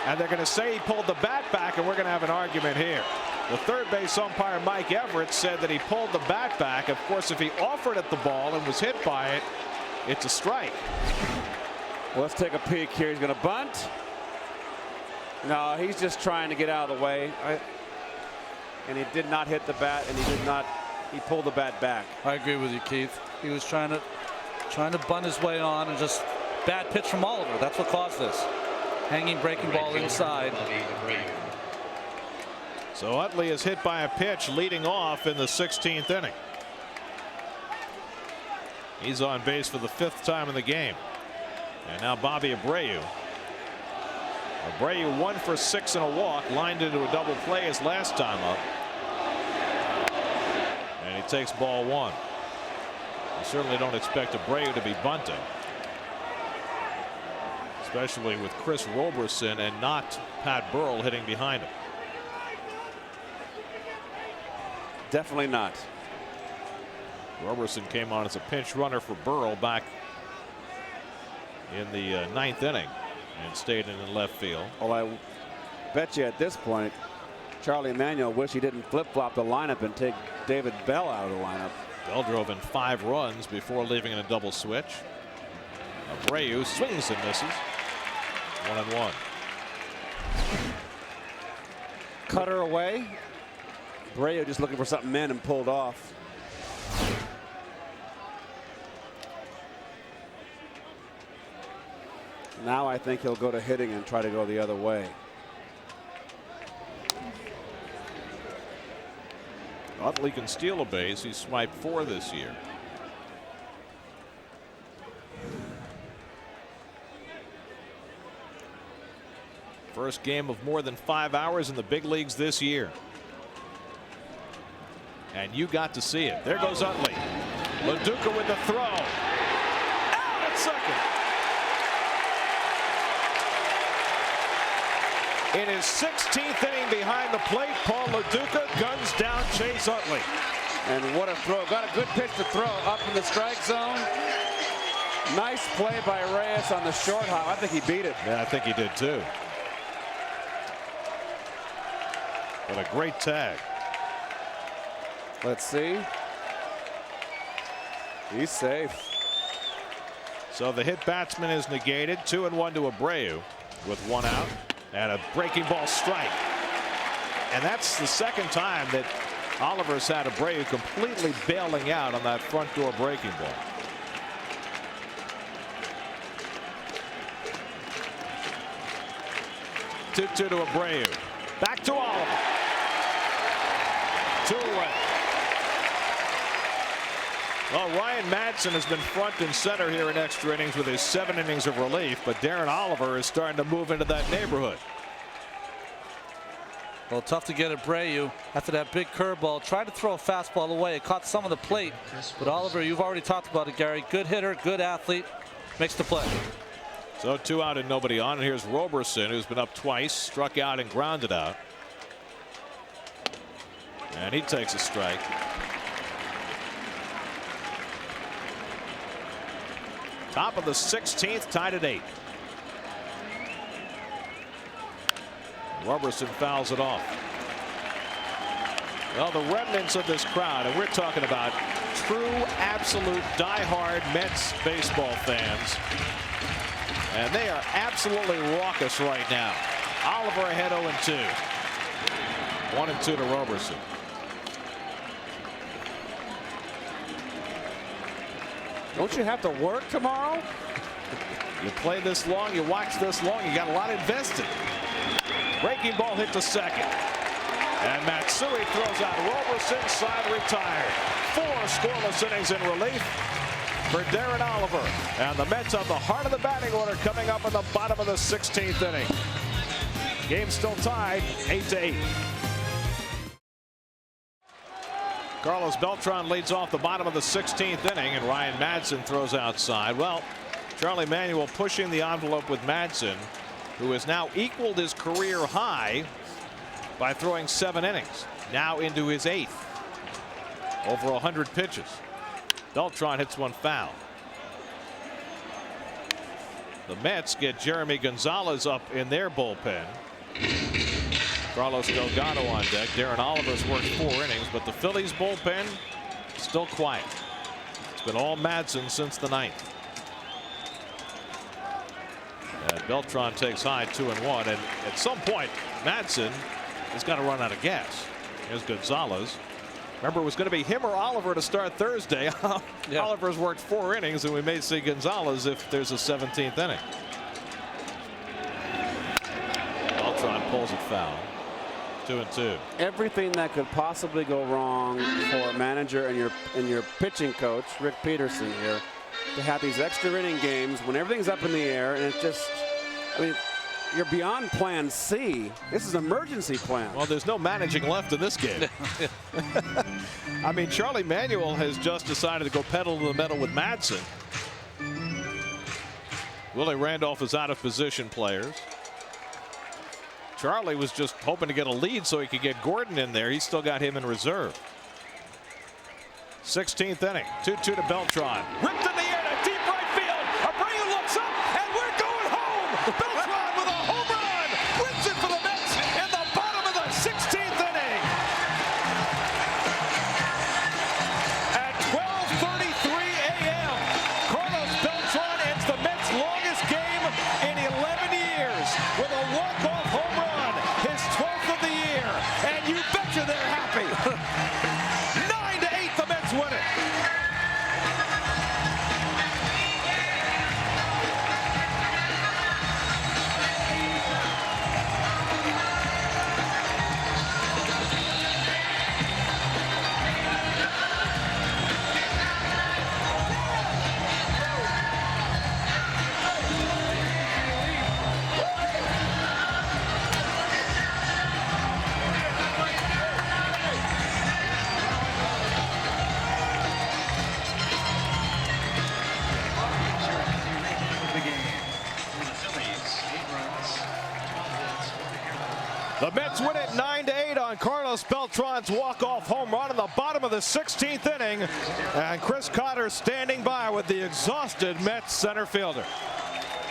And they're going to say he pulled the bat back, and we're going to have an argument here. The third base umpire, Mike Everett, said that he pulled the bat back. Of course, if he offered at the ball and was hit by it, it's a strike. Well, let's take a peek here. He's going to bunt. No, he's just trying to get out of the way. And he did not hit the bat, and he pulled the bat back. I agree with you, Keith. He was trying to bunt his way on, and just bad pitch from Oliver. That's what caused this. Hanging breaking ball inside. So Utley is hit by a pitch leading off in the 16th inning. He's on base for the 5th time in the game. And now Bobby Abreu. Abreu 1 for 6 and a walk, lined into a double play his last time up. And he takes ball 1. You certainly don't expect Abreu to be bunting, especially with Chris Roberson and not Pat Burrell hitting behind him. Definitely not. Roberson came on as a pinch runner for Burrell back in the 9th inning and stayed in left field. Well, I bet you at this point, Charlie Emanuel wish he didn't flip-flop the lineup and take David Bell out of the lineup. Bell drove in 5 runs before leaving in a double switch. Abreu swings and misses. 1-1. Cutter away. Abreu just looking for something in and pulled off. Now I think he'll go to hitting and try to go the other way. Utley can steal a base. He's swiped 4 this year. First game of more than 5 hours in the big leagues this year. And you got to see it. There goes Utley. LaDuca with the throw. Out at second. In his 16th inning behind the plate, Paul LaDuca guns down Chase Utley. And what a throw. Got a good pitch to throw up in the strike zone. Nice play by Reyes on the short hop. I think he beat it. Yeah, I think he did too. What a great tag. Let's see. He's safe. So the hit batsman is negated. 2-1 to Abreu with 1 out. And a breaking ball strike. And that's the second time that Oliver's had Abreu completely bailing out on that front door breaking ball. Two to Abreu. Back to Oliver. 2 away. Well, Ryan Madson has been front and center here in extra innings with his 7 innings of relief, but Darren Oliver is starting to move into that neighborhood. Well, tough to get Abreu after that big curveball. Tried to throw a fastball away. It caught some of the plate. But Oliver, you've already talked about it, Gary. Good hitter, good athlete. Makes the play. So 2 out and nobody on. And here's Roberson, who's been up twice, struck out and grounded out. And he takes a strike. Top of the 16th, tied at 8. Roberson fouls it off. Well, the remnants of this crowd, and we're talking about true, absolute, diehard Mets baseball fans, and they are absolutely raucous right now. Oliver ahead 0-2. 1-2 to Roberson. Don't you have to work tomorrow? You play this long, you watch this long, you got a lot invested. Breaking ball hit to second. And Matsui throws out Roberson, side retired. 4 scoreless innings in relief for Darren Oliver. And the Mets on the heart of the batting order coming up in the bottom of the 16th inning. Game still tied 8-8. Carlos Beltran leads off the bottom of the 16th inning, and Ryan Madson throws outside. Well, Charlie Manuel pushing the envelope with Madson, who has now equaled his career high by throwing 7 innings, now into his 8th. Over 100 pitches. Beltran hits one foul. The Mets get Jeremy Gonzalez up in their bullpen. Carlos Delgado on deck. Darren Oliver's worked 4 innings, but the Phillies bullpen still quiet. It's been all Madson since the 9th. And Beltran takes high 2-1, and at some point Madson has got to run out of gas. Here's Gonzalez. Remember, it was going to be him or Oliver to start Thursday. Yeah. Oliver's worked 4 innings, and we may see Gonzalez if there's a 17th inning. Beltran pulls it foul. 2-2. Everything that could possibly go wrong for a manager and your pitching coach, Rick Peterson here, to have these extra inning games when everything's up in the air, and it's just, I mean, you're beyond plan C. This is emergency plan. Well, there's no managing left in this game. I mean, Charlie Manuel has just decided to go pedal to the metal with Madson. Willie Randolph is out of position players. Charlie was just hoping to get a lead so he could get Gordon in there. He's still got him in reserve. 16th inning, 2-2 to Beltran. Ripped in the air to deep right field. Abreu looks up, and we're going home. Beltran with a home run. Wins it for the Mets in the bottom of the 16th inning. At 12:33 a.m., Carlos Beltran ends the Mets' longest game in 11 years with a walk-off home run, his 12th of the year. And you betcha they're happy. 9-8, the Mets win it. The Mets win it 9-8 on Carlos Beltran's walk-off home run in the bottom of the 16th inning. And Chris Cotter standing by with the exhausted Mets center fielder.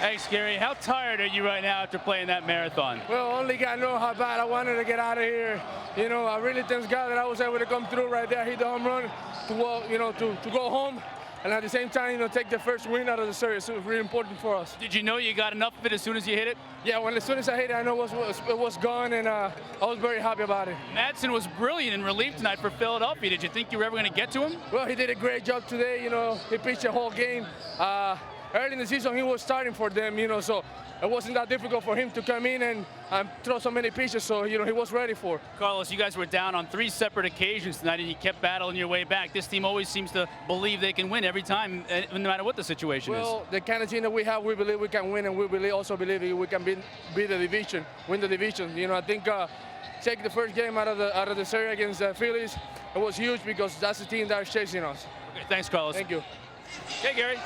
Thanks, Gary. How tired are you right now after playing that marathon? Well, only God knows how bad I wanted to get out of here. You know, I really thank God that I was able to come through right there, hit the home run, to go home. And at the same time, take the first win out of the series. It was really important for us. Did you know you got enough of it as soon as you hit it? Yeah, as soon as I hit it, I know it was gone, and I was very happy about it. Madson was brilliant in relief tonight for Philadelphia. Did you think you were ever going to get to him? Well, he did a great job today. He pitched the whole game. Early in the season, he was starting for them, so it wasn't that difficult for him to come in and throw so many pitches, so, he was ready for it. Carlos, you guys were down on 3 separate occasions tonight, and you kept battling your way back. This team always seems to believe they can win every time, no matter what the situation is. Well, the kind of team that we have, we believe we can win, and we also believe we can beat the division, win the division. I think take the first game out of the series against the Phillies, it was huge because that's the team that's chasing us. Okay, thanks, Carlos. Thank you. Okay, Gary.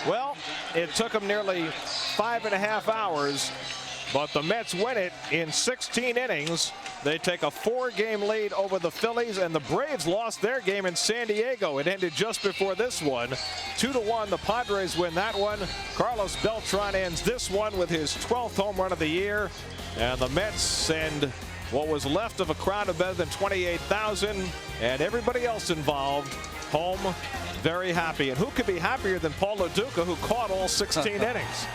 Well, it took them nearly 5.5 hours But the Mets win it in 16 innings. They take a 4-game lead over the Phillies, and the Braves lost their game in San Diego. It ended just before this one. 2-1, the Padres win that one. Carlos Beltran ends this one with his 12th home run of the year. And the Mets send what was left of a crowd of better than 28,000, and everybody else involved home very happy. And who could be happier than Paul Lo Duca, who caught all 16 innings?